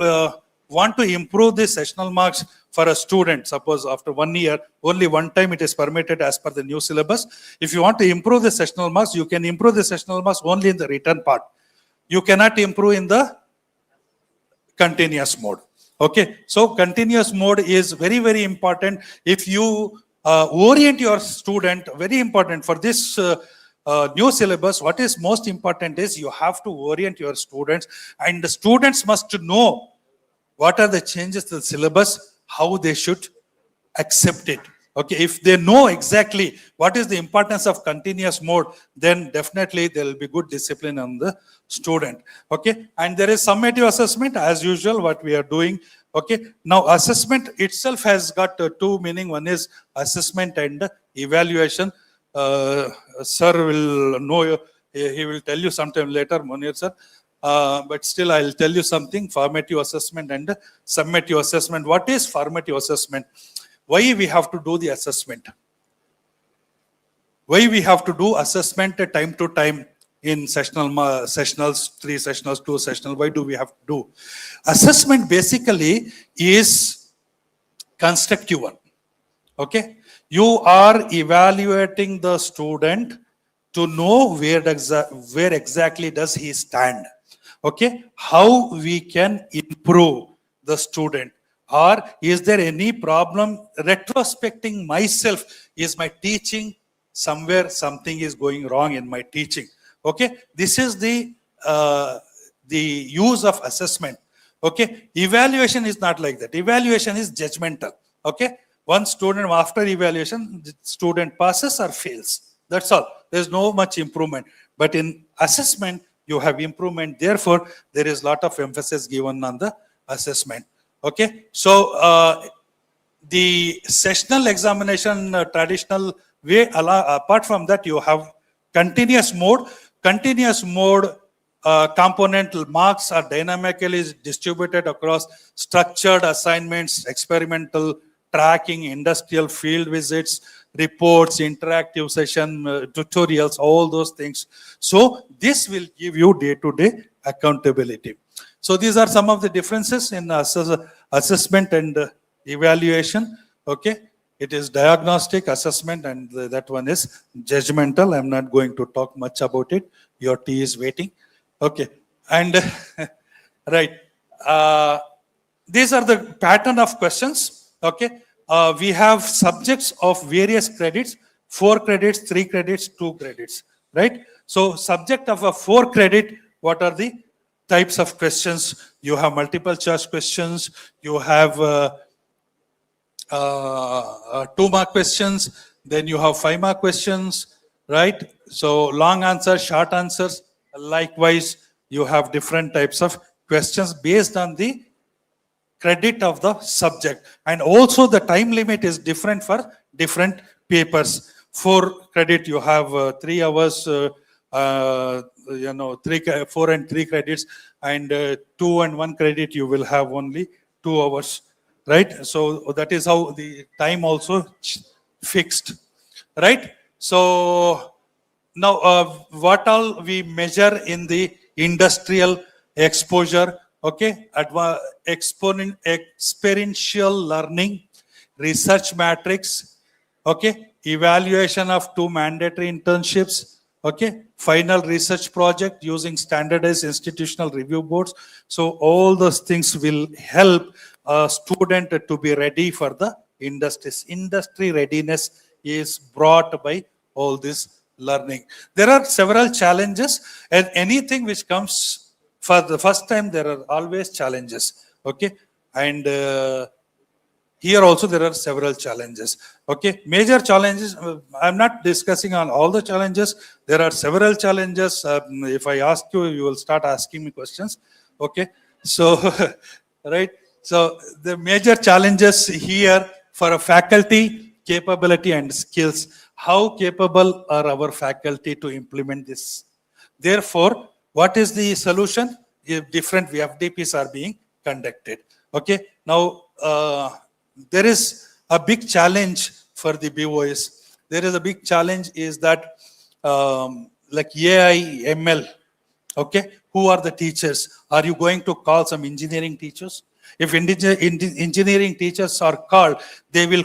want to improve the sessional marks for a student, suppose after 1 year, only one time it is permitted as per the new syllabus. If you want to improve the sessional marks, you can improve the sessional marks only in the written part. You cannot improve in the continuous mode. Okay, so continuous mode is very, very important. If you orient your student, very important for this new syllabus, what is most important is you have to orient your students, and the students must know what are the changes to the syllabus, how they should accept it. Okay, if they know exactly what is the importance of continuous mode, then definitely there will be good discipline on the student. Okay, and there is summative assessment as usual, what we are doing. Okay, now assessment itself has got two meaning. One is assessment and evaluation. Sir will know, he will tell you sometime later, Munir sir. But still I'll tell you something, formative assessment and summative assessment. What is formative assessment? Why we have to do the assessment? Why we have to do assessment time to time in sessionals, 3 sessionals, 2 sessionals? Why do we have to do? Assessment basically is constructive one. Okay, you are evaluating the student to know where exactly does he stand. Okay, how we can improve the student, or is there any problem? Retrospecting myself, is my teaching somewhere something is going wrong in my teaching? Okay, this is the use of assessment. Okay, evaluation is not like that. Evaluation is judgmental. Okay, one student after evaluation, the student passes or fails. That's all. There's no much improvement. But in assessment, you have improvement. Therefore, there is a lot of emphasis given on the assessment. Okay, so the sessional examination traditional way, apart from that, you have continuous mode. Continuous mode component marks are dynamically distributed across structured assignments, experimental tracking, industrial field visits, reports, interactive session, tutorials, all those things. So this will give you day-to-day accountability. So these are some of the differences in assessment and evaluation. Okay, it is diagnostic, assessment, and that one is judgmental. I'm not going to talk much about it. Your tea is waiting. Okay, and right. These are the pattern of questions. Okay, we have subjects of various credits: 4 credits, 3 credits, 2 credits. Right. So subject of a 4 credit, what are the types of questions? You have multiple choice questions. You have 2-mark questions. Then you have 5-mark questions. Right. So long answers, short answers. Likewise, you have different types of questions based on the credit of the subject, and also the time limit is different for different papers. 4 credit you have 3 hours, 4 and 3 credits, and 2 and 1 credit you will have only 2 hours, right? So that is how the time also fixed, right? So now what all we measure in the industrial exposure? Okay, experiential learning, research matrix, okay, evaluation of 2 mandatory internships, okay, final research project using standardized institutional review boards. So all those things will help a student to be ready for the industries. Industry readiness is brought by all this learning. There are several challenges, and anything which comes for the first time, there are always challenges. Okay, and here also there are several challenges. Okay, major challenges. I'm not discussing on all the challenges. There are several challenges. If I ask you, you will start asking me questions. Okay, so right. So the major challenges here for a faculty: capability and skills. How capable are our faculty to implement this? Therefore, what is the solution? If different VFDPs are being conducted. Okay. Now, there is a big challenge for the BOS. There is a big challenge is that like AI, ML, okay, who are the teachers? Are you going to call some engineering teachers? If engineering teachers are called, they will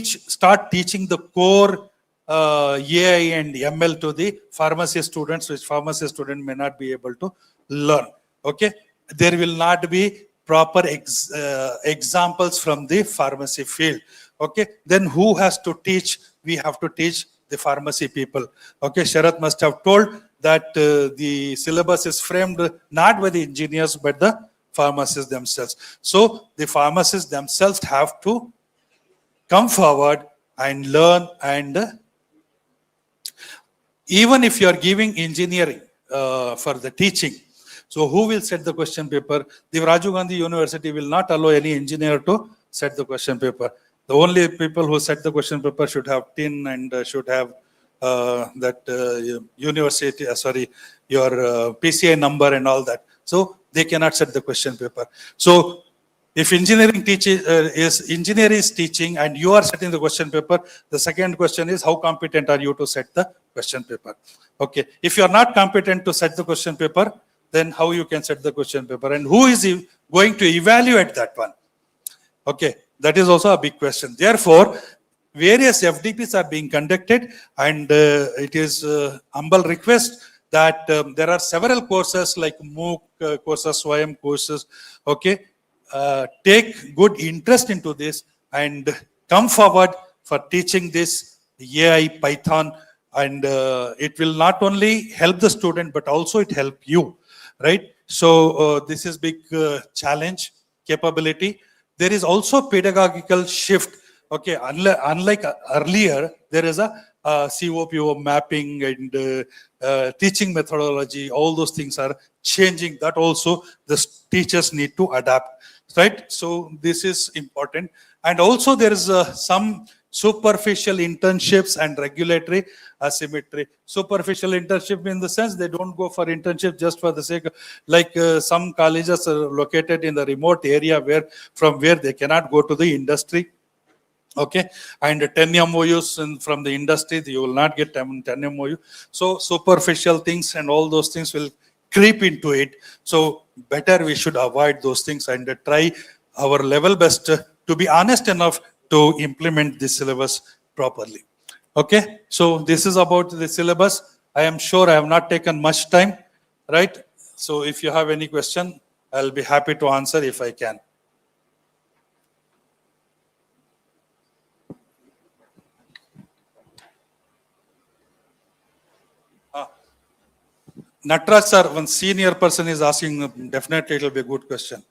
start teaching the core AI and ML to the pharmacy students, which pharmacy student may not be able to learn. Okay, there will not be proper examples from the pharmacy field. Okay, then who has to teach? We have to teach the pharmacy people. Okay, Sharath must have told that the syllabus is framed not by the engineers but the pharmacists themselves. So the pharmacists themselves have to come forward and learn, and even if you are giving engineering for the teaching, so who will set the question paper? The Rajiv Gandhi University will not allow any engineer to set the question paper. The only people who set the question paper should have TIN and should have university, your PCI number and all that. So they cannot set the question paper. So if engineering engineer is teaching and you are setting the question paper, the second question is how competent are you to set the question paper? Okay, if you are not competent to set the question paper, then how you can set the question paper, and who is going to evaluate that one? Okay, that is also a big question. Therefore, various FDPs are being conducted, and it is humble request that there are several courses like MOOC courses, Swayam courses. Okay, take good interest into this and come forward for teaching this AI, Python, and it will not only help the student but also it help you, right? So this is big challenge, capability. There is also pedagogical shift. Okay, unlike earlier, there is a COPO mapping and teaching methodology. All those things are changing. That also the teachers need to adapt, right? So this is important. And also there is some superficial internships and regulatory asymmetry. Superficial internship in the sense they don't go for internship just for the sake of, like some colleges are located in the remote area from where they cannot go to the industry. Okay, and 10 MOUs from the industry, you will not get 10 MOU. So superficial things and all those things will creep into it. So better we should avoid those things and try our level best to be honest enough to implement the syllabus properly. Okay, so this is about the syllabus. I am sure I have not taken much time, right? So if you have any question, I'll be happy to answer if I can. Natraj sir, one senior person is asking, definitely it will be a good question.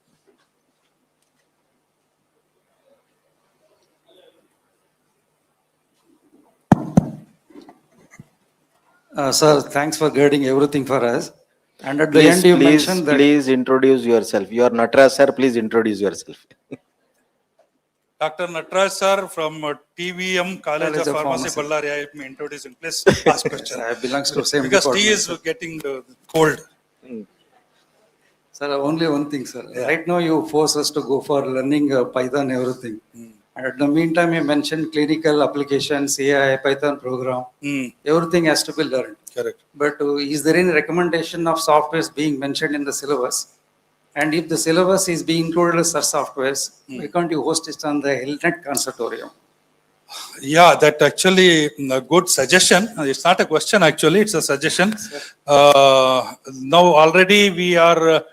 Sir, thanks for guiding everything for us. And at the end, you mentioned that. Please introduce yourself. You are Natraj sir, please introduce yourself. Dr. Natraj sir from TVM College of Pharmacy, Ballari, I am introducing. Please ask question. I belongs to same because department, tea is sir. getting cold. Sir, only one thing, sir. Right now, you force us to go for learning Python, everything. And at the meantime, you mentioned clinical applications, AI, Python program. Everything has to be learned. Correct. But is there any recommendation of softwares being mentioned in the syllabus? And if the syllabus is being included as such softwares, why can't you host it on the HealthNet Consortium? Yeah, that actually a good suggestion. It's not a question actually, it's a suggestion. Now already we are,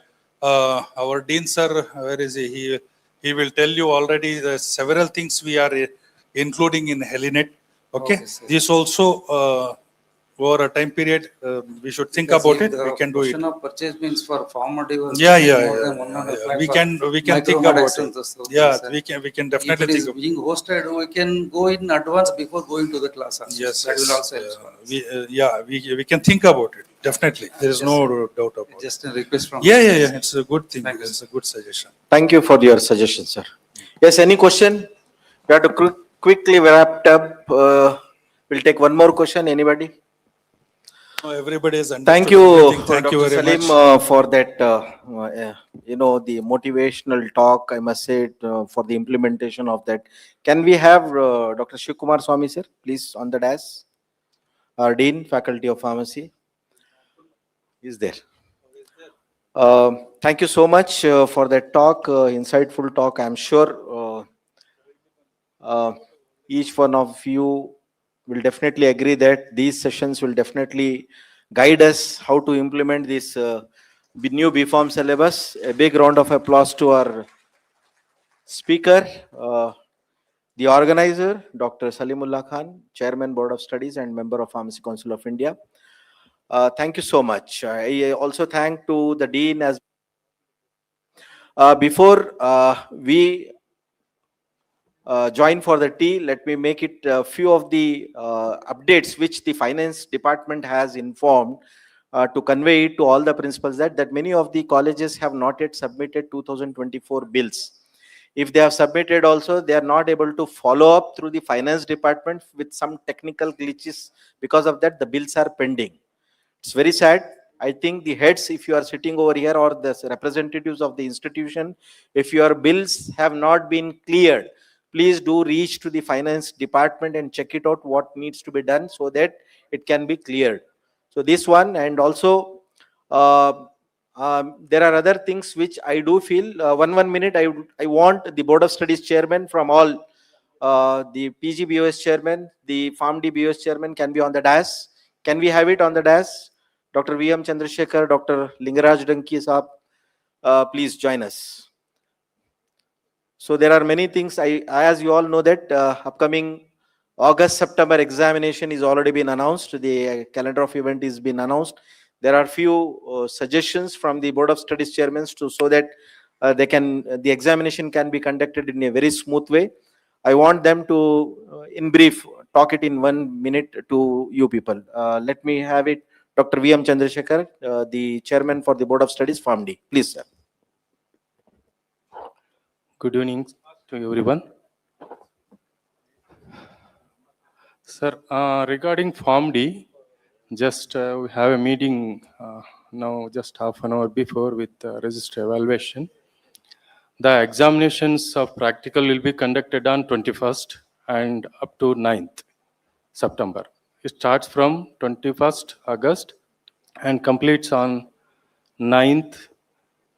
our Dean sir, where is he? He will tell you already the several things we are including in HealthNet. Okay, this also over a time period, we should think Because about if it. the We can do it. question of purchase means for formative. More than 1.5 We can think about it. Yeah, we can definitely if it is think. being hosted, we can go in advance before going to the class. Also. Yes, that will also help. We can think about it. Definitely, there is no doubt about it. Just a request from. Yeah. It's a good thing. It's a good suggestion. Thank you for your suggestion, sir. Yes, any question? We have to quickly wrap up. We'll take one more question. Anybody? No, everybody is Thank you, everything. Thank you Dr. very Salim, much. for that, the motivational talk, I must say, for the implementation of that. Can we have Dr. Shiv Kumar Swami, sir, please, on the dais? Our Dean, Faculty of Pharmacy, is there. Thank you so much for that talk, insightful talk. I'm sure each one of you will definitely agree that these sessions will definitely guide us how to implement this new Pharm syllabus. A big round of applause to our speaker, the organizer, Dr. Salimullah Khan, Chairman, Board of Studies and Member of Pharmacy Council of India. Thank you so much. I also thank to the Dean as before we join for the tea, let me make it a few of the updates which the finance department has informed to convey it to all the principals that many of the colleges have not yet submitted 2024 bills. If they have submitted also, they are not able to follow up through the finance department with some technical glitches. Because of that, the bills are pending. It's very sad. I think the heads, if you are sitting over here, or the representatives of the institution, if your bills have not been cleared, please do reach to the finance department and check it out what needs to be done so that it can be cleared. So this one, and also there are other things which I do feel. One minute, I want the Board of Studies chairman from all, the PG BOS chairman, the PharmD BOS chairman can be on the dais. Can we have it on the dais? Dr. V.M. Chandrasekhar, Dr. Lingaraj Danki Saab, please join us. So there are many things. As you all know that upcoming August-September examination is already been announced. The calendar of event is been announced. There are few suggestions from the Board of Studies chairmen so that the examination can be conducted in a very smooth way. I want them to, in brief, talk it in 1 minute to you people. Let me have it. Dr. V.M. Chandrasekhar, the chairman for the Board of Studies, PharmD. Please, sir. Good evening to everyone. Sir, regarding PharmD, just we have a meeting now just half an hour before with register evaluation. The examinations of practical will be conducted on 21st and up to 9th September. It starts from 21st August and completes on 9th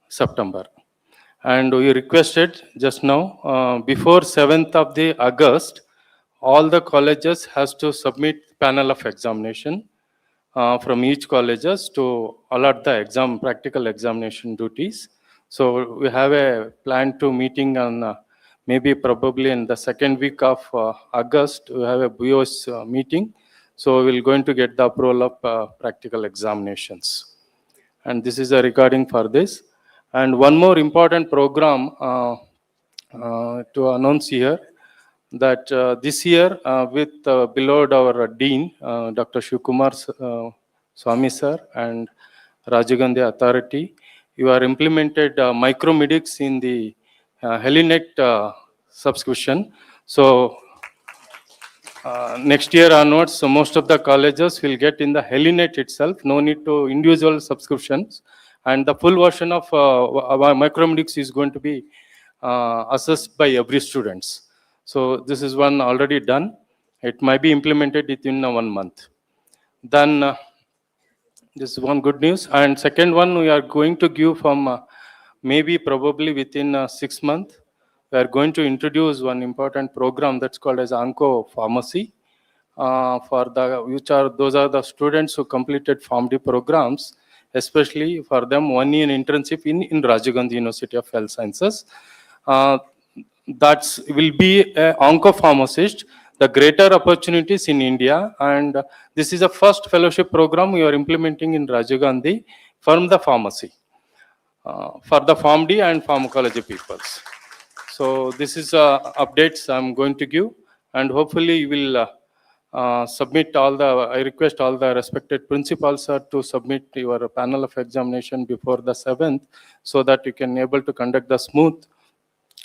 September. And we requested just now, before 7th of the August, all the colleges has to submit panel of examination from each colleges to allot the practical examination duties. So we have a plan to meeting on maybe probably in the second week of August, we have a BOS meeting. So we're going to get the approval of practical examinations. And this is a recording for this. And one more important program to announce here, that this year with beloved our Dean, Dr. Shivkumar Swami sir and Rajiv Gandhi Authority, you are implemented micromedics in the Helinet subscription. So next year onwards, so most of the colleges will get in the Helinet itself, no need to individual subscriptions. And the full version of micromedics is going to be assessed by every students. So this is one already done. It might be implemented within 1 month. Then this is one good news. And second one, we are going to give from maybe probably within 6 months, we are going to introduce one important program that's called as Onco Pharmacy. For the those are the students who completed PharmD programs, especially for them 1 year internship in Rajiv Gandhi University of Health Sciences. That will be an oncopharmacist, the greater opportunities in India. And this is the first fellowship program we are implementing in Rajiv Gandhi from the pharmacy, for the PharmD and pharmacology peoples. So this is updates I'm going to give, and hopefully you will submit all the, I request all the respected principals to submit your panel of examination before the 7th, so that you can able to conduct the smooth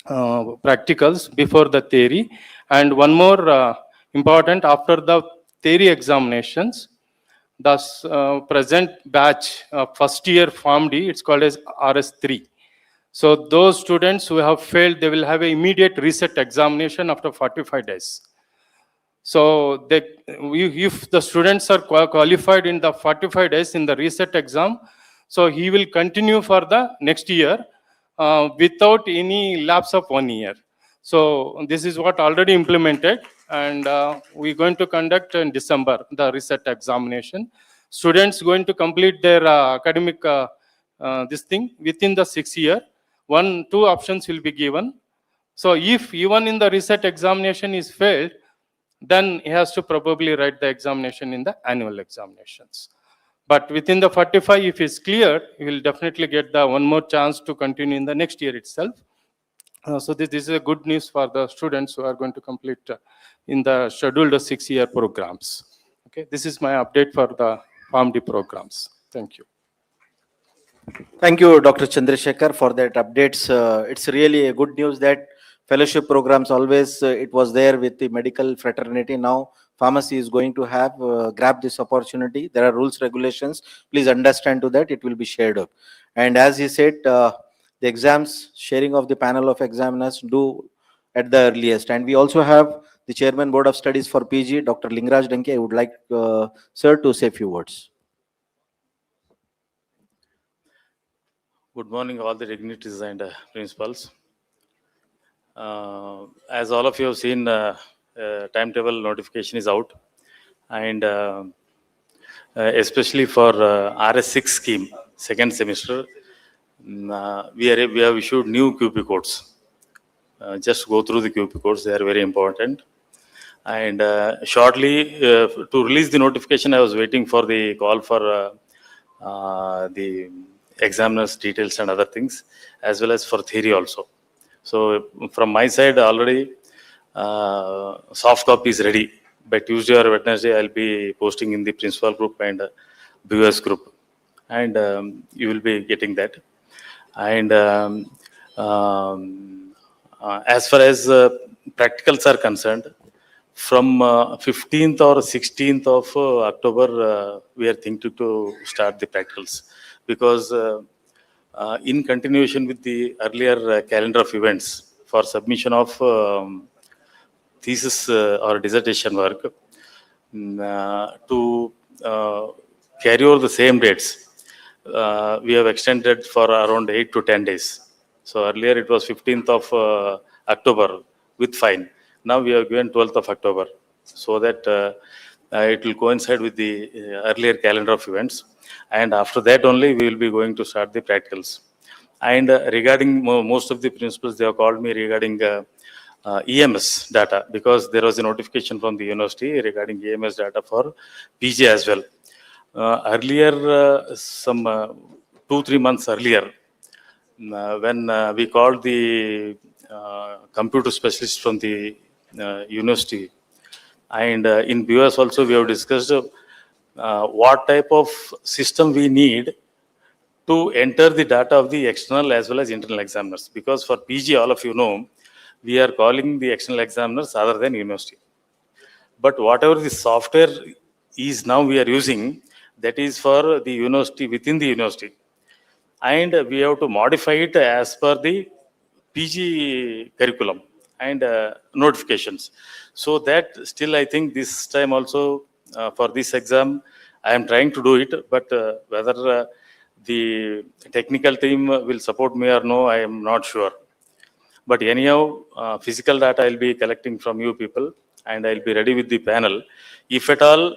practicals before the theory. And one more important, after the theory examinations, the present batch first year PharmD, it's called as RS3. So those students who have failed, they will have an immediate reset examination after 45 days. So if the students are qualified in the 45 days in the reset exam, so he will continue for the next year without any lapse of 1 year. So this is what already implemented, and we're going to conduct in December the reset examination. Students going to complete their academic this thing within the 6 year. 2 options will be given. So if even in the reset examination is failed, then he has to probably write the examination in the annual examinations. But within the 45, if it's clear, he will definitely get the one more chance to continue in the next year itself. So this is a good news for the students who are going to complete in the scheduled 6-year programs. Okay, this is my update for the PharmD programs. Thank you. Thank you, Dr. Chandrasekhar, for that updates. It's really a good news that fellowship programs always, it was there with the medical fraternity. Now pharmacy is going to have grab this opportunity. There are rules, regulations. Please understand to that, it will be shared up. And as he said, the exams, sharing of the panel of examiners do at the earliest. And we also have the Chairman Board of Studies for PG, Dr. Lingraj Danke. I would like sir to say a few words. Good morning, all the dignitaries and principals. As all of you have seen, timetable notification is out, and especially for RS6 scheme, second semester, we have issued new QP codes. Just go through the QP codes; they are very important. And shortly, to release the notification, I was waiting for the call for the examiners details and other things, as well as for theory also. So from my side already soft copy is ready. By Tuesday or Wednesday I'll be posting in the principal group and BOS group, and you will be getting that. And as far as practicals are concerned, from 15th or 16th of October we are thinking to start the practicals, because in continuation with the earlier calendar of events for submission of thesis or dissertation work to carry over the same dates. We have extended for around 8 to 10 days. So earlier it was 15th of October with fine. Now we have given 12th of October so that it will coincide with the earlier calendar of events. And after that only we will be going to start the practicals. And regarding most of the principals, they have called me regarding EMS data, because there was a notification from the university regarding EMS data for PG as well. Earlier, some 2-3 months earlier, when we called the computer specialist from the university, and in BOS also we have discussed what type of system we need to enter the data of the external as well as internal examiners. Because for PG, all of you know, we are calling the external examiners other than university. But whatever the software is now we are using, that is for the university, within the university. And we have to modify it as per the PG curriculum and notifications. So that still I think this time also for this exam, I am trying to do it, but whether the technical team will support me or no, I am not sure. But anyhow, physical data I'll be collecting from you people, and I'll be ready with the panel. If at all,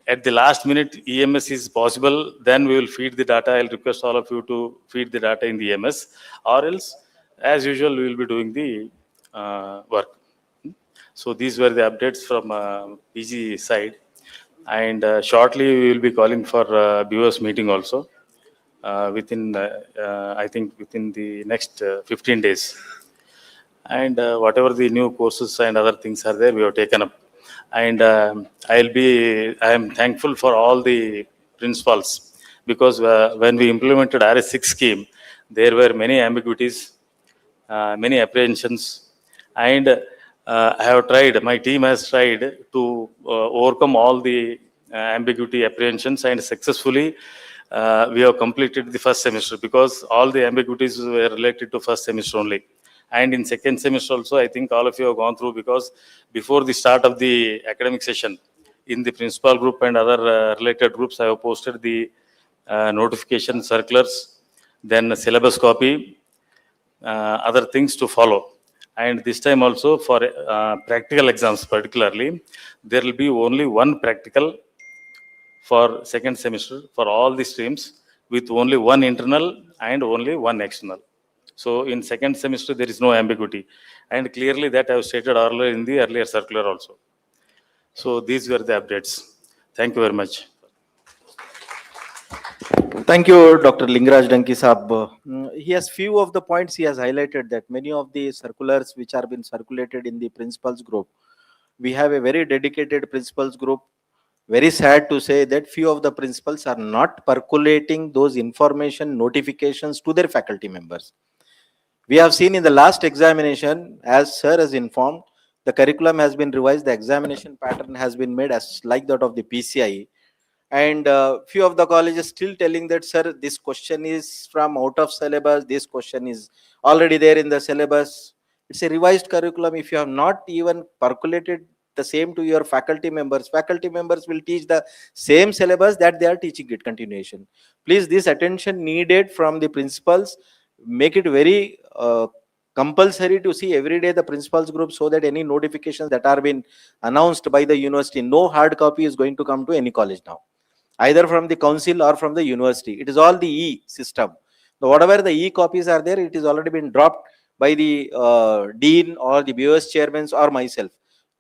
at the last minute EMS is possible, then we will feed the data. I'll request all of you to feed the data in the EMS, or else, as usual, we will be doing the work. So these were the updates from PG side. And shortly we will be calling for BOS meeting also within, I think within the next 15 days. And whatever the new courses and other things are there, we have taken up. And I am thankful for all the principals, because when we implemented RS6 scheme, there were many ambiguities, many apprehensions, and I have tried, my team has tried to overcome all the ambiguity apprehensions, and successfully we have completed the first semester, because all the ambiguities were related to first semester only. And in second semester also, I think all of you have gone through, because before the start of the academic session, in the principal group and other related groups, I have posted the notification circulars, then syllabus copy, other things to follow. And this time also for practical exams particularly, there will be only one practical for second semester for all the streams, with only one internal and only one external. So in second semester, there is no ambiguity. And clearly that I have stated earlier in the earlier circular also. So these were the updates. Thank you very much. Thank you, Dr. Lingaraj Danki Saab. He has few of the points he has highlighted, that many of the circulars which are been circulated in the principals group, we have a very dedicated principals group. Very sad to say that few of the principals are not percolating those information notifications to their faculty members. We have seen in the last examination, as sir has informed, the curriculum has been revised, the examination pattern has been made as like that of the PCI. And few of the colleges still telling that, sir, this question is from out of syllabus, this question is already there in the syllabus. It's a revised curriculum. If you have not even percolated the same to your faculty members will teach the same syllabus that they are teaching it continuation. Please, this attention needed from the principals. Make it very compulsory to see every day the principals group, so that any notifications that are being announced by the university, no hard copy is going to come to any college now, either from the council or from the university. It is all the e system. Now, whatever the e copies are there, it is already been dropped by the dean or the BOS chairmen or myself.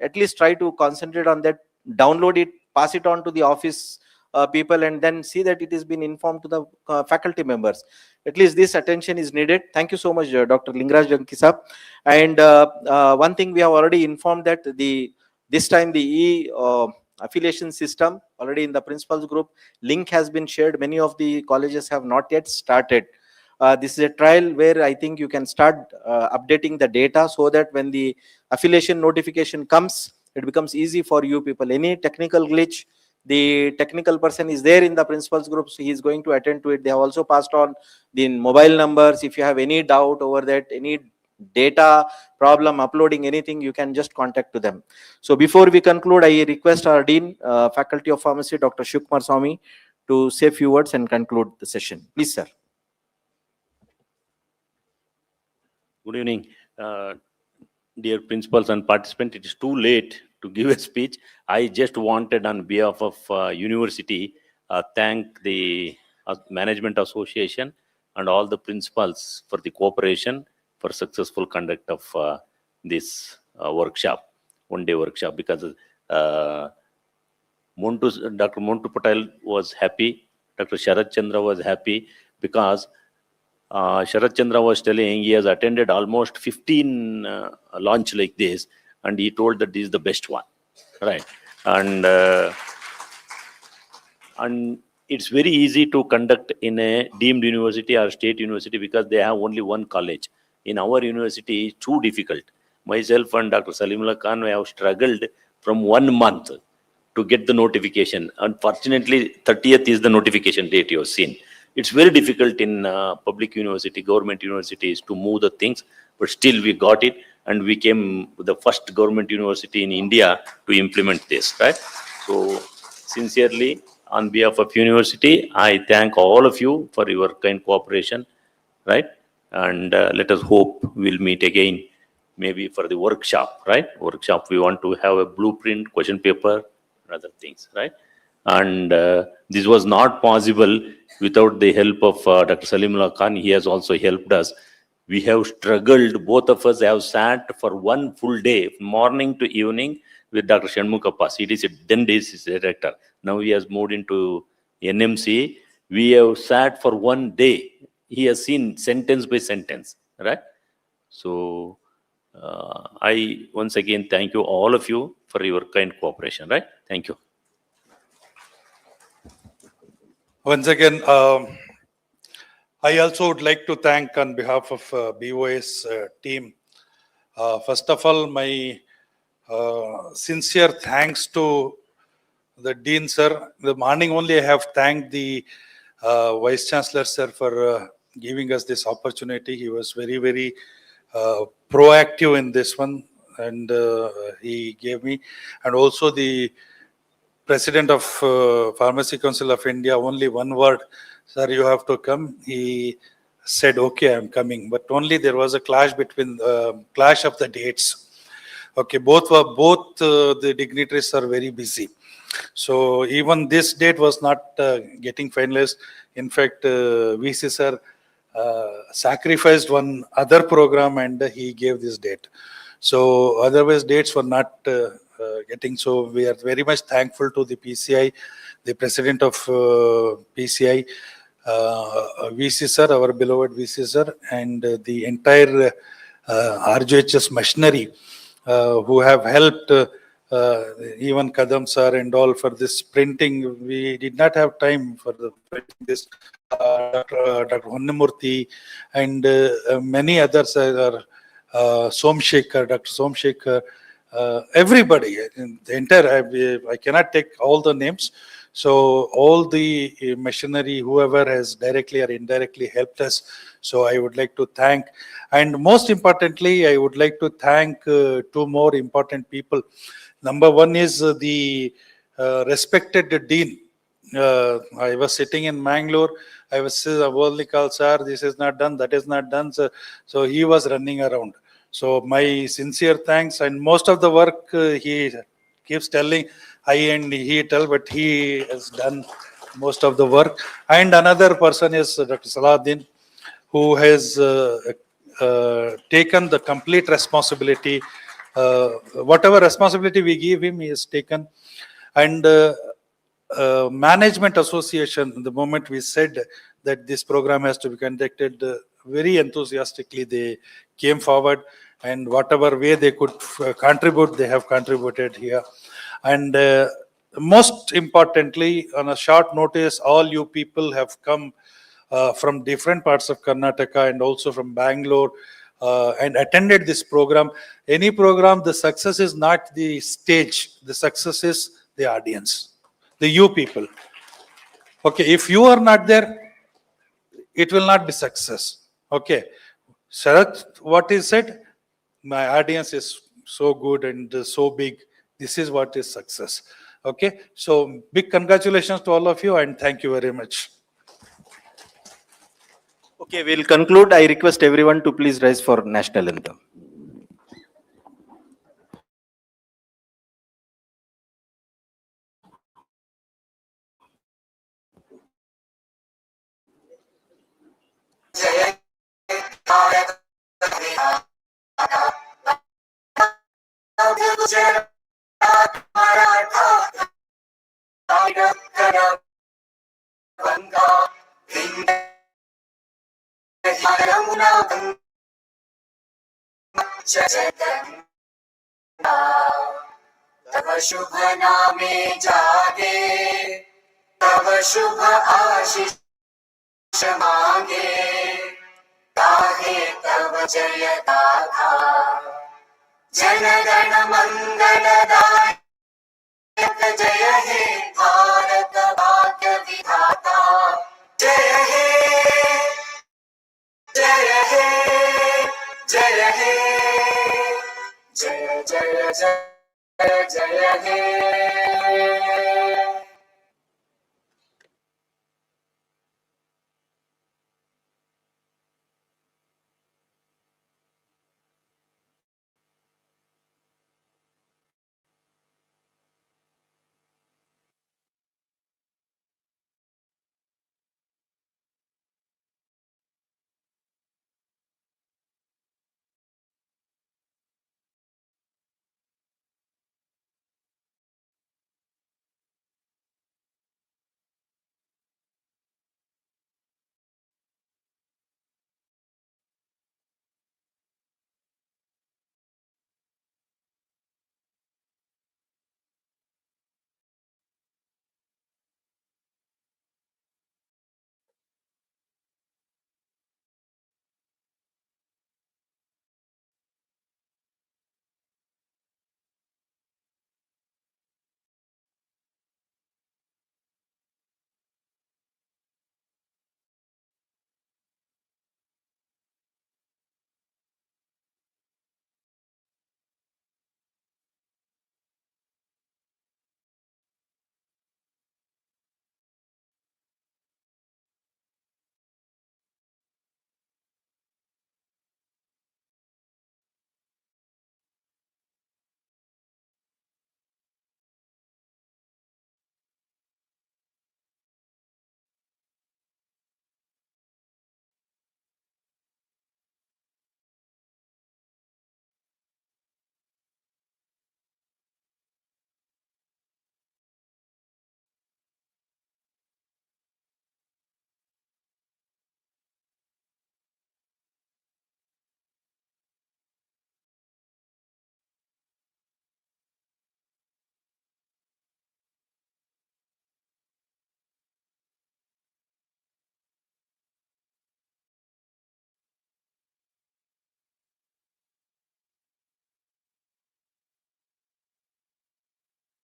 At least try to concentrate on that, download it, pass it on to the office people, and then see that it has been informed to the faculty members. At least this attention is needed. Thank you so much, Dr. Lingaraj Danki Saab. And one thing we have already informed, that this time the e affiliation system already in the principals group link has been shared. Many of the colleges have not yet started. This is a trial where I think you can start updating the data, so that when the affiliation notification comes, it becomes easy for you people. Any technical glitch, the technical person is there in the principals group, so he is going to attend to it. They have also passed on the mobile numbers. If you have any doubt over that, any data problem, uploading anything, you can just contact to them. So before we conclude, I request our Dean, Faculty of Pharmacy, Dr. Shivkumar Swami, to say a few words and conclude the session. Please, sir. Good evening, dear principals and participants. It is too late to give a speech. I just wanted, on behalf of university, thank the management association and all the principals for the cooperation for successful conduct of this workshop, one-day workshop, because Dr. Montu Patel was happy, Dr. Sharad Chandra was happy, because Sharad Chandra was telling he has attended almost 15 launch like this, and he told that this is the best one, right? And it's very easy to conduct in a deemed university or state university because they have only one college. In our university, it's too difficult. Myself and Dr. Salimullah Khan, we have struggled from 1 month to get the notification. Unfortunately, 30th is the notification date you have seen. It's very difficult in public university, government universities to move the things, but still we got it, and we came the first government university in India to implement this, right? So sincerely, on behalf of university, I thank all of you for your kind cooperation, right? And let us hope we'll meet again, maybe for the workshop, right? Workshop, we want to have a blueprint, question paper, and other things, right? And this was not possible without the help of Dr. Salimullah Khan. He has also helped us. We have struggled, both of us have sat for one full day, morning to evening, with Dr. Shanmukappa. He is then days director. Now he has moved into NMC. We have sat for one day. He has seen sentence by sentence, right? So I once again thank you, all of you, for your kind cooperation, right? Thank you. Once again, I also would like to thank on behalf of BOS team. First of all, my sincere thanks to the Dean sir. The morning only I have thanked the Vice Chancellor sir for giving us this opportunity. He was very, very proactive in this one, and he gave me, and also the President of Pharmacy Council of India, only one word, sir, you have to come. He said, okay, I'm coming. But only there was a clash between clash of the dates. Okay, both the dignitaries are very busy. So even this date was not getting finalized. In fact, VC sir sacrificed one other program and he gave this date. So otherwise dates were not getting. So we are very much thankful to the PCI, the president of PCI, VC sir, our beloved VC sir, and the entire RJHS machinery who have helped, even Kadam sir and all, for this printing. We did not have time for the printing this. Dr. Honnamurthy and many others are Somshekhar, Dr. Somshekhar, everybody, the entire, I cannot take all the names. So all the machinery, whoever has directly or indirectly helped us. So I would like to thank, and most importantly, I would like to thank two more important people. Number one is the respected Dean. I was sitting in Mangalore. I was worldly called, sir, this is not done, that is not done. So he was running around. So my sincere thanks, and most of the work he keeps telling, I and he tell, but he has done most of the work. And another person is Dr. Salahuddin, who has taken the complete responsibility. Whatever responsibility we give him, he has taken. And Management Association, the moment we said that this program has to be conducted, very enthusiastically they came forward, and whatever way they could contribute, they have contributed here. And most importantly, on a short notice, all you people have come from different parts of Karnataka and also from Bangalore and attended this program. Any program, the success is not the stage, the success is the audience, the you people. Okay, if you are not there, it will not be success. Okay, Sharat, what is said? My audience is so good and so big. This is what is success. Okay, so big congratulations to all of you and thank you very much. Okay, we'll conclude. I request everyone to please rise for national anthem. तव शुभ नामे जागे तव शुभ आशीष मांगे गाहे तव जय गाथा जन गण मंगलदायक जय हे भारत भाग्य विधाता जय हे जय हे जय हे जय जय जय जय हे